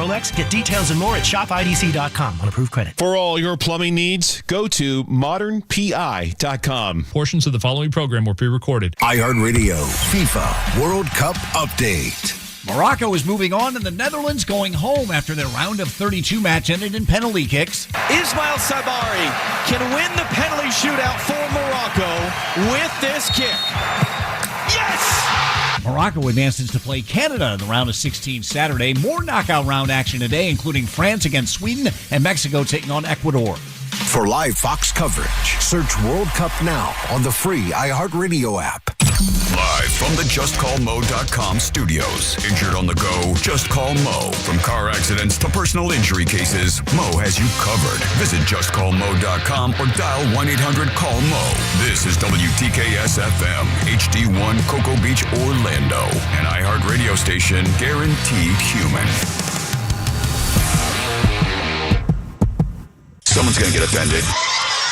Rolex? Get details and more at shopidc.com on approved credit. For all your plumbing needs, go to modernpi.com. Portions of the following program were pre-recorded. iHeartRadio FIFA World Cup Update. Morocco is moving on, and the Netherlands going home after their round of 32 match ended in penalty kicks. Ismail Sabari can win the penalty shootout for Morocco with this kick. Yes! Morocco advances to play Canada in the round of 16 Saturday. More knockout round action today, including France against Sweden and Mexico taking on Ecuador. For live Fox coverage, search World Cup now on the free iHeartRadio app. Live from the JustCallMo.com studios. Injured on the go? Just call Mo. From car accidents to personal injury cases, Mo has you covered. Visit JustCallMo.com or dial 1-800-CALL-MO. This is WTKS-FM, HD1 Cocoa Beach, Orlando. An iHeartRadio station guaranteed human. Someone's going to get offended.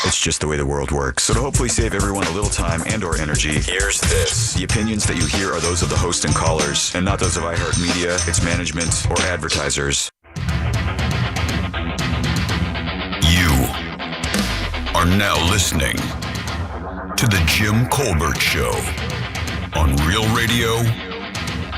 It's just the way the world works. So to hopefully save everyone a little time and or energy, here's this. The opinions that you hear are those of the host and callers, and not those of iHeartMedia, its management, or advertisers. You are now listening to The Jim Colbert Show on Real Radio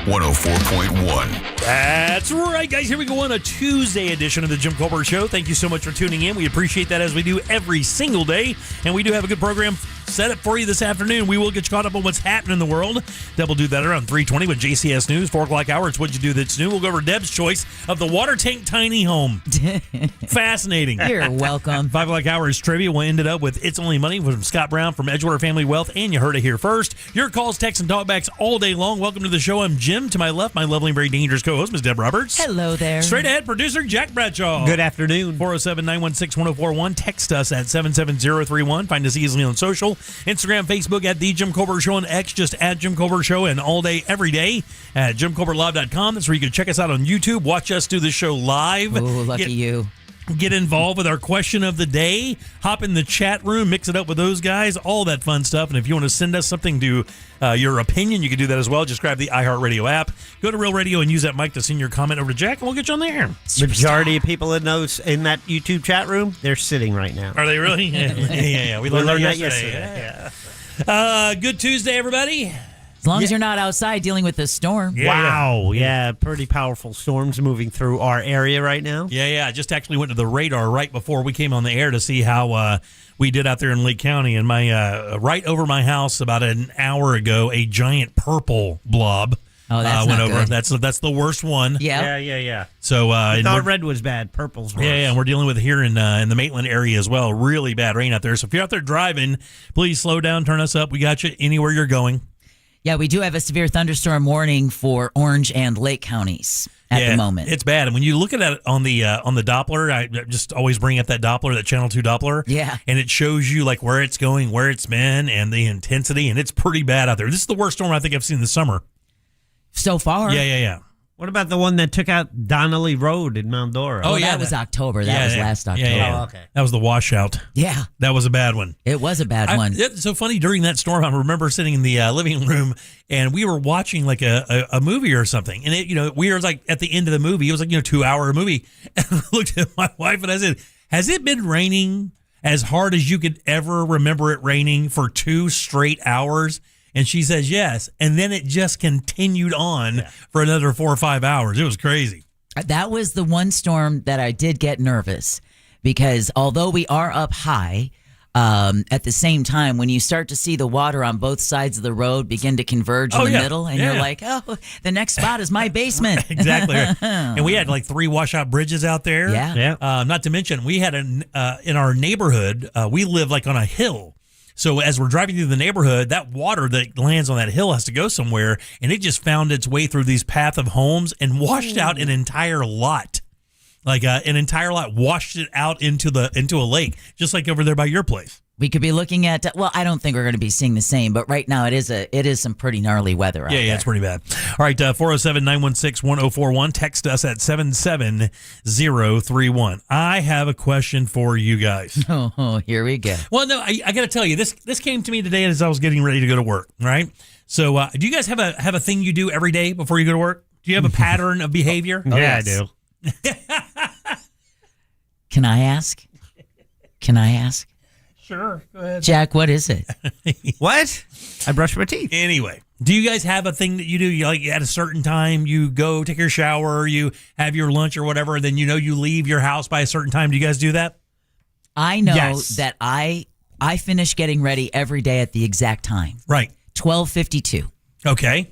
104.1. That's right, guys. Here we go on a Tuesday edition of the Jim Colbert Show. Thank you so much for tuning in. We appreciate that, as we do every single day. And we do have a good program set up for you this afternoon. We will get you caught up on what's happening in the world. Deb will do that around 3:20 with JCS News. 4 o'clock hour, it's What'd You Do That's New. We'll go over Deb's choice of the water tank tiny home. Fascinating. You're welcome. 5 o'clock hour is trivia. We'll end it up with It's Only Money from Scott Brown from Edgewater Family Wealth. And you heard it here first. Your calls, texts, and talkbacks all day long. Welcome to the show. I'm Jim. To my left, my lovely and very dangerous co-host, Ms. Deb Roberts. Hello there. Straight ahead, producer Jack Bradshaw. Good afternoon. 407-916-1041. Text us at 77031. Find us easily on social. Instagram, Facebook at The Jim Colbert Show, and X just at Jim Colbert Show, and all day, every day at JimColbertLive.com. That's where you can check us out on YouTube. Watch us do the show live. Oh, lucky you. Get involved with our question of the day. Hop in the chat room, mix it up with those guys, all that fun stuff. And if you want to send us something to your opinion, you can do that as well. Just grab the iHeartRadio app, go to Real Radio, and use that mic to send your comment over to Jack, and we'll get you on there. Majority of people in that YouTube chat room, they're sitting right now. Are they really? Yeah. We learned that yesterday. Yeah. Good Tuesday, everybody. As long as you're not outside dealing with this storm. Yeah, pretty powerful storms moving through our area right now. Yeah. I just actually went to the radar right before we came on the air to see how we did out there in Lake County. And my right over my house about an hour ago, a giant purple blob went over. Good. That's the worst one. Yeah. So I thought red was bad. Purple's worse. Yeah, and we're dealing with it here in the Maitland area as well. Really bad rain out there. So if you're out there driving, please slow down, turn us up. We got you anywhere you're going. Yeah, we do have a severe thunderstorm warning for Orange and Lake counties at the moment. It's bad. And when you look at it on the Doppler, I just always bring up that Doppler, that Channel 2 Doppler. Yeah. And it shows you like where it's going, where it's been, and the intensity. And it's pretty bad out there. This is the worst storm I think I've seen this summer. So far? Yeah. What about the one that took out Donnelly Road in Mount Dora? Oh, yeah. That was October. That was last October. Yeah. Oh, okay. That was the washout. Yeah. That was a bad one. It was a bad one. It's so funny. During that storm, I remember sitting in the living room, and we were watching like a movie or something. And we were like at the end of the movie. It was like 2-hour movie. And I looked at my wife and I said, "Has it been raining as hard as you could ever remember it raining for 2 straight hours?" And she says yes. And then it just continued on for another 4 or 5 hours. It was crazy. That was the one storm that I did get nervous because although we are up high, at the same time, when you start to see the water on both sides of the road begin to converge in the middle, and you're like, oh, the next spot is my basement. Exactly. And we had like 3 washout bridges out there. Yeah. Not to mention, we had in our neighborhood, we live like on a hill. So as we're driving through the neighborhood, that water that lands on that hill has to go somewhere, and it just found its way through these path of homes and washed out an entire lot. Like an entire lot washed it out into a lake, just like over there by your place. We could be looking at, well, I don't think we're going to be seeing the same, but right now it is some pretty gnarly weather out there. Yeah, it's pretty bad. All right, 407-916-1041. Text us at 77031. I have a question for you guys. Oh, here we go. Well, no, I got to tell you, this came to me today as I was getting ready to go to work, right? So do you guys have a thing you do every day before you go to work? Do you have a pattern of behavior? Yeah, I do. Can I ask? Sure. Go ahead. Jack, what is it? What? I brush my teeth. Anyway, do you guys have a thing that you do? You like at a certain time, you go take your shower, you have your lunch or whatever, then you leave your house by a certain time. Do you guys do that? I know Yes. that I finish getting ready every day at the exact time. Right. 12:52. Okay.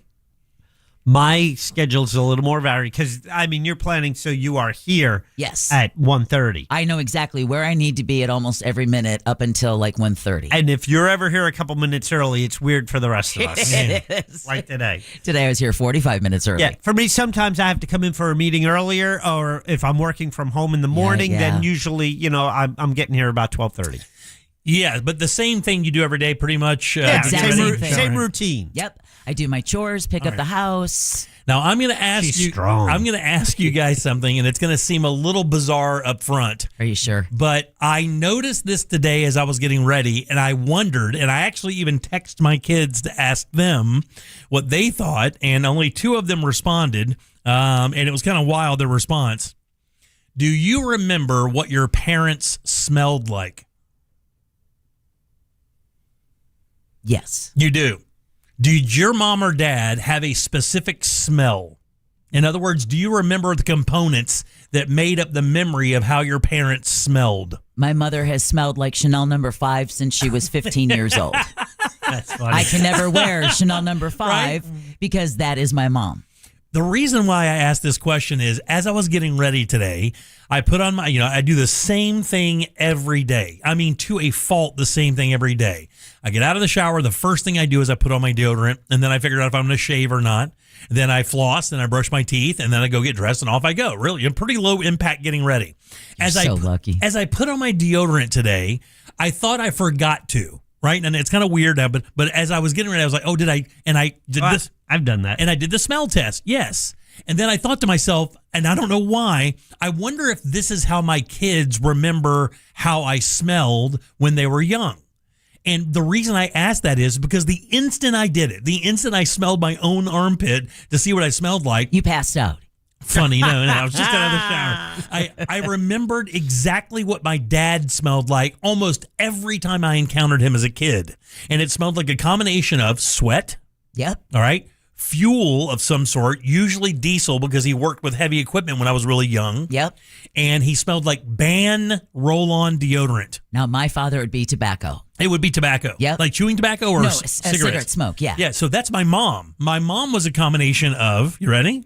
My schedule's a little more varied because, you're planning so you are here Yes. at 1:30. I know exactly where I need to be at almost every minute up until like 1:30. And if you're ever here a couple minutes early, it's weird for the rest of us. It is. Like today. Today I was here 45 minutes early. Yeah, for me, sometimes I have to come in for a meeting earlier, or if I'm working from home in the morning, yeah. then usually, I'm getting here about 12:30. Yeah, but the same thing you do every day, pretty much. exact same thing. Same routine. Yep. I do my chores, pick up the house. Now I'm going to ask She's you. strong. I'm going to ask you guys something, and it's going to seem a little bizarre up front. Are you sure? But I noticed this today as I was getting ready, and I wondered, and I actually even texted my kids to ask them what they thought, and only 2 of them responded, and it was kind of wild, their response. Do you remember what your parents smelled like? Yes. You do. Did your mom or dad have a specific smell? In other words, do you remember the components that made up the memory of how your parents smelled? My mother has smelled like Chanel No. 5 since she was 15 years old. That's funny. I can never wear Chanel No. 5 because that is my mom. The reason why I asked this question is, as I was getting ready today, I put on my, I do the same thing every day. To a fault, the same thing every day. I get out of the shower. The first thing I do is I put on my deodorant, and then I figure out if I'm going to shave or not. Then I floss, then I brush my teeth, and then I go get dressed, and off I go. Really, a pretty low impact getting ready. Lucky. As I put on my deodorant today, I thought I forgot to. Right, and it's kind of weird now, but as I was getting ready, I was like, "Oh, did I?" And I did this. I've done that, and I did the smell test. Yes, and then I thought to myself, and I don't know why. I wonder if this is how my kids remember how I smelled when they were young. And the reason I asked that is because the instant I did it, the instant I smelled my own armpit to see what I smelled like, You passed out. funny, no, I was just out of the shower. I remembered exactly what my dad smelled like almost every time I encountered him as a kid. And it smelled like a combination of sweat, Yep. all right, fuel of some sort, usually diesel because he worked with heavy equipment when I was really young. Yep. And he smelled like Ban roll-on deodorant. Now, my father would be tobacco. It would be tobacco. Yep. Like chewing tobacco or No, cigarettes? cigarette smoke, yeah. Yeah, so that's my mom. My mom was a combination of, you ready?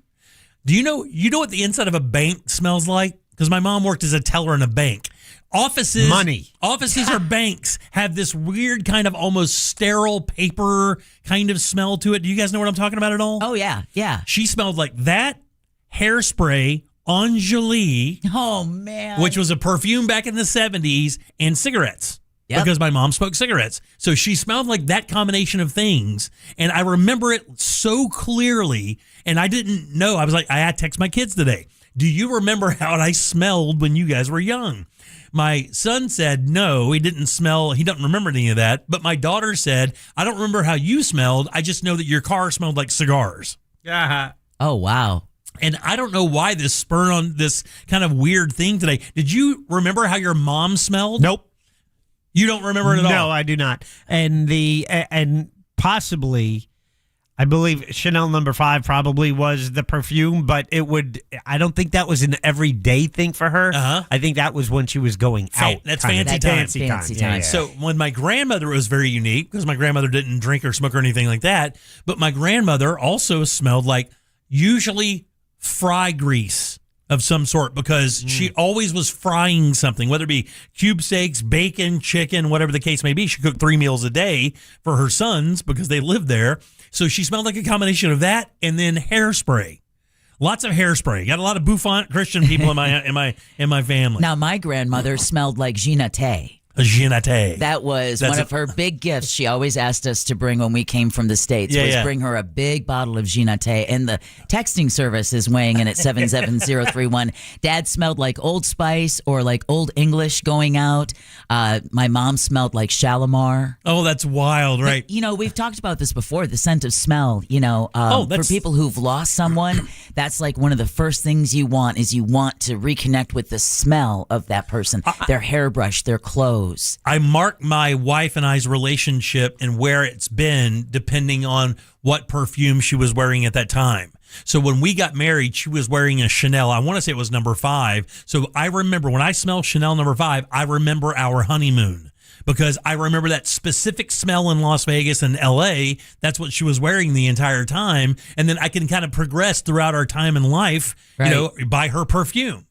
Do you know what the inside of a bank smells like? Because my mom worked as a teller in a bank. Offices or banks have this weird kind of almost sterile paper kind of smell to it. Do you guys know what I'm talking about at all? Oh, yeah, yeah. She smelled like that, hairspray, Angeli, Oh, man. which was a perfume back in the 70s, and cigarettes. Yep. Because my mom smoked cigarettes. So she smelled like that combination of things. And I remember it so clearly. And I didn't know. I was like, I had to text my kids today. Do you remember how I smelled when you guys were young? My son said, no, he didn't smell. He doesn't remember any of that. But my daughter said, I don't remember how you smelled. I just know that your car smelled like cigars. Oh, wow. And I don't know why this spurred on this kind of weird thing today. Did you remember how your mom smelled? Nope. You don't remember it at all? No, I do not. And possibly, I believe Chanel No. 5 probably was the perfume, but I don't think that was an everyday thing for her. Uh-huh. I think that was when she was going out. That's kind of fancy time. Fancy time. So when my grandmother was very unique, because my grandmother didn't drink or smoke or anything like that, but my grandmother also smelled like usually fry grease of some sort because she always was frying something, whether it be cube steaks, bacon, chicken, whatever the case may be. She cooked 3 meals a day for her sons because they lived there. So she smelled like a combination of that and then hairspray. Lots of hairspray. Got a lot of bouffant Christian people in my family. Now, my grandmother smelled like Gina Tay. Jeanette. That was one of her big gifts. She always asked us to bring when we came from the States. Bring her a big bottle of Jeanette. And the texting service is weighing in at 77031. Dad smelled like Old Spice or like Old English going out. My mom smelled like Shalimar. Oh, that's wild, right? But, we've talked about this before, the scent of smell. For people who've lost someone, that's like one of the first things you want is you want to reconnect with the smell of that person, their hairbrush, their clothes. I mark my wife and I's relationship and where it's been depending on what perfume she was wearing at that time. So when we got married, she was wearing a Chanel. I want to say it was number 5. So I remember when I smell Chanel number 5, I remember our honeymoon. Because I remember that specific smell in Las Vegas and L.A. That's what she was wearing the entire time. And then I can kind of progress throughout our time in life, by her perfume.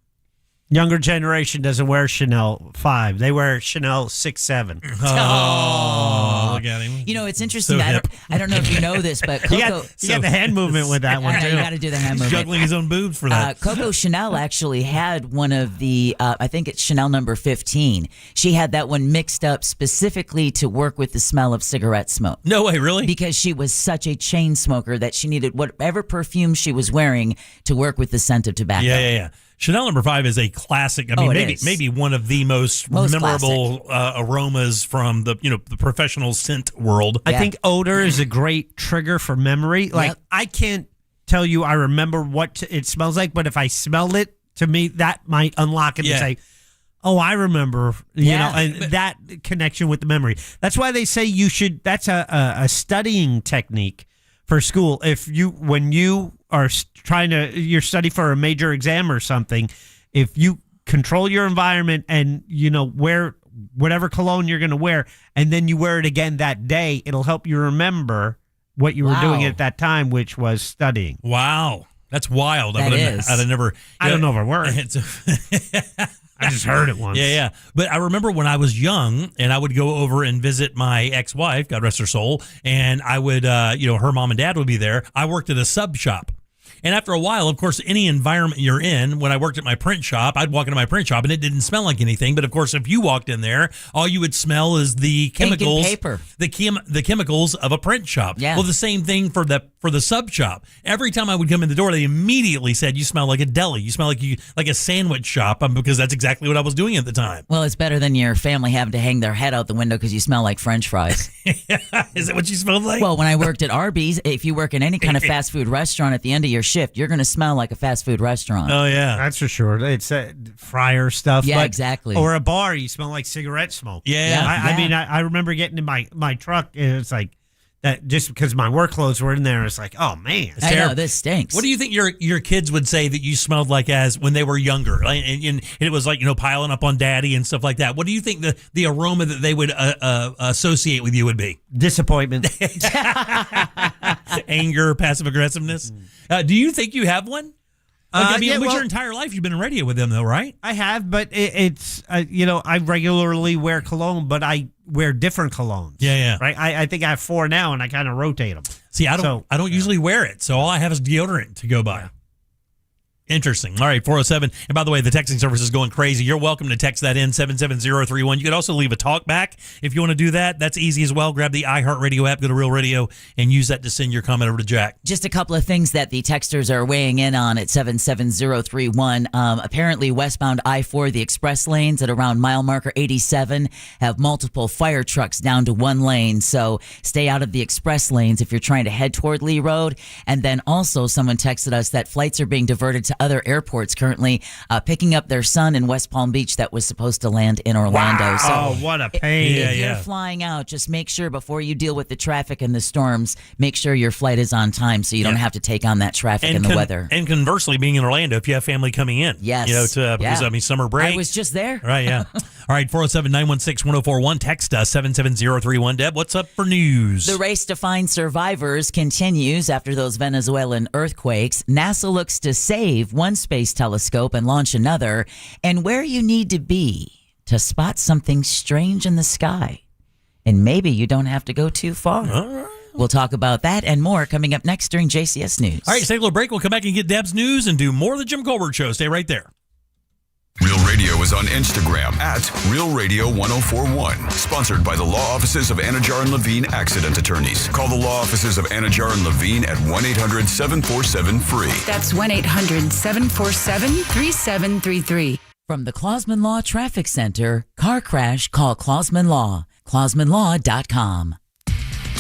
Younger generation doesn't wear Chanel 5. They wear Chanel 6, 7. Oh, look at him. It's interesting. So I don't know if you know this, but Coco... You got the hand movement with that one, too. You got to do the hand movement. Juggling his own boobs for that. Coco Chanel actually had one of the, I think it's Chanel number 15. She had that one mixed up specifically to work with the smell of cigarette smoke. No way, really? Because she was such a chain smoker that she needed whatever perfume she was wearing to work with the scent of tobacco. Yeah. Chanel number 5 is a classic. I mean, maybe one of the most memorable aromas from the the professional scent world. I think odor is a great trigger for memory. Like I can't tell you I remember what it smells like, but if I smell it, to me that might unlock it and say, "Oh, I remember." And that connection with the memory. That's why they say you should. That's a studying technique for school. When you are trying to you study for a major exam or something, if you control your environment and wear whatever cologne you're going to wear, and then you wear it again that day, it'll help you remember what you were doing at that time, which was studying. Wow, that's wild. That is. I'd never. I don't know if it worked. I just heard it once. Yeah. But I remember when I was young and I would go over and visit my ex-wife, God rest her soul, and I would, her mom and dad would be there. I worked at a sub shop. And after a while, of course, any environment you're in, when I worked at my print shop, I'd walk into my print shop and it didn't smell like anything. But of course, if you walked in there, all you would smell is the chemicals, ink and paper. the chemicals of a print shop. Yeah. Well, the same thing for the sub shop. Every time I would come in the door, they immediately said, "You smell like a deli. You smell like a sandwich shop," because that's exactly what I was doing at the time. Well, it's better than your family having to hang their head out the window because you smell like French fries. Is that what you smelled like? Well, when I worked at Arby's, if you work in any kind of fast food restaurant at the end of your shift, you're going to smell like a fast food restaurant. Oh, yeah. That's for sure. It's fryer stuff. Yeah, exactly. Or a bar, you smell like cigarette smoke. Yeah. I mean, I remember getting in my truck, and it's like, that just because my work clothes were in there, it's like, oh man, I know this stinks. What do you think your kids would say that you smelled like as when they were younger, and it was like piling up on daddy and stuff like that? What do you think the aroma that they would associate with you would be? Disappointment, anger, passive aggressiveness. Do you think you have one? Your entire life you've been in radio with them, though, right? I have, but it's I regularly wear cologne, but I wear different colognes. Yeah. Right. I think I have 4 now, and I kind of rotate them. See, I don't usually wear it, so all I have is deodorant to go by. Yeah. Interesting. All right, 407. And by the way, the texting service is going crazy. You're welcome to text that in 77031. You could also leave a talk back if you want to do that. That's easy as well. Grab the iHeartRadio app, go to Real Radio, and use that to send your comment over to Jack. Just a couple of things that the texters are weighing in on at 77031. Apparently, westbound I-4, the express lanes at around mile marker 87 have multiple fire trucks down to 1 lane. So stay out of the express lanes if you're trying to head toward Lee Road. And then also someone texted us that flights are being diverted to other airports currently, picking up their son in West Palm Beach that was supposed to land in Orlando. Wow. So oh, what a pain. If you're flying out, just make sure before you deal with the traffic and the storms, make sure your flight is on time so you don't have to take on that traffic and the weather. And conversely, being in Orlando, if you have family coming in. Yes. Because summer break. I was just there. Right, yeah. All right, 407-916-1041. Text us, 77031. Deb, what's up for news? The race to find survivors continues after those Venezuelan earthquakes. NASA looks to save one space telescope and launch another, and where you need to be to spot something strange in the sky. And maybe you don't have to go too far. All right. We'll talk about that and more coming up next during JCS News. All right, take a little break. We'll come back and get Deb's news and do more of the Jim Colbert Show. Stay right there. Real Radio Radio is on Instagram at Real Radio 1041. Sponsored by the law offices of Anajar and Levine Accident Attorneys. Call the law offices of Anajar and Levine at 1-800-747-FREE. That's 1-800-747-3733. From the Clausman Law Traffic Center, car crash, call Clausman Law. ClausmanLaw.com.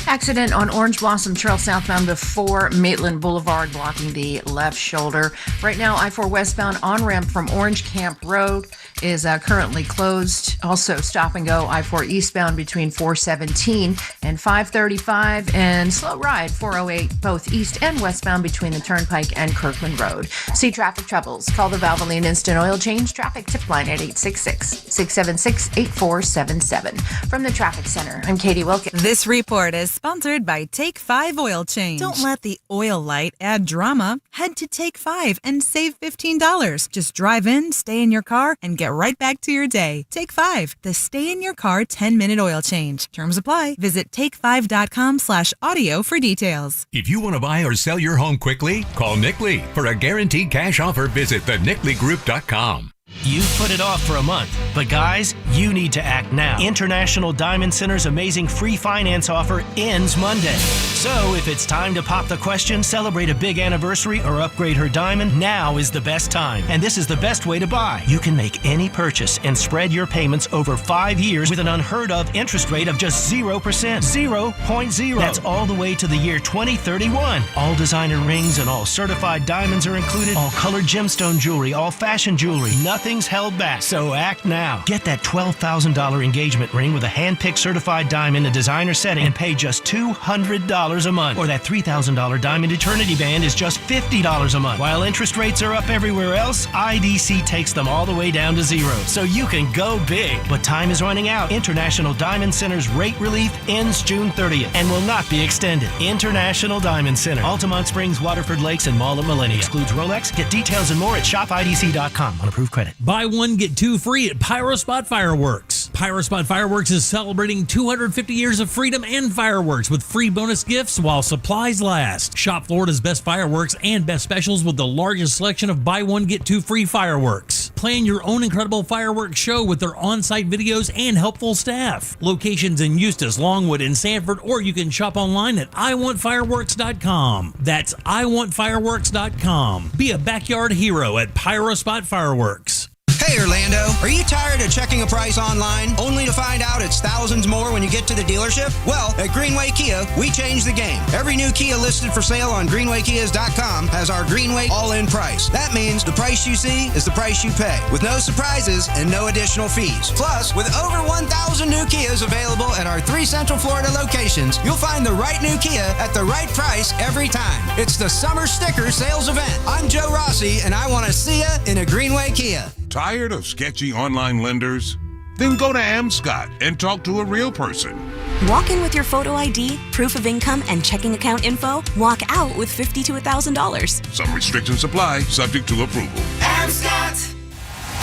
Accident on Orange Blossom Trail southbound before Maitland Boulevard, blocking the left shoulder. Right now, I-4 westbound on-ramp from Orange Camp Road is currently closed. Also, stop and go I-4 eastbound between 417 and 535, and slow ride 408 both east and westbound between the Turnpike and Kirkland Road. See traffic troubles? Call the Valvoline Instant Oil Change Traffic Tip Line at 866-676-8477. From the Traffic Center, I'm Katie Wilkins. This report is sponsored by Take 5 Oil Change. Don't let the oil light add drama. Head to Take 5 and save $15. Just drive in, stay in your car, and get right back to your day. Take 5, the stay in your car 10-minute oil change. Terms apply. Visit take5.com/audio for details. If you want to buy or sell your home quickly, call Nick Lee. For a guaranteed cash offer, visit thenickleegroup.com. You've put it off for a month, but guys, you need to act now. International Diamond Center's amazing free finance offer ends Monday. So if it's time to pop the question, celebrate a big anniversary, or upgrade her diamond, now is the best time. And this is the best way to buy. You can make any purchase and spread your payments over 5 years with an unheard of interest rate of just 0%. 0.0. That's all the way to the year 2031. All designer rings and all certified diamonds are included. All colored gemstone jewelry, all fashion jewelry. Nothing's held back, so act now. Get that $12,000 engagement ring with a hand-picked certified diamond, a designer setting, and pay just $200 a month. Or that $3,000 diamond eternity band is just $50 a month. While interest rates are up everywhere else, IDC takes them all the way down to 0. So you can go big. But time is running out. International Diamond Center's rate relief ends June 30th and will not be extended. International Diamond Center, Altamont Springs, Waterford Lakes, and Mall at Millennium. Excludes Rolex. Get details and more at shopidc.com on approved credit. Buy one, get two free at Pyrospot Fireworks. Pyrospot Fireworks is celebrating 250 years of freedom and fireworks with free bonus gifts while supplies last. Shop Florida's best fireworks and best specials with the largest selection of buy one, get two free fireworks. Plan your own incredible fireworks show with their on-site videos and helpful staff. Locations in Eustis, Longwood, and Sanford, or you can shop online at iwantfireworks.com. That's iwantfireworks.com. Be a backyard hero at Pyrospot Fireworks. Hey Orlando, are you tired of checking a price online only to find out it's thousands more when you get to the dealership? Well, at Greenway Kia, we changed the game. Every new Kia listed for sale on greenwaykias.com has our Greenway all-in price. That means the price you see is the price you pay, with no surprises and no additional fees. Plus, with over 1,000 new Kias available at our 3 Central Florida locations, you'll find the right new Kia at the right price every time. It's the Summer Sticker Sales Event. I'm Joe Rossi, and I want to see ya in a Greenway Kia. Tired of sketchy online lenders? Then go to Amscott and talk to a real person. Walk in with your photo ID, proof of income, and checking account info. Walk out with $50 to $1,000. Some restrictions apply, subject to approval. Amscott!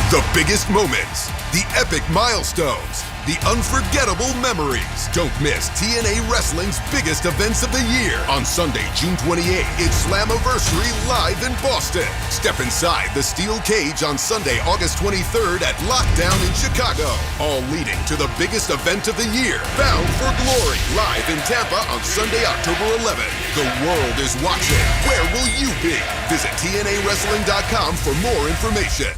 The biggest moments, the epic milestones, the unforgettable memories. Don't miss TNA Wrestling's biggest events of the year. On Sunday, June 28th, it's Slammiversary live in Boston. Step inside the steel cage on Sunday, August 23rd at Lockdown in Chicago. All leading to the biggest event of the year, Bound for Glory, live in Tampa on Sunday, October 11th. The world is watching. Where will you be? Visit TNAWrestling.com for more information.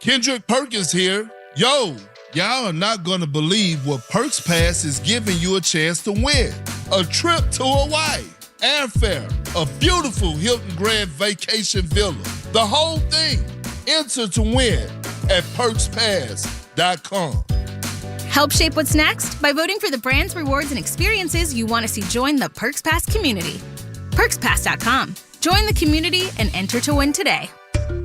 Kendrick Perkins here. Yo, y'all are not gonna believe what Perks Pass is giving you a chance to win. A trip to Hawaii, airfare, a beautiful Hilton Grand Vacation Villa. The whole thing. Enter to win at PerksPass.com. Help shape what's next by voting for the brands, rewards, and experiences you want to see join the Perks Pass community. PerksPass.com. Join the community and enter to win today.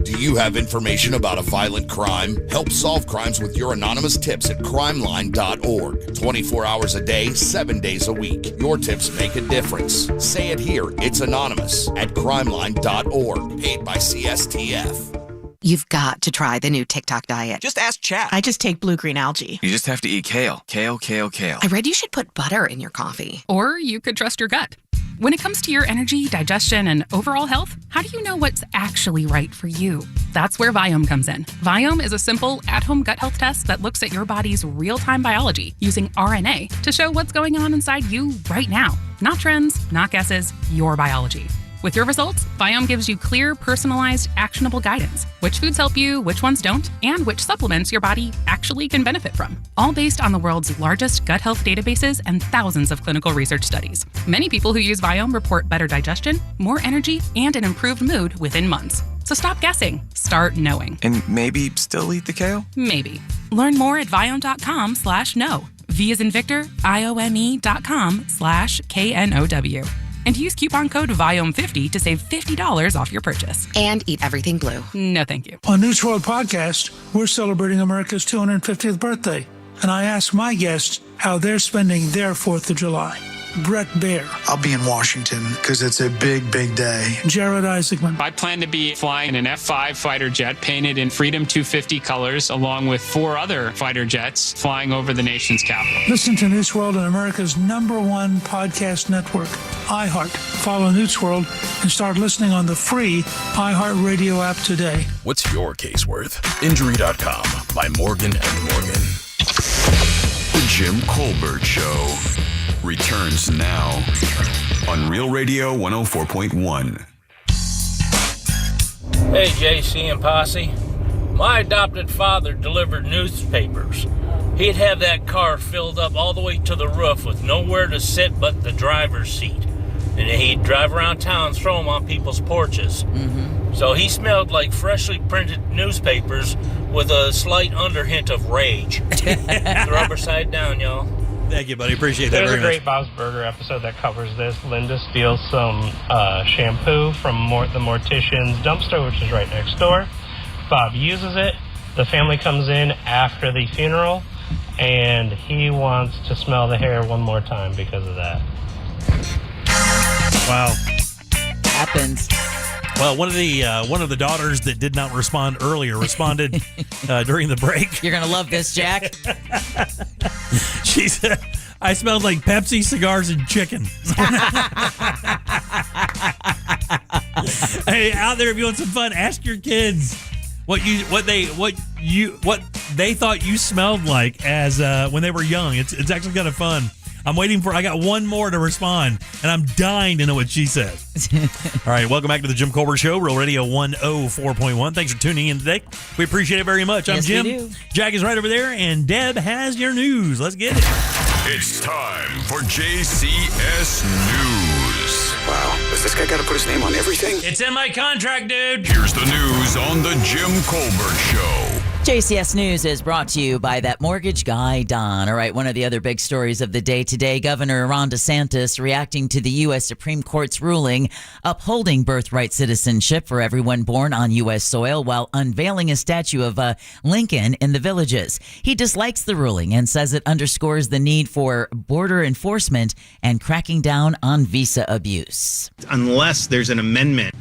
Do you have information about a violent crime? Help solve crimes with your anonymous tips at crimeline.org. 24 hours a day, 7 days a week. Your tips make a difference. Say it here. It's anonymous at crimeline.org. Paid by CSTF. You've got to try the new TikTok diet. Just ask chat. I just take blue-green algae. You just have to eat kale. Kale, kale, kale. I read you should put butter in your coffee. Or you could trust your gut. When it comes to your energy, digestion, and overall health, how do you know what's actually right for you? That's where Viome comes in. Viome is a simple, at-home gut health test that looks at your body's real-time biology using RNA to show what's going on inside you right now. Not trends, not guesses, your biology. With your results, Viome gives you clear, personalized, actionable guidance. Which foods help you, which ones don't, and which supplements your body actually can benefit from. All based on the world's largest gut health databases and thousands of clinical research studies. Many people who use Viome report better digestion, more energy, and an improved mood within months. So stop guessing. Start knowing. And maybe still eat the kale? Maybe. Learn more at Viome.com/know. V as in Victor, IOME.com/KNOW. And use coupon code VIOME50 to save $50 off your purchase. And eat everything blue. No, thank you. On News World Podcast, we're celebrating America's 250th birthday. And I asked my guests how they're spending their 4th of July. Brett Baer. I'll be in Washington because it's a big, big day. Jared Isaacman. I plan to be flying an F-5 fighter jet painted in Freedom 250 colors, along with 4 other fighter jets flying over the nation's capital. Listen to News World on America's #1 podcast network, iHeart. Follow News World and start listening on the free iHeart Radio app today. What's your case worth? Injury.com by Morgan & Morgan. The Jim Colbert Show returns now on Real Radio 104.1. Hey, JC and Posse. My adopted father delivered newspapers. He'd have that car filled up all the way to the roof with nowhere to sit but the driver's seat. And he'd drive around town and throw them on people's porches. So he smelled like freshly printed newspapers with a slight underhint of rage. The rubber side down, y'all. Thank you, buddy. Appreciate that There's very a great much. Bob's Burger episode that covers this. Linda steals some shampoo from the mortician's dumpster, which is right next door. Bob uses it. The family comes in after the funeral, and he wants to smell the hair one more time because of that. Wow. Happens. Well, one of the daughters that did not respond earlier responded during the break. You're gonna love this, Jack. She said, "I smelled like Pepsi, cigars, and chicken." Hey, out there, if you want some fun, ask your kids what they thought you smelled like as when they were young. It's actually kind of fun. I got one more to respond, and I'm dying to know what she says. All right, welcome back to the Jim Colbert Show, Real Radio 104.1. Thanks for tuning in today. We appreciate it very much. I'm Jim. We do. Jack is right over there, and Deb has your news. Let's get it. It's time for JCS News. Wow, does this guy got to put his name on everything? It's in my contract, dude. Here's the news on the Jim Colbert Show. JCS News is brought to you by that mortgage guy, Don. All right, one of the other big stories of the day today, Governor Ron DeSantis reacting to the U.S. Supreme Court's ruling upholding birthright citizenship for everyone born on U.S. soil while unveiling a statue of Lincoln in the Villages. He dislikes the ruling and says it underscores the need for border enforcement and cracking down on visa abuse. Unless there's an amendment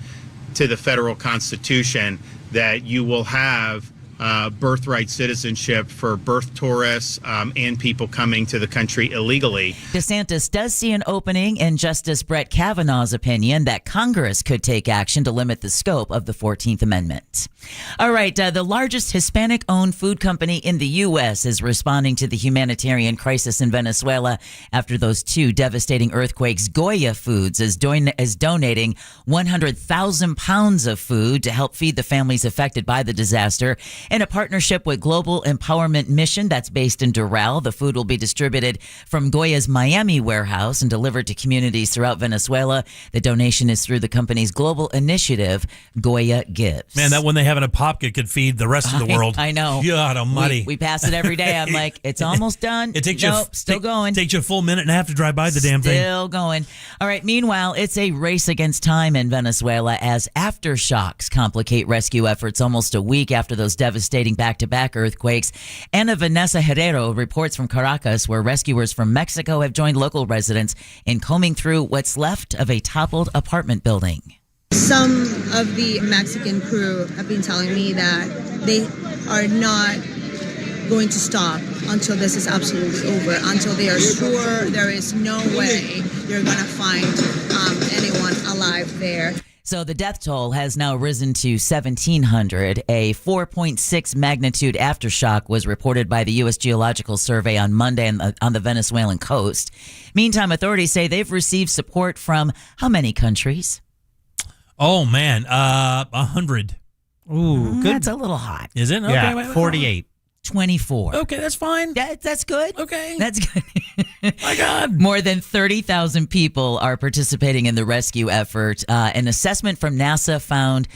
to the federal Constitution that you will have birthright citizenship for birth tourists and people coming to the country illegally. DeSantis does see an opening in Justice Brett Kavanaugh's opinion that Congress could take action to limit the scope of the 14th Amendment. All right, the largest Hispanic-owned food company in the U.S. is responding to the humanitarian crisis in Venezuela after those 2 devastating earthquakes. Goya Foods is donating 100,000 pounds of food to help feed the families affected by the disaster. In a partnership with Global Empowerment Mission that's based in Doral, the food will be distributed from Goya's Miami warehouse and delivered to communities throughout Venezuela. The donation is through the company's global initiative, Goya Gives. Man, that one they have in a Popka could feed the rest of the world. I know. God almighty. We pass it every day. I'm like, it's almost done. It takes still going. Takes you a full minute and a half to drive by the damn thing. Still going. All right. Meanwhile, it's a race against time in Venezuela as aftershocks complicate rescue efforts almost a week after those devastating back-to-back earthquakes. Ana Vanessa Herrero reports from Caracas, where rescuers from Mexico have joined local residents in combing through what's left of a toppled apartment building. Some of the Mexican crew have been telling me that they are not going to stop until this is absolutely over, until they are sure there is no way you're going to find anyone alive there. So the death toll has now risen to 1,700. A 4.6 magnitude aftershock was reported by the U.S. Geological Survey on Monday on the Venezuelan coast. Meantime, authorities say they've received support from how many countries? Oh, man, 100. Ooh, good. That's a little hot. Is it? Okay, Yeah, wait, 48. 24. Okay, that's fine. That's good. Okay. That's good. My God. More than 30,000 people are participating in the rescue effort. An assessment from NASA found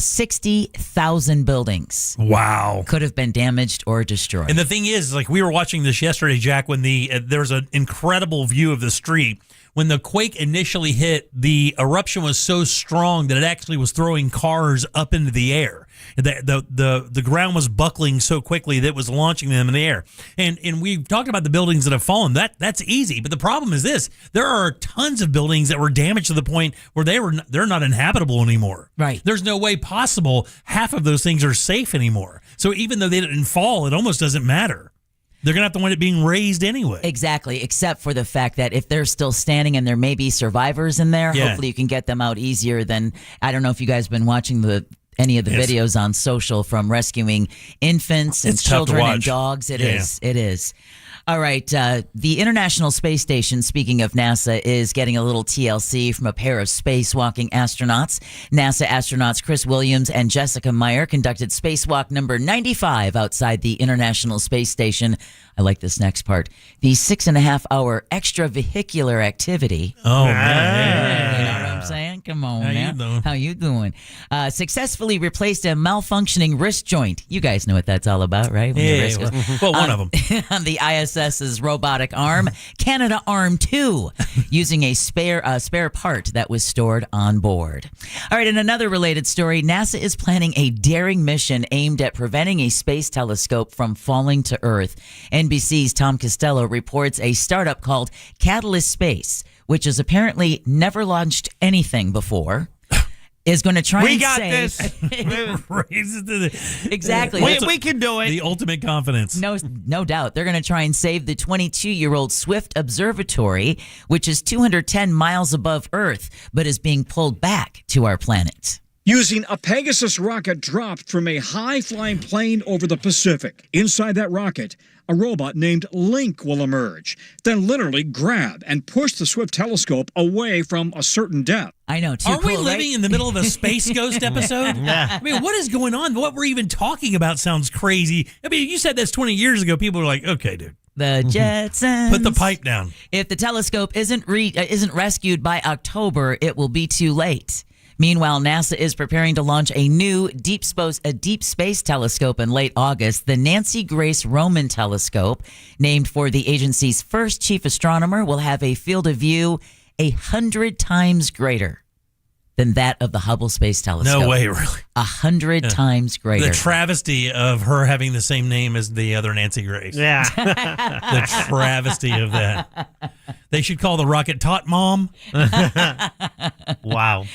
60,000 buildings. Wow. Could have been damaged or destroyed. And the thing is, like, we were watching this yesterday, Jack, when there was an incredible view of the street. When the quake initially hit, the eruption was so strong that it actually was throwing cars up into the air. The ground was buckling so quickly that it was launching them in the air. And we've talked about the buildings that have fallen. That's easy. But the problem is this: there are tons of buildings that were damaged to the point where they're not inhabitable anymore. Right. There's no way possible half of those things are safe anymore. So even though they didn't fall, it almost doesn't matter. They're going to have to wind up being raised anyway. Exactly, except for the fact that if they're still standing and there may be survivors in there, hopefully you can get them out easier than, I don't know if you guys have been watching any of the videos on social from rescuing infants and children and dogs. It is. All right. The International Space Station, speaking of NASA, is getting a little TLC from a pair of spacewalking astronauts. NASA astronauts Chris Williams and Jessica Meyer conducted spacewalk number 95 outside the International Space Station. I like this next part. The 6.5-hour extravehicular activity. Oh, man. You know what I'm saying? Come on, How man. you doing? How you doing? Successfully replaced a malfunctioning wrist joint. You guys know what that's all about, right? When the wrist goes- well, one of them. On the ISS's robotic arm, Canada Arm 2, using a spare part that was stored on board. All right, in another related story, NASA is planning a daring mission aimed at preventing a space telescope from falling to Earth. NBC's Tom Costello reports a startup called Catalyst Space, which has apparently never launched anything before, is going to try We and got save... this. Exactly. We can do it. The ultimate confidence. No doubt. They're going to try and save the 22-year-old Swift Observatory, which is 210 miles above Earth, but is being pulled back to our planet. Using a Pegasus rocket dropped from a high-flying plane over the Pacific. Inside that rocket, a robot named Link will emerge, then literally grab and push the Swift telescope away from a certain depth. I know, too. Are we living in the middle of a Space Ghost episode? I mean, what is going on? What we're even talking about sounds crazy. I mean, you said that's 20 years ago. People were like, okay, dude. The Jetsons. Put the pipe down. If the telescope isn't rescued by October, it will be too late. Meanwhile, NASA is preparing to launch a new deep space telescope in late August, the Nancy Grace Roman Telescope, named for the agency's first chief astronomer, will have a field of view 100 times greater than that of the Hubble Space Telescope. No way, really. 100 times greater. The travesty of her having the same name as the other Nancy Grace. Yeah. The travesty of that. They should call the rocket Tot Mom. Wow.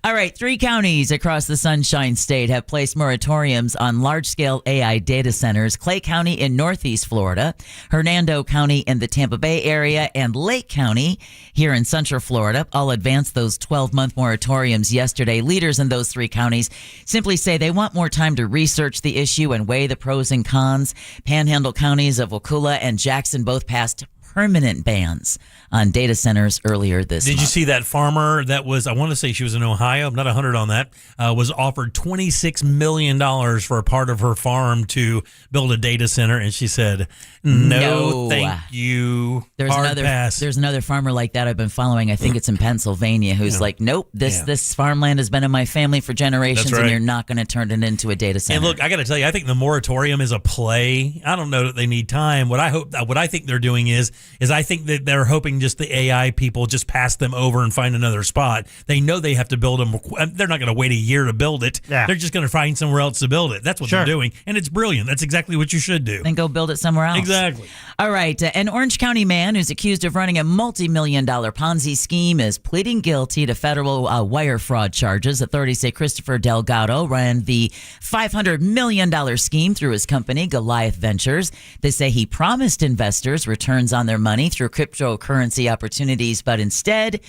All right, 3 counties across the Sunshine State have placed moratoriums on large-scale AI data centers. Clay County in Northeast Florida, Hernando County in the Tampa Bay area, and Lake County here in Central Florida all advanced those 12-month moratoriums yesterday. Leaders in those 3 counties simply say they want more time to research the issue and weigh the pros and cons. Panhandle counties of Wakulla and Jackson both passed permanent bans on data centers earlier this month. Did you see that farmer that was, I want to say she was in Ohio, I'm not 100 on that, was offered $26 million for a part of her farm to build a data center, and she said, no. Thank you. There's another farmer like that I've been following. I think it's in Pennsylvania, who's like, nope, this farmland has been in my family for generations, and you're not going to turn it into a data center. And look, I got to tell you, I think the moratorium is a play. I don't know that they need time. What I think they're doing is is I think that they're hoping just the AI people just pass them over and find another spot. They know they have to build them. They're not going to wait a year to build it. Yeah. They're just going to find somewhere else to build it. That's what they're doing. And it's brilliant. That's exactly what you should do. Then go build it somewhere else. Exactly. All right. An Orange County man who's accused of running a multi-million-dollar Ponzi scheme is pleading guilty to federal wire fraud charges. Authorities say Christopher Delgado ran the $500 million scheme through his company, Goliath Ventures. They say he promised investors returns on their money through cryptocurrency opportunities, but instead,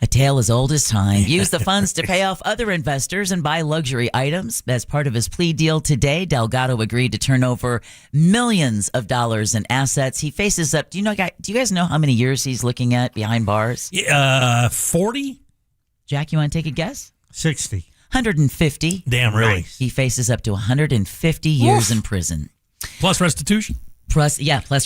a tale as old as time, used the funds to pay off other investors and buy luxury items. As part of his plea deal today, Delgado agreed to turn over millions of dollars in assets. He faces up. Do you guys know how many years he's looking at behind bars? 40? Jack, you want to take a guess? 60. 150. Damn, really? Nice. He faces up to 150 years in prison. Plus restitution? Plus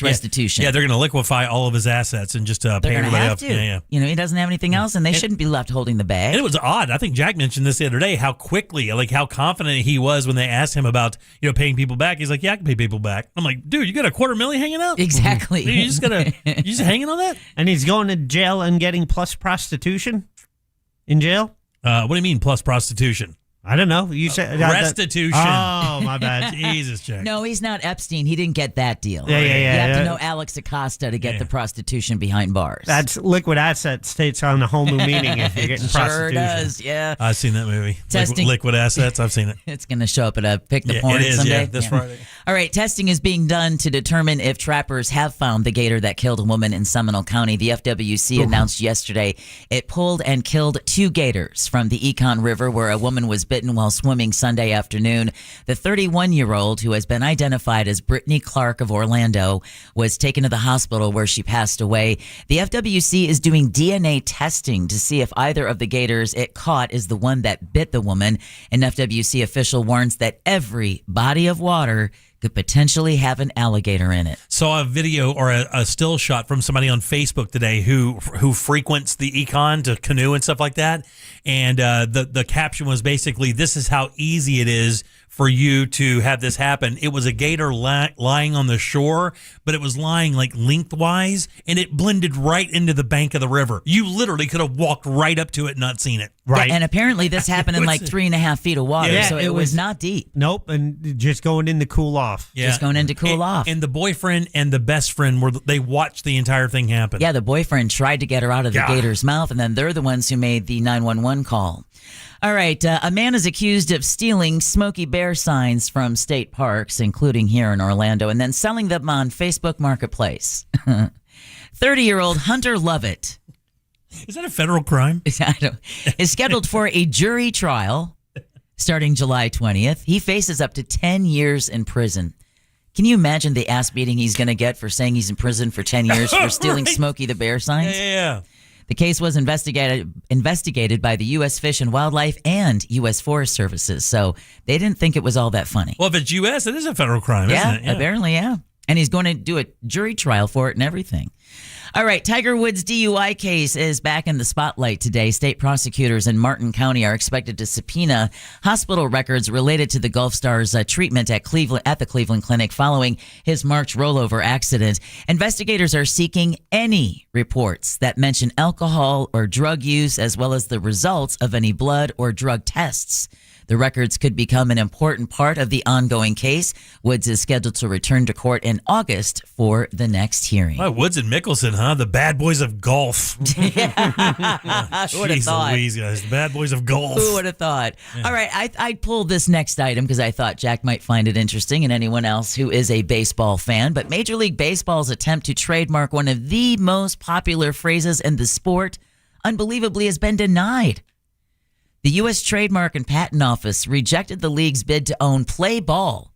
restitution. Yeah, they're going to liquefy all of his assets and just pay everybody have up. to. Yeah. You know, he doesn't have anything else, and they shouldn't be left holding the bag. And it was odd. I think Jack mentioned this the other day, how quickly, like how confident he was when they asked him about, paying people back. He's like, yeah, I can pay people back. I'm like, dude, you got $250,000 hanging out? Exactly. You just hanging on that? And he's going to jail and getting plus prostitution in jail? What do you mean plus prostitution? I don't know. You said restitution. Oh, my bad. Jesus, Jack. No, he's not Epstein. He didn't get that deal. Yeah. You have to know Alex Acosta to get the prostitution behind bars. That's liquid assets states on a whole new meaning if you're getting prostitution. Sure does, yeah. I've seen that movie. Testing. Liquid assets. I've seen it. It's going to show up at a Pick the Porn it is, someday. yeah, this Friday. All right, testing is being done to determine if trappers have found the gator that killed a woman in Seminole County. The FWC announced yesterday it pulled and killed 2 gators from the Econ River where a woman was bitten while swimming Sunday afternoon. The 31-year-old, who has been identified as Brittany Clark of Orlando, was taken to the hospital where she passed away. The FWC is doing DNA testing to see if either of the gators it caught is the one that bit the woman. An FWC official warns that every body of water could potentially have an alligator in it. Saw a video or a still shot from somebody on Facebook today who frequents the Econ to canoe and stuff like that. And the caption was basically, this is how easy it is for you to have this happen. It was a gator lying on the shore, but it was lying like lengthwise, and it blended right into the bank of the river. You literally could have walked right up to it and not seen it. Right. And apparently this happened in like 3.5 feet of water, so it was not deep. Nope, and just going in to cool off. Yeah. Just going in to cool off. And the boyfriend and the best friend, they watched the entire thing happen. Yeah, the boyfriend tried to get her out of the gator's mouth, and then they're the ones who made the 911 call. All right, a man is accused of stealing Smokey Bear signs from state parks, including here in Orlando, and then selling them on Facebook Marketplace. 30-year-old Hunter Lovett. Is that a federal crime? Is scheduled for a jury trial starting July 20th. He faces up to 10 years in prison. Can you imagine the ass beating he's going to get for saying he's in prison for 10 years for stealing Smokey the Bear signs? Yeah. The case was investigated by the U.S. Fish and Wildlife and U.S. Forest Services, so they didn't think it was all that funny. Well, if it's U.S., it is a federal crime, isn't it? Yeah, apparently, yeah. And he's going to do a jury trial for it and everything. All right, Tiger Woods' DUI case is back in the spotlight today. State prosecutors in Martin County are expected to subpoena hospital records related to the Gulf star's treatment at the Cleveland Clinic following his March rollover accident. Investigators are seeking any reports that mention alcohol or drug use, as well as the results of any blood or drug tests. The records could become an important part of the ongoing case. Woods is scheduled to return to court in August for the next hearing. Well, Woods and Mickelson, huh? The bad boys of golf. Who would have thought? Louise, guys, the bad boys of golf. Who would have thought? Yeah. All right, I pulled this next item because I thought Jack might find it interesting and anyone else who is a baseball fan. But Major League Baseball's attempt to trademark one of the most popular phrases in the sport unbelievably has been denied. The U.S. Trademark and Patent Office rejected the league's bid to own play ball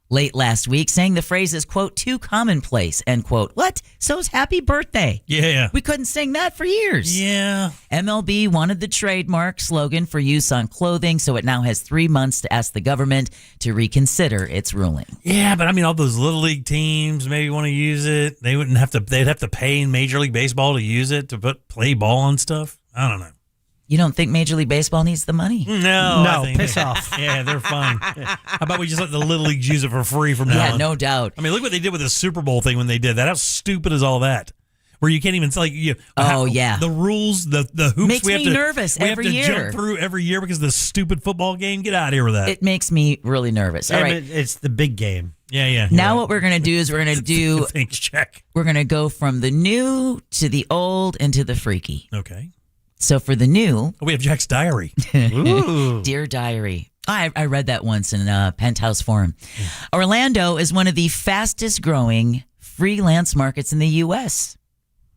late last week, saying the phrase is, quote, too commonplace, end quote. What? So's happy birthday. Yeah. We couldn't sing that for years. Yeah. MLB wanted the trademark slogan for use on clothing, so it now has 3 months to ask the government to reconsider its ruling. Yeah, but I mean, all those little league teams maybe want to use it. They'd have to pay in Major League Baseball to use it, to put play ball and stuff. I don't know. You don't think Major League Baseball needs the money? No, piss off. Yeah, they're fine. How about we just let the Little Leagues use it for free from now on? Yeah, no doubt. I mean, look what they did with the Super Bowl thing when they did that. How stupid is all that? Where you can't even the rules, the hoops Makes me nervous we every have to year. jump through every year because of the stupid football game. Get out of here with that. It makes me really nervous. All right. It's the big game. Yeah. Now what we're going to do is we're going to do Thanks, Jack. We're going to go from the new to the old and to the freaky. Okay. So for the new, we have Jack's diary. Ooh. Dear Diary. I read that once in Penthouse Forum. Orlando is one of the fastest growing freelance markets in the U.S.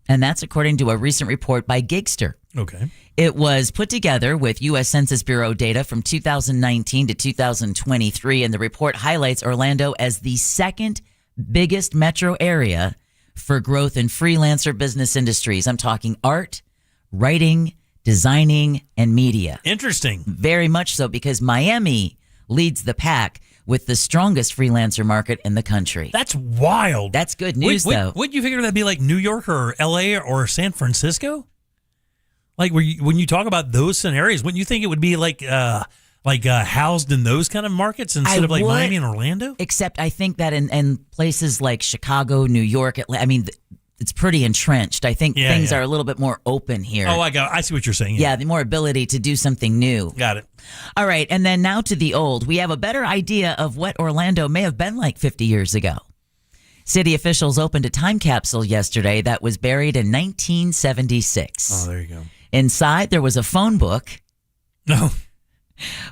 And that's according to a recent report by Gigster. Okay. It was put together with U.S. Census Bureau data from 2019 to 2023, and the report highlights Orlando as the second biggest metro area for growth in freelancer business industries. I'm talking art, writing, designing, and media. Interesting. Very much so, because Miami leads the pack with the strongest freelancer market in the country. That's wild. That's good news, though. Wouldn't you figure that'd be like New York or L.A. or San Francisco? Like when you talk about those scenarios, wouldn't you think it would be like housed in those kind of markets instead of like Miami and Orlando? Except I think that in places like Chicago, New York, it's pretty entrenched. I think things are a little bit more open here. Oh, I see what you're saying. Yeah, the more ability to do something new. Got it. All right, and then now to the old. We have a better idea of what Orlando may have been like 50 years ago. City officials opened a time capsule yesterday that was buried in 1976. Oh, there you go. Inside, there was a phone book. No.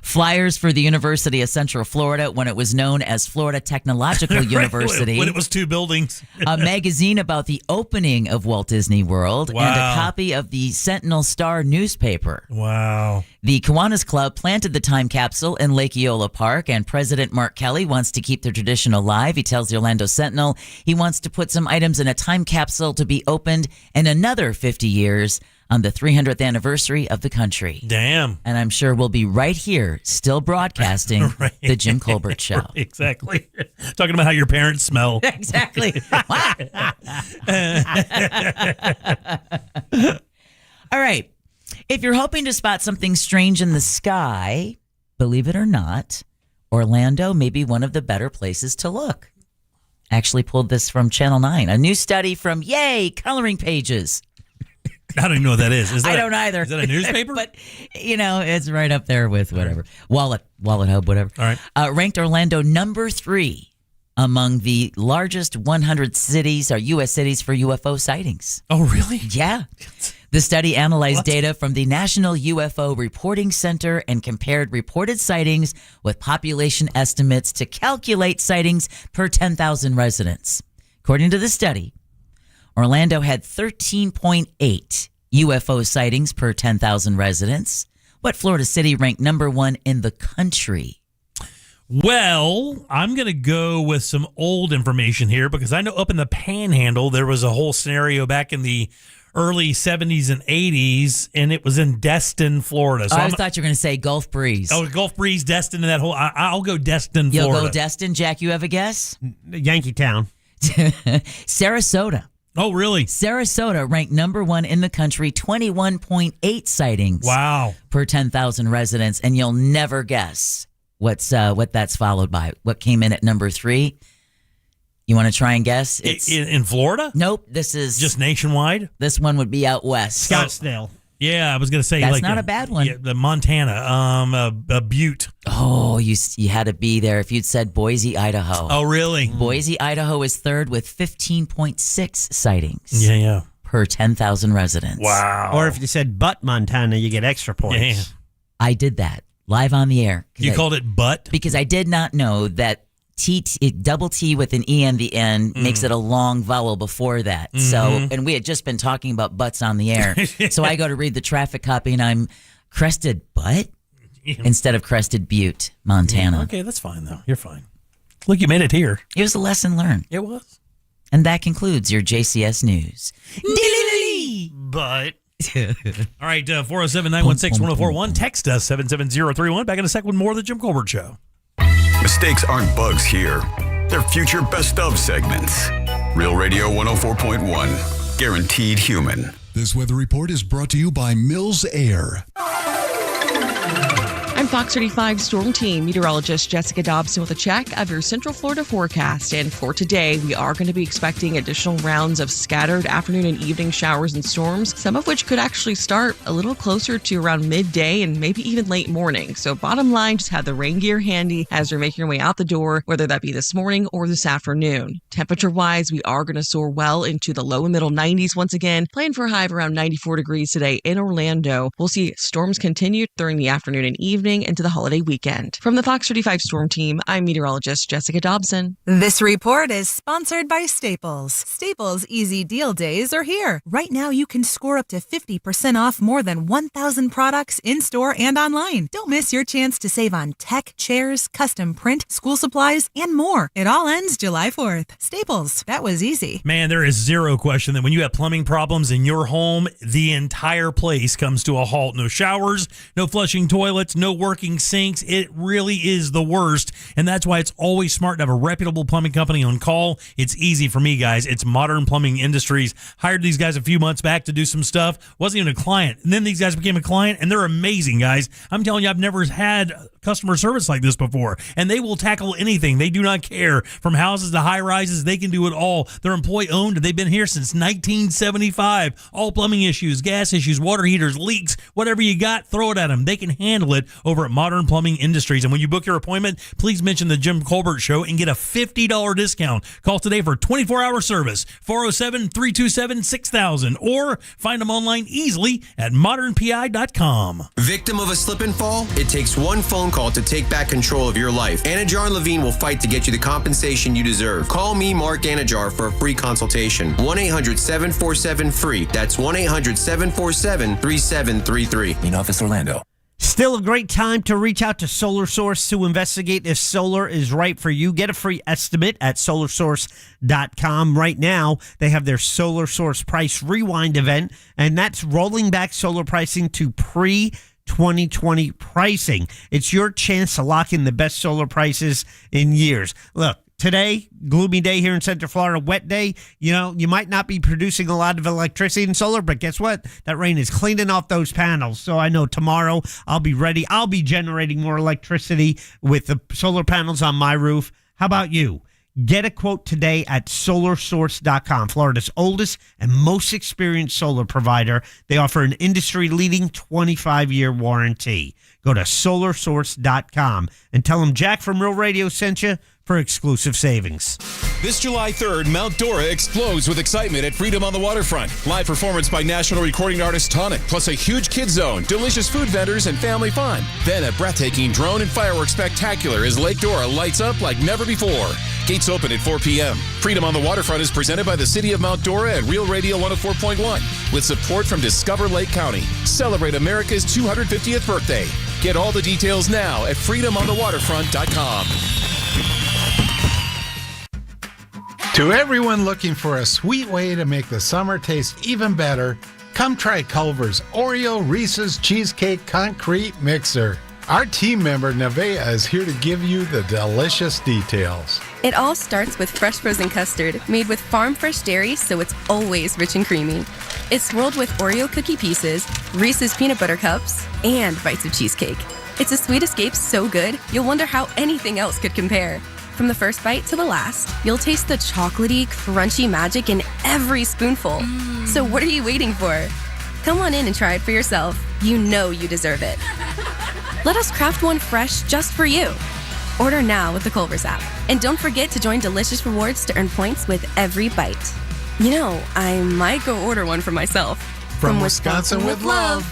Flyers for the University of Central Florida when it was known as Florida Technological University. When it was two buildings. A magazine about the opening of Walt Disney World. Wow. And a copy of the Sentinel Star newspaper. Wow. The Kiwanis Club planted the time capsule in Lake Eola Park, and President Mark Kelly wants to keep the tradition alive. He tells the Orlando Sentinel he wants to put some items in a time capsule to be opened in another 50 years on the 300th anniversary of the country. Damn. And I'm sure we'll be right here still broadcasting The Jim Colbert Show. Right, exactly. Talking about how your parents smell. Exactly. All right. If you're hoping to spot something strange in the sky, believe it or not, Orlando may be one of the better places to look. Actually pulled this from Channel 9. A new study from Coloring Pages. I don't even know what that is. I don't either. Is that a newspaper? But, it's right up there with whatever. Wallet Hub, whatever. All right. Ranked Orlando number 3 among the largest 100 cities or U.S. cities for UFO sightings. Oh, really? Yeah. The study analyzed data from the National UFO Reporting Center and compared reported sightings with population estimates to calculate sightings per 10,000 residents. According to the study, Orlando had 13.8 UFO sightings per 10,000 residents. What Florida city ranked number 1 in the country? Well, I'm going to go with some old information here because I know up in the Panhandle, there was a whole scenario back in the early 70s and 80s, and it was in Destin, Florida. So I thought you were going to say Gulf Breeze. Oh, Gulf Breeze, Destin, and that whole... I'll go Destin, Florida. You'll go Destin. Jack, you have a guess? Yankeetown. Sarasota. Oh, really? Sarasota ranked number 1 in the country, 21.8 sightings. Wow. Per 10,000 residents, and you'll never guess what that's followed by. What came in at number 3? You want to try and guess? It's in Florida? Nope. This is just nationwide. This one would be out west. Scottsdale. Yeah, I was going to say that's not a bad one. Yeah, the Montana, Butte. Oh, you had to be there if you'd said Boise, Idaho. Oh, really? Boise, Idaho is third with 15.6 sightings. Yeah. Per 10,000 residents. Wow. Or if you said Butt, Montana, you get extra points. Yeah. I did that live on the air. You called it Butt? Because I did not know that double T with an E on the end makes it a long vowel before that. Mm-hmm. So, and we had just been talking about butts on the air. So I go to read the traffic copy and I'm Crested Butt instead of Crested Butte, Montana. Yeah, okay, that's fine though. You're fine. Look, you made it here. It was a lesson learned. It was. And that concludes your JCS news. But. All right, 407-916-1041. Text us 77031. Back in a sec with more of the Jim Colbert Show. Mistakes aren't bugs here. They're future best of segments. Real Radio 104.1. Guaranteed human. This weather report is brought to you by Mills Air. I'm Fox 35 Storm Team meteorologist Jessica Dobson with a check of your Central Florida forecast. And for today, we are going to be expecting additional rounds of scattered afternoon and evening showers and storms, some of which could actually start a little closer to around midday and maybe even late morning. So bottom line, just have the rain gear handy as you're making your way out the door, whether that be this morning or this afternoon. Temperature-wise, we are going to soar well into the low and middle 90s once again, playing for a high of around 94 degrees today in Orlando. We'll see storms continue during the afternoon and evening into the holiday weekend. From the Fox 35 Storm Team, I'm meteorologist Jessica Dobson. This report is sponsored by Staples. Staples Easy Deal Days are here. Right now, you can score up to 50% off more than 1,000 products in-store and online. Don't miss your chance to save on tech, chairs, custom print, school supplies, and more. It all ends July 4th. Staples, that was easy. Man, there is zero question that when you have plumbing problems in your home, the entire place comes to a halt. No showers, no flushing toilets, no working sinks. It really is the worst, and that's why it's always smart to have a reputable plumbing company on call. It's easy for me, guys. It's Modern Plumbing Industries. Hired these guys a few months back to do some stuff. Wasn't even a client, and then these guys became a client, and they're amazing, guys. I'm telling you, I've never had customer service like this before, and they will tackle anything. They do not care. From houses to high rises, they can do it all. They're employee owned. They've been here since 1975. All plumbing issues, gas issues, water heaters, leaks, whatever you got, throw it at them. They can handle it over at Modern Plumbing Industries. And when you book your appointment, please mention the Jim Colbert Show and get a $50 discount. Call today for 24-hour service, 407-327-6000, or find them online easily at modernpi.com. Victim of a slip and fall? It takes one phone call to take back control of your life. Anajar and Levine will fight to get you the compensation you deserve. Call me, Mark Anajar, for a free consultation. 1-800-747-FREE. That's 1-800-747-3733. In office, Orlando. Still a great time to reach out to Solar Source to investigate if solar is right for you. Get a free estimate at solarsource.com. Right now, they have their Solar Source Price Rewind event, and that's rolling back solar pricing to pre-2020 pricing. It's your chance to lock in the best solar prices in years. Look, today, gloomy day here in Central Florida, wet day. You know, you might not be producing a lot of electricity in solar, but guess what? That rain is cleaning off those panels. So I know tomorrow I'll be ready. I'll be generating more electricity with the solar panels on my roof. How about you? Get a quote today at solarsource.com, Florida's oldest and most experienced solar provider. They offer an industry-leading 25-year warranty. Go to solarsource.com and tell them Jack from Real Radio sent you for exclusive savings. This July 3rd, Mount Dora explodes with excitement at Freedom on the Waterfront. Live performance by national recording artist Tonic, plus a huge kids zone, delicious food vendors, and family fun. Then a breathtaking drone and fireworks spectacular as Lake Dora lights up like never before. Gates open at 4 p.m. Freedom on the Waterfront is presented by the City of Mount Dora and Real Radio 104.1 with support from Discover Lake County. Celebrate America's 250th birthday. Get all the details now at freedomonthewaterfront.com. To everyone looking for a sweet way to make the summer taste even better, come try Culver's Oreo Reese's Cheesecake Concrete Mixer. Our team member Nevaeh is here to give you the delicious details. It all starts with fresh frozen custard made with farm fresh dairy, so it's always rich and creamy. It's swirled with Oreo cookie pieces, Reese's peanut butter cups, and bites of cheesecake. It's a sweet escape so good, you'll wonder how anything else could compare. From the first bite to the last, you'll taste the chocolatey, crunchy magic in every spoonful. So what are you waiting for? Come on in and try it for yourself. You know you deserve it. Let us craft one fresh just for you. Order now with the Culver's app. And don't forget to join Delicious Rewards to earn points with every bite. You know, I might go order one for myself. From Wisconsin with love.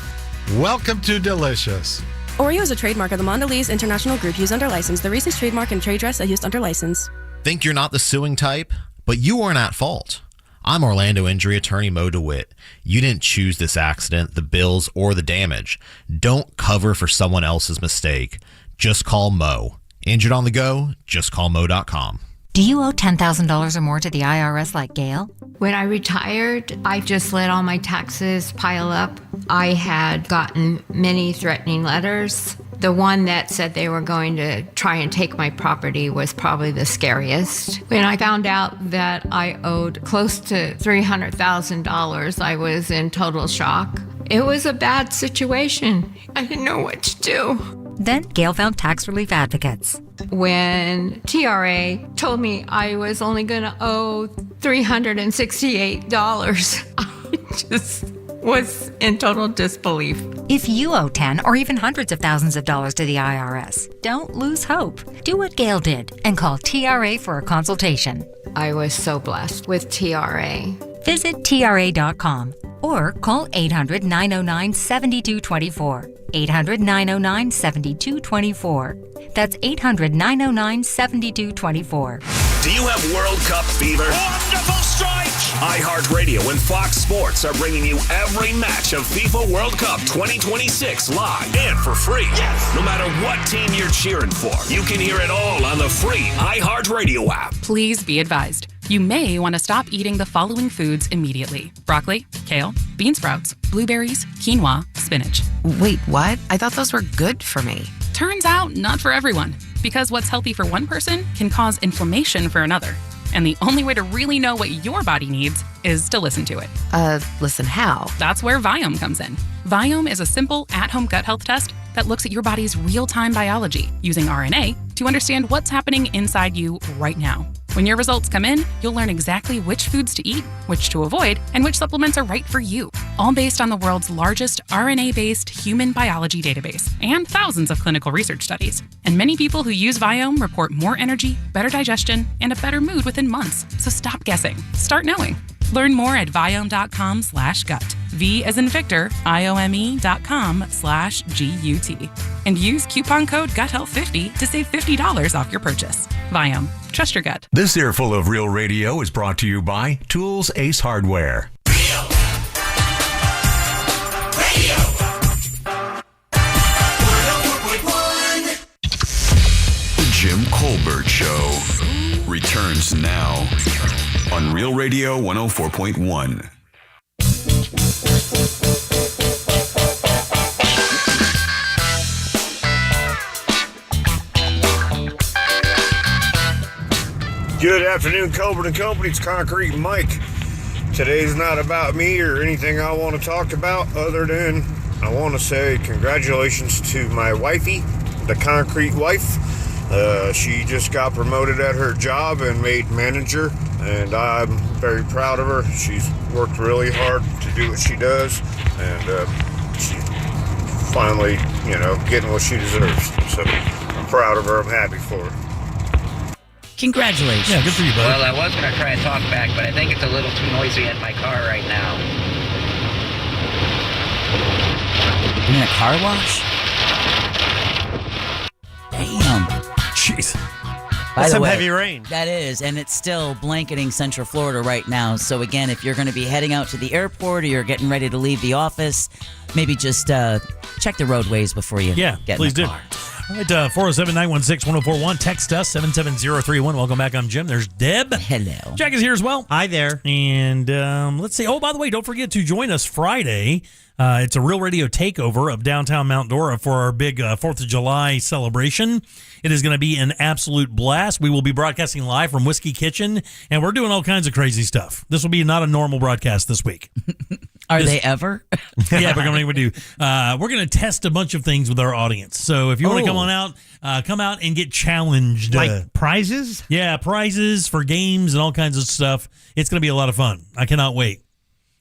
Welcome to Delicious. Oreo is a trademark of the Mondelez International Group used under license. The Reese's trademark and trade dress are used under license. Think you're not the suing type? But you aren't at fault. I'm Orlando injury attorney Mo DeWitt. You didn't choose this accident, the bills, or the damage. Don't cover for someone else's mistake. Just call Mo. Injured on the go? Just call Mo.com. Do you owe $10,000 or more to the IRS like Gail? When I retired, I just let all my taxes pile up. I had gotten many threatening letters. The one that said they were going to try and take my property was probably the scariest. When I found out that I owed close to $300,000, I was in total shock. It was a bad situation. I didn't know what to do. Then Gail found tax relief advocates. When TRA told me I was only going to owe $368, I just was in total disbelief. If you owe 10 or even hundreds of thousands of dollars to the IRS, don't lose hope. Do what Gail did and call TRA for a consultation. I was so blessed with TRA. Visit TRA.com or call 800-909-7224. 800-909-7224. That's 800-909-7224. Do you have World Cup fever? Wonderful strike! iHeartRadio and Fox Sports are bringing you every match of FIFA World Cup 2026 live and for free. Yes! No matter what team you're cheering for, you can hear it all on the free iHeartRadio app. Please be advised. You may want to stop eating the following foods immediately: broccoli, kale, bean sprouts, blueberries, quinoa, spinach. Wait, what? I thought those were good for me. Turns out, not for everyone. Because what's healthy for one person can cause inflammation for another. And the only way to really know what your body needs is to listen to it. Listen how? That's where Viome comes in. Viome is a simple, at-home gut health test that looks at your body's real-time biology using RNA to understand what's happening inside you right now. When your results come in, you'll learn exactly which foods to eat, which to avoid, and which supplements are right for you. All based on the world's largest RNA-based human biology database and thousands of clinical research studies. And many people who use Viome report more energy, better digestion, and a better mood within months. So stop guessing. Start knowing. Learn more at Viome.com/gut. V as in Victor, IOME.com/GUT. And use coupon code GUTHEALTH50 to save $50 off your purchase. Viome. Trust your gut. This earful of Real Radio is brought to you by Tools Ace Hardware. The Jim Colbert Show returns now on Real Radio 104.1. Good afternoon, Colbert and Company. It's Concrete Mike. Today's not about me or anything I want to talk about other than I want to say congratulations to my wifey, the Concrete Wife. She just got promoted at her job and made manager, and I'm very proud of her. She's worked really hard to do what she does, and she's finally, getting what she deserves. So I'm proud of her. I'm happy for her. Congratulations. Yeah, good for you, buddy. Well, I was going to try and talk back, but I think it's a little too noisy in my car right now. You mean a car wash? Damn. Jeez. By That's the some way, heavy rain. That is, and it's still blanketing Central Florida right now. So again, if you're going to be heading out to the airport or you're getting ready to leave the office, maybe just check the roadways before you get please in the do. car. All right, 407-916-1041. Text us, 77031. Welcome back. I'm Jim. There's Deb. Hello. Jack is here as well. Hi there. And let's see. Oh, by the way, don't forget to join us Friday. It's a Real Radio takeover of downtown Mount Dora for our big 4th of July celebration. It is going to be an absolute blast. We will be broadcasting live from Whiskey Kitchen, and we're doing all kinds of crazy stuff. This will be not a normal broadcast this week. Are they ever? Yeah, we're going to we're going to test a bunch of things with our audience. So if you want to come on out, come out and get challenged. Like prizes? Yeah, prizes for games and all kinds of stuff. It's going to be a lot of fun. I cannot wait.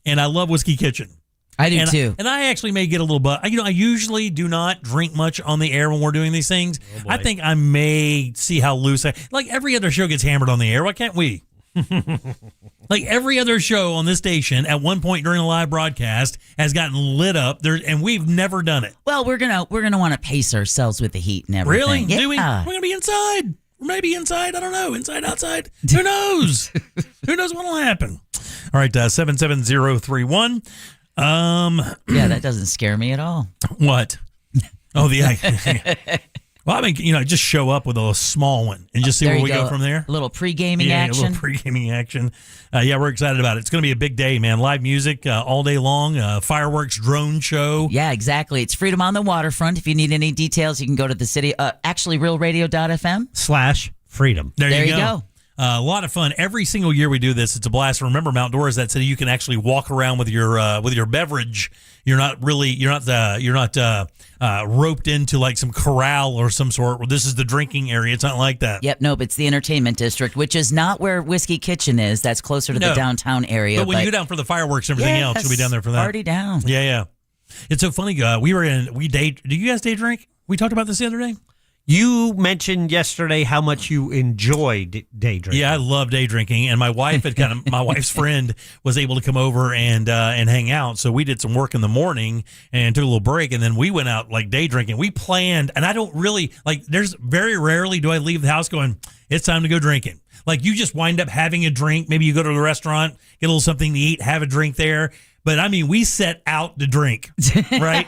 And I love Whiskey Kitchen. I do too. And I actually may get a little I usually do not drink much on the air when we're doing these things. I think I may see how loose like every other show gets hammered on the air. Why can't we? Like every other show on this station at one point during a live broadcast has gotten lit up there, and we've never done it. Well, we're gonna want to pace ourselves with the heat and everything. Really? Yeah. We're gonna be inside. Maybe inside. I don't know. Inside, outside. Who knows? Who knows what'll happen? All right, 77031. Yeah, that doesn't scare me at all. What? Oh, well, Well, I mean, just show up with a small one and just see where we go from there. A little pre-gaming action. A little pre-gaming action. We're excited about it. It's going to be a big day, man. Live music all day long, fireworks, drone show. Yeah, exactly. It's Freedom on the Waterfront. If you need any details, you can go to the city, realradio.fm/freedom. There you go. A lot of fun. Every single year we do this. It's a blast. Remember, Mount Dora is that city you can actually walk around with your beverage. You're not roped into like some corral or some sort. This is the drinking area. It's not like that. Yep, nope. It's the entertainment district, which is not where Whiskey Kitchen is. That's closer to the downtown area. But when you go down for the fireworks and everything else, you'll be down there for that. Already down. Yeah. It's so funny. Do you guys day drink? We talked about this the other day. You mentioned yesterday how much you enjoyed day drinking. Yeah, I love day drinking, and my wife my wife's friend was able to come over and hang out. So we did some work in the morning and took a little break, and then we went out like day drinking. We planned, and I don't really there's very rarely do I leave the house going, it's time to go drinking. Like you just wind up having a drink. Maybe you go to the restaurant, get a little something to eat, have a drink there. But I mean, we set out to drink, right?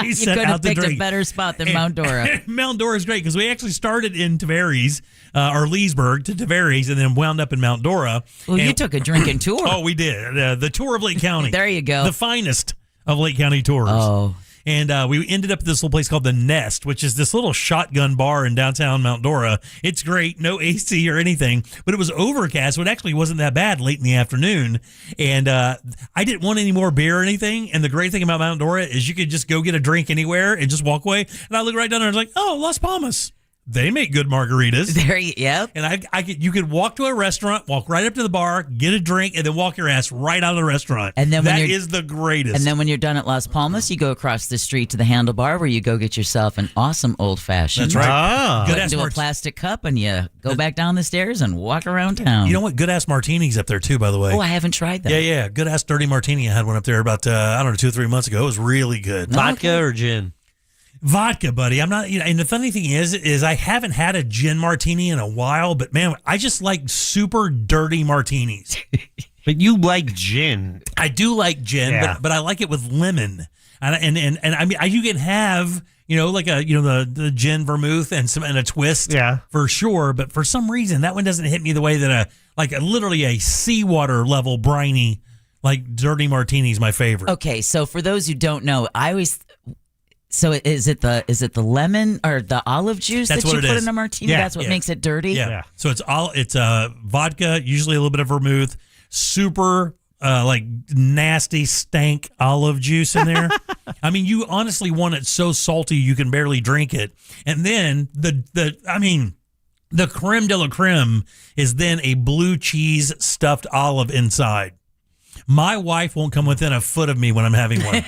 You couldn't have picked a better spot than Mount Dora. Mount Dora is great because we actually started in Tavares or Leesburg to Tavares and then wound up in Mount Dora. Well, you took a drinking tour. Oh, we did. The tour of Lake County. There you go. The finest of Lake County tours. Oh. And we ended up at this little place called The Nest, which is this little shotgun bar in downtown Mount Dora. It's great, no AC or anything, but it was overcast, so it actually wasn't that bad late in the afternoon. And I didn't want any more beer or anything. And the great thing about Mount Dora is you could just go get a drink anywhere and just walk away. And I looked right down there and I was like, oh, Las Palmas. They make good margaritas. Yep. And you could walk to a restaurant, walk right up to the bar, get a drink, and then walk your ass right out of the restaurant. And then that is the greatest. And then when you're done at Las Palmas, you go across the street to the Handlebar where you go get yourself an awesome old fashioned. That's right. Good into a plastic cup and you go back down the stairs and walk around town. You know what? Good ass martinis up there too, by the way. Oh, I haven't tried that. Yeah. Good ass dirty martini. I had one up there about 2 or 3 months ago. It was really good. Vodka or gin? Vodka, buddy. I'm not, and the funny thing is I haven't had a gin martini in a while, but man, I just like super dirty martinis. But you like gin. I do like gin, but I like it with lemon. And I mean, you can have, the gin vermouth and a twist, for sure. But for some reason, that one doesn't hit me the way that literally a seawater level briny, like dirty martini is my favorite. Okay, so for those who don't know, So is it the lemon or the olive juice that you put in a martini? That's what makes it dirty? Yeah. So it's vodka, usually a little bit of vermouth, super nasty stank olive juice in there. I mean, you honestly want it so salty you can barely drink it. And then the creme de la creme is then a blue cheese stuffed olive inside. My wife won't come within a foot of me when I'm having one.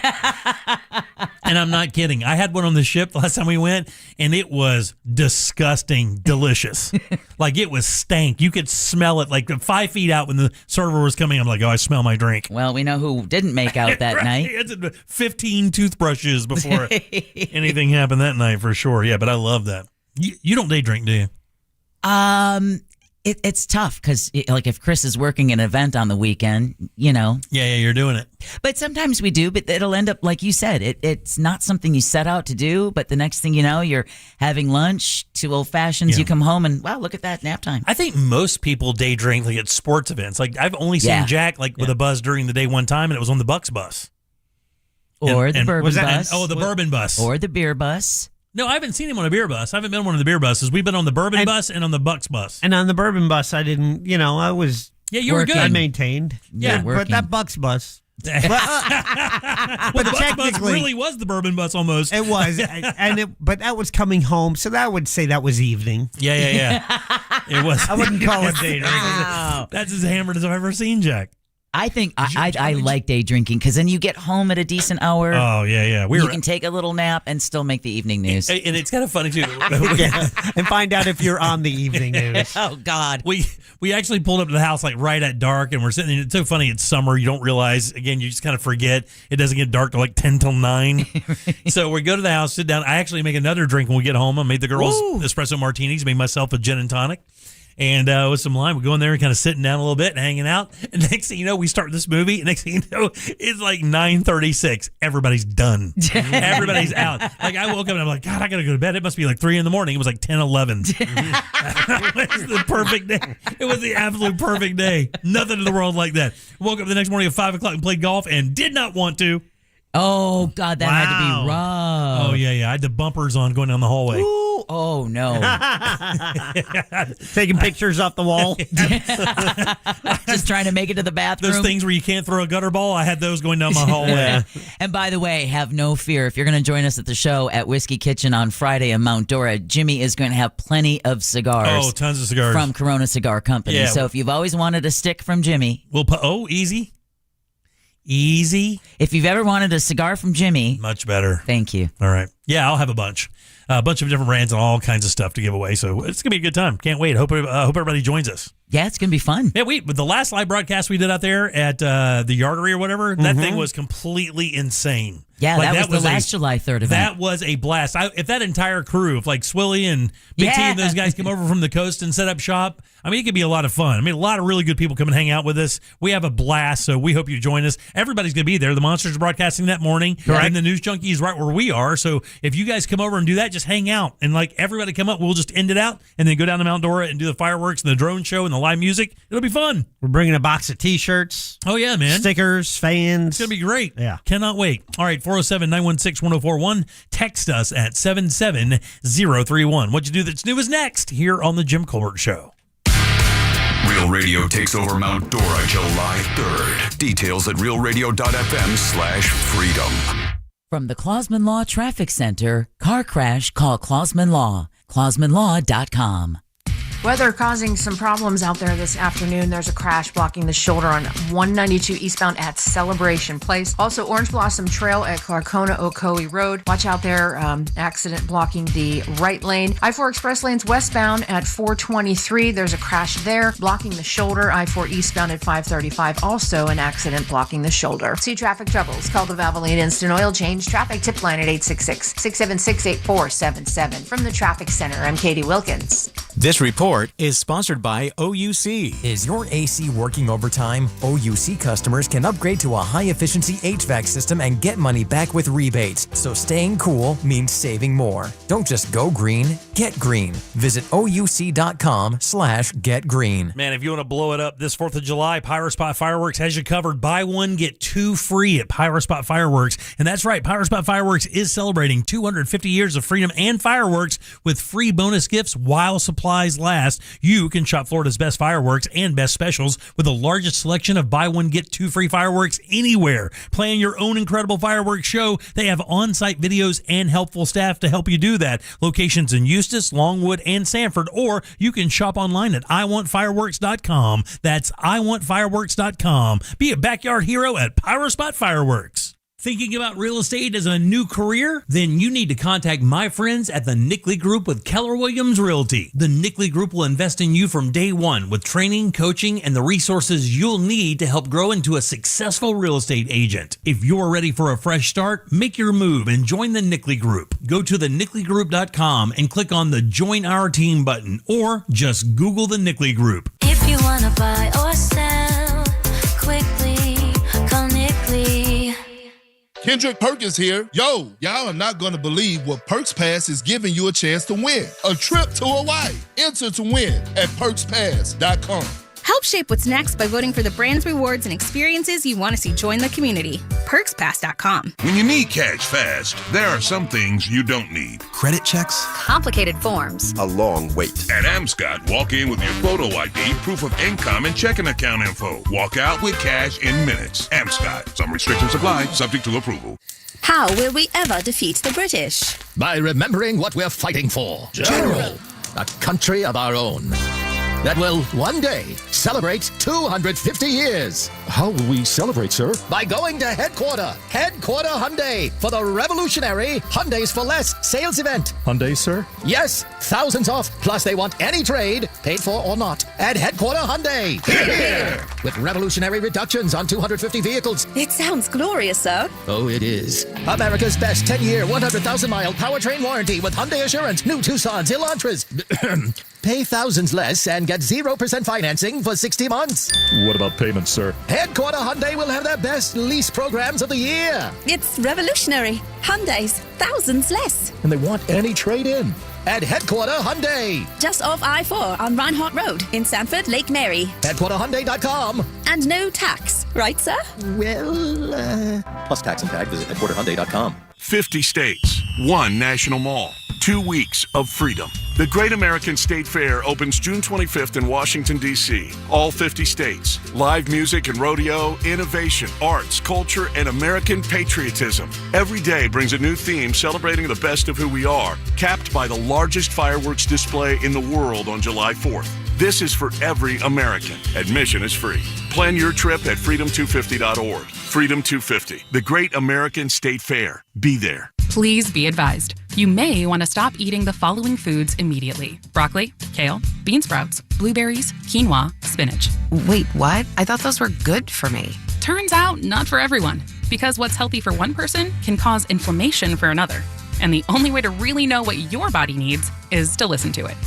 And I'm not kidding. I had one on the ship the last time we went, and it was disgusting, delicious. Like, it was stank. You could smell it like 5 feet out when the server was coming. I'm like, oh, I smell my drink. Well, we know who didn't make out that right. night. It's 15 toothbrushes before anything happened that night, for sure. Yeah, but I love that. You don't day drink, do you? It's tough because, if Chris is working an event on the weekend, Yeah, you're doing it. But sometimes we do, but it'll end up, like you said, it's not something you set out to do, but the next thing you know, you're having lunch, 2 old fashions, you come home and, wow, look at that, nap time. I think most people day drink at sports events. Like, I've only seen Jack with a buzz during the day one time, and it was on the Bucks bus. Or the bourbon bus. The bourbon bus. Or the beer bus. No, I haven't seen him on a beer bus. I haven't been on one of the beer buses. We've been on the bourbon bus and on the Bucks bus. And on the bourbon bus, I didn't, I was... Yeah, you were good. I maintained. Yeah, but that Bucks bus... Well, the Bucks bus really was the bourbon bus almost. It was. But that was coming home, so I would say that was evening. Yeah. It was. I wouldn't call it day drinking. Wow. That's as hammered as I've ever seen, Jack. I think I like day drinking because then you get home at a decent hour. Oh, yeah. You can take a little nap and still make the evening news. And it's kind of funny, too. And find out if you're on the evening news. Oh, God. We actually pulled up to the house right at dark, and we're sitting. It's so funny. It's summer. You don't realize. Again, you just kind of forget. It doesn't get dark till 10 till 9. Right. So we go to the house, sit down. I actually make another drink when we get home. I made the girls espresso martinis, made myself a gin and tonic. and with some lime. We go in there and kind of sitting down a little bit and hanging out. And next thing you know, we start this movie. And next thing you know, it's like 9:36. Everybody's done. Everybody's out. Like I woke up and I'm like, God, I got to go to bed. It must be like 3 a.m. It was like 10:11. It was the perfect day. It was the absolute perfect day. Nothing in the world like that. Woke up the next morning at 5 o'clock and played golf and did not want to. Oh, God, that had to be rough. Oh, yeah. I had the bumpers on going down the hallway. Ooh, oh, no. Taking pictures off the wall. Just trying to make it to the bathroom. Those things where you can't throw a gutter ball, I had those going down my hallway. Yeah. And by the way, have no fear. If you're going to join us at the show at Whiskey Kitchen on Friday in Mount Dora, Jimmy is going to have plenty of cigars. Oh, tons of cigars. From Corona Cigar Company. Yeah. So if you've always wanted a stick from Jimmy. We'll put, easy. Easy. If you've ever wanted a cigar from Jimmy. Much better. Thank you. All right. Yeah, I'll have a bunch. A bunch of different brands and all kinds of stuff to give away. So it's going to be a good time. Can't wait. Hope everybody joins us. Yeah, it's going to be fun. Yeah, with the last live broadcast we did out there at the Yardery or whatever, that thing was completely insane. Yeah, like, that was the last July 3rd event. That was a blast. If that entire crew, if like Swilly and Big T and those guys come over from the coast and set up shop, I mean, it could be a lot of fun. I mean, a lot of really good people come and hang out with us. We have a blast, so we hope you join us. Everybody's going to be there. The Monsters are broadcasting that morning, and the News Junkies right where we are. So if you guys come over and do that, just hang out. And like everybody come up, we'll just end it out and then go down to Mount Dora and do the fireworks and the drone show and the live music. It'll be fun. We're bringing a box of T-shirts. Oh, yeah, man. Stickers, fans. It's going to be great. Yeah. Cannot wait. All right, 407-916-1041. Text us at 77031. What you do that's new is next here on The Jim Colbert Show. Real Radio takes over Mount Dora July 3rd. Details at realradio.fm/freedom. From the Clausman Law Traffic Center, car crash, call Clausman Law. ClausmanLaw.com. Weather causing some problems out there this afternoon. There's a crash blocking the shoulder on 192 eastbound at Celebration Place. Also, Orange Blossom Trail at Clarkona-Ocoee Road. Watch out there. Accident blocking the right lane. I-4 Express lanes westbound at 423. There's a crash there blocking the shoulder. I-4 eastbound at 535. Also, an accident blocking the shoulder. See traffic troubles. Call the Valvoline Instant Oil Change Traffic Tip Line at 866-676-8477. From the Traffic Center, I'm Katie Wilkins. This report is sponsored by OUC. Is your AC working overtime? OUC customers can upgrade to a high-efficiency HVAC system and get money back with rebates. So staying cool means saving more. Don't just go green, get green. Visit OUC.com/getgreen. Man, if you want to blow it up this 4th of July, Pyrospot Fireworks has you covered. Buy one, get two free at Pyrospot Fireworks. And that's right, Pyrospot Fireworks is celebrating 250 years of freedom and fireworks with free bonus gifts while supplies last. You can shop Florida's best fireworks and best specials with the largest selection of buy one, get two free fireworks anywhere. Plan your own incredible fireworks show. They have on-site videos and helpful staff to help you do that. Locations in Eustis, Longwood, and Sanford, or you can shop online at iwantfireworks.com. That's iwantfireworks.com. Be a backyard hero at Pyrospot Fireworks. Thinking about real estate as a new career? Then you need to contact my friends at the Nickley Group with Keller Williams Realty. The Nickley Group will invest in you from day one with training, coaching, and the resources you'll need to help grow into a successful real estate agent. If you're ready for a fresh start, make your move and join the Nickley Group. Go to thenickley.com and click on the Join Our Team button, or just Google the Nickley Group. If you want to buy or sell quickly, call Nickley. Kendrick Perkins here. Yo, y'all are not going to believe what Perks Pass is giving you a chance to win. A trip to Hawaii. Enter to win at perkspass.com. Help shape what's next by voting for the brands, rewards, and experiences you want to see join the community. PerksPass.com. When you need cash fast, there are some things you don't need. Credit checks. Complicated forms. A long wait. At Amscot, walk in with your photo ID, proof of income, and checking account info. Walk out with cash in minutes. Amscot. Some restrictions apply, subject to approval. How will we ever defeat the British? By remembering what we're fighting for. General. A country of our own. That will one day celebrate 250 years. How will we celebrate, sir? By going to Headquarter Hyundai, for the revolutionary Hyundais for Less sales event. Hyundai, sir? Yes, thousands off, plus they want any trade, paid for or not, at Headquarter Hyundai. Here! With revolutionary reductions on 250 vehicles. It sounds glorious, sir. Oh, it is. America's best 10-year, 100,000-mile powertrain warranty with Hyundai Assurance, new Tucson's, Elantras. Pay thousands less and get 0% financing for 60 months. What about payments, sir? Headquarter Hyundai will have their best lease programs of the year. It's revolutionary. Hyundai's thousands less. And they want any trade-in. At Headquarter Hyundai. Just off I-4 on Reinhardt Road in Sanford, Lake Mary. HeadquarterHyundai.com. And no tax, right, sir? Well, Plus tax and tag, visit HeadquarterHyundai.com. 50 states, one national mall, 2 weeks of freedom. The Great American State Fair opens June 25th in Washington, D.C. All 50 states. Live music and rodeo, innovation, arts, culture, and American patriotism. Every day brings a new theme celebrating the best of who we are, capped by the largest fireworks display in the world on July 4th. This is for every American. Admission is free. Plan your trip at freedom250.org. Freedom 250, the Great American State Fair. Be there. Please be advised. You may want to stop eating the following foods immediately: broccoli, kale, bean sprouts, blueberries, quinoa, spinach. Wait, what? I thought those were good for me. Turns out, not for everyone, because what's healthy for one person can cause inflammation for another. And the only way to really know what your body needs is to listen to it.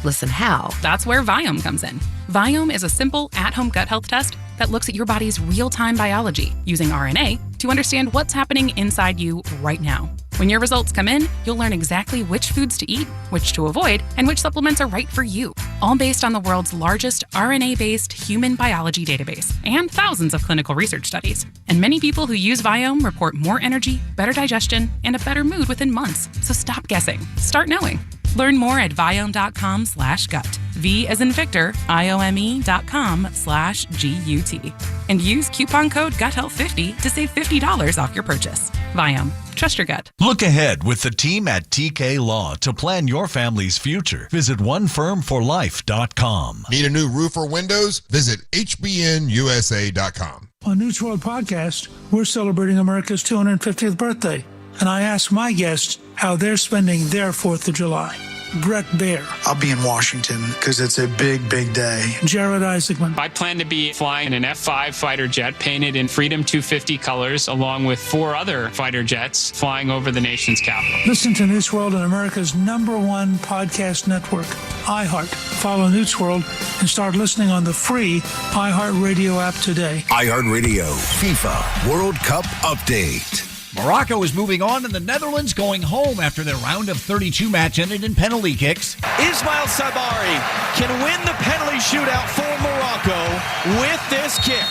Listen how? That's where Viome comes in. Viome is a simple, at-home gut health test that looks at your body's real-time biology using RNA to understand what's happening inside you right now. When your results come in, you'll learn exactly which foods to eat, which to avoid, and which supplements are right for you, all based on the world's largest RNA-based human biology database and thousands of clinical research studies. And many people who use Viome report more energy, better digestion, and a better mood within months. So stop guessing. Start knowing. Learn more at Viome.com/gut. V as in Victor, IOME.com/GUT. And use coupon code GUTHEALTH50 to save $50 off your purchase. Viome. Trust your gut. Look ahead with the team at TK Law to plan your family's future. Visit onefirmforlife.com. Need a new roof or windows? Visit HBNUSA.com. On News World Podcast, we're celebrating America's 250th birthday, and I asked my guests how they're spending their 4th of July. Brett Baer. I'll be in Washington because it's a big, big day. Jared Isaacman. I plan to be flying an F-5 fighter jet painted in Freedom 250 colors, along with 4 other fighter jets flying over the nation's capital. Listen to News World on America's #1 podcast network, iHeart. Follow News World and start listening on the free iHeartRadio app today. iHeartRadio FIFA World Cup Update. Morocco is moving on, and the Netherlands going home after their round of 32 match ended in penalty kicks. Ismail Sabari can win the penalty shootout for Morocco with this kick.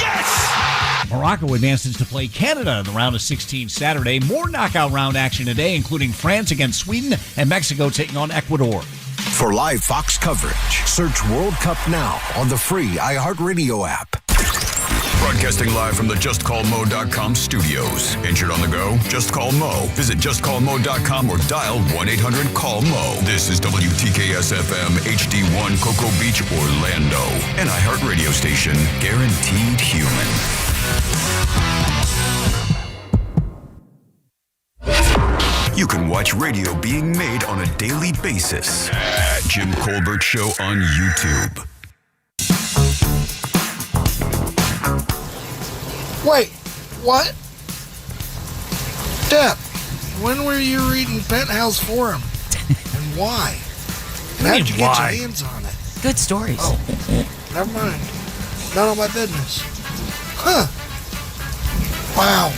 Yes! Morocco advances to play Canada in the round of 16 Saturday. More knockout round action today, including France against Sweden and Mexico taking on Ecuador. For live Fox coverage, search World Cup now on the free iHeartRadio app. Broadcasting live from the JustCallMo.com studios. Injured on the go? Just call Mo. Visit JustCallMo.com or dial 1-800-CALL-MO. This is WTKS-FM HD1 Cocoa Beach, Orlando. An iHeartRadio station. Guaranteed human. You can watch radio being made on a daily basis at Jim Colbert Show on YouTube. Wait, what? Deb, when were you reading Penthouse Forum? And why? And how'd you get your hands on it? Good stories. Oh, never mind. None of my business. Huh. Wow.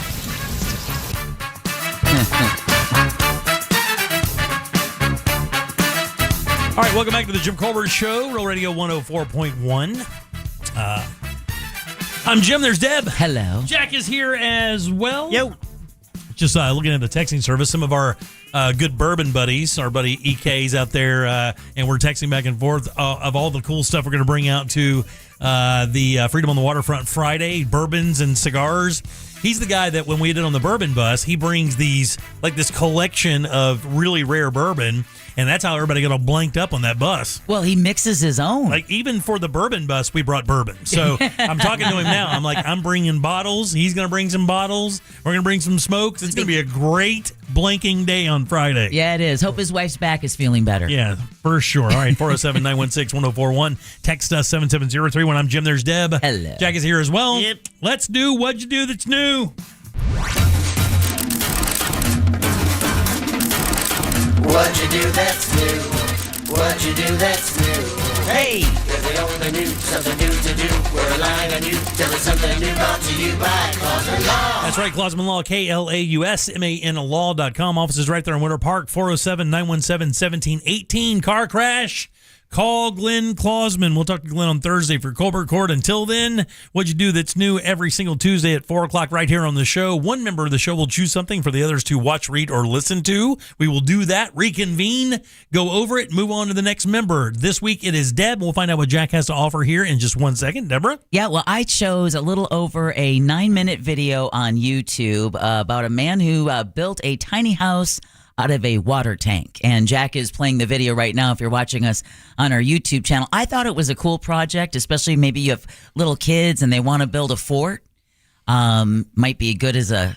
All right, welcome back to the Jim Colbert Show, Real Radio 104.1. I'm Jim, there's Deb. Hello. Jack is here as well. Yo. Just looking at the texting service, some of our good bourbon buddies, our buddy EK's out there, and we're texting back and forth of all the cool stuff we're going to bring out to the Freedom on the Waterfront Friday, bourbons and cigars. He's the guy that when we did on the bourbon bus, he brings these, like this collection of really rare bourbon, and that's how everybody got all blanked up on that bus. Well, he mixes his own. Like, even for the bourbon bus, we brought bourbon. So I'm talking to him now. I'm like, I'm bringing bottles. He's going to bring some bottles. We're going to bring some smokes. It's going to be a great blanking day on Friday. Yeah, it is. Hope his wife's back is feeling better. Yeah, for sure. All right, 407-916-1041. Text us 77031. I'm Jim. There's Deb. Hello. Jack is here as well. Yep. Let's do What'd You Do That's New. What'd you do that's new? What you do that's new. Hey, cause they only knew something new to do. We're relying on you. Tell us something new brought to you by Clausman Law. That's right, Clausman Law, KLAUSMAN law.com. Office is right there in Winter Park, 407-917-1718. Car crash. Call Glenn Clausman. We'll talk to Glenn on Thursday for Colbert Court. Until then, what'd you do that's new every single Tuesday at 4 o'clock right here on the show. One member of the show will choose something for the others to watch, read, or listen to. We will do that, reconvene, go over it, move on to the next member. This week it is Deb. We'll find out what Jack has to offer here in just 1 second. Deborah? Yeah, well, I chose a little over a 9-minute video on YouTube about a man who built a tiny house out of a water tank. And Jack is playing the video right now if you're watching us on our YouTube channel. I thought it was a cool project, especially maybe you have little kids and they want to build a fort. Might be good as a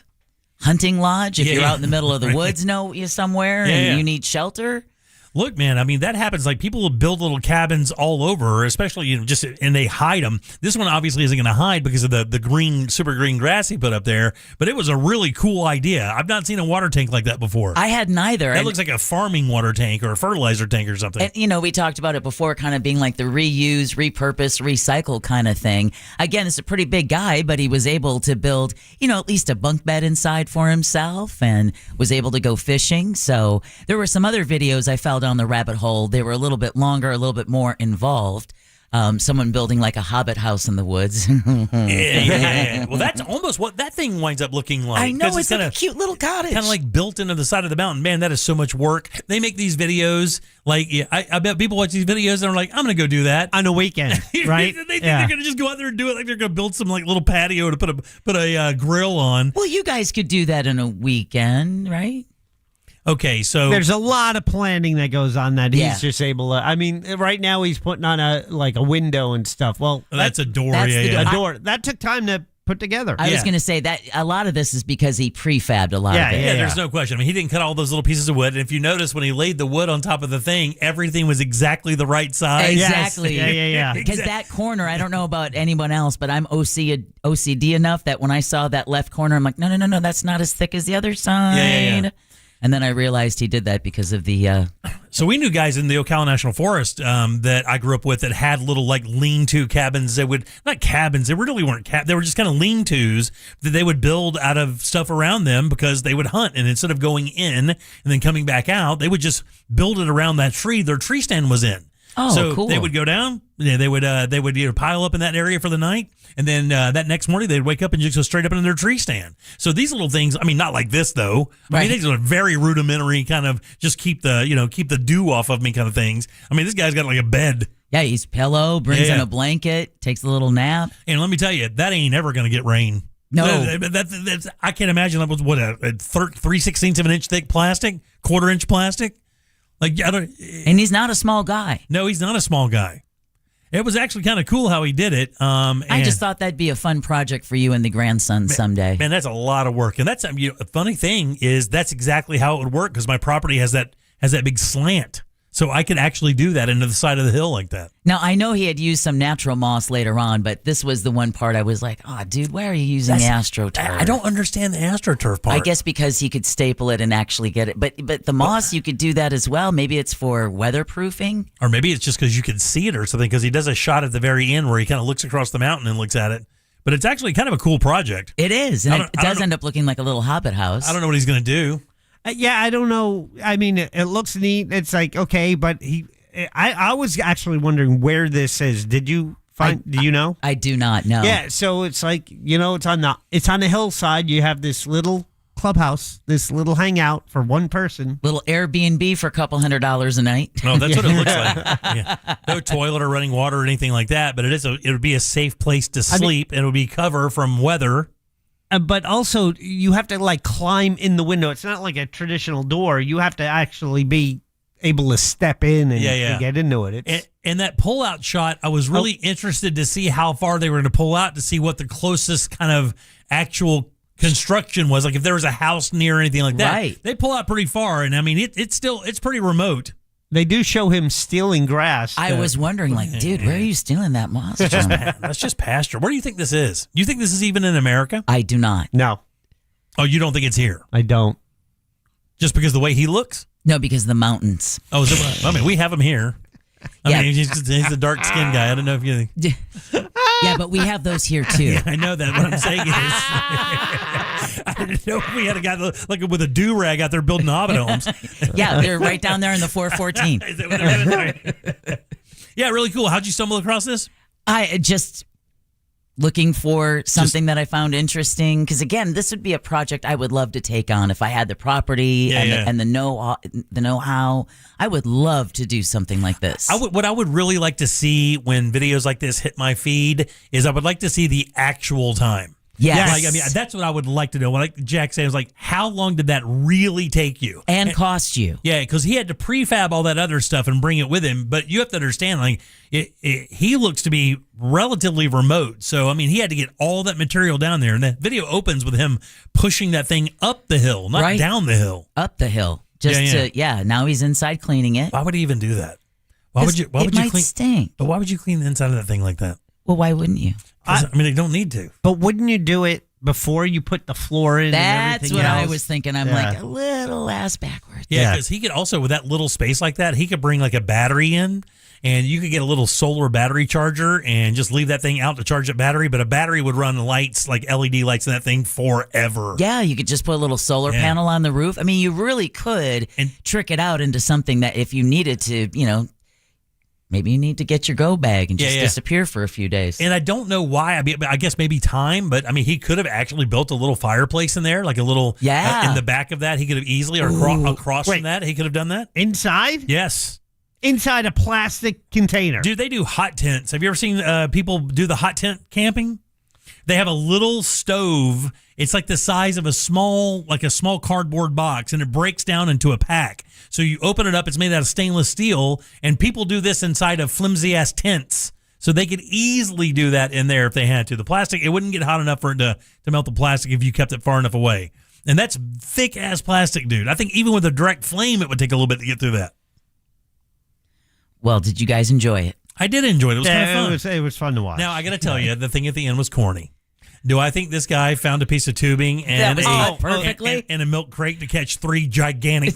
hunting lodge if you're out in the middle of the woods somewhere and you need shelter. Look, man, I mean, that happens. Like, people will build little cabins all over, especially, and they hide them. This one obviously isn't going to hide because of the green, super green grass he put up there, but it was a really cool idea. I've not seen a water tank like that before. I hadn't either. That looks like a farming water tank or a fertilizer tank or something. And, we talked about it before, kind of being like the reuse, repurpose, recycle kind of thing. Again, it's a pretty big guy, but he was able to build, at least a bunk bed inside for himself and was able to go fishing. So there were some other videos I found down the rabbit hole. They were a little bit longer, a little bit more involved. Someone building like a hobbit house in the woods. Yeah. Well, that's almost what that thing winds up looking like. I know, it's like a cute little cottage. Kind of like built into the side of the mountain. Man, that is so much work. They make these videos. Like, I bet people watch these videos and are like, I'm going to go do that. On a weekend, right? They think they're going to just go out there and do it. Like they're going to build some like little patio to put a grill on. Well, you guys could do that in a weekend, right? Okay, so there's a lot of planning that goes on that he's just able to. I mean, right now he's putting on a window and stuff. Well, that's a door. A door. That took time to put together. I was going to say that a lot of this is because he prefabbed a lot of it. Yeah, there's no question. I mean, he didn't cut all those little pieces of wood. And if you notice, when he laid the wood on top of the thing, everything was exactly the right size. Exactly. Yeah. Because that corner, I don't know about anyone else, but I'm OCD enough that when I saw that left corner, I'm like, no, that's not as thick as the other side. Yeah. And then I realized he did that because of the... So we knew guys in the Ocala National Forest that I grew up with that had little like lean-to cabins. They would, not cabins, they really weren't they were just kind of lean-tos that they would build out of stuff around them because they would hunt. And instead of going in and then coming back out, they would just build it around that tree their tree stand was in. Oh, so cool. They would go down. They would pile up in that area for the night, and then that next morning they'd wake up and just go straight up into their tree stand. So these little things, I mean, not like this though. I mean, these are very rudimentary, kind of just keep the dew off of me kind of things. I mean, this guy's got like a bed. Yeah, he's pillow, brings in a blanket, takes a little nap. And let me tell you, that ain't ever going to get rain. No, that's I can't imagine that was what a 3/16 of an inch thick plastic, 1/4 inch plastic. Like, and he's not a small guy. No, he's not a small guy. It was actually kind of cool how he did it. I just thought that'd be a fun project for you and the grandson someday. Man, that's a lot of work. And that's the funny thing is that's exactly how it would work because my property has that big slant. So I could actually do that into the side of the hill like that. Now, I know he had used some natural moss later on, but this was the one part I was like, oh, dude, why are you using AstroTurf? I don't understand the AstroTurf part. I guess because he could staple it and actually get it. But the moss, you could do that as well. Maybe it's for weatherproofing. Or maybe it's just because you can see it or something, because he does a shot at the very end where he kind of looks across the mountain and looks at it. But it's actually kind of a cool project. It is. And it does end up looking like a little hobbit house. I don't know what he's going to do. I don't know. I mean, it looks neat. It's like, okay, but I was actually wondering where this is. Did you find? Do you know? I do not know. Yeah, so it's like, it's on the hillside. You have this little clubhouse, this little hangout for one person. Little Airbnb for a couple $100 a night. No, that's what it looks like. Yeah. No toilet or running water or anything like that, but it would be a safe place to sleep. It would be cover from weather. But also, you have to climb in the window. It's not like a traditional door. You have to actually be able to step in and get into it. And that pull-out shot, I was really interested to see how far they were going to pull out to see what the closest kind of actual construction was. Like if there was a house near or anything like that. Right. They pull out pretty far, and I mean, it's pretty remote. They do show him stealing grass. I was wondering, dude, where are you stealing that moss from? That's just pasture. Where do you think this is? Do you think this is even in America? I do not. No. Oh, you don't think it's here? I don't. Just because of the way he looks? No, because of the mountains. Oh, I mean, we have him here. I mean, he's a dark-skinned guy. I don't know if you... Yeah, but we have those here, too. Yeah, I know that. What I'm saying is... I didn't know if we had a guy like with a do-rag out there building hobbit homes. Yeah, they're right down there in the 414. Is that what they're doing? Yeah, really cool. How'd you stumble across this? I just... looking for something that I found interesting, because again, this would be a project I would love to take on if I had the property and the know-how. I would love to do something like this. What I would really like to see when videos like this hit my feed is I would like to see the actual time. Yes. Like, I mean, that's what I would like to know. Like Jack said, it was like, how long did that really take you? And cost you. Yeah, because he had to prefab all that other stuff and bring it with him. But you have to understand, like, he looks to be relatively remote. So, I mean, he had to get all that material down there. And the video opens with him pushing that thing up the hill, not down the hill. Up the hill. Now he's inside cleaning it. Why would he even do that? Why would you might clean? Stink. But why would you clean the inside of that thing like that? Well, why wouldn't you? I mean, they don't need to. But wouldn't you do it before you put the floor in? That's what else? I was thinking. I'm like a little ass backwards. Yeah, because he could also, with that little space like that, he could bring like a battery in, and you could get a little solar battery charger and just leave that thing out to charge that battery. But a battery would run lights, like LED lights in that thing forever. Yeah, you could just put a little solar panel on the roof. I mean, you really could trick it out into something that if you needed to, maybe you need to get your go bag and just disappear for a few days. And I don't know why. I mean, I guess maybe time, but I mean, he could have actually built a little fireplace in there, like a little in the back of that. He could have easily, or across from that, he could have done that. Inside? Yes. Inside a plastic container. Dude, they do hot tents. Have you ever seen people do the hot tent camping? They have a little stove. It's like the size of a small cardboard box, and it breaks down into a pack. So you open it up. It's made out of stainless steel, and people do this inside of flimsy-ass tents. So they could easily do that in there if they had to. The plastic, it wouldn't get hot enough for it to melt the plastic if you kept it far enough away. And that's thick-ass plastic, dude. I think even with a direct flame, it would take a little bit to get through that. Well, did you guys enjoy it? I did enjoy it. It was kind of fun. It was fun to watch. Now, I got to tell you, the thing at the end was corny. Do I think this guy found a piece of tubing and a milk crate to catch 3 gigantic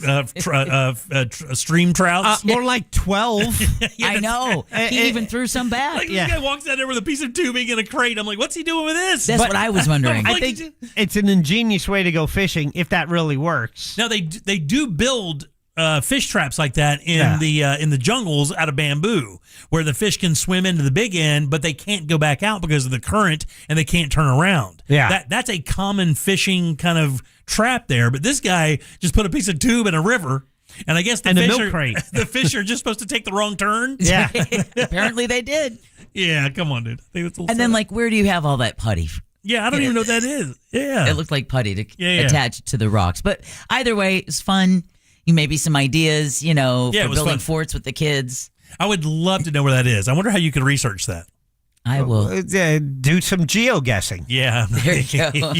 stream trouts? More like 12. I know. He even threw some back. Like, this guy walks out there with a piece of tubing and a crate. I'm like, what's he doing with this? That's what I was wondering. I think it's an ingenious way to go fishing if that really works. Now, they do build fish traps like that in the jungles out of bamboo, where the fish can swim into the big end, but they can't go back out because of the current, and they can't turn around. Yeah, that's a common fishing kind of trap there. But this guy just put a piece of tube in a river, and I guess the fish are just supposed to take the wrong turn. Yeah, apparently they did. Yeah, come on, dude. And then, like, where do you have all that putty? Yeah, I don't even know what that is. Yeah, it looked like putty to attach to the rocks. But either way, it's fun. You maybe some ideas, for building forts with the kids. I would love to know where that is. I wonder how you could research that. I will. Do some geoguessing. Yeah. There you go.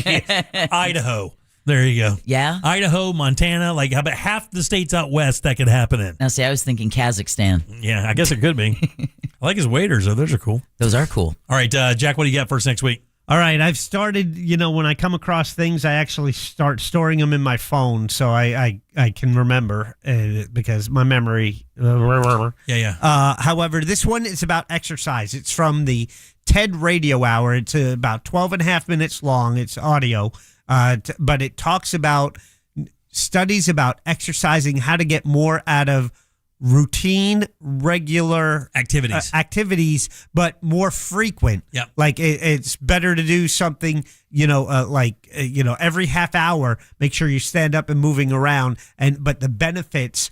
Idaho. There you go. Yeah? Idaho, Montana, like how about half the states out west that could happen in. Now, see, I was thinking Kazakhstan. Yeah, I guess it could be. I like his waders, though. Those are cool. Those are cool. All right, Jack, what do you got for us next week? All right, I've started, when I come across things, I actually start storing them in my phone so I can remember because my memory. However, this one is about exercise. It's from the TED Radio Hour. It's about 12 and a half minutes long. It's audio, but it talks about studies about exercising, how to get more out of routine, regular activities, but more frequent. Yeah, like it's better to do something, every half hour. Make sure you stand up and moving around, but the benefits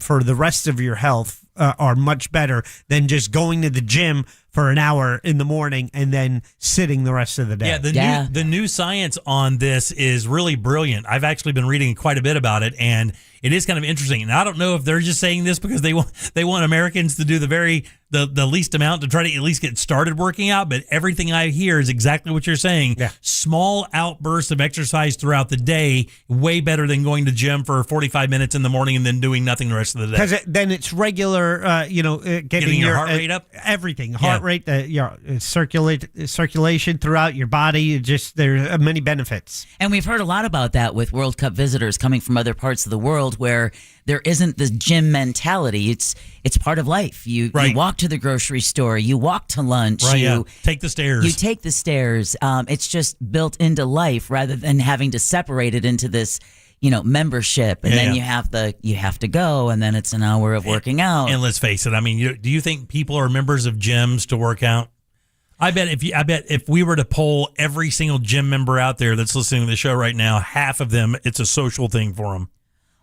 for the rest of your health are much better than just going to the gym for an hour in the morning and then sitting the rest of the day. Yeah, the new science on this is really brilliant. I've actually been reading quite a bit about it, and it is kind of interesting. And I don't know if they're just saying this because they want Americans to do the least amount to try to at least get started working out, but everything I hear is exactly what you're saying. Yeah. Small outbursts of exercise throughout the day, way better than going to gym for 45 minutes in the morning and then doing nothing the rest of the day. Because then it's regular, getting your heart rate up? Everything. Heart rate, your circulation throughout your body. There are many benefits. And we've heard a lot about that with World Cup visitors coming from other parts of the world where there isn't the gym mentality. It's part of life. You walk to the grocery store, you walk to lunch, you take the stairs. You take the stairs. It's just built into life rather than having to separate it into this, membership, and then you have to go, and then it's an hour of working out. And let's face it, I mean, do you think people are members of gyms to work out? I bet if we were to poll every single gym member out there that's listening to the show right now, half of them, it's a social thing for them.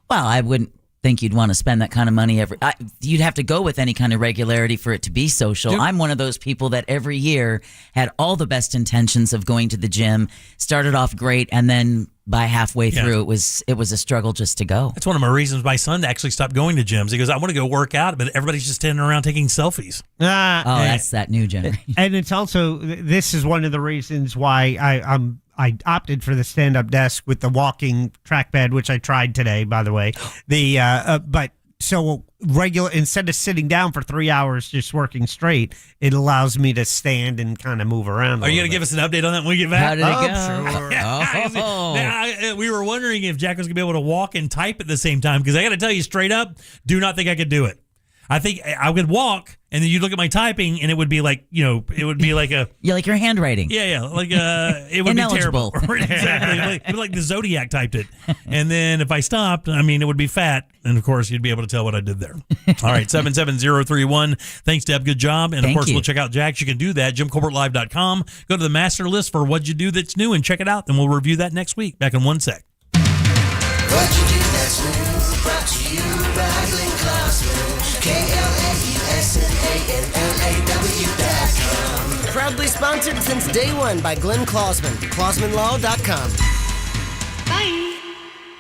Well, I wouldn't think you'd want to spend that kind of money you'd have to go with any kind of regularity for it to be social. I'm one of those people that every year had all the best intentions of going to the gym, started off great, and then by halfway through, it was a struggle just to go. That's one of my reasons my son actually stopped going to gyms. He goes, I want to go work out, but everybody's just standing around taking selfies. That's that new generation. And it's also, this is one of the reasons why I opted for the stand-up desk with the walking trackpad, which I tried today, by the way. Instead of sitting down for 3 hours just working straight, it allows me to stand and kind of move around. Are you going to give us an update on that when we get back? How did it go? Sure. We were wondering if Jack was going to be able to walk and type at the same time, because I got to tell you straight up, do not think I could do it. I think I would walk, and then you look at my typing, and it would be like, it would be like a... Yeah, like your handwriting. Yeah, like it would be terrible. Exactly, like the Zodiac typed it. And then if I stopped, it would be fat, and of course, you'd be able to tell what I did there. All right, 77031. Thanks, Deb. Good job. And of course, we'll check out Jack's. You can do that, JimColbertLive.com. Go to the master list for What'd You Do That's New and check it out. Then we'll review that next week. Back in 1 sec. What'd you do that's new? Brought to you by Glenn Klossman. KLAUSMANLAW.com. Proudly sponsored since day one by Glenn Klossman. KlossmanLaw.com. Bye.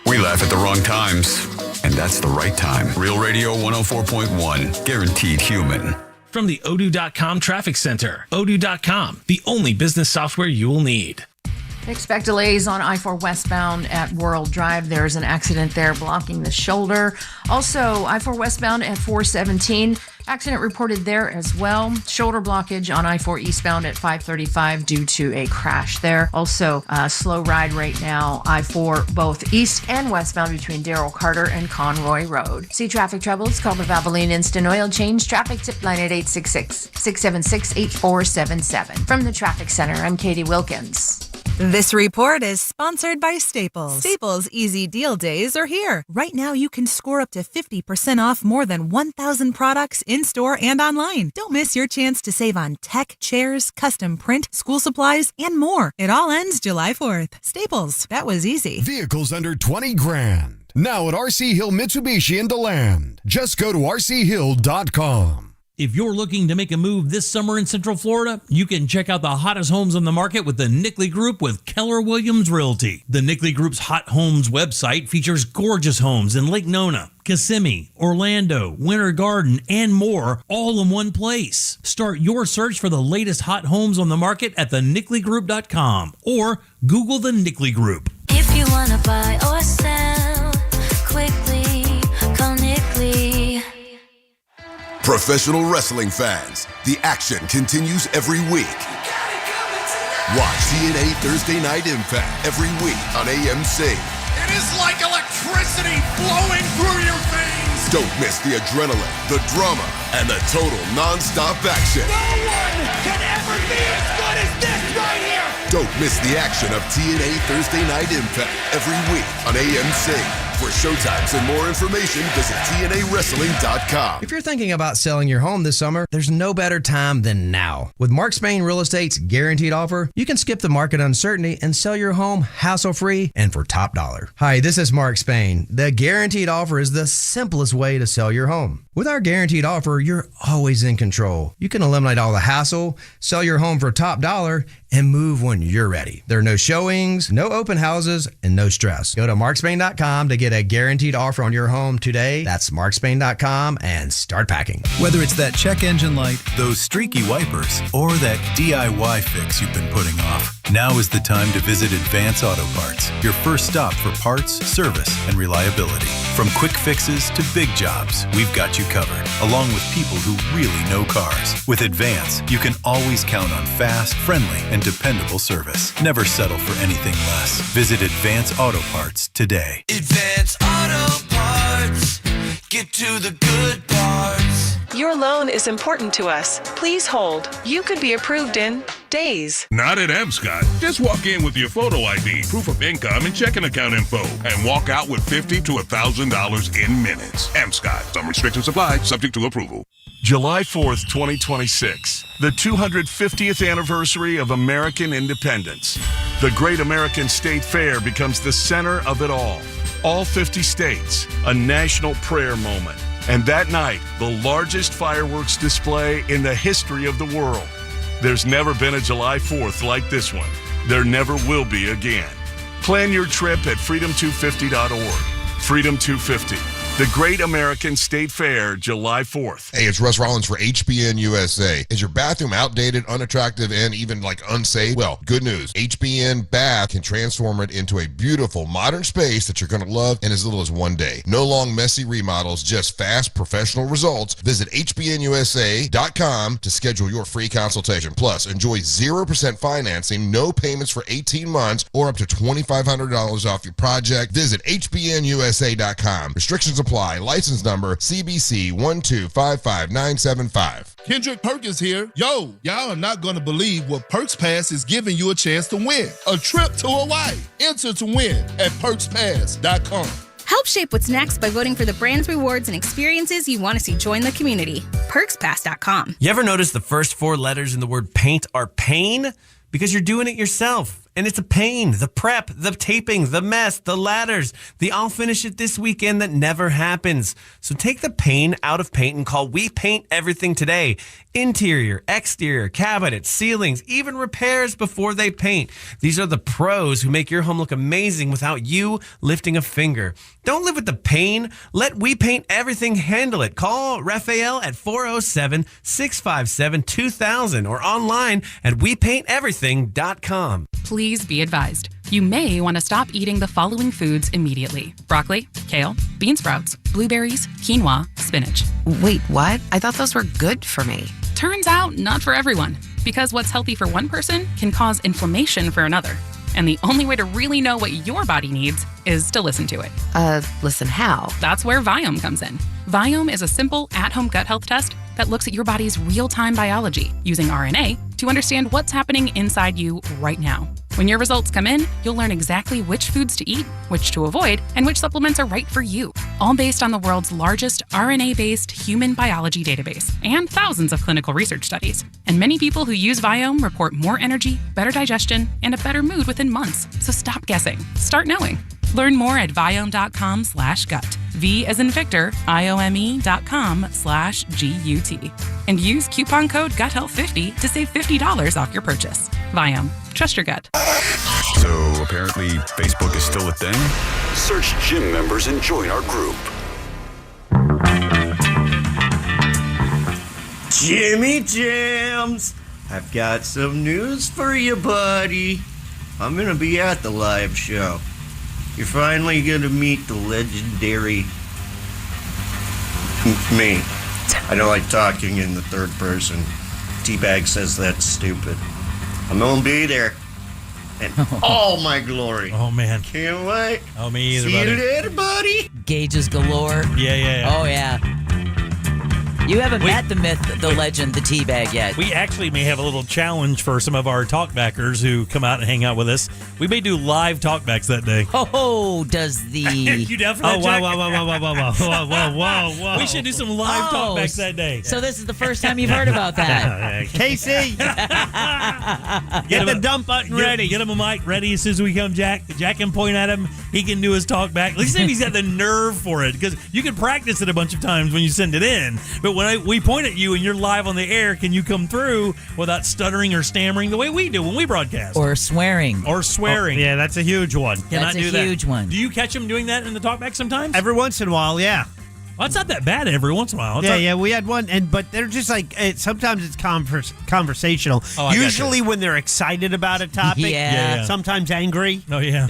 We laugh at the wrong times, and that's the right time. Real Radio 104.1, guaranteed human. From the Odoo.com Traffic Center. Odoo.com, the only business software you will need. Expect delays on I-4 westbound at World Drive. There's an accident there blocking the shoulder. Also, I-4 westbound at 417. Accident reported there as well. Shoulder blockage on I-4 eastbound at 535 due to a crash there. Also, slow ride right now, I-4 both east and westbound between Darrell Carter and Conroy Road. See traffic troubles? Call the Valvoline Instant Oil Change Traffic Tip Line at 866-676-8477. From the Traffic Center, I'm Katie Wilkins. This report is sponsored by Staples. Staples Easy Deal Days are here. Right now, you can score up to 50% off more than 1,000 products in-store and online. Don't miss your chance to save on tech, chairs, custom print, school supplies, and more. It all ends July 4th. Staples, that was easy. Vehicles under 20 grand. Now at RC Hill Mitsubishi in DeLand. Just go to rchill.com. If you're looking to make a move this summer in Central Florida, you can check out the hottest homes on the market with the Nickley Group with Keller Williams Realty. The Nickley Group's Hot Homes website features gorgeous homes in Lake Nona, Kissimmee, Orlando, Winter Garden, and more, all in one place. Start your search for the latest hot homes on the market at thenickley.com or Google the Nickley Group. If you want to buy or sell quickly, call Nickley. Professional wrestling fans, the action continues every week. Watch TNA Thursday Night Impact every week on AMC. It is like electricity flowing through your veins. Don't miss the adrenaline, the drama, and the total non-stop action. No one can ever be as good as this right here. Don't miss the action of TNA Thursday Night Impact every week on AMC. For showtimes and more information, visit TNAWrestling.com. If you're thinking about selling your home this summer, there's no better time than now. With Mark Spain Real Estate's guaranteed offer, you can skip the market uncertainty and sell your home hassle-free and for top dollar. Hi, this is Mark Spain. The guaranteed offer is the simplest way to sell your home. With our guaranteed offer, you're always in control. You can eliminate all the hassle, sell your home for top dollar, and move when you're ready. There are no showings, no open houses, and no stress. Go to markspain.com to get a guaranteed offer on your home today. That's markspain.com and start packing. Whether it's that check engine light, those streaky wipers, or that DIY fix you've been putting off, now is the time to visit Advance Auto Parts, your first stop for parts, service, and reliability. From quick fixes to big jobs, we've got you covered, along with people who really know cars. With Advance, you can always count on fast, friendly, and dependable service. Never settle for anything less. Visit Advance Auto Parts today. Advance Auto Parts. Get to the good parts. Your loan is important to us. Please hold. You could be approved in days. Not at Amscot. Just walk in with your photo ID, proof of income, and checking account info, and walk out with $50 to $1,000 in minutes. Amscot. Some restrictions apply, subject to approval. July 4th, 2026, the 250th anniversary of American independence. The Great American State Fair becomes the center of it all. All 50 states, a national prayer moment. And that night, the largest fireworks display in the history of the world. There's never been a July 4th like this one. There never will be again. Plan your trip at freedom250.org. Freedom 250. The Great American State Fair, July 4th. Hey, it's Russ Rollins for HBN USA. Is your bathroom outdated, unattractive, and even unsafe? Well, good news. HBN Bath can transform it into a beautiful, modern space that you're going to love in as little as one day. No long, messy remodels, just fast, professional results. Visit HBNUSA.com to schedule your free consultation. Plus, enjoy 0% financing, no payments for 18 months, or up to $2,500 off your project. Visit HBNUSA.com. Restrictions apply. License number CBC 1255975. Kendrick Perkins here. Yo, y'all are not going to believe what Perks Pass is giving you a chance to win. A trip to Hawaii. Enter to win at perkspass.com. Help shape what's next by voting for the brands, rewards, and experiences you want to see join the community. PerksPass.com. You ever notice the first four letters in the word paint are pain? Because you're doing it yourself. And it's a pain. The prep, the taping, the mess, the ladders, the I'll finish it this weekend that never happens. So take the pain out of paint and call We Paint Everything today. Interior, exterior, cabinets, ceilings, even repairs before they paint. These are the pros who make your home look amazing without you lifting a finger. Don't live with the pain. Let We Paint Everything handle it. Call Raphael at 407-657-2000 or online at wepainteverything.com. Please be advised. You may want to stop eating the following foods immediately: broccoli, kale, bean sprouts, blueberries, quinoa, spinach. Wait, what? I thought those were good for me. Turns out, not for everyone. Because what's healthy for one person can cause inflammation for another. And the only way to really know what your body needs is to listen to it. Listen how? That's where Viome comes in. Viome is a simple, at-home gut health test that looks at your body's real-time biology using RNA to understand what's happening inside you right now. When your results come in, you'll learn exactly which foods to eat, which to avoid, and which supplements are right for you. All based on the world's largest RNA-based human biology database and thousands of clinical research studies. And many people who use Viome report more energy, better digestion, and a better mood within months. So stop guessing. Start knowing. Learn more at Viome.com/gut. V as in Victor, IOME.com/GUT. And use coupon code GUTHEALTH50 to save $50 off your purchase. Viome. Trust your gut. So apparently Facebook is still a thing? Search gym members and join our group. Jimmy Jams, I've got some news for you, buddy. I'm going to be at the live show. You're finally going to meet the legendary me. I don't like talking in the third person. Teabag says that's stupid. I'm going to be there in all my glory. Oh, man. Can't wait. Oh, me either, See buddy. you later, buddy. Gauges galore. Yeah. Oh, yeah. You haven't met the myth, the legend, the teabag yet. We actually may have a little challenge for some of our talkbackers who come out and hang out with us. We may do live talkbacks that day. Oh, does the... You down for that, Jack? Whoa. We should do some live talkbacks that day. So this is the first time you've heard about that. Casey, get the dump button ready. Get him a mic ready as soon as we come, Jack. Jack can point at him. He can do his talkback. Let's see if he's got the nerve for it, because you can practice it a bunch of times when you send it in. But when we point at you and you're live on the air, can you come through without stuttering or stammering the way we do when we broadcast? Or swearing. Oh, yeah, that's a huge one. Cannot do that. Huge one. Do you catch him doing that in the talkback sometimes? Every once in a while, yeah. Well, it's not that bad every once in a while. We had one, but they're just like, sometimes it's conversational. Oh, Usually when they're excited about a topic, Yeah. sometimes angry. Oh, yeah.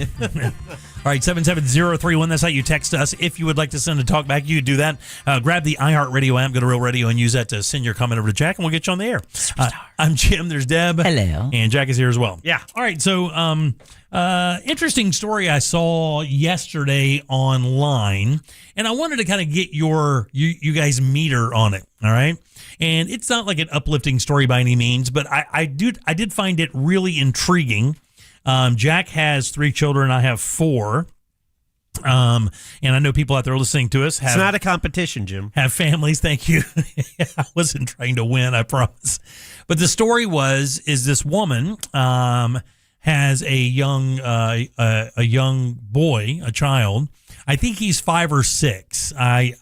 All right, 77031. That's how you text us. If you would like to send a talk back, you do that. Grab the iHeartRadio app, go to Real Radio, and use that to send your comment over to Jack, and we'll get you on the air. I'm Jim. There's Deb. Hello. And Jack is here as well. Yeah. All right, so interesting story I saw yesterday online, and I wanted to kind of get you guys' meter on it, all right? And it's not like an uplifting story by any means, but I did find it really intriguing. Jack has 3 children. I have 4. And I know people out there listening to us it's not a competition, Jim. Have families. Thank you. I wasn't trying to win, I promise. But the story is this woman has a young boy, a child. I think he's 5 or 6. I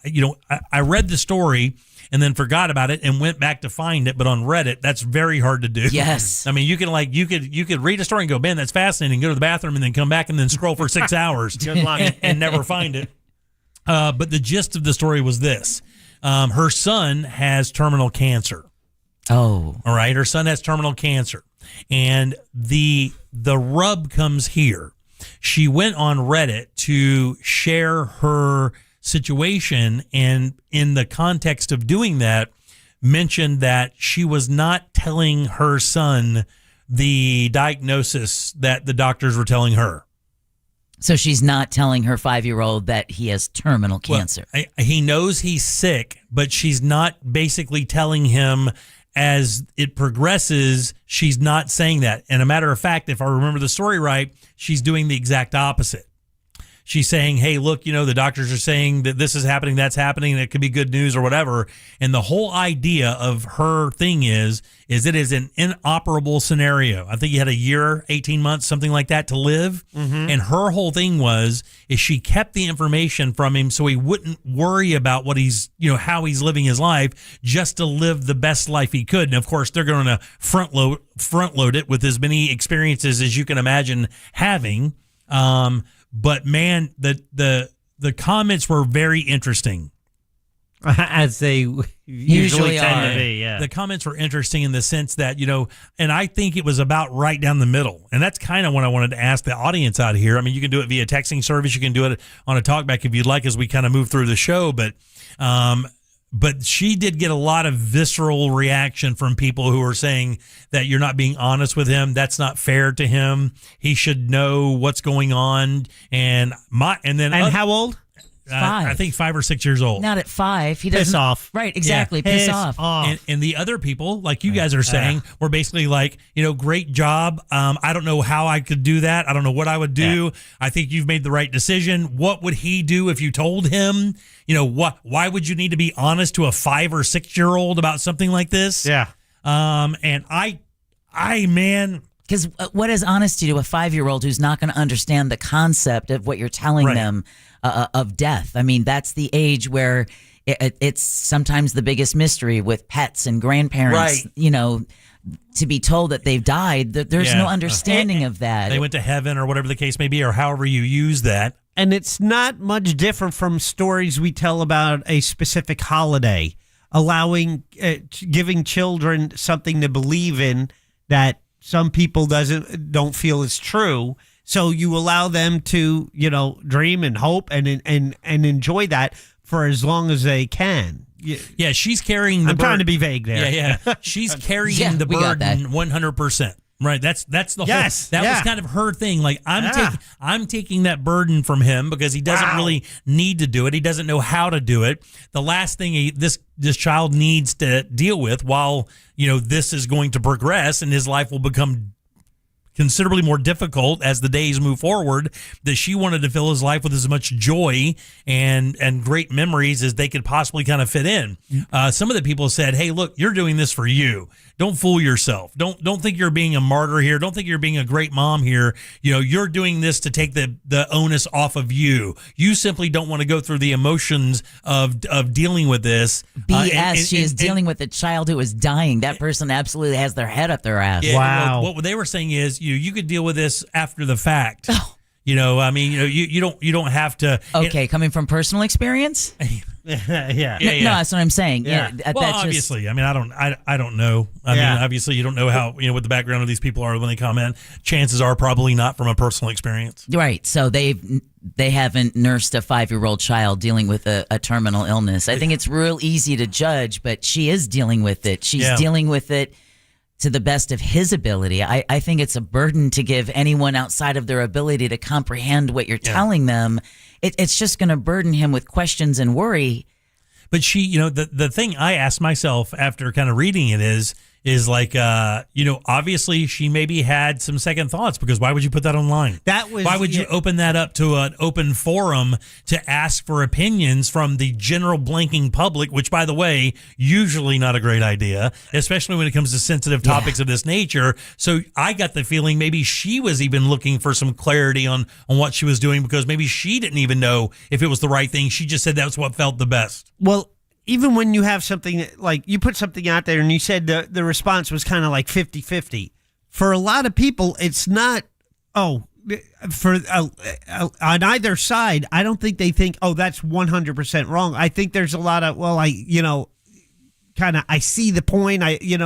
read the story and then forgot about it and went back to find it. But on Reddit, that's very hard to do. Yes. I mean, you could read a story and go, man, that's fascinating. Go to the bathroom and then come back and then scroll for 6 hours and never find it. But the gist of the story was this. Her son has terminal cancer. Oh. All right. Her son has terminal cancer. And the rub comes here. She went on Reddit to share her situation, and in the context of doing that, mentioned that she was not telling her son the diagnosis that the doctors were telling her. So she's not telling her 5-year-old that he has terminal cancer. Well, he knows he's sick, but she's not basically telling him as it progresses. She's not saying that. And a matter of fact, if I remember the story right, she's doing the exact opposite. She's saying, hey, look, the doctors are saying that this is happening, that's happening, and it could be good news or whatever. And the whole idea of her thing is it is an inoperable scenario. I think he had a year, 18 months, something like that to live. Mm-hmm. And her whole thing is she kept the information from him so he wouldn't worry about what he's, how he's living his life, just to live the best life he could. And of course, they're going to front load it with as many experiences as you can imagine having. But man, the comments were very interesting. As they usually tend to be, yeah. The comments were interesting in the sense that, and I think it was about right down the middle. And that's kind of what I wanted to ask the audience out here. I mean, you can do it via texting service. You can do it on a talkback if you'd like as we kind of move through the show. But she did get a lot of visceral reaction from people who are saying that you're not being honest with him. That's not fair to him. He should know what's going on. And how old? 5. I think 5 or 6 years old. Not at 5. He doesn't. Piss off. Right, exactly. Yeah, piss off. And the other people, like you guys are saying, were basically like, great job. I don't know how I could do that. I don't know what I would do. Yeah. I think you've made the right decision. What would he do if you told him? Why would you need to be honest to a 5 or 6 year old about something like this? Yeah. And man. Because what is honesty to a 5-year-old who's not going to understand the concept of what you're telling them of death? I mean, that's the age where it's sometimes the biggest mystery with pets and grandparents, to be told that they've died. There's no understanding of that. They went to heaven or whatever the case may be, or however you use that. And it's not much different from stories we tell about a specific holiday, giving children something to believe in that some people don't feel is true. So you allow them to, dream and hope and enjoy that for as long as they can. Yeah, she's carrying the burden. I'm trying to be vague there. Yeah. She's carrying the burden 100%. Right, that's the whole. That was kind of her thing. Like I'm taking that burden from him because he doesn't really need to do it. He doesn't know how to do it. The last thing this child needs to deal with while this is going to progress and his life will become considerably more difficult as the days move forward, that she wanted to fill his life with as much joy and great memories as they could possibly kind of fit in. Some of the people said, hey, look, you're doing this for you. Don't fool yourself. Don't think you're being a martyr here. Don't think you're being a great mom here. You're doing this to take the onus off of you. You simply don't want to go through the emotions of dealing with this. BS. She is dealing with a child who is dying. That person absolutely has their head up their ass. Yeah, wow. What they were saying is you could deal with this after the fact. Oh. You don't have to. Okay, coming from personal experience? Yeah. No, that's what I'm saying. Yeah. Well, obviously, I mean, I don't know. I mean, obviously, you don't know how what the background of these people are when they comment. Chances are probably not from a personal experience. Right. So they haven't nursed a 5-year-old child dealing with a terminal illness. I think it's real easy to judge, but she is dealing with it. She's dealing with it to the best of his ability. I think it's a burden to give anyone outside of their ability to comprehend what you're telling them. It's just going to burden him with questions and worry. But she, the thing I asked myself after kind of reading it is like, obviously she maybe had some second thoughts, because why would you put that online? Why would you open that up to an open forum to ask for opinions from the general blanking public, which, by the way, usually not a great idea, especially when it comes to sensitive topics of this nature. So I got the feeling maybe she was even looking for some clarity on what she was doing, because maybe she didn't even know if it was the right thing. She just said that's what felt the best. Well, even when you have something like you put something out there and you said the response was kind of like 50-50. For a lot of people, it's not, on either side, I don't think they think, that's 100% wrong. I think there's a lot of, I see the point,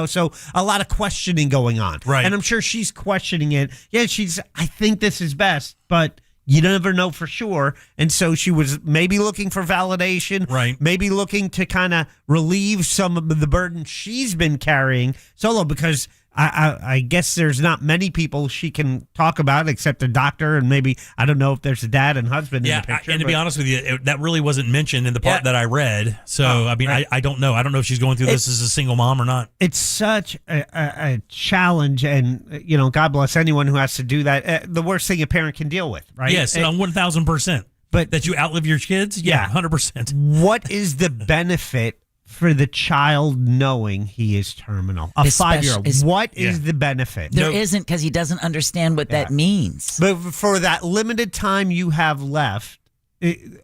so a lot of questioning going on. Right. And I'm sure she's questioning it. Yeah, I think this is best, but you never know for sure. And so she was maybe looking for validation, right? Maybe looking to kind of relieve some of the burden she's been carrying solo, because I guess there's not many people she can talk about except a doctor, and maybe, I don't know if there's a dad and husband in the picture. And to be honest with you, that really wasn't mentioned in the part that I read. So, I don't know. I don't know if she's going through this as a single mom or not. It's such a challenge, and, God bless anyone who has to do that. The worst thing a parent can deal with, right? Yes, 1,000%. But that you outlive your kids? Yeah, 100%. What is the benefit for the child knowing he is terminal? A 5-year-old. What is the benefit? There isn't, because he doesn't understand what that means. But for that limited time you have left,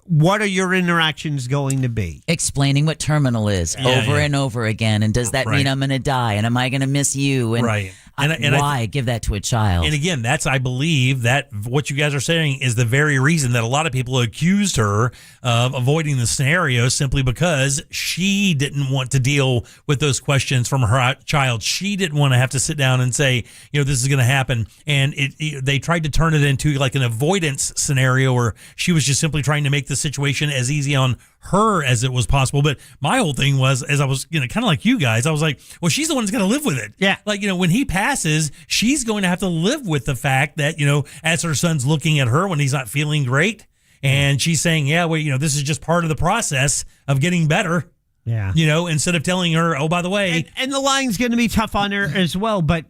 what are your interactions going to be? Explaining what terminal is over and over again. And does that mean I'm going to die? And am I going to miss you? And right. Why give that to a child? And again, I believe that what you guys are saying is the very reason that a lot of people accused her of avoiding the scenario, simply because she didn't want to deal with those questions from her child. She didn't want to have to sit down and say, this is going to happen. And they tried to turn it into like an avoidance scenario where she was just simply trying to make the situation as easy on her as it was possible. But my whole thing was, as I was, kind of like you guys, I was like, well, she's the one that's going to live with it. Yeah. Like, when he passes, she's going to have to live with the fact that, as her son's looking at her when he's not feeling great, and she's saying, this is just part of the process of getting better. Yeah. Instead of telling her, oh, by the way. And the line's going to be tough on her as well. But,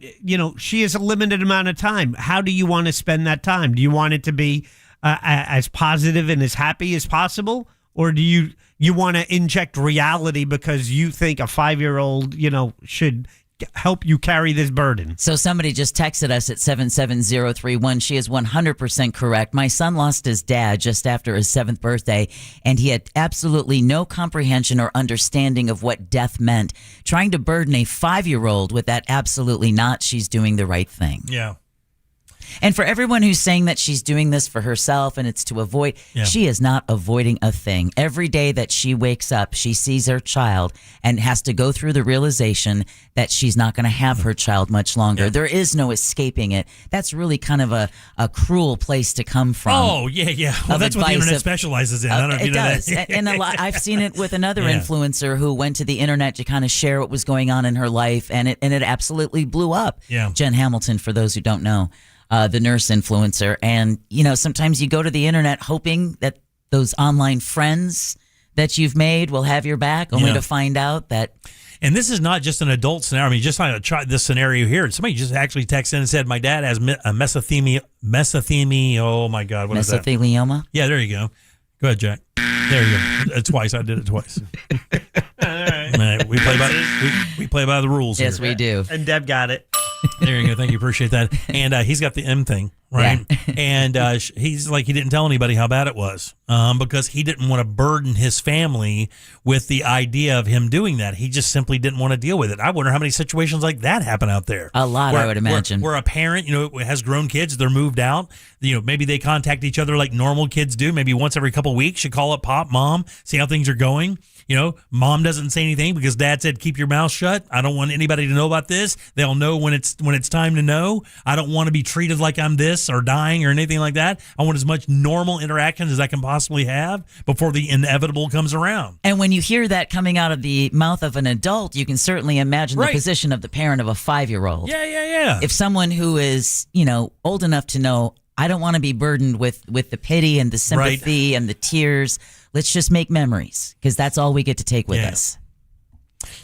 she has a limited amount of time. How do you want to spend that time? Do you want it to be as positive and as happy as possible? Or do you want to inject reality because you think a 5-year-old, should help you carry this burden? So somebody just texted us at 77031. She is 100% correct. My son lost his dad just after his 7th birthday, and he had absolutely no comprehension or understanding of what death meant. Trying to burden a 5-year-old with that, absolutely not. She's doing the right thing. Yeah. And for everyone who's saying that she's doing this for herself and it's to avoid, she is not avoiding a thing. Every day that she wakes up, she sees her child and has to go through the realization that she's not going to have her child much longer. Yeah. There is no escaping it. That's really kind of a cruel place to come from. Oh, yeah. Well, that's what the internet specializes in. I don't know if you know does. That. And I've seen it with another influencer who went to the internet to kind of share what was going on in her life, and it absolutely blew up. Yeah. Jen Hamilton, for those who don't know. The nurse influencer. And, sometimes you go to the internet hoping that those online friends that you've made will have your back, only to find out that. And this is not just an adult scenario. I mean, just like this scenario here. Somebody just actually texted in and said, my dad has a mesothelioma. Oh, my God. What is that? Mesothelioma? Yeah, there you go. Go ahead, Jack. There you go. Twice. I did it twice. All right. We play by the rules. Yes, here. we do. And Deb got it. There you go. Thank you. Appreciate that. And he's got the M thing, right? Yeah. And he's like, he didn't tell anybody how bad it was because he didn't want to burden his family with the idea of him doing that. He just simply didn't want to deal with it. I wonder how many situations like that happen out there. A lot, I would imagine. Where a parent, has grown kids, they're moved out. Maybe they contact each other like normal kids do. Maybe once every couple of weeks, you call up Pop, Mom, see how things are going. Mom doesn't say anything because Dad said, keep your mouth shut. I don't want anybody to know about this. They'll know when it's time to know. I don't want to be treated like I'm this or dying or anything like that. I want as much normal interaction as I can possibly have before the inevitable comes around. And when you hear that coming out of the mouth of an adult, you can certainly imagine the position of the parent of a 5-year-old. Yeah. If someone who is, old enough to know, I don't want to be burdened with the pity and the sympathy and the tears. Let's just make memories because that's all we get to take with us.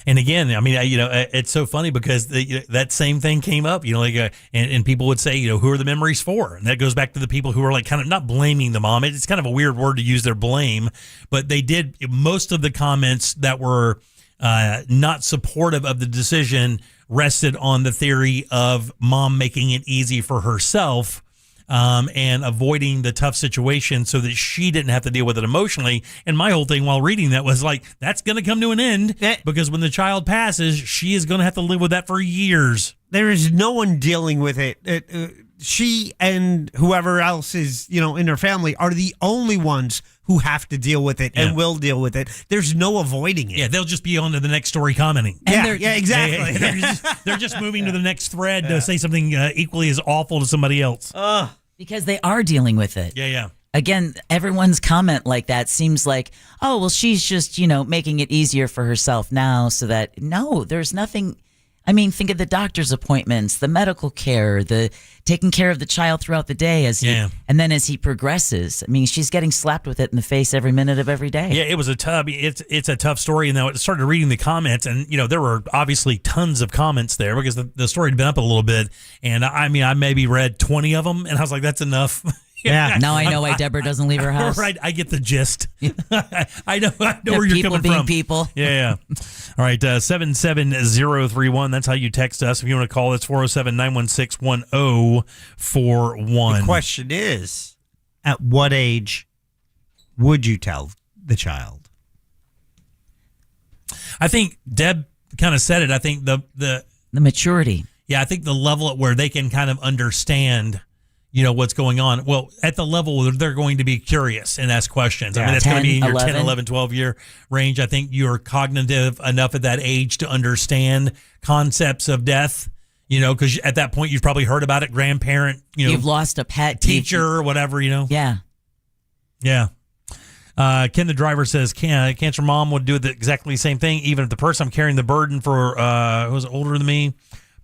And again, I mean, it's so funny because that same thing came up, and people would say, who are the memories for? And that goes back to the people who are like kind of not blaming the mom. It's kind of a weird word to use, their blame, but they did. Most of the comments that were not supportive of the decision rested on the theory of mom making it easy for herself. And avoiding the tough situation so that she didn't have to deal with it emotionally. And my whole thing while reading that was like, that's going to come to an end because when the child passes, she is going to have to live with that for years. There is no one dealing with it. She and whoever else is, in her family are the only ones who have to deal with it and will deal with it. There's no avoiding it. Yeah, they'll just be on to the next story commenting. Exactly. They're just moving to the next thread to say something equally as awful to somebody else. Because they are dealing with it. Yeah. Again, everyone's comment like that seems like, oh, well, she's just, making it easier for herself now so that, no, there's nothing. I mean, think of the doctor's appointments, the medical care, the taking care of the child throughout the day and then as he progresses. I mean, she's getting slapped with it in the face every minute of every day. Yeah, it was it's a tough story. And then I started reading the comments, and there were obviously tons of comments there because the story had been up a little bit. And I maybe read 20 of them, and I was like, that's enough. Yeah. Now I know why Deborah doesn't leave her house. Right. I get the gist. I know where you're coming being from. People. Yeah. All right. 77031. That's how you text us. If you want to call, it's 407-916-1041. The question is, at what age would you tell the child? I think Deb kind of said it. I think the maturity. Yeah. I think the level at where they can kind of understand what's going on. Well, at the level where they're going to be curious and ask questions. I mean, that's going to be in your 10, 11, 12-year range. I think you're cognitive enough at that age to understand concepts of death, because at that point you've probably heard about it, grandparent, you've lost a pet, teacher or whatever, Yeah. Yeah. Ken the driver says, cancer mom would do the exactly same thing, even if the person I'm carrying the burden for who's older than me.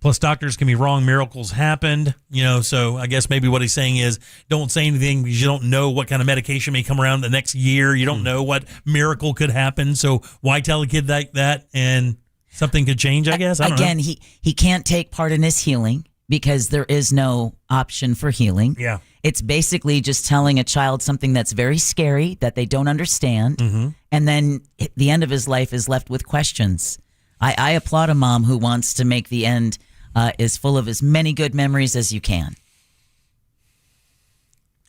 Plus, doctors can be wrong. Miracles happened, so I guess maybe what he's saying is don't say anything because you don't know what kind of medication may come around the next year. You don't know what miracle could happen. So why tell a kid like that and something could change, I guess? I don't know. He can't take part in his healing because there is no option for healing. Yeah. It's basically just telling a child something that's very scary that they don't understand. Mm-hmm. And then the end of his life is left with questions. I applaud a mom who wants to make the end is full of as many good memories as you can.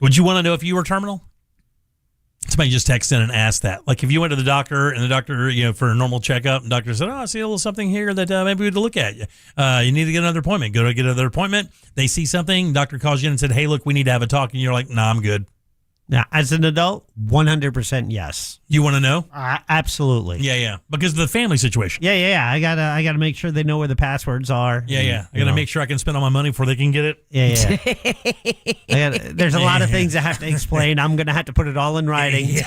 Would you want to know if you were terminal? Somebody just texted in and asked that. Like if you went to the doctor and the doctor, for a normal checkup, and the doctor said, I see a little something here that maybe we would look at. You need to get another appointment. Go to get another appointment. They see something. Doctor calls you in and said, hey, look, we need to have a talk. And you're like, nah, I'm good. Now, as an adult, 100% yes. You want to know? Absolutely. Yeah. Because of the family situation. Yeah. I gotta make sure they know where the passwords are. Yeah. I gotta make sure I can spend all my money before they can get it. Yeah. There's a lot of things I have to explain. I'm gonna have to put it all in writing.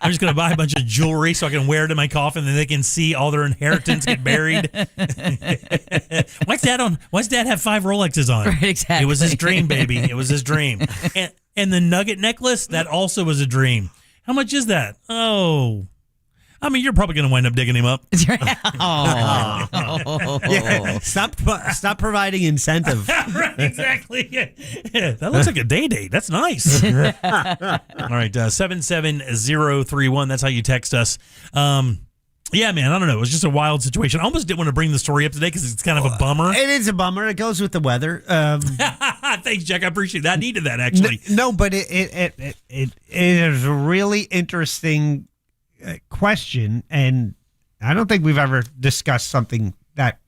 I'm just gonna buy a bunch of jewelry so I can wear it in my coffin, and they can see all their inheritance get buried. Why's Dad have 5 Rolexes on? Right, exactly. It was his dream, baby. It was his dream. And the nugget necklace, that also was a dream. How much is that? Oh, I mean, you're probably going to wind up digging him up. Yeah, stop providing incentive. Right, exactly. Yeah. That looks like a day date. That's nice. All right, 77031. That's how you text us. Yeah, man, I don't know. It was just a wild situation. I almost didn't want to bring the story up today because it's kind of a bummer. It is a bummer. It goes with the weather. Thanks, Jack. I appreciate that. I needed that, actually. No, but it is a really interesting question, and I don't think we've ever discussed something that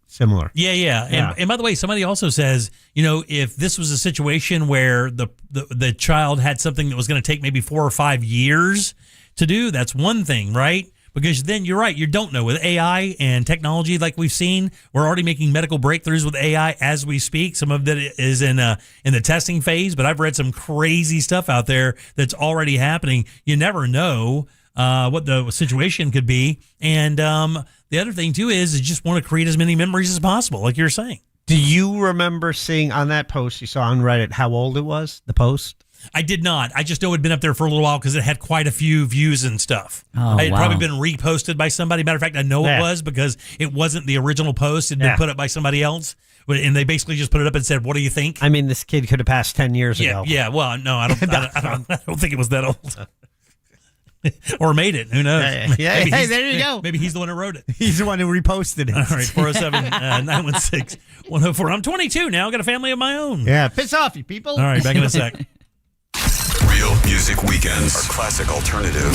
similar. Yeah. And by the way, somebody also says, if this was a situation where the child had something that was going to take maybe 4 or 5 years to do, that's one thing, right? Because then you're right, you don't know. With AI and technology like we've seen, we're already making medical breakthroughs with AI as we speak. Some of that is in the testing phase, but I've read some crazy stuff out there that's already happening. You never know what the situation could be. And the other thing, too, is you just want to create as many memories as possible, like you're saying. Do you remember seeing on that post you saw on Reddit how old it was, the post? I did not. I just know it had been up there for a little while because it had quite a few views and stuff. Oh, it had wow. probably been reposted by somebody. Matter of fact, I know it was because it wasn't the original post. It had been put up by somebody else. And they basically just put it up and said, "What do you think?" I mean, this kid could have passed 10 years ago. Yeah, well, no, I don't think it was that old. Or made it. Who knows? Yeah. Hey, there you go. Maybe he's the one who wrote it. He's the one who reposted it. All right, 407-916-104. I'm 22 now. I got a family of my own. Yeah, piss off, you people. All right, back in a sec. Real Music Weekends are classic alternative.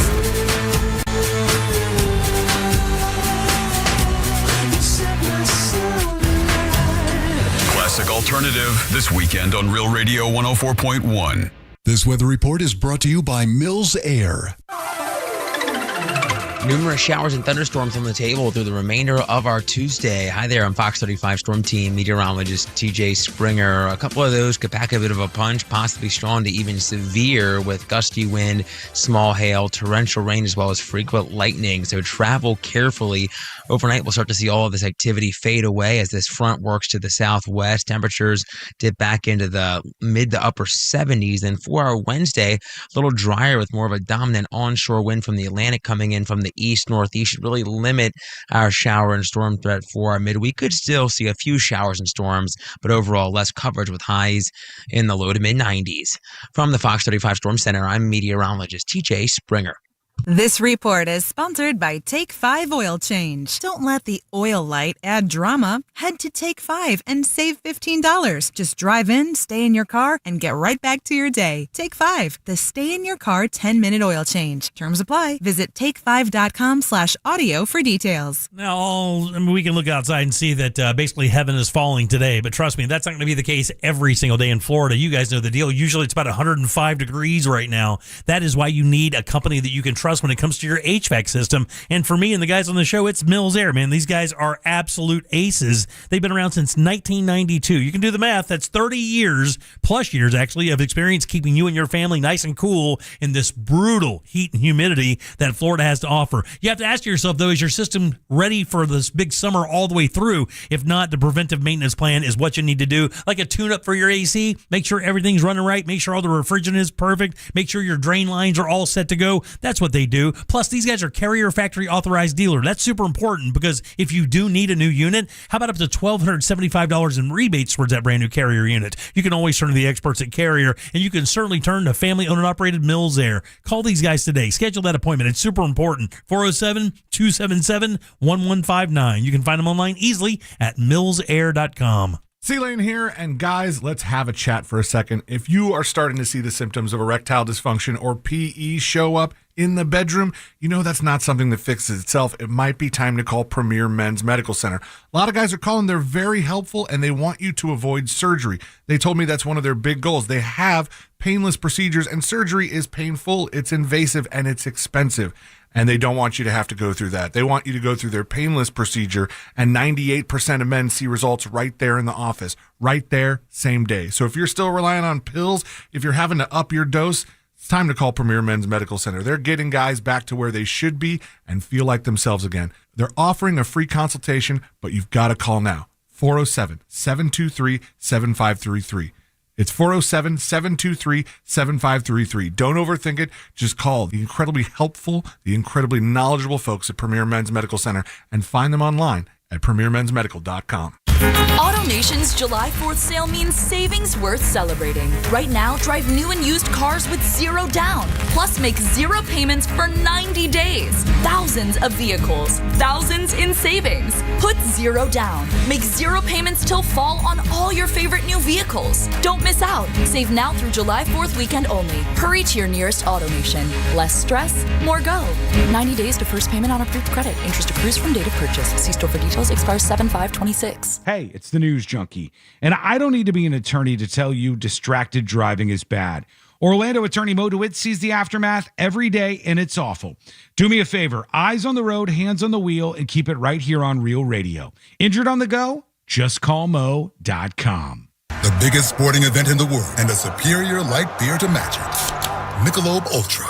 Classic alternative this weekend on Real Radio 104.1. This weather report is brought to you by Mills Air. Numerous showers and thunderstorms on the table through the remainder of our Tuesday. Hi there, I'm Fox 35 Storm Team meteorologist TJ Springer. A couple of those could pack a bit of a punch, possibly strong to even severe, with gusty wind, small hail, torrential rain, as well as frequent lightning. So travel carefully. Overnight, we'll start to see all of this activity fade away as this front works to the southwest. Temperatures dip back into the mid to upper 70s. Then for our Wednesday, a little drier with more of a dominant onshore wind from the Atlantic coming in from the east-northeast should really limit our shower and storm threat for our midweek. Could still see a few showers and storms, but overall less coverage with highs in the low to mid-90s. From the Fox 35 Storm Center, I'm meteorologist TJ Springer. This report is sponsored by Take 5 Oil Change. Don't let the oil light add drama. Head to Take 5 and save $15. Just drive in, stay in your car, and get right back to your day. Take 5, the stay in your car 10-minute oil change. Terms apply. Visit take5.com/audio for details. Now, we can look outside and see that basically heaven is falling today, but trust me, that's not going to be the case every single day in Florida. You guys know the deal. Usually it's about 105 degrees right now. That is why you need a company that you can trust when it comes to your HVAC system. And for me and the guys on the show, it's Mills Air, man. These guys are absolute aces. They've been around since 1992. You can do the math. That's 30 years, plus years actually, of experience keeping you and your family nice and cool in this brutal heat and humidity that Florida has to offer. You have to ask yourself, though, is your system ready for this big summer all the way through? If not, the preventive maintenance plan is what you need to do. Like a tune-up for your AC. Make sure everything's running right. Make sure all the refrigerant is perfect. Make sure your drain lines are all set to go. That's what they do. Plus, these guys are Carrier Factory Authorized Dealer. That's super important because if you do need a new unit, how about up to $1,275 in rebates towards that brand new Carrier unit? You can always turn to the experts at Carrier, and you can certainly turn to family-owned and operated Mills Air. Call these guys today. Schedule that appointment. It's super important. 407-277-1159. You can find them online easily at millsair.com. C-Lane here, and guys, let's have a chat for a second. If you are starting to see the symptoms of erectile dysfunction or PE show up in the bedroom, you know that's not something that fixes itself. It might be time to call Premier Men's Medical Center. A lot of guys are calling. They're very helpful, and they want you to avoid surgery. They told me that's one of their big goals. They have painless procedures, and surgery is painful, it's invasive, and it's expensive. And they don't want you to have to go through that. They want you to go through their painless procedure, and 98% of men see results right there in the office, right there, same day. So if you're still relying on pills, if you're having to up your dose, it's time to call Premier Men's Medical Center. They're getting guys back to where they should be and feel like themselves again. They're offering a free consultation, but you've got to call now. 407-723-7533. It's 407-723-7533. Don't overthink it. Just call the incredibly helpful, the incredibly knowledgeable folks at Premier Men's Medical Center and find them online at premiermensmedical.com. AutoNation's July 4th sale means savings worth celebrating. Right now, drive new and used cars with zero down. Plus, make zero payments for 90 days. Thousands of vehicles, thousands in savings. Put zero down. Make zero payments till fall on all your favorite new vehicles. Don't miss out. Save now through July 4th weekend only. Hurry to your nearest AutoNation. Less stress, more go. 90 days to first payment on approved credit. Interest accrues from date of purchase. See store for details. Expires 7/5/26. Hey, it's the News Junkie, and I don't need to be an attorney to tell you distracted driving is bad. Orlando attorney Mo DeWitt sees the aftermath every day, and it's awful. Do me a favor, eyes on the road, hands on the wheel, and keep it right here on Real Radio. Injured on the go? Just call Mo.com. The biggest sporting event in the world, and a superior light beer to match it. Michelob Ultra.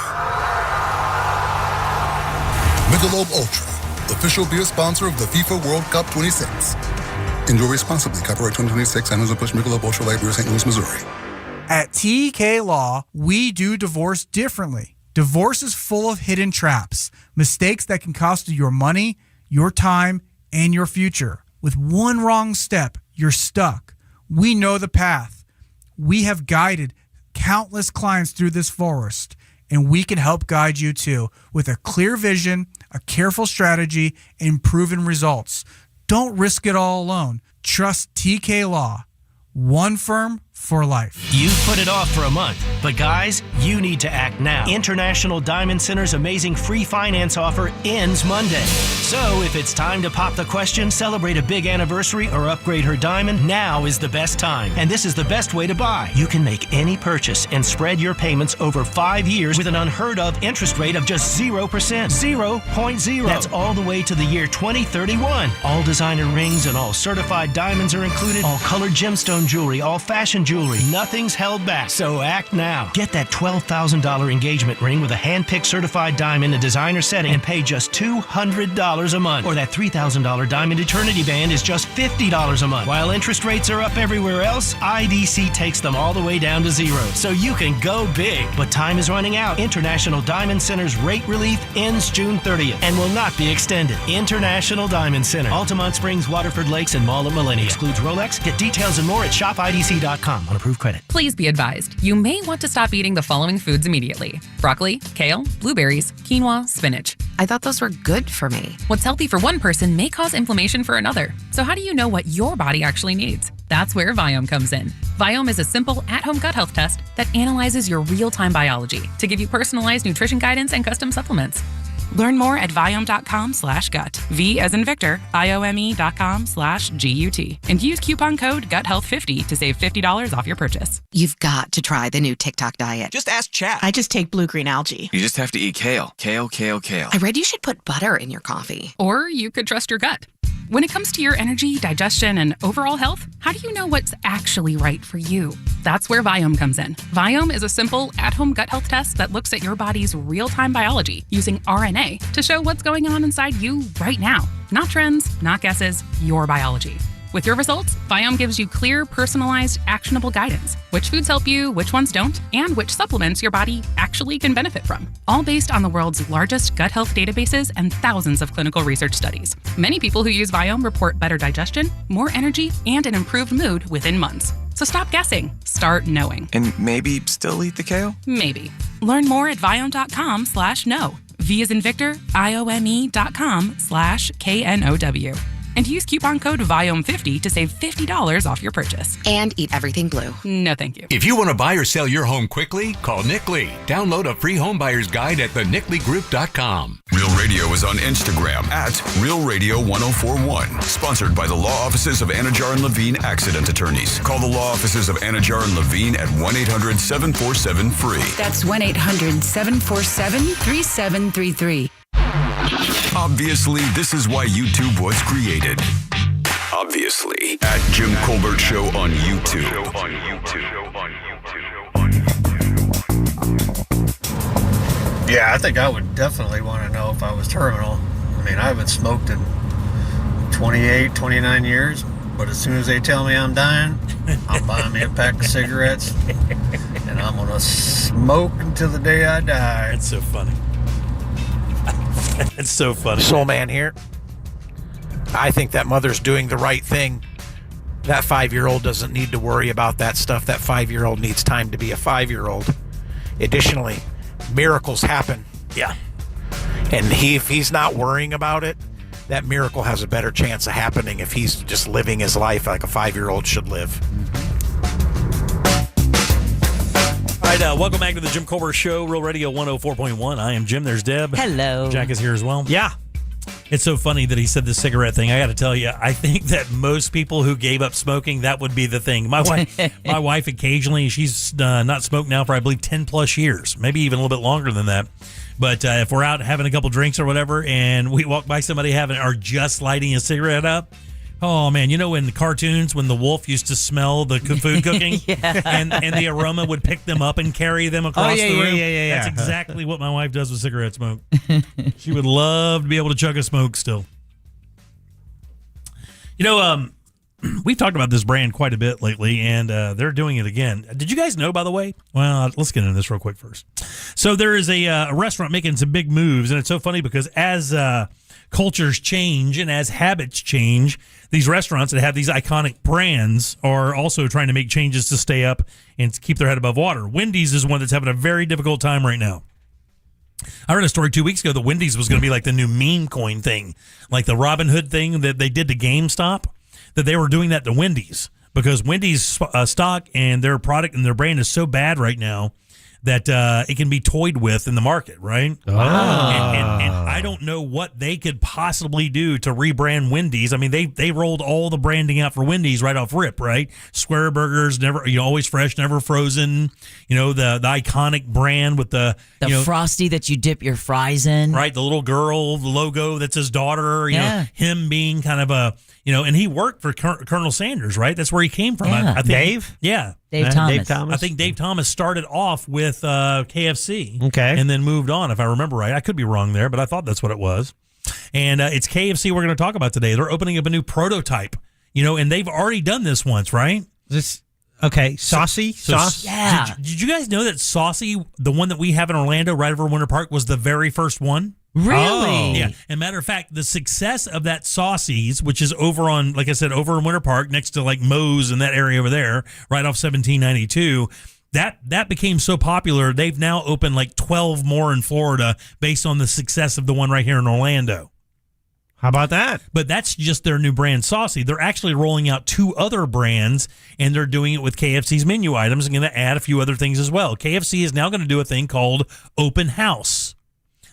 Michelob Ultra, official beer sponsor of the FIFA World Cup 26. Enjoy responsibly. Copyright 2026. Anheuser-Busch Michelob Ultra Light Beer, St. Louis, Missouri. At TK Law, we do divorce differently. Divorce is full of hidden traps, mistakes that can cost you your money, your time, and your future. With one wrong step, you're stuck. We know the path. We have guided countless clients through this forest, and we can help guide you too with a clear vision, a careful strategy, and proven results. Don't risk it all alone. Trust TK Law. One firm for life. You've put it off for a month, but guys, you need to act now. International Diamond Center's amazing free finance offer ends Monday. So if it's time to pop the question, celebrate a big anniversary, or upgrade her diamond, now is the best time. And this is the best way to buy. You can make any purchase and spread your payments over 5 years with an unheard of interest rate of just 0%. 0.0. That's all the way to the year 2031. All designer rings and all certified diamonds are included. All colored gemstone jewelry, all fashion jewelry. Nothing's held back. So act now. Get that $12,000 engagement ring with a hand-picked certified diamond in designer setting and pay just $200 a month. Or that $3,000 diamond eternity band is just $50 a month. While interest rates are up everywhere else, IDC takes them all the way down to zero. So you can go big. But time is running out. International Diamond Center's rate relief ends June 30th and will not be extended. International Diamond Center. Altamont Springs, Waterford Lakes, and Mall at Millennia. Excludes Rolex. Get details and more at shopidc.com on approved credit. Please be advised, you may want to stop eating the following foods immediately: broccoli, kale, blueberries, quinoa, spinach. I thought those were good for me. What's healthy for one person may cause inflammation for another. So how do you know what your body actually needs? That's where Viome comes in. Viome is a simple at-home gut health test that analyzes your real-time biology to give you personalized nutrition guidance and custom supplements. Learn more at Viome.com/gut. V as in Victor, IOME.com/GUT. And use coupon code GUTHEALTH50 to save $50 off your purchase. You've got to try the new TikTok diet. Just ask chat. I just take blue-green algae. You just have to eat kale. Kale, kale, kale. I read you should put butter in your coffee. Or you could trust your gut. When it comes to your energy, digestion, and overall health, how do you know what's actually right for you? That's where Viome comes in. Viome is a simple, at-home gut health test that looks at your body's real-time biology using RNA to show what's going on inside you right now. Not trends, not guesses, your biology. With your results, Viome gives you clear, personalized, actionable guidance. Which foods help you, which ones don't, and which supplements your body actually can benefit from. All based on the world's largest gut health databases and thousands of clinical research studies. Many people who use Viome report better digestion, more energy, and an improved mood within months. So stop guessing. Start knowing. And maybe still eat the kale? Maybe. Learn more at Viome.com/know. V as in Victor, IOME.com/KNOW. And use coupon code VIOME50 to save $50 off your purchase. And eat everything blue. No, thank you. If you want to buy or sell your home quickly, call Nick Lee. Download a free home buyer's guide at thenickleegroup.com. Real Radio is on Instagram at Real Radio 1041. Sponsored by the law offices of Anajar and Levine Accident Attorneys. Call the law offices of Anajar and Levine at 1-800-747-FREE. That's 1-800-747-3733. Obviously, this is why YouTube was created. Obviously, at Jim Colbert Show on YouTube. Yeah, I think I would definitely want to know if I was terminal. I mean, I haven't smoked in 28, 29 years, but as soon as they tell me I'm dying, I'm buying me a pack of cigarettes, and I'm going to smoke until the day I die. That's so funny. It's so funny. Soul Man here. I think that mother's doing the right thing. That 5-year-old doesn't need to worry about that stuff. That 5-year-old needs time to be a 5-year-old. Additionally, miracles happen. Yeah. And if he's not worrying about it, that miracle has a better chance of happening if he's just living his life like a 5-year-old should live. All right, welcome back to the Jim Colbert Show, Real Radio 104.1. I am Jim. There's Deb. Hello. Jack is here as well. Yeah. It's so funny that he said the cigarette thing. I got to tell you, I think that most people who gave up smoking, that would be the thing. My wife occasionally, she's not smoked now for, I believe, 10 plus years, maybe even a little bit longer than that. But if we're out having a couple drinks or whatever, and we walk by somebody or just lighting a cigarette up, oh man, you know in the cartoons when the wolf used to smell the food cooking, and the aroma would pick them up and carry them across the room. Yeah. That's exactly what my wife does with cigarette smoke. She would love to be able to chug a smoke still. You know, we've talked about this brand quite a bit lately, and they're doing it again. Did you guys know, by the way? Well, let's get into this real quick first. So there is a restaurant making some big moves, and it's so funny because as cultures change and as habits change, these restaurants that have these iconic brands are also trying to make changes to stay up and keep their head above water. Wendy's is one that's having a very difficult time right now. I read a story 2 weeks ago that Wendy's was going to be like the new meme coin thing, like the Robin Hood thing that they did to GameStop, that they were doing that to Wendy's because Wendy's stock and their product and their brand is so bad right now that it can be toyed with in the market, right? And I don't know what they could possibly do to rebrand Wendy's. I mean, they rolled all the branding out for Wendy's right off rip, right? Square burgers, never, always fresh, never frozen. The iconic brand with the Frosty that you dip your fries in, right? The little girl, the logo that's his daughter. You know, him being kind of a and he worked for Colonel Sanders, right? That's where he came from. Yeah. I think, Dave? Yeah. Dave Thomas. Dave Thomas. I think Dave Thomas started off with KFC. Okay. And then moved on, if I remember right. I could be wrong there, but I thought that's what it was. And it's KFC we're going to talk about today. They're opening up a new prototype, and they've already done this once, right? Saucy? Sauce? Yeah. Did you guys know that Saucy, the one that we have in Orlando right over Winter Park, was the very first one? Really? Oh. Yeah. And matter of fact, the success of that Saucy's, which is over on, like I said, over in Winter Park, next to like Moe's and that area over there, right off 1792, that became so popular, they've now opened like 12 more in Florida based on the success of the one right here in Orlando. How about that? But that's just their new brand, Saucy. They're actually rolling out 2 other brands, and they're doing it with KFC's menu items and going to add a few other things as well. KFC is now going to do a thing called Open House.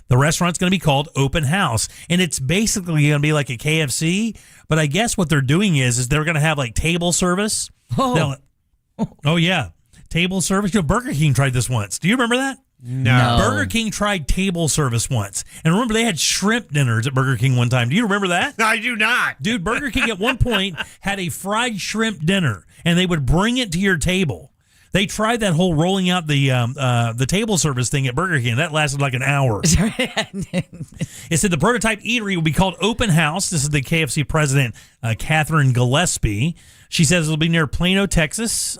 The restaurant's going to be called Open House, and it's basically going to be like a KFC, but I guess what they're doing is they're going to have like table service. Oh yeah. Table service. Burger King tried this once. Do you remember that? No. Burger King tried table service once. And remember, they had shrimp dinners at Burger King one time. Do you remember that? I do not. Dude, Burger King at one point had a fried shrimp dinner, and they would bring it to your table. They tried that whole rolling out the table service thing at Burger King. That lasted like an hour. It said the prototype eatery will be called Open House. This is the KFC president, Catherine Gillespie. She says it'll be near Plano, Texas.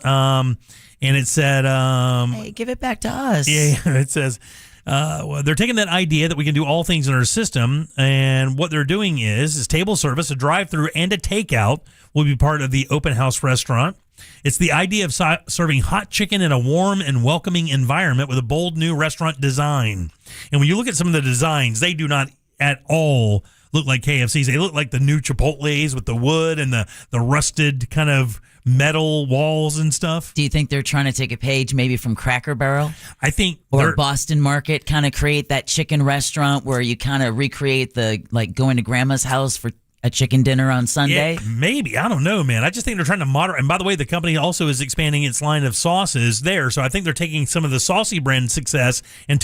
And it said... hey, give it back to us. Yeah, it says... they're taking that idea that we can do all things in our system, and what they're doing is table service, a drive-through, and a takeout will be part of the Open House restaurant. It's the idea of serving hot chicken in a warm and welcoming environment with a bold new restaurant design. And when you look at some of the designs, they do not at all look like KFC's. They look like the new Chipotle's with the wood and the rusted kind of metal walls and stuff. Do you think they're trying to take a page maybe from Cracker Barrel? I think. Or Boston Market, kind of create that chicken restaurant where you kind of recreate the, like, going to grandma's house for a chicken dinner on Sunday? Yeah, maybe. I don't know, man. I just think they're trying to moderate. And by the way, the company also is expanding its line of sauces there. So I think they're taking some of the Saucy brand success and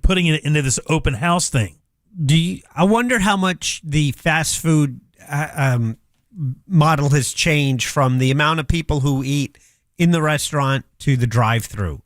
putting it into this Open House thing. I wonder how much the fast food model has changed from the amount of people who eat in the restaurant to the drive-through.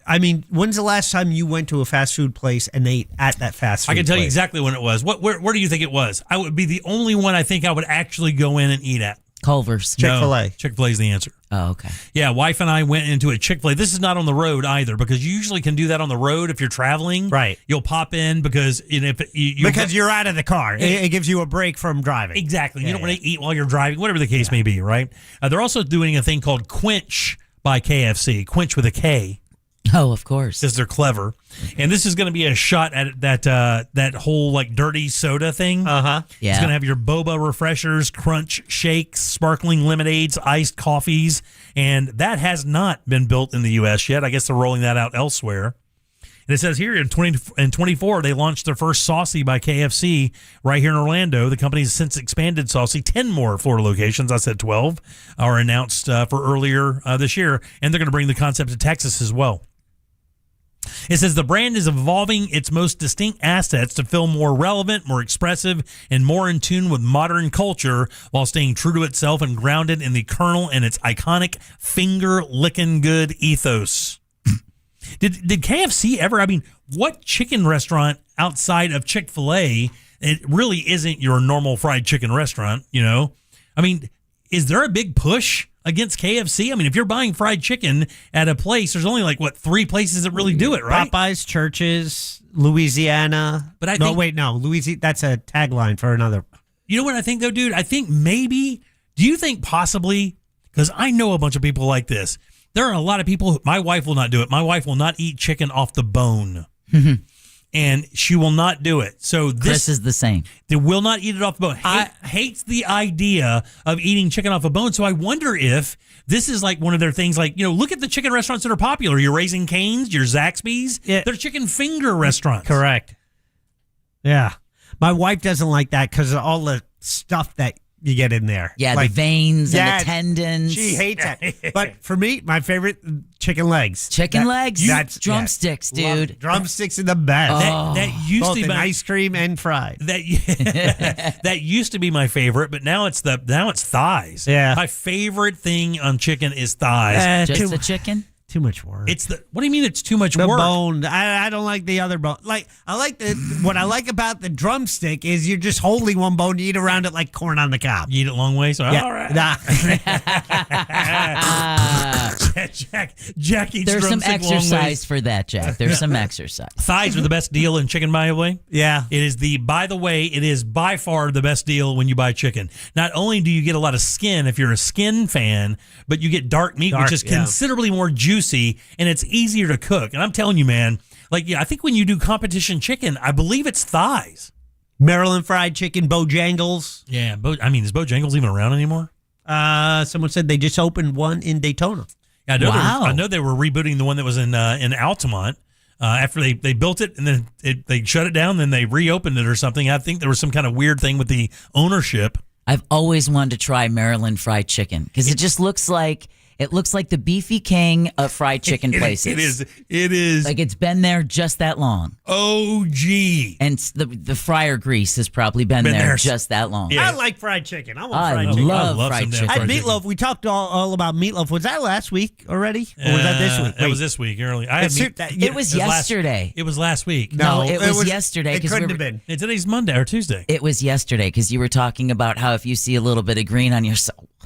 I mean, when's the last time you went to a fast food place and ate at that fast food I can tell you place? exactly when it was. Where do you think it was? I would be the only one I think I would actually go in and eat at. Culver's. Chick-fil-A. Chick-fil-A is the answer. Oh, okay. Yeah, wife and I went into a Chick-fil-A. This is not on the road either, because you usually can do that on the road if you're traveling. Right. You'll pop in because if because you're out of the car. It gives you a break from driving. Exactly. You don't want to eat while you're driving, whatever the case may be, right? They're also doing a thing called Quench by KFC. Quench with a K. Oh, of course. Because they're clever. And this is going to be a shot at that whole like dirty soda thing. Uh-huh. Yeah. It's going to have your boba refreshers, crunch shakes, sparkling lemonades, iced coffees. And that has not been built in the U.S. yet. I guess they're rolling that out elsewhere. And it says here in 2024, they launched their first Saucy by KFC right here in Orlando. The company has since expanded Saucy. 10 more Florida locations, I said 12, are announced for earlier this year. And they're going to bring the concept to Texas as well. It says the brand is evolving its most distinct assets to feel more relevant, more expressive, and more in tune with modern culture while staying true to itself and grounded in the kernel and its iconic finger-licking good ethos. Did KFC ever, I mean, what chicken restaurant outside of Chick-fil-A, it really isn't your normal fried chicken restaurant, you know? I mean, is there a big push against KFC? I mean, if you're buying fried chicken at a place, there's only like, 3 places that really do it, right? Popeyes, Church's, Louisiana. But Louisiana, that's a tagline for another. You know what I think, though, dude? I think maybe, do you think possibly, because I know a bunch of people like this, there are a lot of people, my wife will not do it. My wife will not eat chicken off the bone. And she will not do it. So Chris is the same. They will not eat it off the bone. Hates the idea of eating chicken off a bone. So I wonder if this is like one of their things. Like, look at the chicken restaurants that are popular. Your Raising Cane's, your Zaxby's. Yeah. They're chicken finger restaurants. Correct. Yeah. My wife doesn't like that because of all the stuff that you get in there. Yeah, the veins and the tendons. She hates that. But for me, my favorite, chicken legs. Chicken legs? That's drumsticks, dude. Drumsticks are the best. That used Both to be in ice cream and fried. That used to be my favorite, but now it's thighs. Yeah. My favorite thing on chicken is thighs. Just the chicken? Too much work. What do you mean it's too much the work? Bone. I don't like the other bone. What I like about the drumstick is you're just holding one bone, you eat around it like corn on the cob. You eat it long ways? So, yeah. All right. Jack eats There's some drumstick long exercise ways. for that, Jack. There's some exercise. Thighs are the best deal in chicken, by the way. Yeah. It is by far the best deal when you buy chicken. Not only do you get a lot of skin if you're a skin fan, but you get dark meat, which is considerably more juicy, and it's easier to cook. And I'm telling you, man, I think when you do competition chicken, I believe it's thighs. Maryland fried chicken, Bojangles. Yeah, is Bojangles even around anymore? Someone said they just opened one in Daytona. Yeah, I know they were rebooting the one that was in Altamont. After they built it and then they shut it down, then they reopened it or something. I think there was some kind of weird thing with the ownership. I've always wanted to try Maryland fried chicken because it just looks like the Beefy King of fried chicken places. It is. Like it's been there just that long. OG. And the fryer grease has probably been there just that long. Yeah. I like fried chicken. I want fried chicken. I love fried chicken. I had meatloaf. We talked all about meatloaf. Was that last week already? Or was that this week? It was this week early. It was yesterday. It was last week. No, it was yesterday. It couldn't have been. Today's Monday or Tuesday. It was yesterday because you were talking about how if you see a little bit of green on your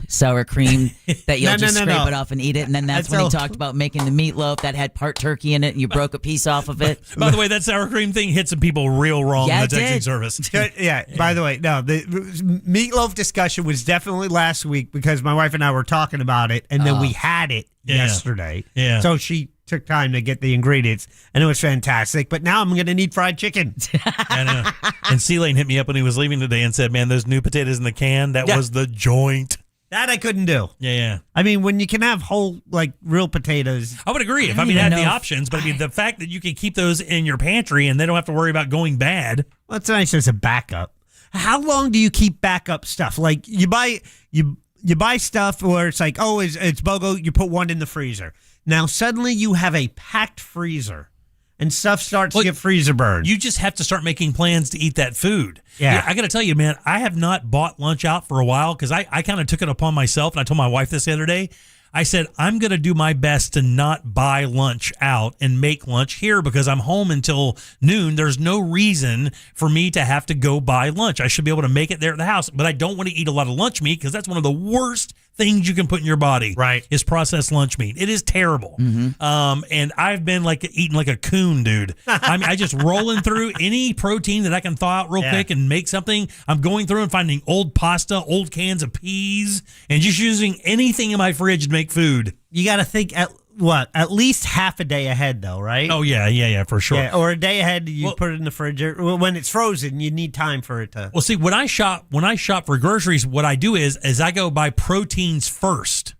sour cream that you'll scrape it off and eat it. And then that's when he talked about making the meatloaf that had part turkey in it and you broke a piece off of it. By the way, that sour cream thing hit some people real wrong in the texting service. Yeah, by the way, no, the meatloaf discussion was definitely last week because my wife and I were talking about it and then we had it yesterday. Yeah. So she took time to get the ingredients and it was fantastic. But now I'm going to need fried chicken. I know. And C-Lane hit me up when he was leaving today and said, man, those new potatoes in the can, that was the joint. That I couldn't do. Yeah. I mean, when you can have whole, real potatoes. I would agree. If I had the options, but the fact that you can keep those in your pantry and they don't have to worry about going bad. Well, that's nice as a backup. How long do you keep backup stuff? Like you buy stuff where it's like, oh, it's BOGO, you put one in the freezer. Now suddenly you have a packed freezer. And stuff starts to get freezer burned. You just have to start making plans to eat that food. Yeah. I got to tell you, man, I have not bought lunch out for a while because I kind of took it upon myself, and I told my wife this the other day. I said, I'm going to do my best to not buy lunch out and make lunch here because I'm home until noon. There's no reason for me to have to go buy lunch. I should be able to make it there at the house, but I don't want to eat a lot of lunch meat because that's one of the worst things you can put in your body. Right. Is processed lunch meat. It is terrible. And I've been eating like a coon, dude. I just rolling through any protein that I can thaw out real quick and make something. I'm going through and finding old pasta, old cans of peas, and just using anything in my fridge to make food. You got to think at least half a day ahead, though, right? Oh, yeah, for sure. Yeah, or a day ahead, you put it in the fridge. When it's frozen, you need time for it to... Well, see, when I shop for groceries, what I do is I go buy proteins first,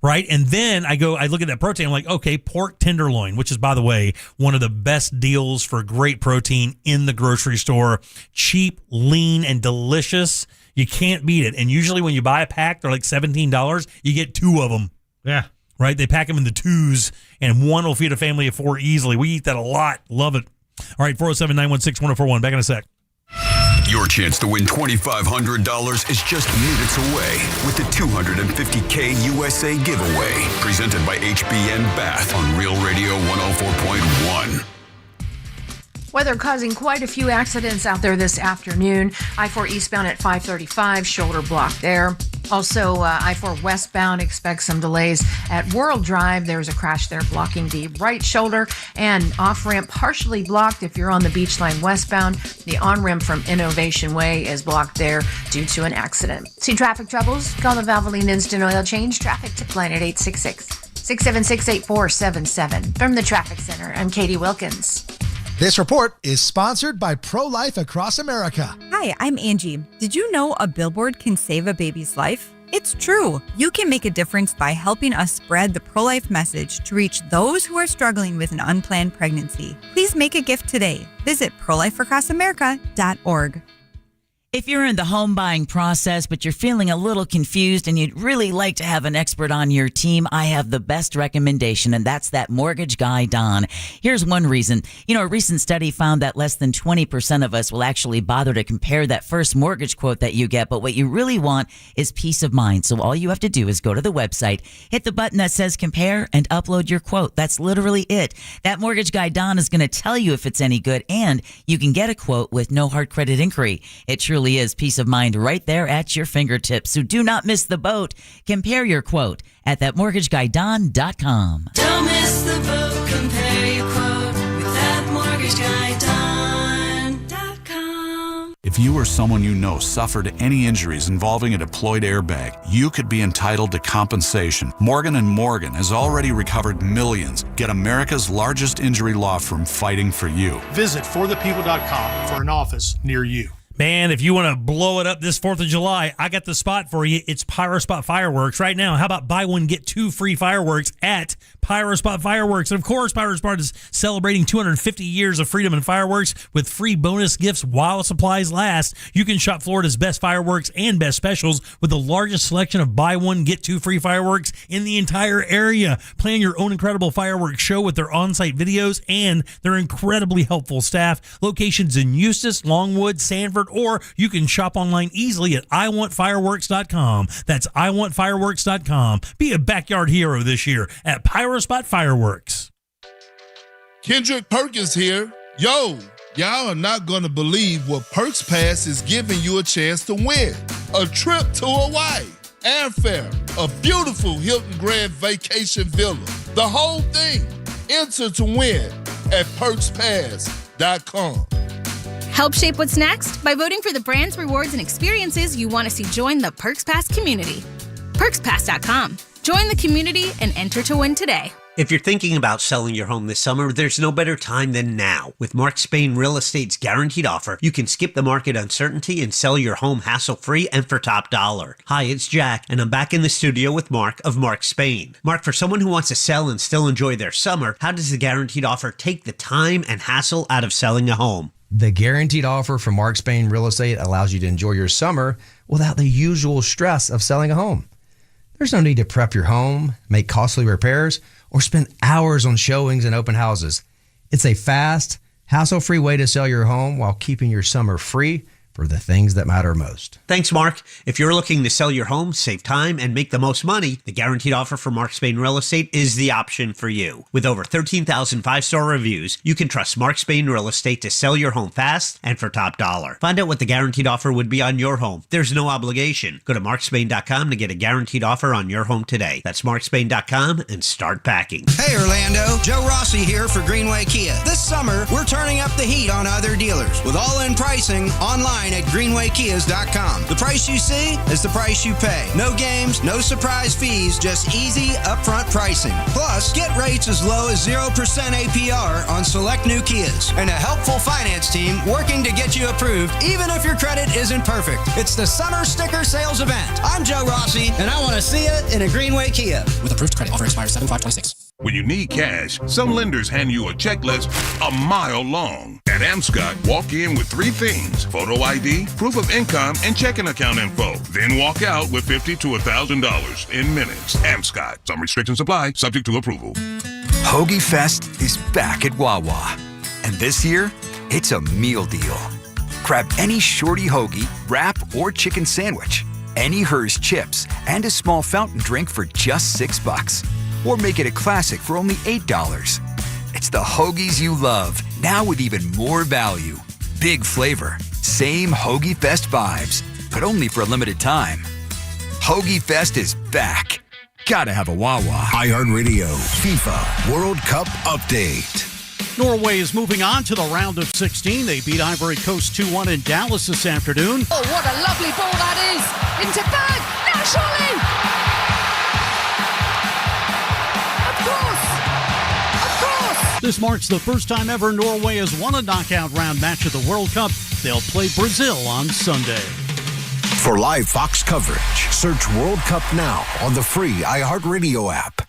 right? And then I look at that protein, I'm like, okay, pork tenderloin, which is, by the way, one of the best deals for great protein in the grocery store. Cheap, lean, and delicious. You can't beat it. And usually when you buy a pack, they're like $17. You get 2 of them. Yeah. Right? They pack them in the 2s, and one will feed a family of 4 easily. We eat that a lot. Love it. All right, 407-916-1041. Back in a sec. Your chance to win $2,500 is just minutes away with the $250K USA giveaway. Presented by HBN Bath on Real Radio 104.1. Weather causing quite a few accidents out there this afternoon. I-4 eastbound at 535, shoulder block there. Also, I-4 westbound, expect some delays at World Drive. There's a crash there blocking the right shoulder, and off-ramp partially blocked if you're on the Beach Line westbound. The on-ramp from Innovation Way is blocked there due to an accident. See traffic troubles? Call the Valvoline Instant Oil Change traffic tip line at 866-676-8477. From the Traffic Center, I'm Katie Wilkins. This report is sponsored by Pro-Life Across America. Hi, I'm Angie. Did you know a billboard can save a baby's life? It's true. You can make a difference by helping us spread the pro-life message to reach those who are struggling with an unplanned pregnancy. Please make a gift today. Visit prolifeacrossamerica.org. If you're in the home buying process, but you're feeling a little confused and you'd really like to have an expert on your team, I have the best recommendation, and that's that mortgage guy, Don. Here's one reason. A recent study found that less than 20% of us will actually bother to compare that first mortgage quote that you get, but what you really want is peace of mind. So all you have to do is go to the website, hit the button that says compare, and upload your quote. That's literally it. That mortgage guy, Don, is going to tell you if it's any good, and you can get a quote with no hard credit inquiry. It truly is peace of mind right there at your fingertips. So do not miss the boat. Compare your quote at thatmortgagguydon.com. Don't miss the boat. Compare your quote with thatmortgagguydon.com. If you or someone you know suffered any injuries involving a deployed airbag, you could be entitled to compensation. Morgan & Morgan has already recovered millions. Get America's largest injury law firm fighting for you. Visit forthepeople.com for an office near you. Man, if you want to blow it up this 4th of July, I got the spot for you. It's PyroSpot Fireworks right now. How about buy one, get 2 free fireworks at PyroSpot Fireworks? And of course, PyroSpot is celebrating 250 years of freedom and fireworks with free bonus gifts while supplies last. You can shop Florida's best fireworks and best specials with the largest selection of buy one, get 2 free fireworks in the entire area. Plan your own incredible fireworks show with their on-site videos and their incredibly helpful staff. Locations in Eustis, Longwood, Sanford, or you can shop online easily at iwantfireworks.com. That's iwantfireworks.com. Be a backyard hero this year at PyroSpot Fireworks. Kendrick Perkins here. Yo, y'all are not going to believe what Perks Pass is giving you a chance to win. A trip to Hawaii, airfare, a beautiful Hilton Grand Vacation Villa. The whole thing. Enter to win at perkspass.com. Help shape what's next by voting for the brands, rewards, and experiences you want to see join the Perks Pass community. PerksPass.com. Join the community and enter to win today. If you're thinking about selling your home this summer, there's no better time than now. With Mark Spain Real Estate's guaranteed offer, you can skip the market uncertainty and sell your home hassle-free and for top dollar. Hi, it's Jack, and I'm back in the studio with Mark of Mark Spain. Mark, for someone who wants to sell and still enjoy their summer, how does the guaranteed offer take the time and hassle out of selling a home? The guaranteed offer from Mark Spain Real Estate allows you to enjoy your summer without the usual stress of selling a home. There's no need to prep your home, make costly repairs, or spend hours on showings and open houses. It's a fast, hassle-free way to sell your home while keeping your summer free for the things that matter most. Thanks, Mark. If you're looking to sell your home, save time, and make the most money, the Guaranteed Offer from Mark Spain Real Estate is the option for you. With over 13,000 five-star reviews, you can trust Mark Spain Real Estate to sell your home fast and for top dollar. Find out what the Guaranteed Offer would be on your home. There's no obligation. Go to markspain.com to get a Guaranteed Offer on your home today. That's markspain.com and start packing. Hey Orlando, Joe Rossi here for Greenway Kia. This summer, we're turning up the heat on other dealers with all-in pricing online at greenwaykias.com. The price you see is the price you pay. No games, no surprise fees, just easy upfront pricing. Plus, get rates as low as 0% APR on select new Kias and a helpful finance team working to get you approved even if your credit isn't perfect. It's the Summer Sticker Sales Event. I'm Joe Rossi, and I want to see it in a Greenway Kia. With approved credit, offer expires 7/5/26. When you need cash, some lenders hand you a checklist a mile long. At Amscot, walk in with 3 things: photo ID, proof of income, and checking account info. Then walk out with $50 to $1,000 in minutes. Amscot. Some restrictions apply, subject to approval. Hoagie Fest is back at Wawa. And this year, it's a meal deal. Grab any shorty hoagie, wrap, or chicken sandwich, any Hers chips, and a small fountain drink for just $6. Or make it a classic for only $8. It's the hoagies you love, now with even more value. Big flavor, same Hoagie Fest vibes, but only for a limited time. Hoagie Fest is back. Gotta have a Wawa. iHeartRadio FIFA World Cup Update. Norway is moving on to the round of 16. They beat Ivory Coast 2-1 in Dallas this afternoon. Oh, what a lovely ball that is! Into bag! Now surely! This marks the first time ever Norway has won a knockout round match of the World Cup. They'll play Brazil on Sunday. For live Fox coverage, search World Cup now on the free iHeartRadio app.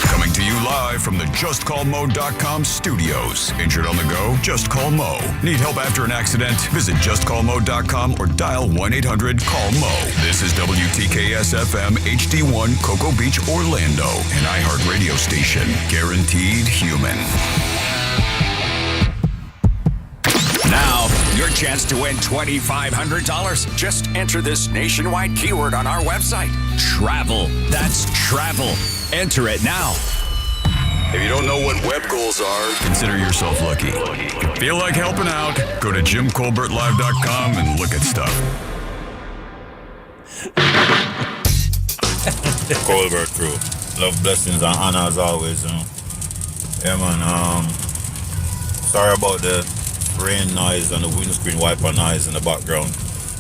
Coming to you live from the JustCallMo.com studios. Injured on the go? Just call Mo. Need help after an accident? Visit JustCallMo.com or dial 1-800-CALL-MO. This is WTKS-FM HD1 Cocoa Beach, Orlando, an iHeart radio station. Guaranteed human. Now, your chance to win $2,500. Just enter this nationwide keyword on our website. Travel. That's travel. Enter it now. If you don't know what web goals are, consider yourself lucky. Feel like helping out? Go to JimColbertLive.com and look at stuff. Colbert crew. Love, blessings, and honor as always. Yeah, man. Sorry about the rain noise and the windscreen wiper noise in the background.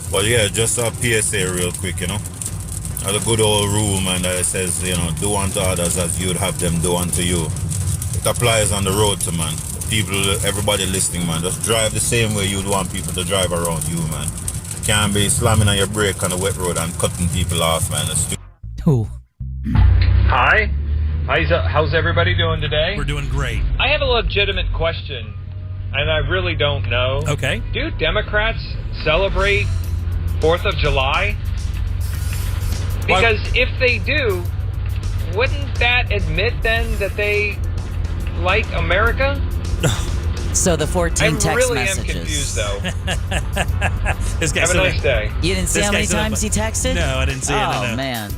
But yeah, just a PSA real quick, The good old rule, man, that it says, do unto others as you'd have them do unto you. It applies on the road to, man. People, everybody listening, man, just drive the same way you'd want people to drive around you, man. You can't be slamming on your brake on the wet road and cutting people off, man. Who? Hi. How's everybody doing today? We're doing great. I have a legitimate question, and I really don't know. Okay. Do Democrats celebrate 4th of July? Because if they do, wouldn't that admit then that they like America? So the 14 text really messages. I really am confused, though. This guy Have a nice day. You didn't see how many times he texted? No, I didn't see it. Oh, no. man.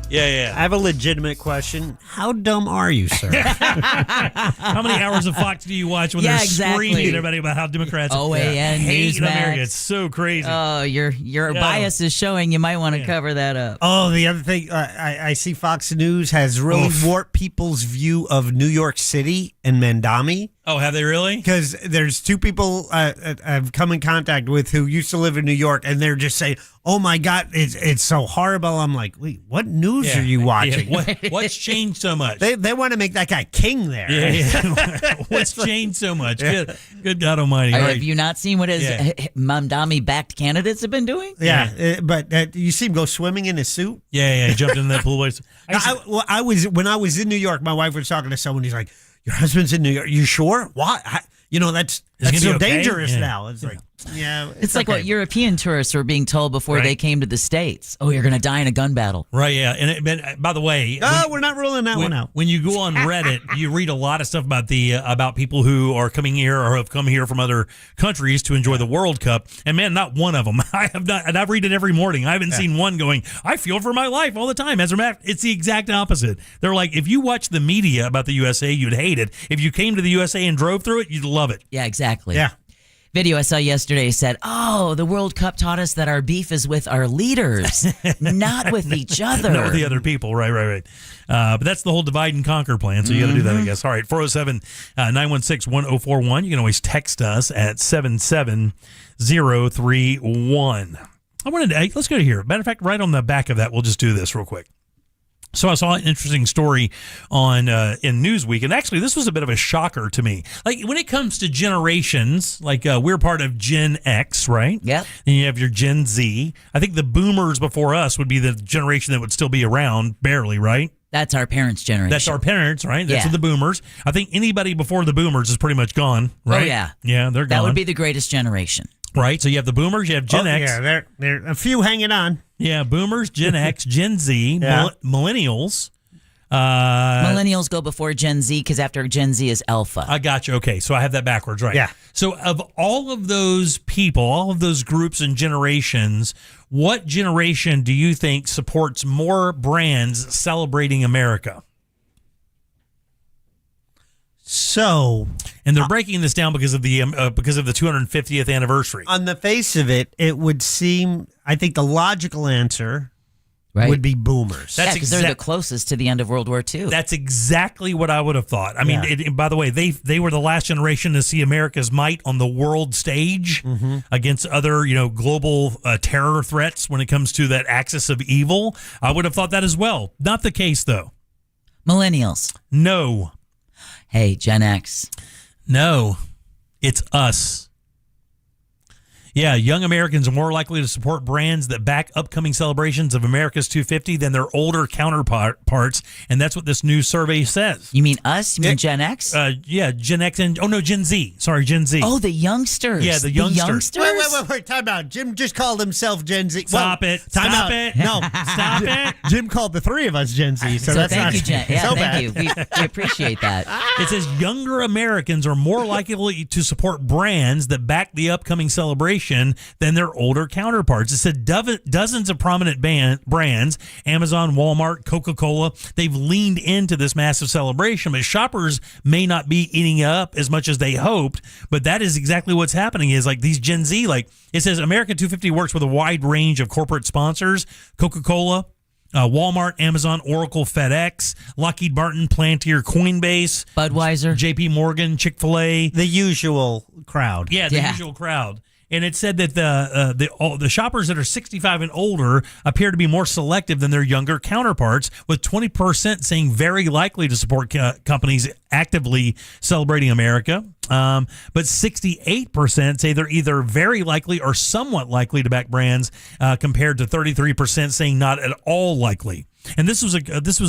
Yeah. I have a legitimate question. How dumb are you, sir? How many hours of Fox do you watch when they're screaming at everybody about how Democrats OAN hate Newsmax. America? It's so crazy. Oh, your bias is showing. You might want to cover that up. Oh, the other thing, I see Fox News has really warped people's view of New York City and Mandami. Oh, have they really? Because there's two people I've come in contact with who used to live in New York, and they're just saying, "Oh my God, it's so horrible." I'm like, wait, what news are you watching? What's changed so much? They want to make that guy king there. Yeah. What's changed so much? Good God Almighty! Have you not seen what his Mamdami-backed candidates have been doing? Yeah, but you see him go swimming in his suit. Yeah, he jumped in that pool. When I was in New York, my wife was talking to someone. He's like, "Your husband's in New York. You sure? Why? That's That's gonna so be okay? dangerous Yeah. now. It's like, yeah. It's like what European tourists were being told before Right. they came to the States. Oh, you're going to die in a gun battle. Right, yeah. And by the way, we're not ruling that one out. When you go on Reddit, you read a lot of stuff about about people who are coming here or have come here from other countries to enjoy the World Cup. And man, not one of them. I have not, and I read it every morning. I haven't seen one going, I feel for my life all the time. As a matter of fact, it's the exact opposite. They're like, if you watch the media about the USA, you'd hate it. If you came to the USA and drove through it, you'd love it. Yeah, exactly. Yeah. Video I saw yesterday said, oh, the World Cup taught us that our beef is with our leaders, not with each other. Not with the other people. Right. But that's the whole divide and conquer plan. So you got to do that, I guess. All right. 407-916-1041. You can always text us at 77031. Let's go to here. Matter of fact, right on the back of that, we'll just do this real quick. So I saw an interesting story on in Newsweek, and actually this was a bit of a shocker to me. Like when it comes to generations, like we're part of Gen X, right? Yep. And you have your Gen Z. I think the boomers before us would be the generation that would still be around, barely, right? That's our parents' generation. That's our parents, right? That's Yeah. the boomers. I think anybody before the boomers is pretty much gone, right? Oh, yeah. Yeah, they're gone. That would be the greatest generation. Right, so you have the boomers, you have Gen X. Yeah, there a few hanging on. Yeah, boomers, Gen X, Gen Z, Yeah. millennials. Millennials go before Gen Z because after Gen Z is Alpha. I got you. Okay, so I have that backwards, right? Yeah. So of all of those people, all of those groups and generations, what generation do you think supports more brands celebrating America? So, and they're breaking this down because of the 250th anniversary. On the face of it, it would seem, I think the logical answer would be boomers. Yeah, because they're the closest to the end of World War II. That's exactly what I would have thought. I mean, by the way, they were the last generation to see America's might on the world stage against other, global terror threats when it comes to that axis of evil. I would have thought that as well. Not the case, though. Millennials. No. Hey, Gen X. No. It's us. Yeah, young Americans are more likely to support brands that back upcoming celebrations of America's 250 than their older counterparts, and that's what this new survey says. You mean us? You mean Gen X? Yeah, Gen X and Gen Z. Sorry, Gen Z. Oh, the youngsters. Yeah, the youngsters. Wait, time out. Jim just called himself Gen Z. Stop it. Time Stop out. it. No. Stop it. Jim called the three of us Gen Z, so that's thank not you, Jen. Yeah, so thank bad. you. We appreciate that. It says younger Americans are more likely to support brands that back the upcoming celebration than their older counterparts. It said dozens of prominent brands, Amazon, Walmart, Coca-Cola, they've leaned into this massive celebration, but shoppers may not be eating it up as much as they hoped, but that is exactly what's happening is like these Gen Z, like it says America 250 works with a wide range of corporate sponsors, Coca-Cola, Walmart, Amazon, Oracle, FedEx, Lockheed Martin, Palantir, Coinbase, Budweiser, JP Morgan, Chick-fil-A. The usual crowd. Yeah, the usual crowd. And it said that the shoppers that are 65 and older appear to be more selective than their younger counterparts, with 20% saying very likely to support companies actively celebrating America. But 68% say they're either very likely or somewhat likely to back brands, compared to 33% saying not at all likely. And this was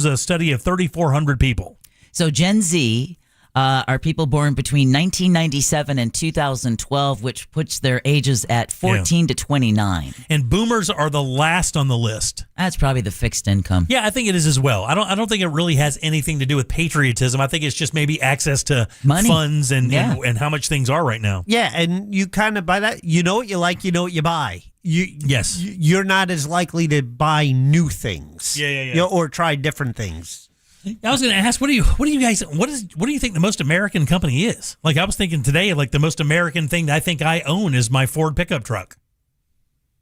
a study of 3,400 people. So Gen Z are people born between 1997 and 2012, which puts their ages at 14 to 29. And boomers are the last on the list. That's probably the fixed income. Yeah, I think it is as well. I don't think it really has anything to do with patriotism. I think it's just maybe access to money, funds and how much things are right now. Yeah, and you kind of buy that. You know what you like, you know what you buy. Yes. You're not as likely to buy new things. Yeah. Or try different things. I was going to ask, what do you think the most American company is? Like I was thinking today, like the most American thing that I think I own is my Ford pickup truck.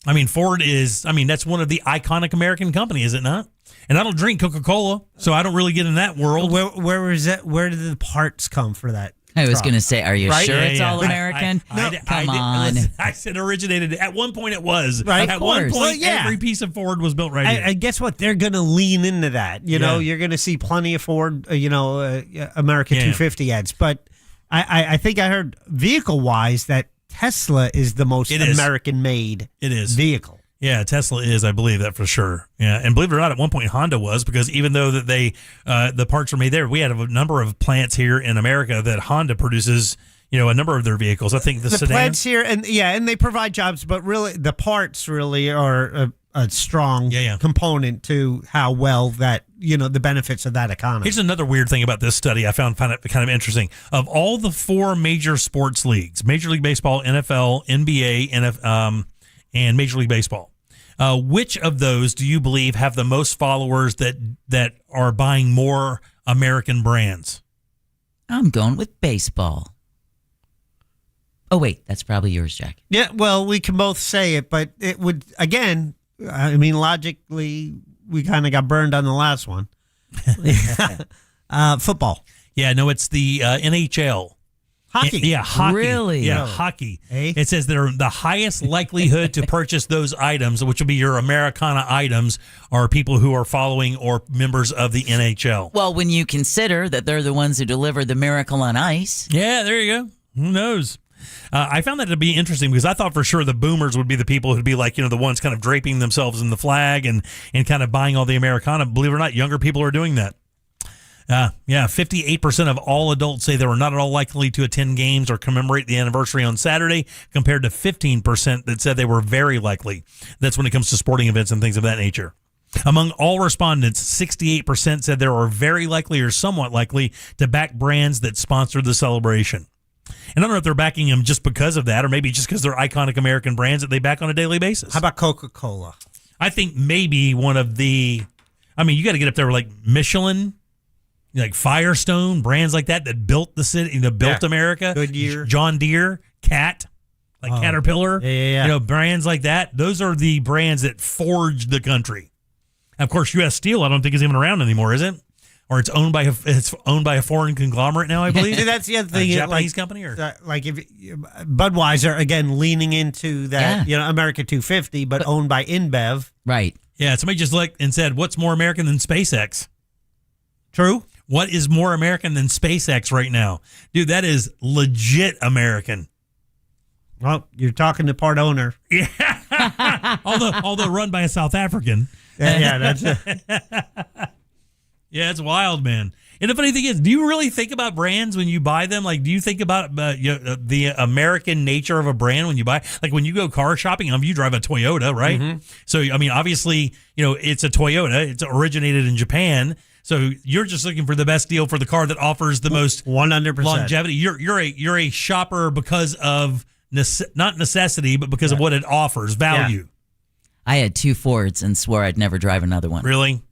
I mean, that's one of the iconic American company, is it not? And I don't drink Coca-Cola, so I don't really get in that world. Where is that? Where did the parts come for that? I was going to say, are you sure Yeah, it's yeah. all American? Come on. I said originated. At one point it was. Right. At one point, every piece of Ford was built right here. And guess what? They're going to lean into that. You're going to see plenty of Ford, America 250 ads. But I think I heard vehicle-wise that Tesla is the most American-made vehicle. Yeah, Tesla is, I believe that for sure. Yeah, and believe it or not, at one point Honda was, because even though that the parts were made there, we had a number of plants here in America that Honda produces, a number of their vehicles. I think the sedans plants here, and they provide jobs, but really the parts really are a strong component to how well that, the benefits of that economy. Here's another weird thing about this study I found it kind of interesting. Of all the 4 major sports leagues, Major League Baseball, NFL, NBA, and Major League Baseball, which of those do you believe have the most followers that are buying more American brands? I'm going with baseball. Oh, wait, that's probably yours, Jack. Yeah, well, we can both say it, but it would, again, logically, we kind of got burned on the last one. Football. Yeah, no, it's the NHL. Hockey. Hockey. Really? Yeah, hockey. It says they're the highest likelihood to purchase those items, which would be your Americana items, are people who are following or members of the NHL. Well, when you consider that they're the ones who delivered the Miracle on Ice. Yeah, there you go. Who knows? I found that to be interesting because I thought for sure the boomers would be the people who'd be like, the ones kind of draping themselves in the flag and kind of buying all the Americana. Believe it or not, younger people are doing that. 58% of all adults say they were not at all likely to attend games or commemorate the anniversary on Saturday, compared to 15% that said they were very likely. That's when it comes to sporting events and things of that nature. Among all respondents, 68% said they were very likely or somewhat likely to back brands that sponsored the celebration. And I don't know if they're backing them just because of that, or maybe just because they're iconic American brands that they back on a daily basis. How about Coca-Cola? I think maybe one of the, you got to get up there with like Michelin, like Firestone, brands like that built the city, built America. Goodyear, John Deere, Cat, like Caterpillar. Yeah. Brands like that. Those are the brands that forged the country. And of course, U.S. Steel, I don't think is even around anymore, is it? Or it's owned by a foreign conglomerate now, I believe. See, that's the other thing. A Japanese company, or like if Budweiser again leaning into that, America 250, but owned by InBev. Right. Yeah. Somebody just looked and said, "What's more American than SpaceX?" True. What is more American than SpaceX right now, dude? That is legit American. Well, you're talking to part owner. Yeah. although run by a South African. Yeah, that's it. Yeah, it's wild, man. And the funny thing is, do you really think about brands when you buy them? Like, do you think about the American nature of a brand when you buy? Like, when you go car shopping, you drive a Toyota, right? Mm-hmm. So, obviously, it's a Toyota. It's originated in Japan. So you're just looking for the best deal for the car that offers the most 100% longevity. You're a shopper because of not necessity, but because of what it offers, value. I had 2 Fords and swore I'd never drive another one. Really?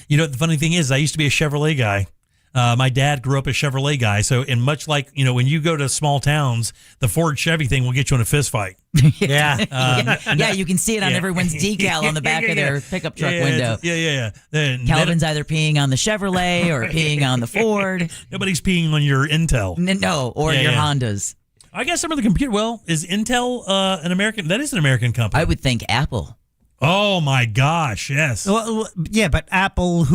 The funny thing is, I used to be a Chevrolet guy. My dad grew up a Chevrolet guy. So, and much like, when you go to small towns, the Ford Chevy thing will get you in a fist fight. Yeah, you can see it on everyone's decal on the back of their pickup truck window. Calvin's either peeing on the Chevrolet or peeing on the Ford. Nobody's peeing on your Intel. No, or your Hondas. I guess some of the computer. Well, is Intel an American? That is an American company. I would think Apple. Oh my gosh! Yes. Well, yeah, but Apple,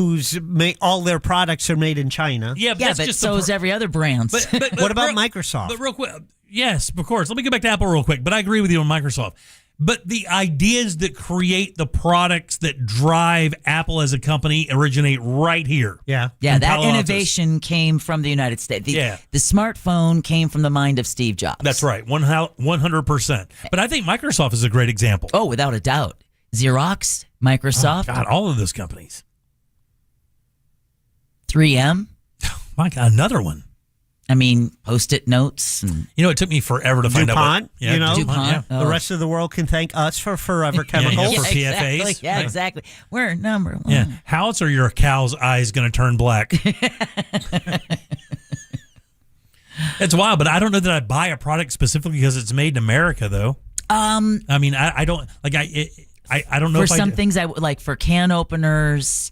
all their products are made in China. Yeah, but just so is every other brand. But what about Microsoft? But real quick, yes, of course. Let me get back to Apple real quick. But I agree with you on Microsoft. But the ideas that create the products that drive Apple as a company originate right here. Yeah, that innovation came from the United States. The smartphone came from the mind of Steve Jobs. That's right, 100%. But I think Microsoft is a great example. Oh, without a doubt. Xerox, Microsoft. Oh, God, all of those companies. 3M. My God, another one. Post-it notes. And it took me forever to find out. DuPont. The rest of the world can thank us for Forever Chemicals. For PFAs. Yeah, exactly. We're number 1. Yeah. How else are your cow's eyes going to turn black? It's wild, but I don't know that I buy a product specifically because it's made in America, though. I don't like. I don't know. For some things, I like for can openers.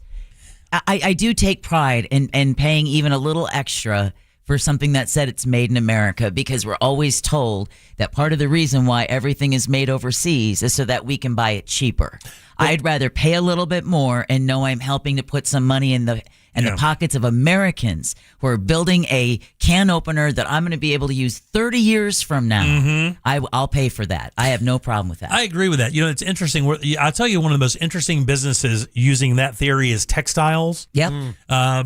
I do take pride in paying even a little extra for something that said it's made in America, because we're always told that part of the reason why everything is made overseas is so that we can buy it cheaper. I'd rather pay a little bit more and know I'm helping to put some money in the pockets of Americans who are building a can opener that I'm going to be able to use 30 years from now. Mm-hmm. I'll pay for that. I have no problem with that. I agree with that. It's interesting. I'll tell you, one of the most interesting businesses using that theory is textiles. Yep.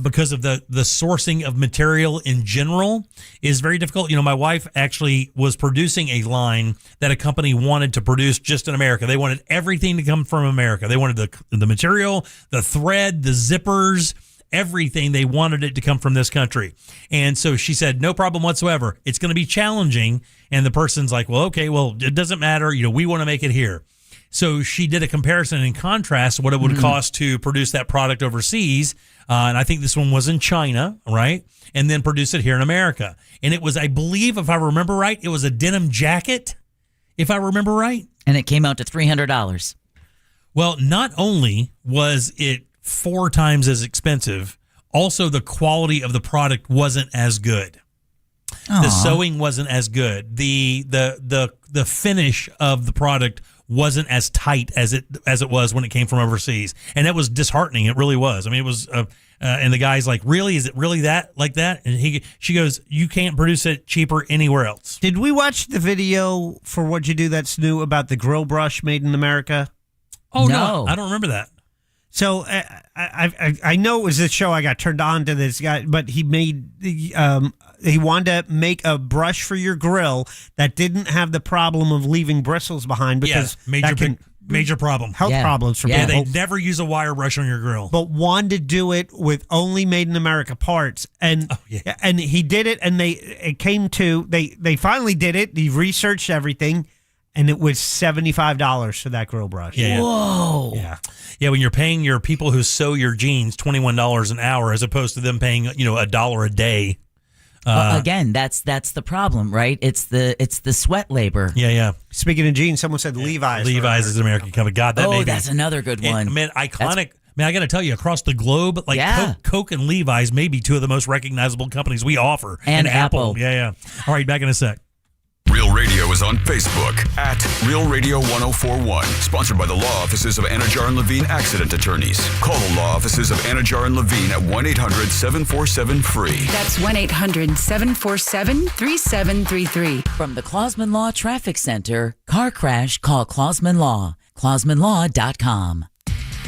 Because of the sourcing of material in general is very difficult. My wife actually was producing a line that a company wanted to produce just in America. They wanted everything to come from America. They wanted the material, the thread, the zippers, everything. They wanted it to come from this country. And so she said, no problem whatsoever. It's going to be challenging. And the person's like, well, okay, well, it doesn't matter. We want to make it here. So she did a comparison and contrast what it would cost to produce that product overseas. And I think this one was in China, right? And then produce it here in America. And it was, I believe, if I remember right, it was a denim jacket, if I remember right. And it came out to $300. Well, not only was it 4 times as expensive, also the quality of the product wasn't as good. Aww. The sewing wasn't as good. The finish of the product wasn't as tight as it was when it came from overseas, and it was disheartening. It really was. I mean, it was. And the guy's like, "Really? Is it really that like that?" And she goes, "You can't produce it cheaper anywhere else." Did we watch the video for What You Do That's New about the grill brush made in America? Oh no, I don't remember that. So I know it was this show I got turned on to this guy, but he made he wanted to make a brush for your grill that didn't have the problem of leaving bristles behind because major problem, health problems for people. people. They never use a wire brush on your grill, but wanted to do it with only made in America parts, and and he did it, and they finally did it. He researched everything. And it was $75 for that grill brush. Yeah. Whoa. Yeah. When you're paying your people who sew your jeans $21 an hour, as opposed to them paying $1 a day. Again, that's the problem, right? It's the sweat labor. Yeah. Speaking of jeans, someone said Levi's. Levi's is an American company. God, that that's another good one. Man, iconic. I got to tell you, across the globe, Coke and Levi's may be 2 of the most recognizable companies we offer. And Apple. Yeah. All right, back in a sec. Real Radio is on Facebook at Real Radio 1041. Sponsored by the law offices of Anajar and Levine Accident Attorneys. Call the law offices of Anajar and Levine at 1-800-747-FREE. That's 1-800-747-3733. From the Clausman Law Traffic Center, car crash, call Clausman Law. ClausmanLaw.com.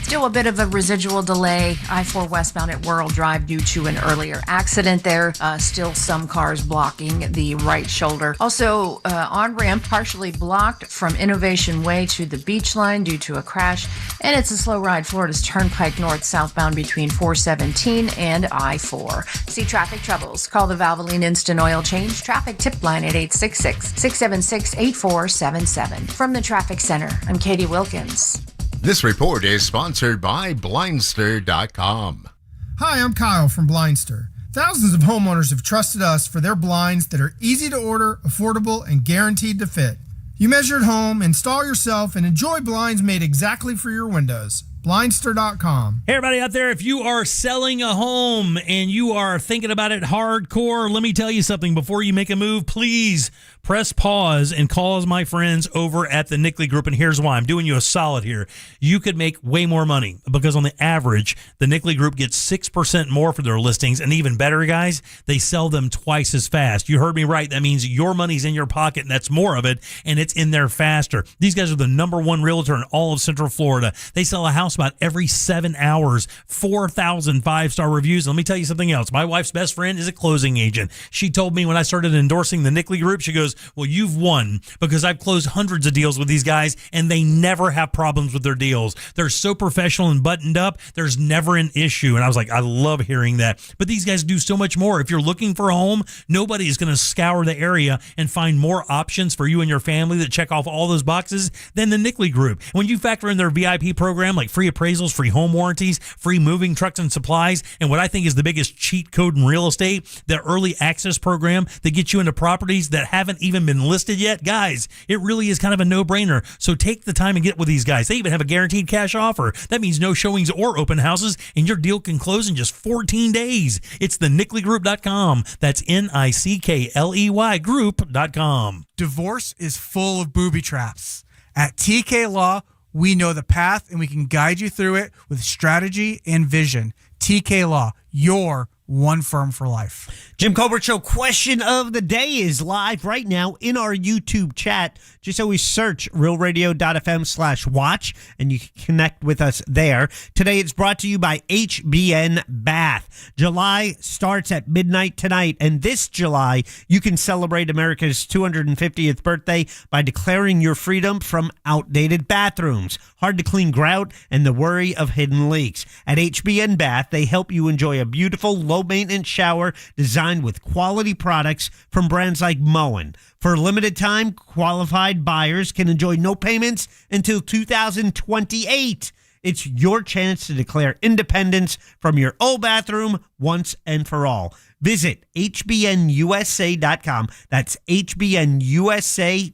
Still a bit of a residual delay, I-4 westbound at Worrell Drive due to an earlier accident there. Still some cars blocking the right shoulder. Also, on-ramp partially blocked from Innovation Way to the Beach Line due to a crash. And it's a slow ride Florida's Turnpike North southbound between 417 and I-4. See traffic troubles? Call the Valvoline Instant Oil Change Traffic Tip Line at 866-676-8477. From the Traffic Center, I'm Katie Wilkins. This report is sponsored by Blindster.com. Hi, I'm Kyle from Blindster. Thousands of homeowners have trusted us for their blinds that are easy to order, affordable, and guaranteed to fit. You measure at home, install yourself, and enjoy blinds made exactly for your windows. Blindster.com. Hey, everybody out there, if you are selling a home and you are thinking about it hardcore, let me tell you something. Before you make a move, please press pause and call my friends over at the Nickley Group. And here's why. I'm doing you a solid here. You could make way more money because on the average, the Nickley Group gets 6% more for their listings. And even better, guys, they sell them twice as fast. You heard me right. That means your money's in your pocket, and that's more of it, and it's in there faster. These guys are the #1 realtor in all of Central Florida. They sell a house about every 7 hours, 4,000 5-star reviews. Let me tell you something else. My wife's best friend is a closing agent. She told me when I started endorsing the Nickley Group, she goes, well, you've won because I've closed hundreds of deals with these guys and they never have problems with their deals. They're so professional and buttoned up. There's never an issue. And I was like, I love hearing that. But these guys do so much more. If you're looking for a home, nobody is going to scour the area and find more options for you and your family that check off all those boxes than the Nickley Group. When you factor in their VIP program like free appraisals, free home warranties, free moving trucks and supplies, and what I think is the biggest cheat code in real estate, the early access program that gets you into properties that haven't even been listed yet, guys, it really is kind of a no-brainer. So take the time and get with these guys. They even have a guaranteed cash offer. That means no showings or open houses, and your deal can close in just 14 days. It's the NickleyGroup.com. That's NICKLEY Group.com. Divorce is full of booby traps. At TK Law, We know the path and we can guide you through it with strategy and vision. TK Law, your one firm for life. Jim Colbert Show question of the day is live right now in our YouTube chat. Just always search realradio.fm/watch and you can connect with us there. Today it's brought to you by HBN Bath. July starts at midnight tonight, and this July you can celebrate America's 250th birthday by declaring your freedom from outdated bathrooms, hard to clean grout, and the worry of hidden leaks. At HBN Bath, they help you enjoy a beautiful, low-maintenance shower designed with quality products from brands like Moen. For a limited time, qualified buyers can enjoy no payments until 2028. It's your chance to declare independence from your old bathroom once and for all. Visit hbnusa.com. That's hbnusa.com.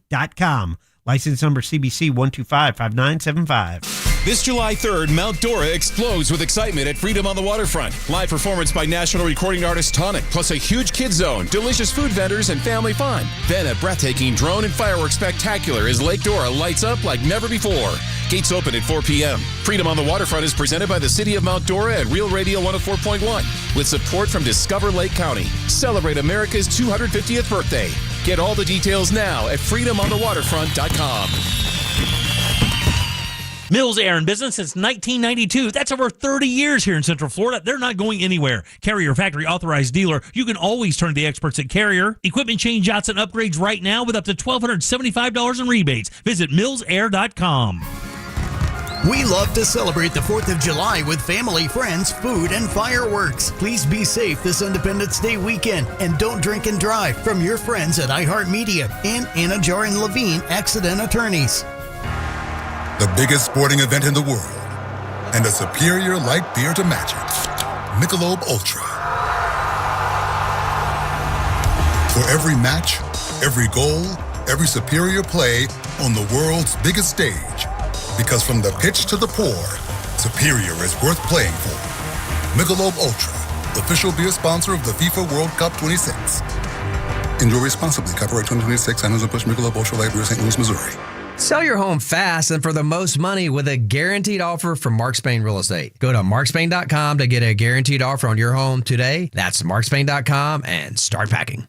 License number CBC 1255975. This July 3rd, Mount Dora explodes with excitement at Freedom on the Waterfront. Live performance by national recording artist Tonic, plus a huge kids zone, delicious food vendors, and family fun. Then a breathtaking drone and fireworks spectacular as Lake Dora lights up like never before. Gates open at 4 p.m. Freedom on the Waterfront is presented by the City of Mount Dora and Real Radio 104.1 with support from Discover Lake County. Celebrate America's 250th birthday. Get all the details now at freedomonthewaterfront.com. Mills Air in business since 1992. That's over 30 years here in Central Florida. They're not going anywhere. Carrier factory authorized dealer. You can always turn to the experts at Carrier. Equipment changeouts and upgrades right now with up to $1,275 in rebates. Visit millsair.com. We love to celebrate the 4th of July with family, friends, food, and fireworks. Please be safe this Independence Day weekend and don't drink and drive. From your friends at iHeartMedia and Anna Jar and Levine Accident Attorneys. The biggest sporting event in the world, and a superior light beer to match it. Michelob Ultra. For every match, every goal, every superior play on the world's biggest stage. Because from the pitch to the pour, superior is worth playing for. Michelob Ultra, official beer sponsor of the FIFA World Cup 26. Enjoy responsibly. Copyright 2026, Anheuser-Busch Michelob Ultra Light Beer, St. Louis, Missouri. Sell your home fast and for the most money with a guaranteed offer from Mark Spain Real Estate. Go to markspain.com to get a guaranteed offer on your home today. That's markspain.com and start packing.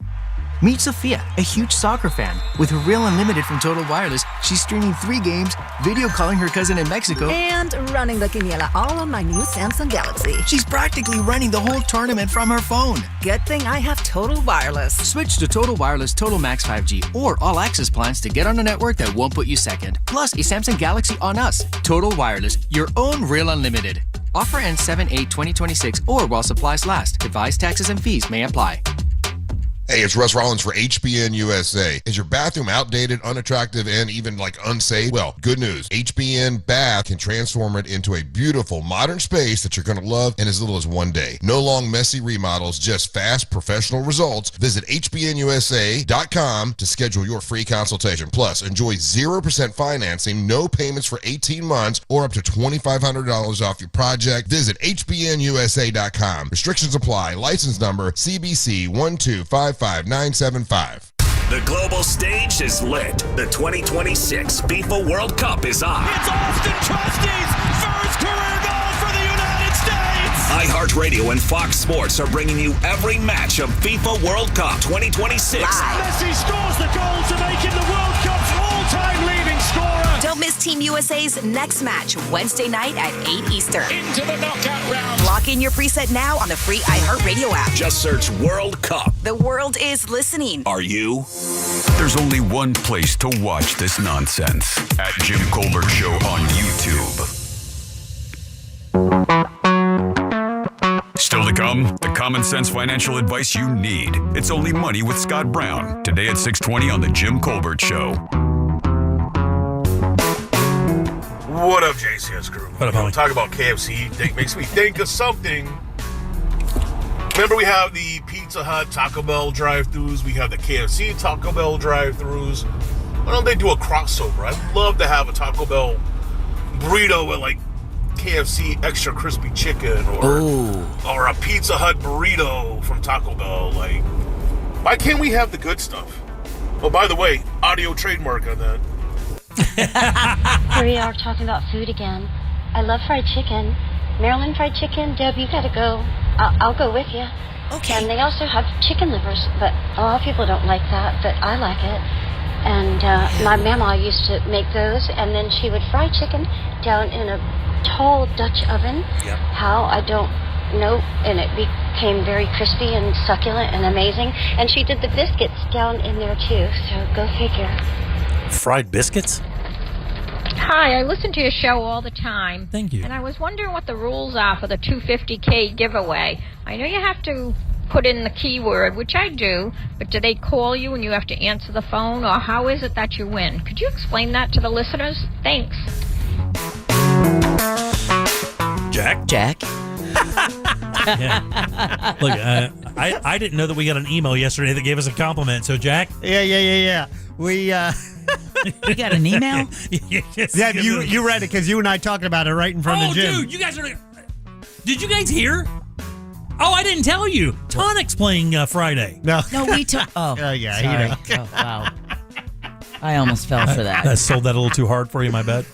Meet Sophia, a huge soccer fan. With Real Unlimited from Total Wireless, she's streaming 3 games, video calling her cousin in Mexico, and running the quiniela all on my new Samsung Galaxy. She's practically running the whole tournament from her phone. Good thing I have Total Wireless. Switch to Total Wireless Total Max 5G or All Access plans to get on a network that won't put you second. Plus a Samsung Galaxy on us. Total Wireless, your own Real Unlimited. Offer ends 7/8/2026 or while supplies last. Device taxes and fees may apply. Hey, it's Russ Rollins for HBN USA. Is your bathroom outdated, unattractive, and even like unsafe? Well, good news. HBN Bath can transform it into a beautiful modern space that you're going to love in as little as 1 day. No long, messy remodels, just fast, professional results. Visit hbnusa.com to schedule your free consultation. Plus, enjoy 0% financing, no payments for 18 months, or up to $2,500 off your project. Visit hbnusa.com. Restrictions apply. License number CBC 1255975. The global stage is lit. The 2026 FIFA World Cup is on. It's Austin Trusty's first career goal for the United States. iHeartRadio and Fox Sports are bringing you every match of FIFA World Cup 2026. Messi scores the goal to make him the World Cup's all-time leading scorer. Don't miss Team USA's next match, Wednesday night at 8 Eastern. Into the knockout round. Lock in your preset now on the free iHeartRadio app. Just search World Cup. The world is listening. Are you? There's only one place to watch this nonsense. At Jim Colbert Show on YouTube. Still to come, the common sense financial advice you need. It's Only Money with Scott Brown. Today at 6:20 on the Jim Colbert Show. What up, JCS crew? What up, homie? Talk about KFC. Makes me think of something. Remember, we have the Pizza Hut, Taco Bell drive-thrus. We have the KFC, Taco Bell drive-thrus. Why don't they do a crossover? I'd love to have a Taco Bell burrito with like KFC extra crispy chicken, or a Pizza Hut burrito from Taco Bell. Like, why can't we have the good stuff? Oh, by the way, audio trademark on that. Here we are talking about food again. I love fried chicken. Maryland fried chicken. Deb, you gotta go. I'll go with you. Okay. And they also have chicken livers, but a lot of people don't like that, but I like it. And my mama used to make those, and then she would fry chicken down in a tall Dutch oven. Yep. How, I don't know, and it became very crispy and succulent and amazing. And she did the biscuits down in there too, so go figure. Fried biscuits? Hi, I listen to your show all the time. Thank you. And I was wondering what the rules are for the 250K giveaway. I know you have to put in the keyword, which I do, but do they call you and you have to answer the phone, or how is it that you win? Could you explain that to the listeners? Thanks. Jack? Yeah. Look, I didn't know that we got an email yesterday that gave us a compliment. So, Jack? Yeah. We You got an email? Yes, yeah, you read it because you and I talked about it right in front of Jim. Oh, dude, you guys are... Did you guys hear? Oh, I didn't tell you. Tonic's playing Friday. No, we took... Oh, yeah. sorry. Oh, wow. I almost fell for that. I sold that a little too hard for you, my bad.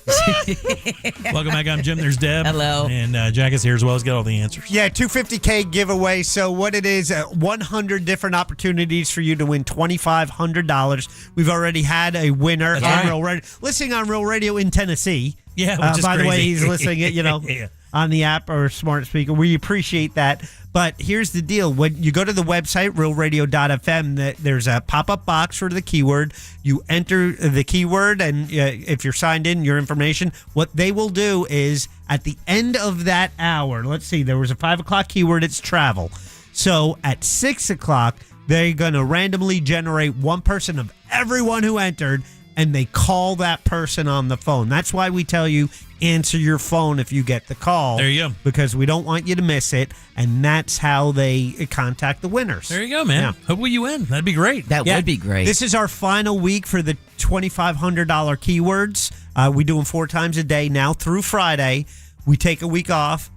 Welcome back. I'm Jim. There's Deb. Hello. And Jack is here as well. He's got all the answers. Yeah, 250K giveaway. So what it is, 100 different opportunities for you to win $2,500. We've already had a winner on Real Radio, listening on Real Radio in Tennessee. Yeah, which is by the way, crazy. he's listening it, Yeah. on the app or smart speaker. We appreciate that. But here's the deal. When you go to the website, realradio.fm, there's a pop-up box for the keyword. You enter the keyword, and if you're signed in, your information, what they will do is at the end of that hour, let's see, there was a 5 o'clock keyword, it's travel. So at 6 o'clock, they're going to randomly generate one person of everyone who entered, and they call that person on the phone. That's why we tell you, answer your phone if you get the call. There you go. Because we don't want you to miss it, and that's how they contact the winners. There you go, man. Yeah. Hopefully you win. That'd be great. That would be great. This is our final week for the $2,500 keywords. We do them 4 times a day now through Friday. We take a week off,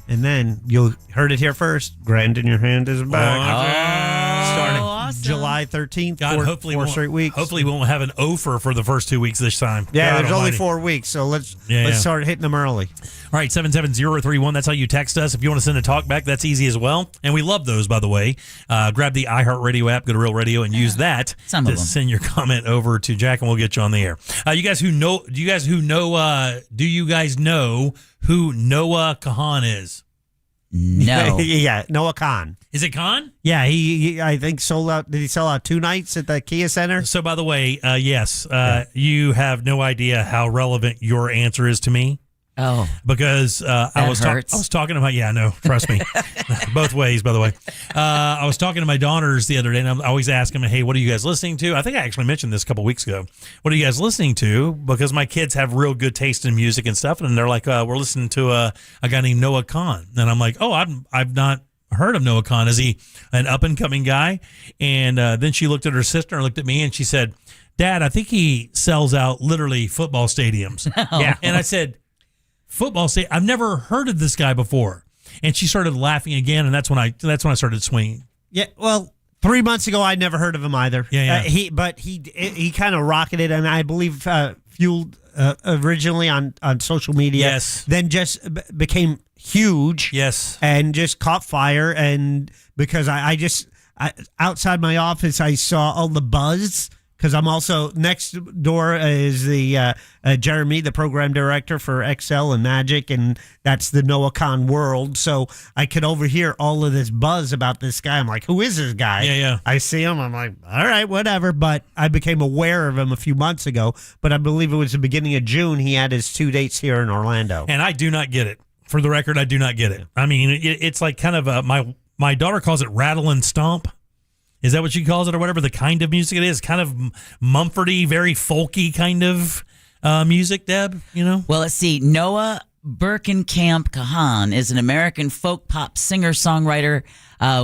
and then you heard it here first. Grand in your hand is back. Starting July 13th. God, hopefully four straight weeks. Hopefully we won't have an offer for the first 2 weeks this time. Yeah, God there's almighty. only 4 weeks, so let's Yeah. start hitting them early. All right, 77031. That's how you text us. If you want to send a talk back, that's easy as well. And we love those, by the way. Grab the iHeartRadio app, go to Real Radio, and use that to send your comment over to Jack, and we'll get you on the air. Do you guys know who Noah Kahan is? No. Yeah, Noah Khan. Is it Khan? Yeah, he I think sold out. Did he sell out 2 nights at the Kia Center? So, by the way, yes, you have no idea how relevant your answer is to me. Oh, because I was talking about, yeah, no, trust me, both ways, by the way. I was talking to my daughters the other day, and I always ask them, hey, what are you guys listening to? I think I actually mentioned this a couple weeks ago. What are you guys listening to? Because my kids have real good taste in music and stuff, and they're like, we're listening to a guy named Noah Kahan. And I'm like, oh, I've not heard of Noah Kahan. Is he an up-and-coming guy? And then she looked at her sister and looked at me, and she said, Dad, I think he sells out literally football stadiums. Yeah. And I said, football stadium? I've never heard of this guy before. And she started laughing again, and that's when I started swinging. Yeah, well, 3 months ago, I'd never heard of him either. Yeah. He kind of rocketed, and I believe fueled originally on social media. Yes. Then just became huge. Yes. And just caught fire. And because I outside my office, I saw all the buzz. Because I'm also next door is the Jeremy, the program director for Excel and Magic, and that's the Noah Kahan world. So I could overhear all of this buzz about this guy. I'm like, who is this guy? Yeah. I see him. I'm like, all right, whatever. But I became aware of him a few months ago. But I believe it was the beginning of June. He had his 2 dates here in Orlando. And I do not get it. For the record, I do not get it. I mean, it's like kind of my daughter calls it rattle and stomp. Is that what she calls it or whatever? The kind of music it is? Kind of Mumfordy, very folky kind of music, Deb, you know? Well, let's see. Noah Berkenkamp Kahan is an American folk pop singer-songwriter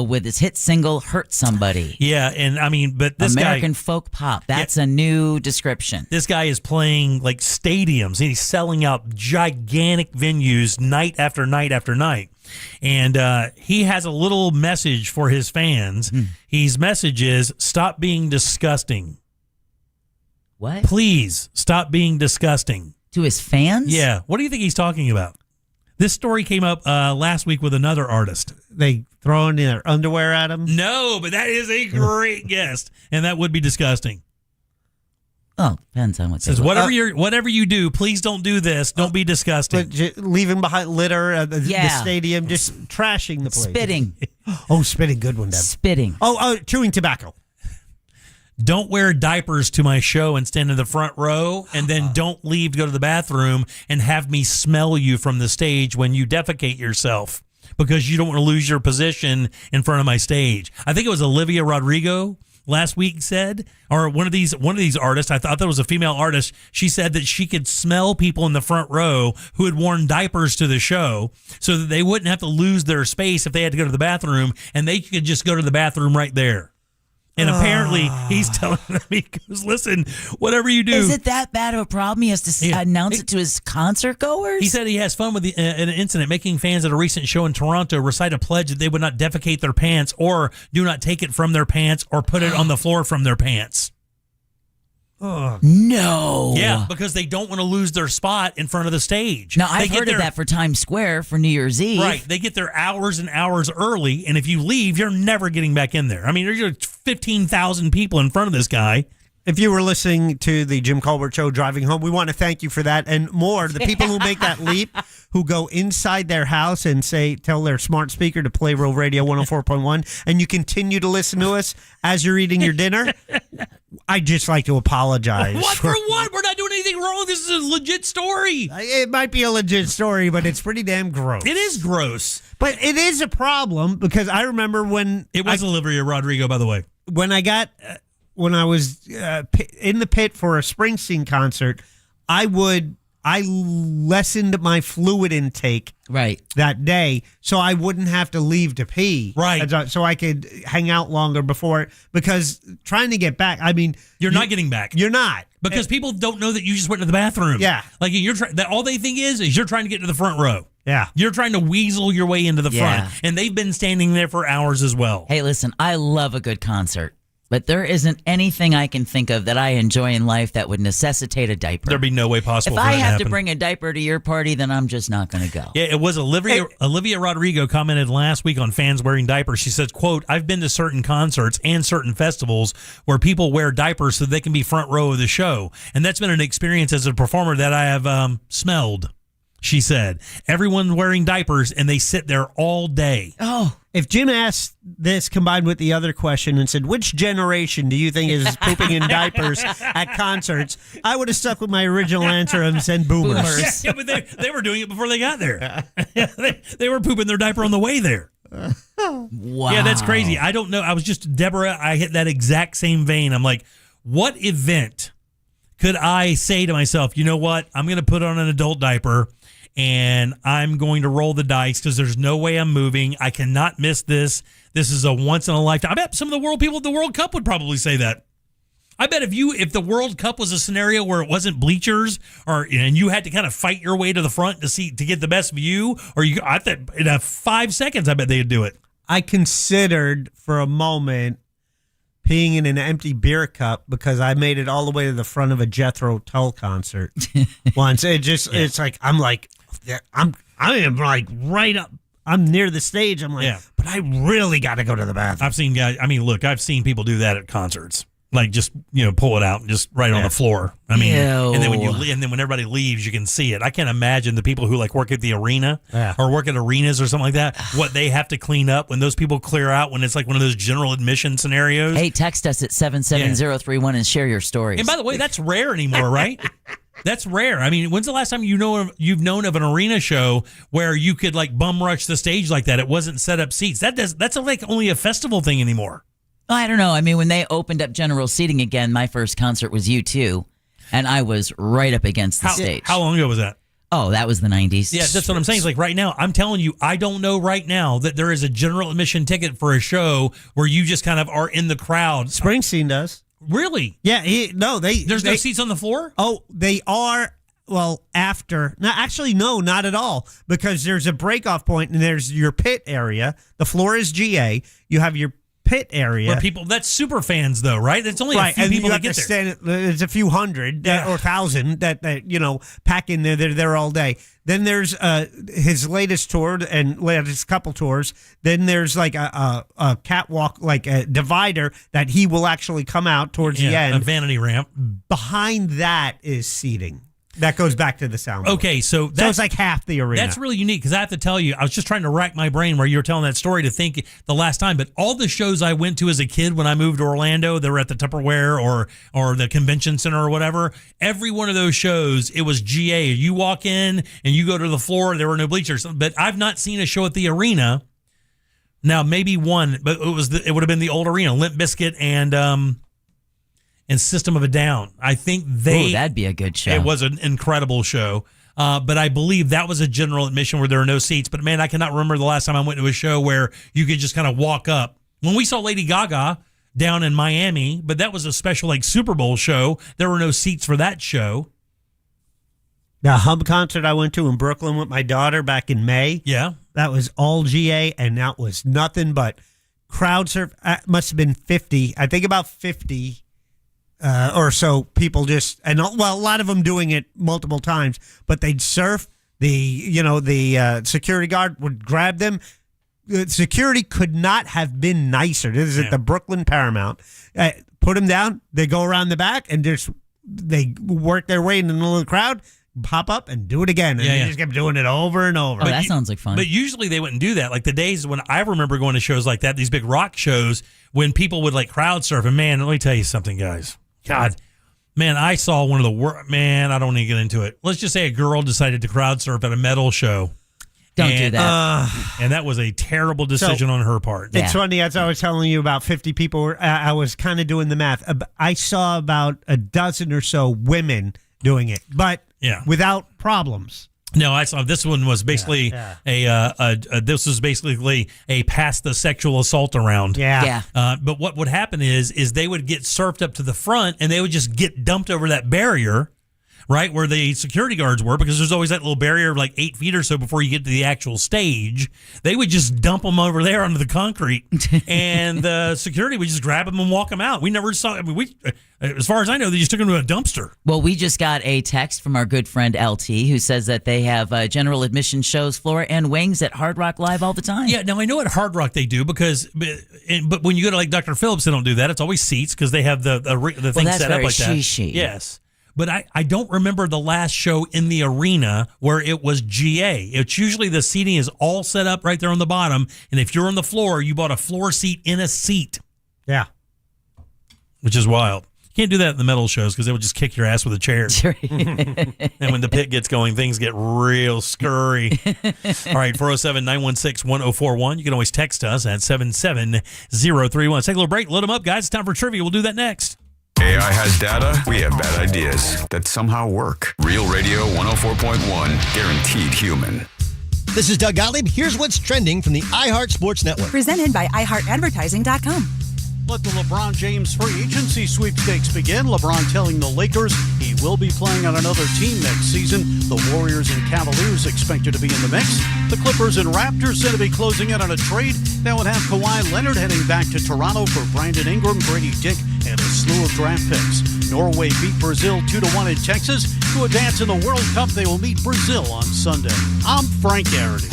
with his hit single, Hurt Somebody. Yeah, and I mean, but this American folk pop. That's a new description. This guy is playing like stadiums, and he's selling out gigantic venues night after night after night. And he has a little message for his fans. His message is, stop being disgusting. What? Please stop being disgusting. To his fans? Yeah. What do you think he's talking about? This story came up last week with another artist. They throwing their underwear at him? No, but that is a great guest, and that would be disgusting. Oh, depends on what. Says whatever you do, please don't do this. Don't be disgusting. But leaving behind litter at the stadium, just trashing the place. Spitting. Oh, spitting, good one, Deb. Spitting. Oh, chewing tobacco. Don't wear diapers to my show and stand in the front row, and then don't leave to go to the bathroom and have me smell you from the stage when you defecate yourself because you don't want to lose your position in front of my stage. I think it was Olivia Rodrigo last week said, or one of these artists, I thought that was a female artist, she said that she could smell people in the front row who had worn diapers to the show so that they wouldn't have to lose their space if they had to go to the bathroom, and they could just go to the bathroom right there. And apparently he's telling them, he goes, listen, whatever you do. Is it that bad of a problem? He has to announce it to his concert goers? He said he has fun with an incident, making fans at a recent show in Toronto recite a pledge that they would not defecate their pants or do not take it from their pants or put it on the floor from their pants. No. Yeah, because they don't want to lose their spot in front of the stage. Now, I've heard of that for Times Square for New Year's Eve. Right. They get there hours and hours early, and if you leave, you're never getting back in there. I mean, there's 15,000 people in front of this guy. If you were listening to the Jim Colbert Show driving home, we want to thank you for that and more. The people who make that leap, who go inside their house and tell their smart speaker to play Real Radio 104.1, and you continue to listen to us as you're eating your dinner. I'd just like to apologize. What for what? We're not doing anything wrong. This is a legit story. It might be a legit story, but it's pretty damn gross. It is gross. But it is a problem because I remember when... It was Olivia Rodrigo, by the way. When I was in the pit for a Springsteen concert, I lessened my fluid intake that day so I wouldn't have to leave to pee. Right. So I could hang out longer before, because trying to get back, I mean... You're not getting back. You're not. Because people don't know that you just went to the bathroom. Yeah. Like all they think is you're trying to get to the front row. Yeah. You're trying to weasel your way into the front. And they've been standing there for hours as well. Hey, listen, I love a good concert. But there isn't anything I can think of that I enjoy in life that would necessitate a diaper. There'd be no way possible if for that I have to to bring a diaper to your party, then I'm just not going to go. Yeah, it was Olivia Rodrigo commented last week on fans wearing diapers. She says, quote, I've been to certain concerts and certain festivals where people wear diapers so they can be front row of the show. And that's been an experience as a performer that I have smelled. She said, everyone wearing diapers and they sit there all day. Oh, if Jim asked this combined with the other question and said, which generation do you think is pooping in diapers at concerts? I would have stuck with my original answer and said boomers. Yeah, but they were doing it before they got there. They were pooping their diaper on the way there. Wow. Yeah, that's crazy. I don't know. I was just, Deborah, I hit that exact same vein. I'm like, what event could I say to myself, you know what? I'm going to put on an adult diaper and I'm going to roll the dice because there's no way I'm moving. I cannot miss this. This is a once in a lifetime. I bet some of the people at the World Cup would probably say that. I bet if the World Cup was a scenario where it wasn't bleachers and you had to kind of fight your way to the front to get the best view, I thought in 5 seconds, I bet they'd do it. I considered for a moment peeing in an empty beer cup because I made it all the way to the front of a Jethro Tull concert once. It's like I am like right up. I'm near the stage. I'm like, but I really got to go to the bathroom. I've seen guys. I mean, look, I've seen people do that at concerts. Like just pull it out and just right on the floor. I mean, and then when everybody leaves, you can see it. I can't imagine the people who like work at the arena or work at arenas or something like that. What they have to clean up when those people clear out when it's like one of those general admission scenarios. Hey, text us at 77031 and share your stories. And by the way, that's rare anymore, right? That's rare. I mean, when's the last time you've known of an arena show where you could like bum rush the stage like that? It wasn't set up seats. That's like only a festival thing anymore. I don't know. I mean, when they opened up general seating again, my first concert was U2, and I was right up against the stage. How long ago was that? Oh, that was the 90s. Yeah, that's what I'm saying. It's like right now, I'm telling you, I don't know right now that there is a general admission ticket for a show where you just kind of are in the crowd. Springsteen does. Really? Yeah. There's no seats on the floor? Oh, they are. Well, after. No, actually, no, not at all. Because there's a break-off point and there's your pit area. The floor is GA. You have your pit area. Where people, that's super fans though, right? It's only a few people that get there. There's a few hundred or thousand that pack in there. They're there all day. Then there's his latest tour and latest couple tours. Then there's like a catwalk, like a divider that he will actually come out towards the end. A vanity ramp. Behind that is seating. That goes back to the sound. Okay, so it's like half the arena. That's really unique because I have to tell you, I was just trying to rack my brain while you were telling that story to think the last time. But all the shows I went to as a kid when I moved to Orlando, they were at the Tupperware or the convention center or whatever. Every one of those shows, it was GA. You walk in and you go to the floor. There were no bleachers. But I've not seen a show at the arena. Now maybe one, but it would have been the old arena, Limp Bizkit and System of a Down. I think that'd be a good show. It was an incredible show. But I believe that was a general admission where there are no seats. But man, I cannot remember the last time I went to a show where you could just kind of walk up. When we saw Lady Gaga down in Miami, but that was a special like Super Bowl show. There were no seats for that show. The Hub concert I went to in Brooklyn with my daughter back in May. Yeah. That was all GA, and that was nothing but crowd surf. Must have been 50. I think about 50 or so people just, and a lot of them doing it multiple times, but they'd surf. The security guard would grab them. The security could not have been nicer. This is at the Brooklyn Paramount. Put them down. They go around the back and they work their way in the middle of the crowd, pop up and do it again. And they just kept doing it over and over. Oh, that sounds like fun. But usually they wouldn't do that. Like the days when I remember going to shows like that, these big rock shows, when people would like crowd surf. And man, let me tell you something, guys. God, man, I saw one of the worst. Man, I don't need to get into it. Let's just say a girl decided to crowd surf at a metal show. Don't do that. And that was a terrible decision on her part. It's funny, as I was telling you, about 50 people. I was kind of doing the math. I saw about a dozen or so women doing it, but without problems. No, I saw this one was basically this was basically a pass the sexual assault around. But what would happen is they would get surfed up to the front and they would just get dumped over that barrier, right where the security guards were, because there's always that little barrier of like 8 feet or so before you get to the actual stage. They would just dump them over there onto the concrete, and the security would just grab them and walk them out. We never saw. I mean, as far as I know, they just took them to a dumpster. Well, we just got a text from our good friend LT who says that they have general admission shows, floor and wings at Hard Rock Live all the time. Yeah, now I know at Hard Rock they do, but when you go to like Dr. Phillips, they don't do that. It's always seats because they have the thing set up like that. Yes. But I don't remember the last show in the arena where it was GA. It's usually the seating is all set up right there on the bottom. And if you're on the floor, you bought a floor seat in a seat. Yeah. Which is wild. You can't do that in the metal shows because they will just kick your ass with a chair. And when the pit gets going, things get real scurry. All right, 407-916-1041. You can always text us at 77031. Let's take a little break. Load them up, guys. It's time for trivia. We'll do that next. AI has data, we have bad ideas that somehow work. Real Radio 104.1, guaranteed human. This is Doug Gottlieb. Here's what's trending from the iHeart Sports Network. Presented by iHeartAdvertising.com. Let the LeBron James free agency sweepstakes begin. LeBron telling the Lakers he will be playing on another team next season. The Warriors and Cavaliers expected to be in the mix. The Clippers and Raptors said to be closing in on a trade that would have Kawhi Leonard heading back to Toronto for Brandon Ingram, Grady Dick, and a slew of draft picks. Norway beat Brazil 2-1 in Texas. To advance in the World Cup, they will meet Brazil on Sunday. I'm Frank Garrity.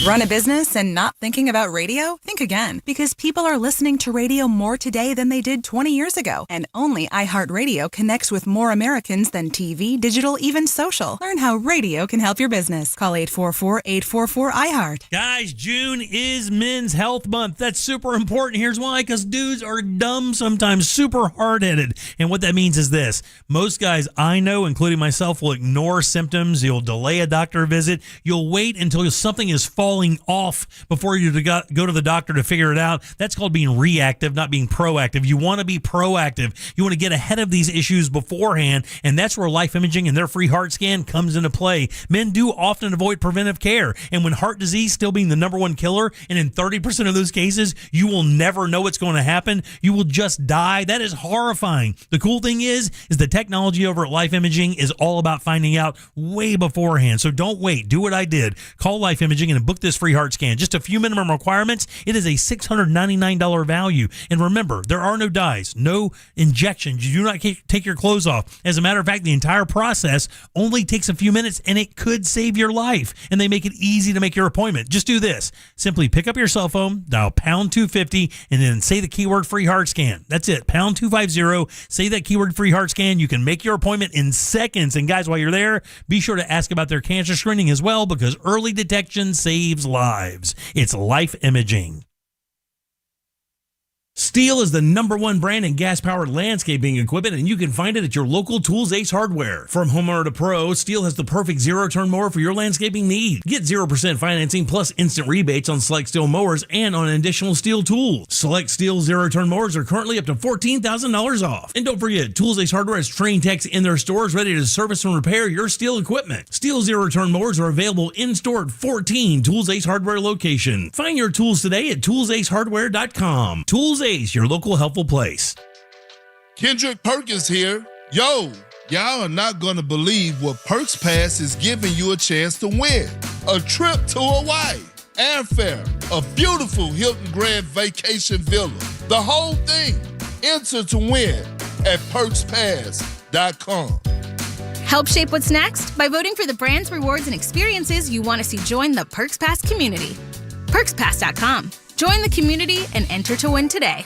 Run a business and not thinking about radio? Think again, because people are listening to radio more today than they did 20 years ago. And only iHeartRadio connects with more Americans than TV, digital, even social. Learn how radio can help your business. Call 844-844-iHeart. Guys, June is Men's Health Month. That's super important. Here's why. Because dudes are dumb sometimes, super hard-headed. And what that means is this. Most guys I know, including myself, will ignore symptoms. You'll delay a doctor visit. You'll wait until something is falling off before you go to the doctor to figure it out. That's called being reactive, not being proactive. You want to be proactive. You want to get ahead of these issues beforehand, and that's where Life Imaging and their free heart scan comes into play. Men do often avoid preventive care, and when heart disease still being the number one killer, and in 30% of those cases, you will never know what's going to happen. You will just die. That is horrifying. The cool thing is the technology over at Life Imaging is all about finding out way beforehand. So don't wait. Do what I did. Call Life Imaging and book book this free heart scan. Just a few minimum requirements. It is a $699 value. And remember, there are no dyes, no injections. You do not take your clothes off. As a matter of fact, the entire process only takes a few minutes, and it could save your life. And they make it easy to make your appointment. Just do this. Simply pick up your cell phone, dial pound 250, and then say the keyword free heart scan. That's it, pound 250. Say that keyword free heart scan. You can make your appointment in seconds. And guys, while you're there, be sure to ask about their cancer screening as well, because early detection saves lives. It's Life Imaging. Steel is the #1 brand in gas-powered landscaping equipment, and you can find it at your local Tools Ace Hardware. From homeowner to pro, Steel has the perfect zero-turn mower for your landscaping need. Get 0% financing plus instant rebates on select Steel mowers and on additional Steel tools. Select Steel zero-turn mowers are currently up to $14,000 off. And don't forget, Tools Ace Hardware has trained techs in their stores ready to service and repair your Steel equipment. Steel zero-turn mowers are available in-store at 14 Tools Ace Hardware locations. Find your tools today at toolsacehardware.com. Tools Ace, your local helpful place. Kendrick Perkins here. Yo, y'all are not going to believe what Perks Pass is giving you a chance to win. A trip to Hawaii, airfare, a beautiful Hilton Grand Vacation Villa. The whole thing. Enter to win at PerksPass.com. Help shape what's next by voting for the brands, rewards, and experiences you want to see join the Perks Pass community. PerksPass.com. Join the community and enter to win today.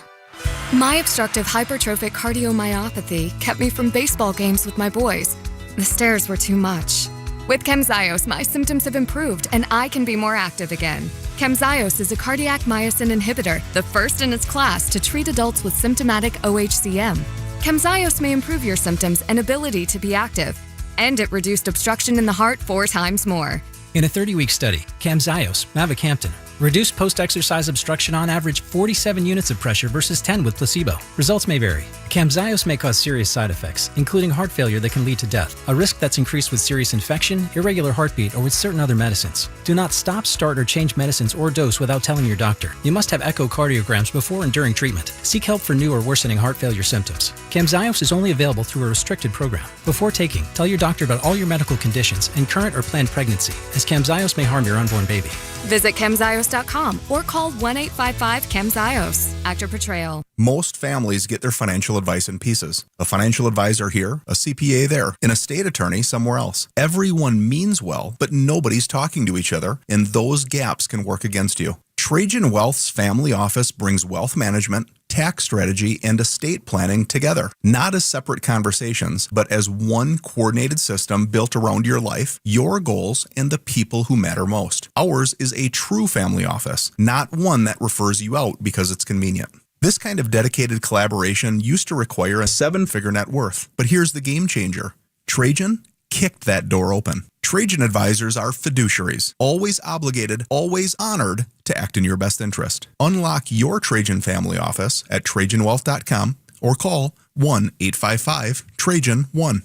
My obstructive hypertrophic cardiomyopathy kept me from baseball games with my boys. The stairs were too much. With Camzyos, my symptoms have improved and I can be more active again. Camzyos is a cardiac myosin inhibitor, the first in its class to treat adults with symptomatic OHCM. Camzyos may improve your symptoms and ability to be active, and it reduced obstruction in the heart 4 times more. In a 30-week study, Camzyos, mavacamten, reduced post-exercise obstruction on average 47 units of pressure versus 10 with placebo. Results may vary. Camzyos may cause serious side effects, including heart failure that can lead to death, a risk that's increased with serious infection, irregular heartbeat, or with certain other medicines. Do not stop, start, or change medicines or dose without telling your doctor. You must have echocardiograms before and during treatment. Seek help for new or worsening heart failure symptoms. Camzyos is only available through a restricted program. Before taking, tell your doctor about all your medical conditions and current or planned pregnancy, as Camzyos may harm your unborn baby. Visit Camzyos.com or call 1-855-CAMZYOS. Actor Portrayal. Most families get their financial advice in pieces. A financial advisor here, a CPA there, an estate attorney somewhere else. Everyone means well, but nobody's talking to each other, and those gaps can work against you. Trajan Wealth's family office brings wealth management, tax strategy, and estate planning together, not as separate conversations, but as one coordinated system built around your life, your goals, and the people who matter most. Ours is a true family office, not one that refers you out because it's convenient. This kind of dedicated collaboration used to require a 7-figure net worth, but here's the game changer. Trajan kicked that door open. Trajan advisors are fiduciaries, always obligated, always honored to act in your best interest. Unlock your Trajan family office at TrajanWealth.com or call 1-855-TRAJAN-1.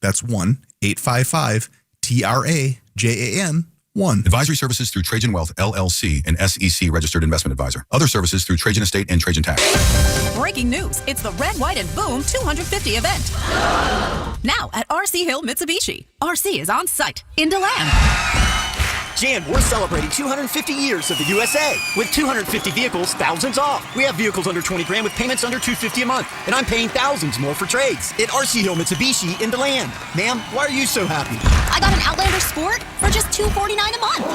That's 1-855-TRAJAN-1. Advisory services through Trajan Wealth, LLC, an SEC registered investment advisor. Other services through Trajan Estate and Trajan Tax. Breaking news. It's the Red, White, and Boom 250 event. Now at RC Hill Mitsubishi. RC is on site in DeLand. Jan, we're celebrating 250 years of the USA. With 250 vehicles, thousands off. We have vehicles under 20 grand with payments under $250 a month. And I'm paying thousands more for trades at RC Hill Mitsubishi in DeLand. Ma'am, why are you so happy? I got an Outlander Sport for just $249 a month.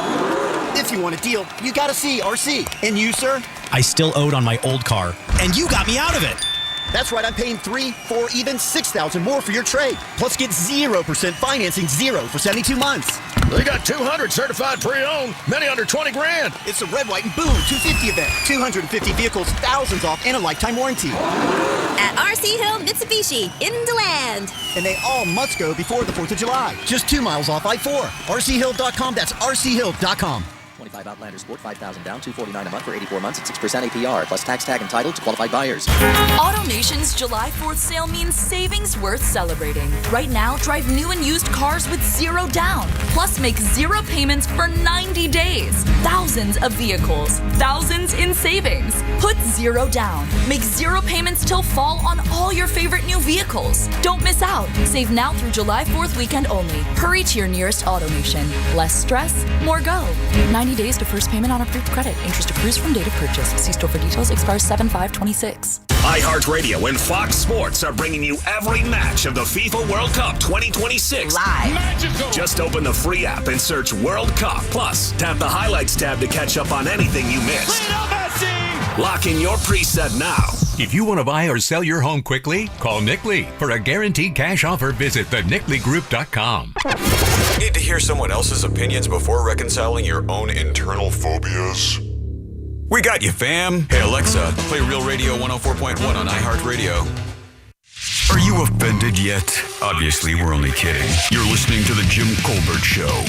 If you want a deal, you gotta see RC. And you, sir? I still owed on my old car, and you got me out of it. That's right, I'm paying $3,000, $4,000, even $6,000 more for your trade. Plus get 0% financing, 0 for 72 months. They got 200 certified pre-owned, many under 20 grand. It's a Red, White, and Boom 250 event. 250 vehicles, thousands off, and a lifetime warranty. At RC Hill Mitsubishi in DeLand. And they all must go before the 4th of July. Just 2 miles off I-4. RCHill.com, that's RCHill.com. 25 Outlander Sport, $5,000 down, $249 a month for 84 months at 6% APR, plus tax tag entitled to qualified buyers. AutoNation's July 4th sale means savings worth celebrating. Right now, drive new and used cars with 0 down, plus make 0 payments for 90 days. Thousands of vehicles, thousands in savings. Put 0 down. Make 0 payments till fall on all your favorite new vehicles. Don't miss out. Save now through July 4th weekend only. Hurry to your nearest AutoNation. Less stress, more go. 90 90 days to first payment on approved credit. Interest accrues from date of purchase. See store for details. Expires 7/5/26. iHeartRadio and Fox Sports are bringing you every match of the FIFA World Cup 2026 Live. Magical. Just open the free app and search World Cup. Plus, tap the highlights tab to catch up on anything you missed. Lock in your preset now. If you want to buy or sell your home quickly, call Nick Lee. For a guaranteed cash offer, visit thenickleegroup.com. Need to hear someone else's opinions before reconciling your own internal phobias? We got you, fam. Hey, Alexa, play Real Radio 104.1 on iHeartRadio. Are you offended yet? Obviously, we're only kidding. You're listening to The Jim Colbert Show.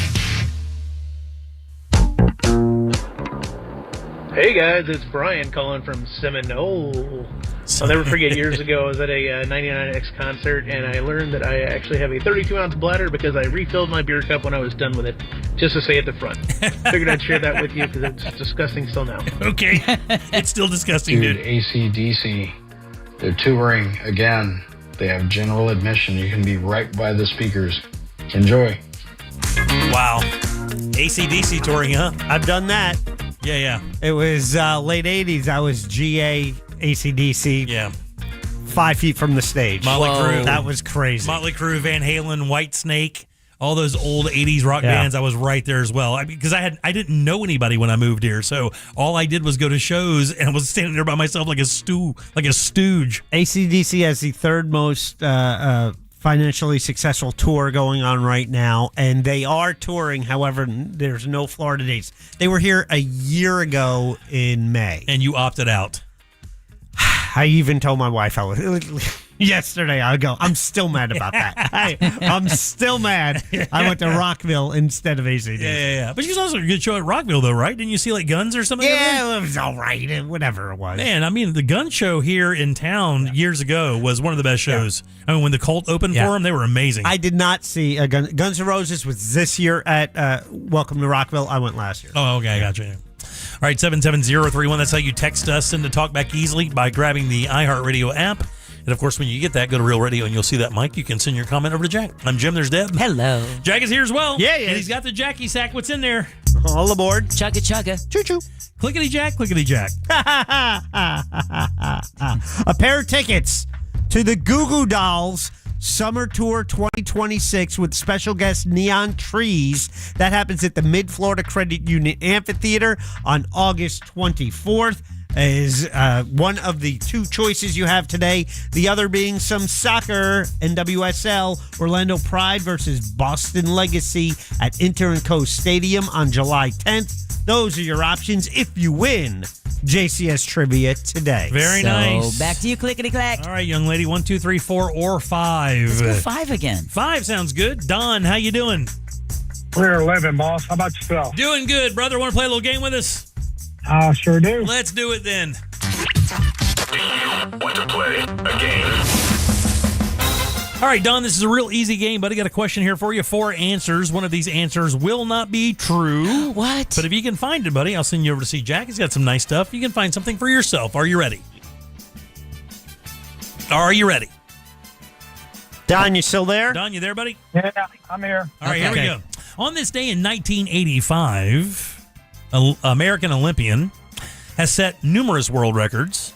Hey guys, it's Brian calling from Seminole. I'll never forget, years ago I was at a 99X concert and I learned that I actually have a 32-ounce bladder because I refilled my beer cup when I was done with it, just to say at the front. Figured I'd share that with you because it's disgusting still now. Okay. It's still disgusting, dude. AC/DC, they're touring again. They have general admission. You can be right by the speakers. Enjoy. Wow. AC/DC touring, huh? I've done that. Yeah. It was late 80s. I was GA AC/DC. Yeah. 5 feet from the stage. Motley Crue. That was crazy. Motley Crue, Van Halen, Whitesnake, all those old 80s rock bands. I was right there as well. Because I didn't know anybody when I moved here. So all I did was go to shows and I was standing there by myself like a stooge. AC/DC has the third most financially successful tour going on right now, and they are touring. However, there's no Florida dates. They were here a year ago in May. And you opted out. I even told my wife yesterday. I go, I'm still mad about that. I'm still mad. I went to Rockville instead of AC/DC. Yeah. But you saw a good show at Rockville, though, right? Didn't you see like Guns or something? Yeah, it was all right. Whatever it was. Man, I mean, the Gun show here in town years ago was one of the best shows. Yeah. I mean, when the Cult opened for them, they were amazing. I did not see Guns N' Roses was this year at Welcome to Rockville. I went last year. Oh, okay. I got you. All right, 77031. That's how you text us and to talk back easily by grabbing the iHeartRadio app. And, of course, when you get that, go to Real Radio and you'll see that mic. You can send your comment over to Jack. I'm Jim. There's Deb. Hello. Jack is here as well. Yeah. And he's got the Jackie sack. What's in there? All aboard. Chugga chugga. Choo-choo. Clickety Jack, clickety Jack. A pair of tickets to the Goo Goo Dolls Summer Tour 2026 with special guest Neon Trees. That happens at the Mid-Florida Credit Union Amphitheater on August 24th. Is one of the two choices you have today. The other being some soccer, NWSL, Orlando Pride versus Boston Legacy at Inter & Co Stadium on July 10th. Those are your options if you win JCS Trivia today. Very nice. Back to you, clickety-clack. All right, young lady, 1, 2, 3, 4, or 5. Let's go 5 again. 5 sounds good. Don, how you doing? We're 11, boss. How about yourself? Doing good, brother. Want to play a little game with us? Sure do. Let's do it then. Want to play a game? All right, Don, this is a real easy game, buddy. Got a question here for you. 4 answers. One of these answers will not be true. What? But if you can find it, buddy, I'll send you over to see Jack. He's got some nice stuff. You can find something for yourself. Are you ready? Are you ready? Don, you still there? Don, you there, buddy? Yeah, I'm here. All right, here we go. On this day in 1985... an American Olympian has set numerous world records.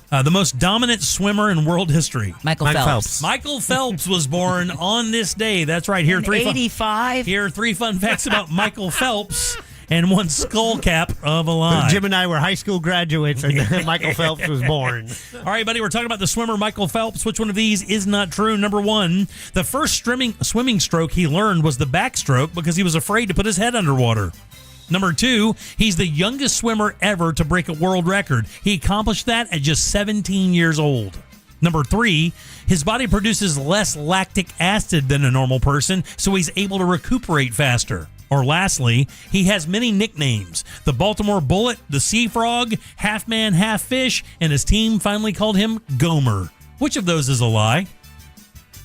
The most dominant swimmer in world history. Michael Phelps. Michael Phelps was born on this day. That's right. Here, 85. Here are 3 fun facts about Michael Phelps and 1 skull cap of a lie. Jim and I were high school graduates, and Michael Phelps was born. All right, buddy, we're talking about the swimmer Michael Phelps. Which one of these is not true? Number 1, the first swimming stroke he learned was the backstroke because he was afraid to put his head underwater. Number 2, he's the youngest swimmer ever to break a world record. He accomplished that at just 17 years old. Number 3, his body produces less lactic acid than a normal person, so he's able to recuperate faster. Or lastly, he has many nicknames. The Baltimore Bullet, the Sea Frog, Half Man, Half Fish, and his team finally called him Gomer. Which of those is a lie?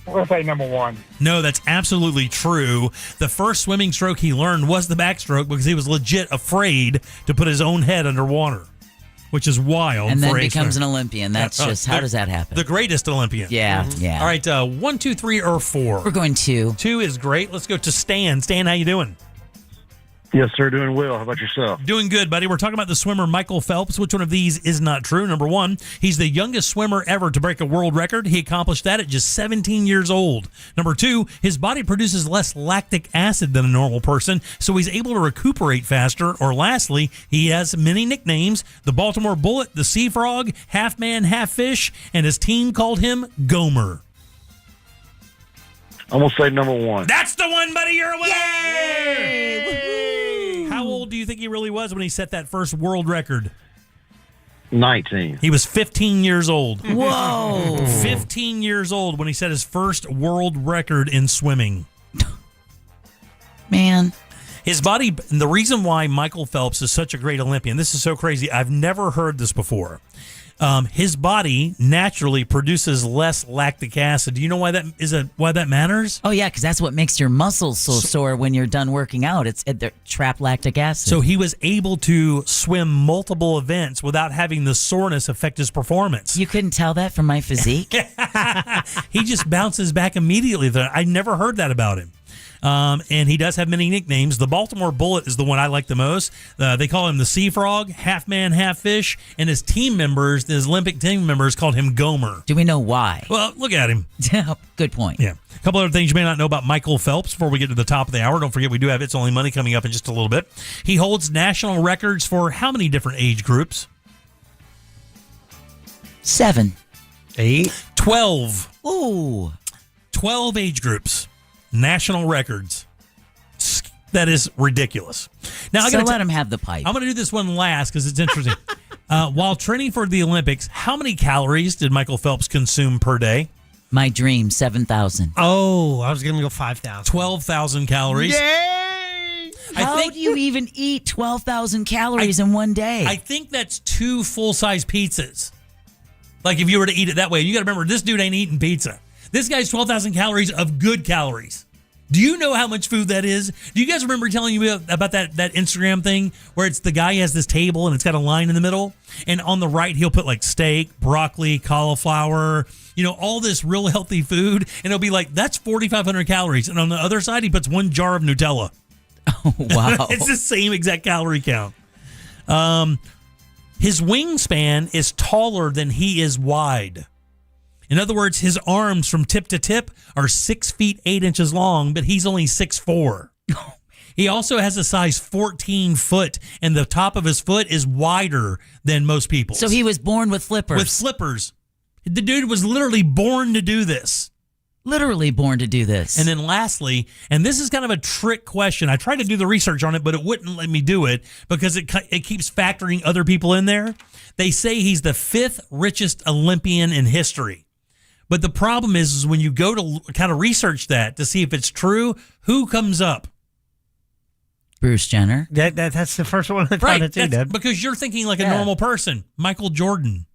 We'll say number 1. No, that's absolutely true. The first swimming stroke he learned was the backstroke because he was legit afraid to put his own head underwater, which is wild. And then for becomes an Olympian. That's just, how does that happen? The greatest Olympian. Yeah, yeah. All right, 1, 2, 3, or 4. We're going 2. 2 is great. Let's go to Stan. Stan, how you doing? Yes, sir. Doing well. How about yourself? Doing good, buddy. We're talking about the swimmer Michael Phelps. Which one of these is not true? Number one, he's the youngest swimmer ever to break a world record. He accomplished that at just 17 years old. Number two, his body produces less lactic acid than a normal person, so he's able to recuperate faster. Or lastly, he has many nicknames: the Baltimore Bullet, the Sea Frog, Half Man, Half Fish, and his team called him Gomer. I'm going to say number one. That's the one, buddy. You're a winner. How old do you think he really was when he set that first world record? 19. He was 15 years old. Whoa. 15 years old when he set his first world record in swimming. Man. His body, the reason why Michael Phelps is such a great Olympian, this is so crazy. I've never heard this before. His body naturally produces less lactic acid. Do you know why that is? Why that matters? Oh yeah, because that's what makes your muscles so sore when you're done working out. It's trapped lactic acid. So he was able to swim multiple events without having the soreness affect his performance. You couldn't tell that from my physique. He just bounces back immediately. I never heard that about him. And he does have many nicknames. The Baltimore Bullet is the one I like the most. They call him the Sea Frog, Half Man, Half Fish, and his team members, his Olympic team members, called him Gomer. Do we know why? Well, look at him. Good point. Yeah. A couple other things you may not know about Michael Phelps before we get to the top of the hour. Don't forget we do have It's Only Money coming up in just a little bit. He holds national records for how many different age groups? 7. 8. 12. Ooh. 12 age groups. National records. That is ridiculous. Now, So let him have the pipe. I'm going to do this one last because it's interesting. While training for the Olympics, how many calories did Michael Phelps consume per day? My dream, 7,000. Oh, I was going to go 5,000. 12,000 calories. Yay! How do you even eat 12,000 calories in one day? I think that's 2 full-size pizzas. Like if you were to eat it that way. You got to remember, this dude ain't eating pizza. This guy's 12,000 calories of good calories. Do you know how much food that is? Do you guys remember telling you about that Instagram thing where it's the guy has this table and it's got a line in the middle, and on the right he'll put like steak, broccoli, cauliflower, all this real healthy food, and it'll be like, that's 4,500 calories. And on the other side he puts 1 jar of Nutella. Oh, wow. It's the same exact calorie count. His wingspan is taller than he is wide. In other words, his arms from tip to tip are 6 feet 8 inches long, but he's only 6'4". He also has a size 14 foot, and the top of his foot is wider than most people's. So he was born with flippers. With flippers. The dude was literally born to do this. Literally born to do this. And then lastly, and this is kind of a trick question. I tried to do the research on it, but it wouldn't let me do it because it keeps factoring other people in there. They say he's the 5th richest Olympian in history. But the problem is when you go to kind of research that to see if it's true, who comes up? Bruce Jenner. That's the first one I thought it too, Dad. Because you're thinking like a normal person. Michael Jordan.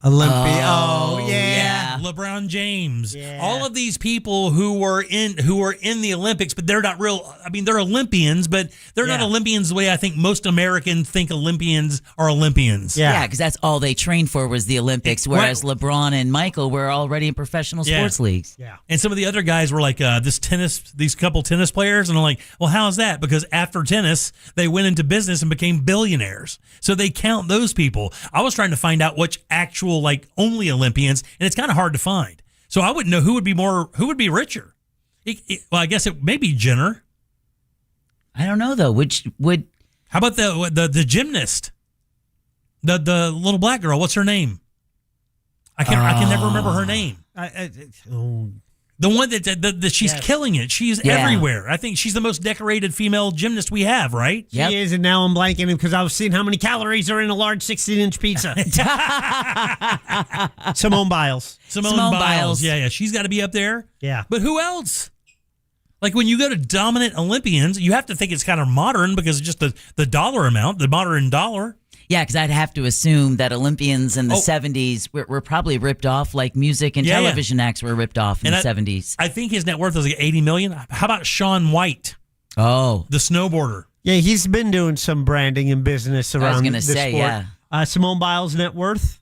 Olympia. Oh, yeah. LeBron James. Yeah. All of these people who were in the Olympics, but they're not real. I mean, they're Olympians, but they're not Olympians the way I think most Americans think Olympians are Olympians. Yeah, because that's all they trained for was the Olympics, whereas LeBron and Michael were already in professional sports leagues. Yeah. And some of the other guys were like these couple tennis players, and I'm like, well, how's that? Because after tennis, they went into business and became billionaires. So they count those people. I was trying to find out which actual only Olympians, and it's kind of hard to find. So I wouldn't know who would be richer. Well, I guess it may be Jenner. I don't know though. How about the gymnast, the little black girl? What's her name? I can never remember her name. The one that she's killing it. She's everywhere. I think she's the most decorated female gymnast we have, right? She is, and now I'm blanking because I was seeing how many calories are in a large 16-inch pizza. Simone Biles. Simone Biles. Yeah. She's got to be up there. Yeah. But who else? Like when you go to dominant Olympians, you have to think it's kind of modern because of just the dollar amount, the modern dollar. Yeah, because I'd have to assume that Olympians in the 70s were probably ripped off like music and television acts were ripped off in the 70s. I think his net worth was like $80 million. How about Shaun White? Oh. The snowboarder. Yeah, he's been doing some branding and business around I was going to this say, sport. yeah. Simone Biles' net worth?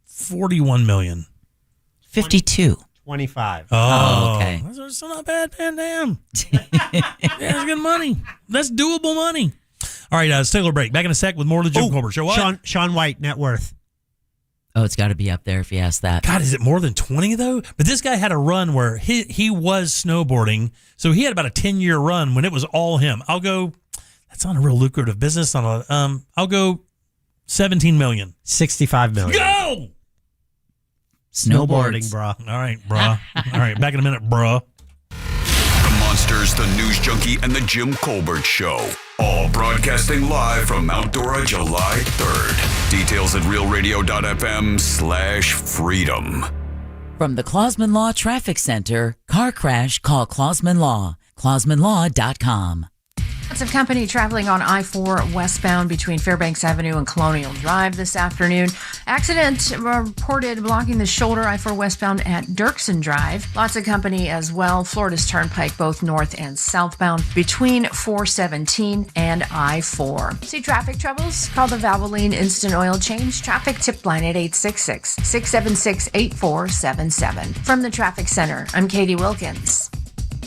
$41 million. 52. $25. Oh, okay. That's still not bad, man. Damn. That's good money. That's doable money. All right, let's take a break. Back in a sec with more of the Jim Colbert Show. What? Sean White, net worth. Oh, it's got to be up there if you ask that. God, is it more than 20 though? But this guy had a run where he was snowboarding, so he had about a 10-year run when it was all him. I'll go. That's not a real lucrative business. I'll go $17 million. $65 million. Go. Snowboarding, bruh. All right, bruh. All right, back in a minute, bruh. The Monsters, the News Junkie, and the Jim Colbert Show. All broadcasting live from Mount Dora, July 3rd. Details at realradio.fm/freedom. From the Clausman Law Traffic Center, car crash, call Clausman Law. ClausmanLaw.com. Lots of company traveling on I-4 westbound between Fairbanks Avenue and Colonial Drive this afternoon. Accident reported blocking the shoulder I-4 westbound at Dirksen Drive. Lots of company as well. Florida's Turnpike, both north and southbound between 417 and I-4. See traffic troubles? Call the Valvoline Instant Oil Change Traffic Tip Line at 866-676-8477. From the Traffic Center, I'm Katie Wilkins.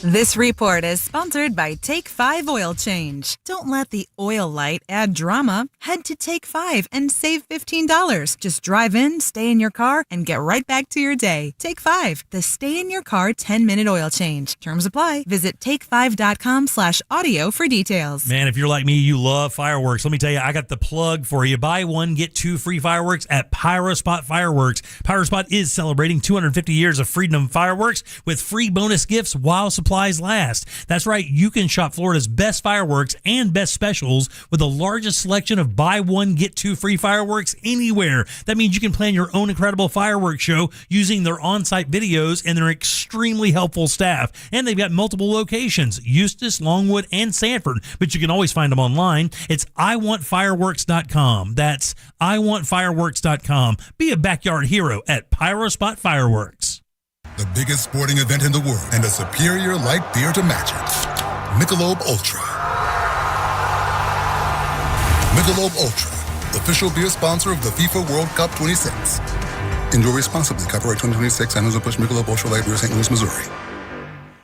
This report is sponsored by Take 5 Oil Change. Don't let the oil light add drama. Head to Take 5 and save $15. Just drive in, stay in your car, and get right back to your day. Take 5, the stay in your car 10-minute oil change. Terms apply. Visit take5.com/audio for details. Man, if you're like me, you love fireworks. Let me tell you, I got the plug for you. Buy one, get 2 free fireworks at Pyrospot Fireworks. Pyrospot is celebrating 250 years of freedom fireworks with free bonus gifts while supplies last. That's right, you can shop Florida's best fireworks and best specials with the largest selection of buy one, get 2 free fireworks anywhere. That means you can plan your own incredible fireworks show using their on-site videos and their extremely helpful staff. And they've got multiple locations, Eustis, Longwood, and Sanford, but you can always find them online. It's iwantfireworks.com. That's iwantfireworks.com. Be a backyard hero at Pyrospot Fireworks. The biggest sporting event in the world and a superior light beer to match it. Michelob Ultra. Michelob Ultra, official beer sponsor of the FIFA World Cup 26. Enjoy responsibly. Copyright 2026. Anheuser-Busch Michelob Ultra Light Beer, St. Louis, Missouri.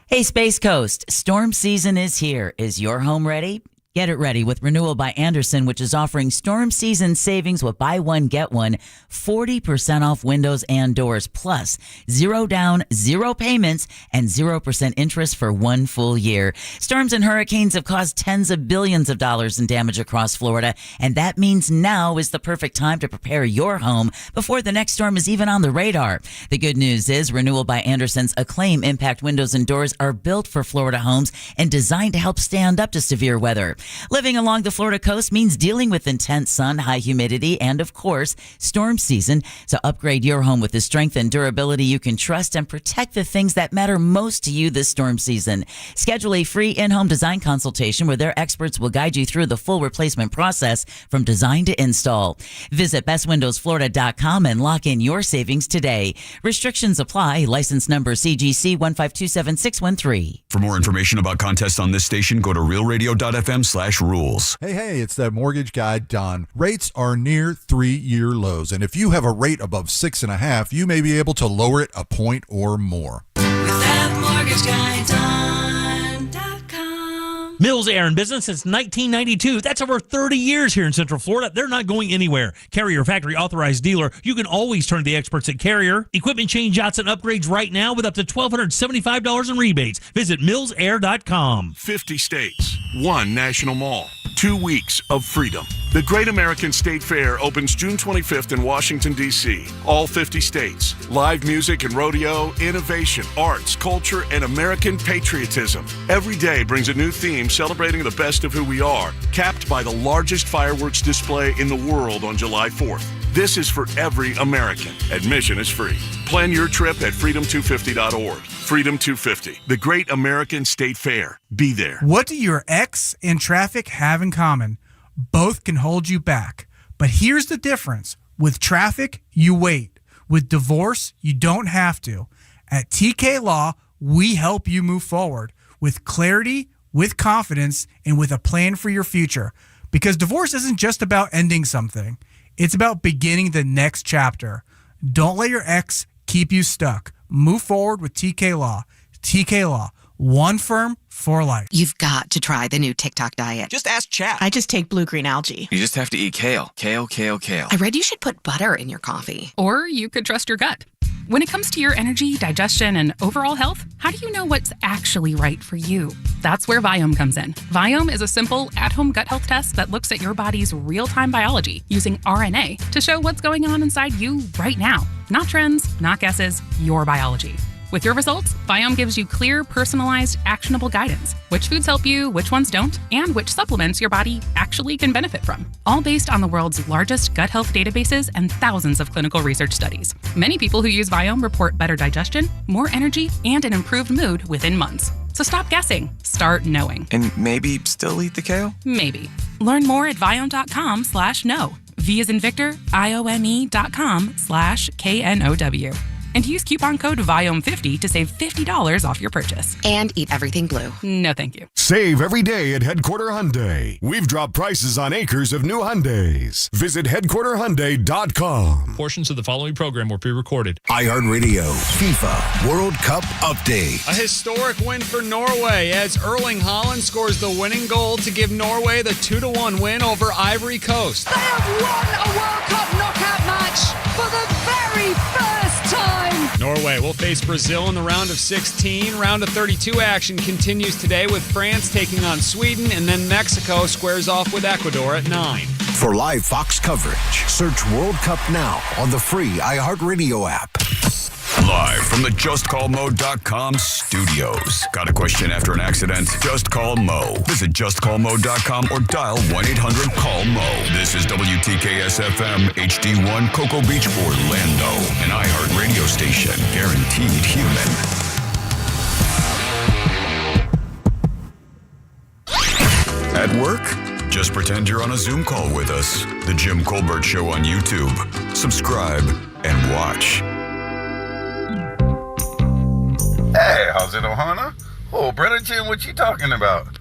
Hey, Space Coast, storm season is here. Is your home ready? Get it ready with Renewal by Andersen, which is offering storm season savings with buy one, get one, 40% off windows and doors, plus 0 down, 0 payments, and 0% interest for 1 full year. Storms and hurricanes have caused tens of billions of dollars in damage across Florida, and that means now is the perfect time to prepare your home before the next storm is even on the radar. The good news is Renewal by Andersen's Acclaim Impact windows and doors are built for Florida homes and designed to help stand up to severe weather. Living along the Florida coast means dealing with intense sun, high humidity, and of course, storm season. So upgrade your home with the strength and durability you can trust and protect the things that matter most to you this storm season. Schedule a free in-home design consultation where their experts will guide you through the full replacement process from design to install. Visit bestwindowsflorida.com and lock in your savings today. Restrictions apply. License number CGC 1527613. For more information about contests on this station, go to realradio.fm/rules. Hey, it's that mortgage guy, Don. Rates are near 3-year lows, and if you have a rate above 6.5, you may be able to lower it a point or more. With that mortgage guy, Don.com. Mills Air in business since 1992. That's over 30 years here in Central Florida. They're not going anywhere. Carrier factory authorized dealer. You can always turn to the experts at Carrier. Equipment change outs and upgrades right now with up to $1,275 in rebates. Visit millsair.com. 50 states, 1 national mall, 2 weeks of freedom. The Great American State Fair opens June 25th in Washington, D.C. All 50 states. Live music and rodeo, innovation, arts, culture, and American patriotism. Every day brings a new theme celebrating the best of who we are, capped by the largest fireworks display in the world on July 4th. This is for every American. Admission is free. Plan your trip at freedom250.org. Freedom 250, the Great American State Fair. Be there. What do your ex and traffic have in common? Both can hold you back. But here's the difference. With traffic, you wait. With divorce, you don't have to. At TK Law, we help you move forward with clarity, with confidence, and with a plan for your future. Because divorce isn't just about ending something. It's about beginning the next chapter. Don't let your ex keep you stuck. Move forward with TK Law. TK Law, one firm for life. You've got to try the new TikTok diet. Just ask chat. I just take blue-green algae. You just have to eat kale. Kale, kale, kale. I read you should put butter in your coffee. Or you could trust your gut. When it comes to your energy, digestion, and overall health, how do you know what's actually right for you? That's where Viome comes in. Viome is a simple, at-home gut health test that looks at your body's real-time biology using RNA to show what's going on inside you right now. Not trends, not guesses, your biology. With your results, Viome gives you clear, personalized, actionable guidance. Which foods help you, which ones don't, and which supplements your body actually can benefit from. All based on the world's largest gut health databases and thousands of clinical research studies. Many people who use Viome report better digestion, more energy, and an improved mood within months. So stop guessing. Start knowing. And maybe still eat the kale? Maybe. Learn more at Viome.com/know. V as in Victor, IOME.com/KNOW. And use coupon code VIOME50 to save $50 off your purchase. And eat everything blue. No, thank you. Save every day at Headquarter Hyundai. We've dropped prices on acres of new Hyundais. Visit headquarterhyundai.com. Portions of the following program were pre-recorded. iHeartRadio FIFA World Cup update. A historic win for Norway as Erling Haaland scores the winning goal to give Norway the 2-1 win over Ivory Coast. They have won a World Cup knockout match for the very first time. Norway will face Brazil in the round of 16. Round of 32 action continues today with France taking on Sweden, and then Mexico squares off with Ecuador at 9. For live Fox coverage, search World Cup now on the free iHeartRadio app. Live from the JustCallMo.com studios. Got a question after an accident? Just call Mo. Visit JustCallMo.com or dial 1-800-CALL-MO. This is WTKS-FM HD1 Cocoa Beach, Orlando. An iHeart radio station. Guaranteed human. At work? Just pretend you're on a Zoom call with us. The Jim Colbert Show on YouTube. Subscribe and watch. Hey, how's it, Ohana? Oh, brother Jim, what you talking about?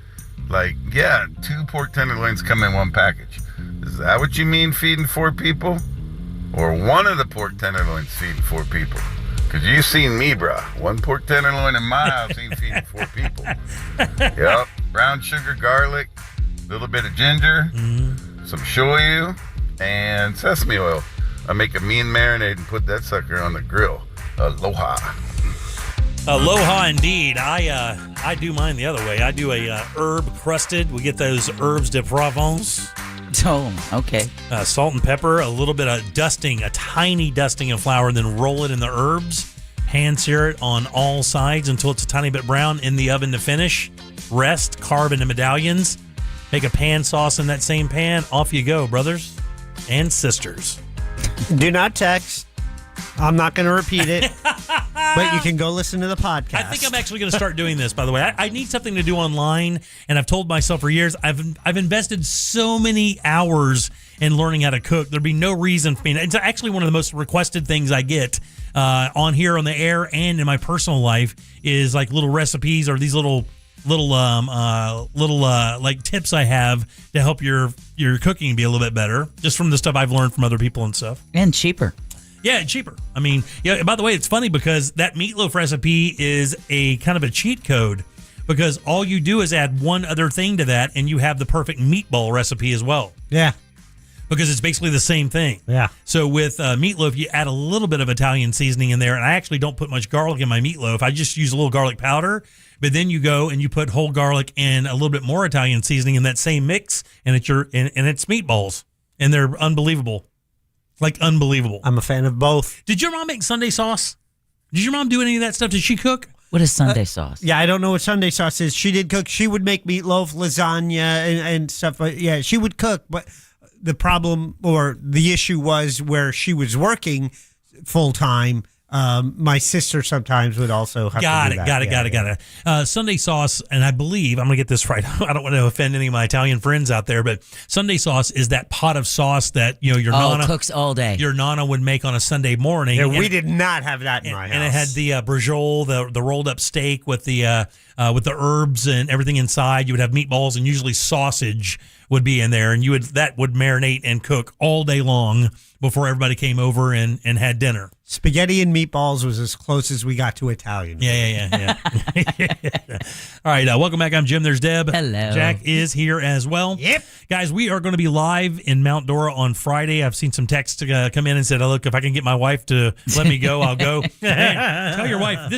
Like, yeah, 2 pork tenderloins come in one package. Is that what you mean, feeding 4 people? Or one of the pork tenderloins feeding 4 people? Because you seen me, bruh. 1 pork tenderloin in my house ain't feeding 4 people. Yep, brown sugar, garlic, a little bit of ginger, some shoyu, and sesame oil. I make a mean marinade and put that sucker on the grill. Aloha. Aloha indeed. I do mine the other way. I do a herb crusted. We get those herbs de Provence. Oh, okay. Salt and pepper, a little bit of dusting, a tiny dusting of flour, then roll it in the herbs. Hand sear it on all sides until it's a tiny bit brown. In the oven to finish. Rest, carve into medallions. Make a pan sauce in that same pan. Off you go, brothers and sisters. Do not text. I'm not going to repeat it, but you can go listen to the podcast. I think I'm actually going to start doing this, by the way. I need something to do online, and I've told myself for years, I've invested so many hours in learning how to cook. There'd be no reason for me. It's actually one of the most requested things I get on here on the air and in my personal life is like little recipes or these little like tips I have to help your cooking be a little bit better, just from the stuff I've learned from other people and stuff. And cheaper. Yeah, cheaper. I mean, yeah. By the way, it's funny because that meatloaf recipe is a kind of a cheat code because all you do is add one other thing to that, and you have the perfect meatball recipe as well. Yeah, because it's basically the same thing. Yeah. So with meatloaf, you add a little bit of Italian seasoning in there, and I actually don't put much garlic in my meatloaf. I just use a little garlic powder. But then you go and you put whole garlic and a little bit more Italian seasoning in that same mix, and it's it's meatballs, and they're unbelievable. Like, unbelievable. I'm a fan of both. Did your mom make Sunday sauce? Did your mom do any of that stuff? Did she cook? What is Sunday sauce? Yeah, I don't know what Sunday sauce is. She did cook. She would make meatloaf, lasagna, and stuff. Yeah, she would cook. But the problem or the issue was where she was working full time. My sister sometimes would also have to do that. Got it. Sunday sauce, and I believe, I'm going to get this right. I don't want to offend any of my Italian friends out there, but Sunday sauce is that pot of sauce that, your nana cooks all day. Your nana would make on a Sunday morning. Yeah, we did not have that in my house. And it had the brajol, the rolled up steak with the herbs and everything inside. You would have meatballs and usually sausage would be in there, and that would marinate and cook all day long before everybody came over and had dinner. Spaghetti and meatballs was as close as we got to Italian. Yeah. All right, welcome back. I'm Jim. There's Deb. Hello. Jack is here as well. Yep. Guys, we are going to be live in Mount Dora on Friday. I've seen some texts come in and said, look, if I can get my wife to let me go, I'll go. Man, tell your wife,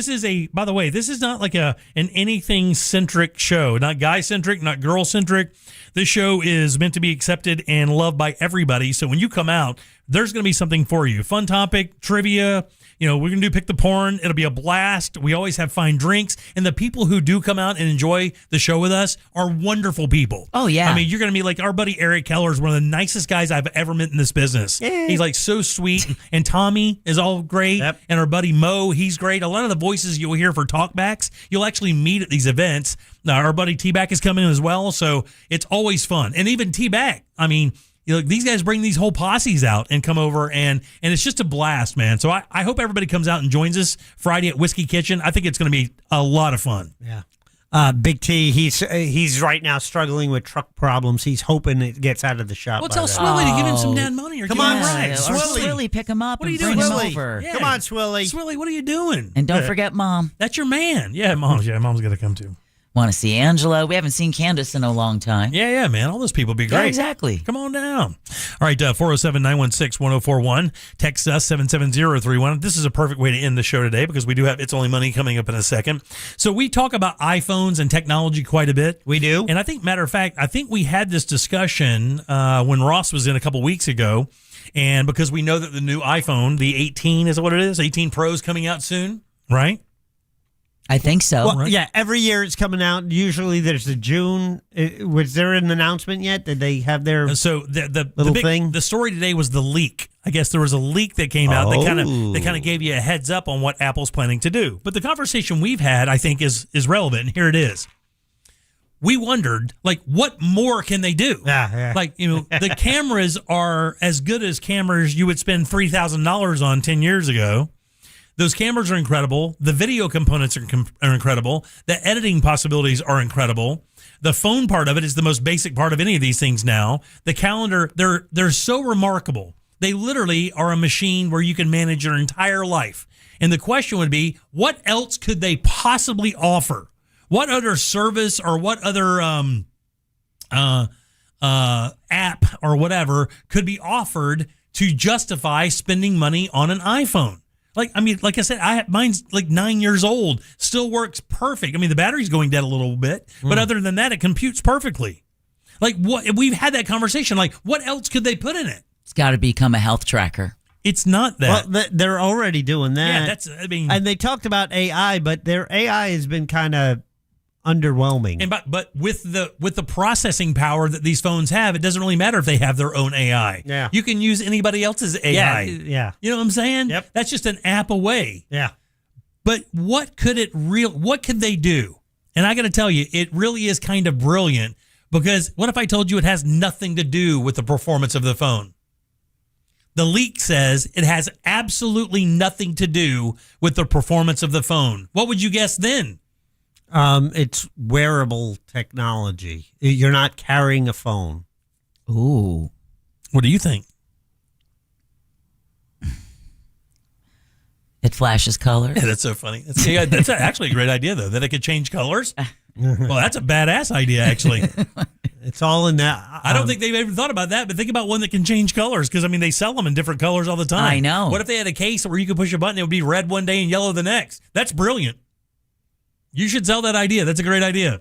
by the way, this is not like an anything-centric show. Not guy-centric, not girl-centric. This show is meant to be accepted and loved by everybody. So when you come out, there's going to be something for you. Fun topic, trivia. We're going to do Pick the Porn. It'll be a blast. We always have fine drinks. And the people who do come out and enjoy the show with us are wonderful people. Oh, yeah. I mean, you're going to be like our buddy Eric Keller is one of the nicest guys I've ever met in this business. Yeah. He's like so sweet. And Tommy is all great. Yep. And our buddy Mo, he's great. A lot of the voices you'll hear for talkbacks, you'll actually meet at these events. Our buddy T-Back is coming as well. So it's always fun. And even T-Back, I mean, these guys bring these whole posses out and come over, and it's just a blast, man. So I hope everybody comes out and joins us Friday at Whiskey Kitchen. I think it's going to be a lot of fun. Yeah. Big T, he's right now struggling with truck problems. He's hoping it gets out of the shop. Well, tell Swilly to give him some damn money. Or Come give on, him a ride. Or Swilly. Swilly, pick him up What are and you bring doing, him Swilly? over. Yeah. Come on, Swilly. Swilly, what are you doing? And don't forget Mom. That's your man. Yeah, Mom's got to come too. Want to see Angela? We haven't seen Candace in a long time. Yeah, man. All those people be great. Yeah, exactly. Come on down. All right, 407-916-1041. Text us 77031. This is a perfect way to end the show today because we do have It's Only Money coming up in a second. So we talk about iPhones and technology quite a bit. We do. And matter of fact, I think we had this discussion when Ross was in a couple weeks ago. And because we know that the new iPhone, the 18 is what it is, 18 Pro is coming out soon, right? I think so. Well, right? Yeah, every year it's coming out. Usually there's a June. Was there an announcement yet? Did they have their so the little big thing? The story today was the leak. I guess there was a leak that came out that kind of gave you a heads up on what Apple's planning to do. But the conversation we've had, I think, is relevant. And here it is. We wondered, what more can they do? Yeah. The cameras are as good as cameras you would spend $3,000 on 10 years ago. Those cameras are incredible. The video components are incredible. The editing possibilities are incredible. The phone part of it is the most basic part of any of these things now. The calendar, they're so remarkable. They literally are a machine where you can manage your entire life. And the question would be, what else could they possibly offer? What other service or what other app or whatever could be offered to justify spending money on an iPhone? Like I said, mine's 9 years old, still works perfect. I mean, the battery's going dead a little bit, but other than that, it computes perfectly. We've had that conversation. What else could they put in it? It's got to become a health tracker. It's not that. Well, they're already doing that. Yeah, and they talked about AI, but their AI has been kind of underwhelming. And but with the processing power that these phones have, it doesn't really matter if they have their own AI. Yeah. You can use anybody else's AI. Yeah. You know what I'm saying? Yep. That's just an app away. Yeah. But what could they do? And I got to tell you, it really is kind of brilliant, because what if I told you it has nothing to do with the performance of the phone? The leak says it has absolutely nothing to do with the performance of the phone. What would you guess then? It's wearable technology. You're not carrying a phone. Ooh. What do you think? It flashes colors. Yeah, that's so funny. That's actually a great idea, though, that it could change colors. Well, that's a badass idea, actually. It's all in that. I don't think they've even thought about that, but think about one that can change colors, because, they sell them in different colors all the time. I know. What if they had a case where you could push a button, it would be red one day and yellow the next? That's brilliant. You should sell that idea. That's a great idea.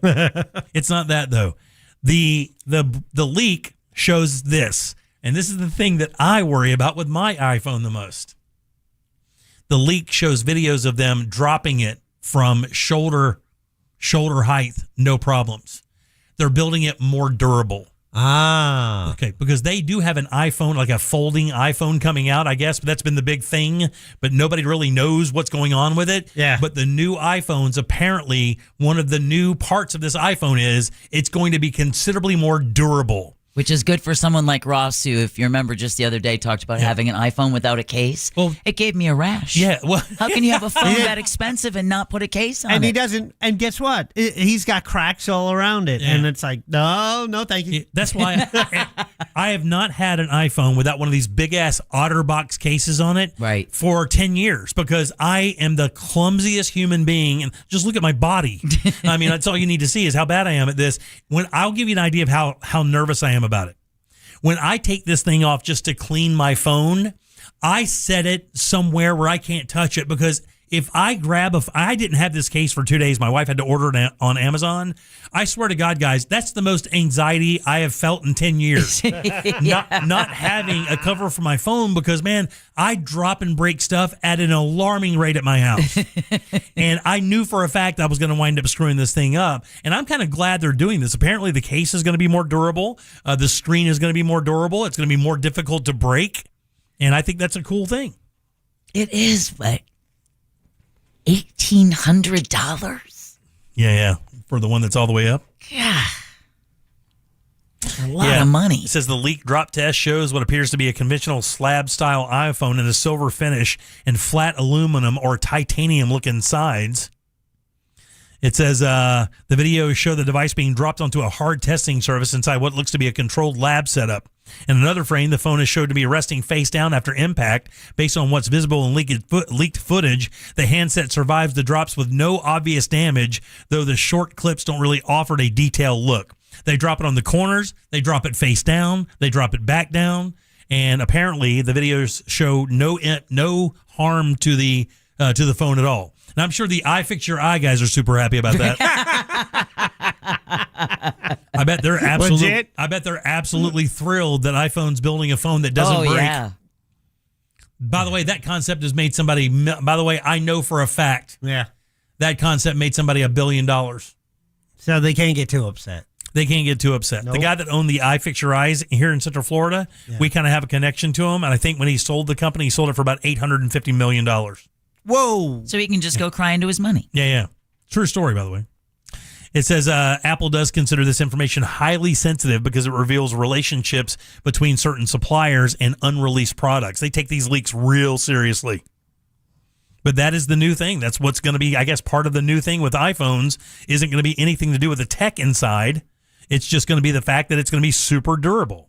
It's not that, though. The leak shows this, and this is the thing that I worry about with my iPhone the most. The leak shows videos of them dropping it from shoulder height, no problems. They're building it more durable. Ah. Okay, because they do have an iPhone, like a folding iPhone coming out, I guess, but that's been the big thing, but nobody really knows what's going on with it. Yeah. But the new iPhones, apparently, one of the new parts of this iPhone is it's going to be considerably more durable. Which is good for someone like Ross, who, if you remember just the other day, talked about having an iPhone without a case. Well, it gave me a rash. Yeah. Well, how can you have a phone that expensive and not put a case on it? And he doesn't. And guess what? He's got cracks all around it, and it's like, no, thank you. That's why I have not had an iPhone without one of these big ass OtterBox cases on it, for 10 years, because I am the clumsiest human being. And just look at my body. I mean, that's all you need to see is how bad I am at this. I'll give you an idea of how nervous I am about it. When I take this thing off just to clean my phone, I set it somewhere where I can't touch it, because if I I didn't have this case for 2 days. My wife had to order it on Amazon. I swear to God, guys, that's the most anxiety I have felt in 10 years. Not having a cover for my phone, because, man, I drop and break stuff at an alarming rate at my house. And I knew for a fact I was going to wind up screwing this thing up. And I'm kind of glad they're doing this. Apparently, the case is going to be more durable. The screen is going to be more durable. It's going to be more difficult to break. And I think that's a cool thing. It is, but $1,800? Yeah. For the one that's all the way up? Yeah. That's a lot of money. It says the leak drop test shows what appears to be a conventional slab-style iPhone in a silver finish and flat aluminum or titanium-looking sides. It says the videos show the device being dropped onto a hard testing surface inside what looks to be a controlled lab setup. In another frame, the phone is showed to be resting face down after impact. Based on what's visible in leaked footage, the handset survives the drops with no obvious damage, though the short clips don't really offer a detailed look. They drop it on the corners, they drop it face down, they drop it back down, and apparently the videos show no harm to the phone at all. And I'm sure the iFixYourEye guys are super happy about that. I bet they're absolutely thrilled that iPhone's building a phone that doesn't break. Yeah. By the way, that concept has made somebody. By the way, I know for a fact. Yeah. That concept made somebody $1 billion. So they can't get too upset. They can't get too upset. Nope. The guy that owned the iFixYourEyes here in Central Florida, we kind of have a connection to him, and I think when he sold the company, he sold it for about $850 million. Whoa! So he can just go cry into his money. Yeah. True story, by the way. It says Apple does consider this information highly sensitive because it reveals relationships between certain suppliers and unreleased products. They take these leaks real seriously. But that is the new thing. That's what's going to be, I guess, part of the new thing with iPhones isn't going to be anything to do with the tech inside. It's just going to be the fact that it's going to be super durable.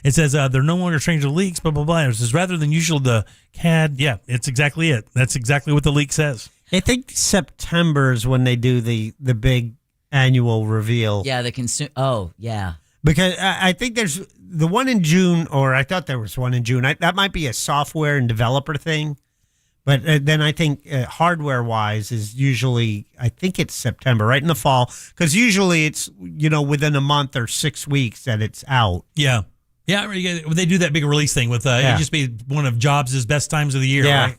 It says they're no longer strange to leaks, blah, blah, blah. It says rather than usual the CAD. Yeah, it's exactly it. That's exactly what the leak says. I think September is when they do the big annual reveal. Yeah, Oh, yeah. Because I think there's the one in June, or I thought there was one in June. That might be a software and developer thing. But then I think hardware-wise is usually, I think it's September, right in the fall. Because usually it's, within a month or 6 weeks that it's out. Yeah. Yeah, they do that big release thing with it'd just be one of Jobs' best times of the year, right?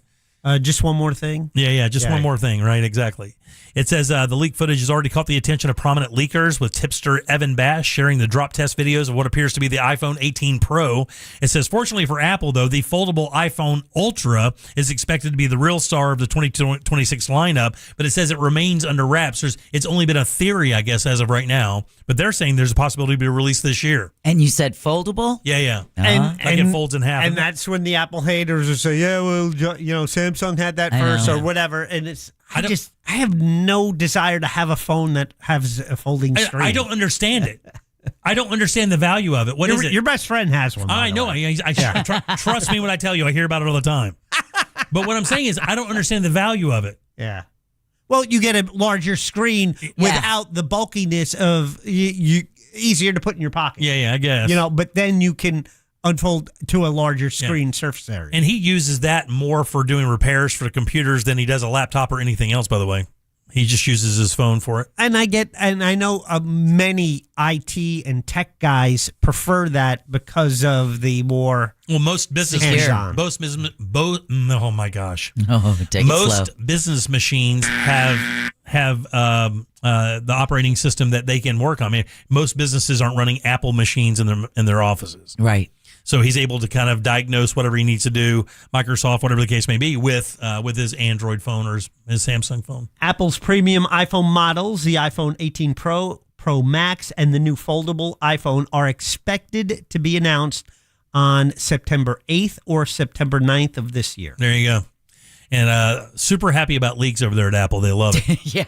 Just one more thing? Yeah, one more thing, right? Exactly. It says the leak footage has already caught the attention of prominent leakers, with tipster Evan Bash sharing the drop test videos of what appears to be the iPhone 18 Pro. It says, fortunately for Apple, though, the foldable iPhone Ultra is expected to be the real star of the 2026 lineup, but it says it remains under wraps. It's only been a theory, I guess, as of right now, but they're saying there's a possibility to be released this year. And you said foldable? Yeah. And it folds in half. And that's when the Apple haters will say, Samsung had that first or whatever. And it's, I have no desire to have a phone that has a folding screen. I don't understand it. I don't understand the value of it. What is it? Your best friend has one. I know. Trust me when I tell you. I hear about it all the time. But what I'm saying is I don't understand the value of it. Yeah. Well, you get a larger screen without the bulkiness of easier to put in your pocket. Yeah, I guess. But then you can unfold to a larger screen surface area. And he uses that more for doing repairs for the computers than he does a laptop or anything else, by the way. He just uses his phone for it. And I know many IT and tech guys prefer that because of the more most business oh my gosh. Most business machines have the operating system that they can work on. I mean, most businesses aren't running Apple machines in their offices. Right. So he's able to kind of diagnose whatever he needs to do, Microsoft, whatever the case may be, with his Android phone or his Samsung phone. Apple's premium iPhone models, the iPhone 18 Pro Pro Max and the new foldable iPhone are expected to be announced on September 8th or September 9th of this year. There you go. And super happy about leaks over there at Apple. They love it. Yeah.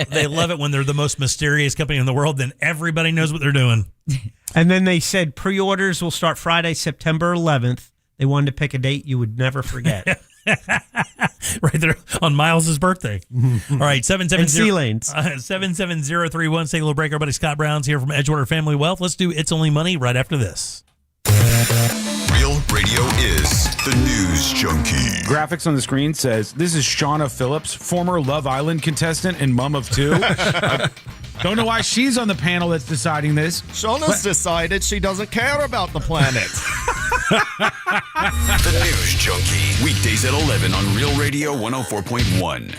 They love it when they're the most mysterious company in the world. Then everybody knows what they're doing. And then they said pre-orders will start Friday, September 11th. They wanted to pick a date you would never forget. Right there on Miles's birthday. All right, 77031. Say hello, break. Everybody, Scott Brown's here from Edgewater Family Wealth. Let's do It's Only Money right after this. Real Radio is the news junkie. Graphics on the screen says, this is Shauna Phillips, former Love Island contestant and mom of two. Don't know why she's on the panel that's deciding this. Shauna's decided she doesn't care about the planet. The news junkie. Weekdays at 11 on Real Radio 104.1.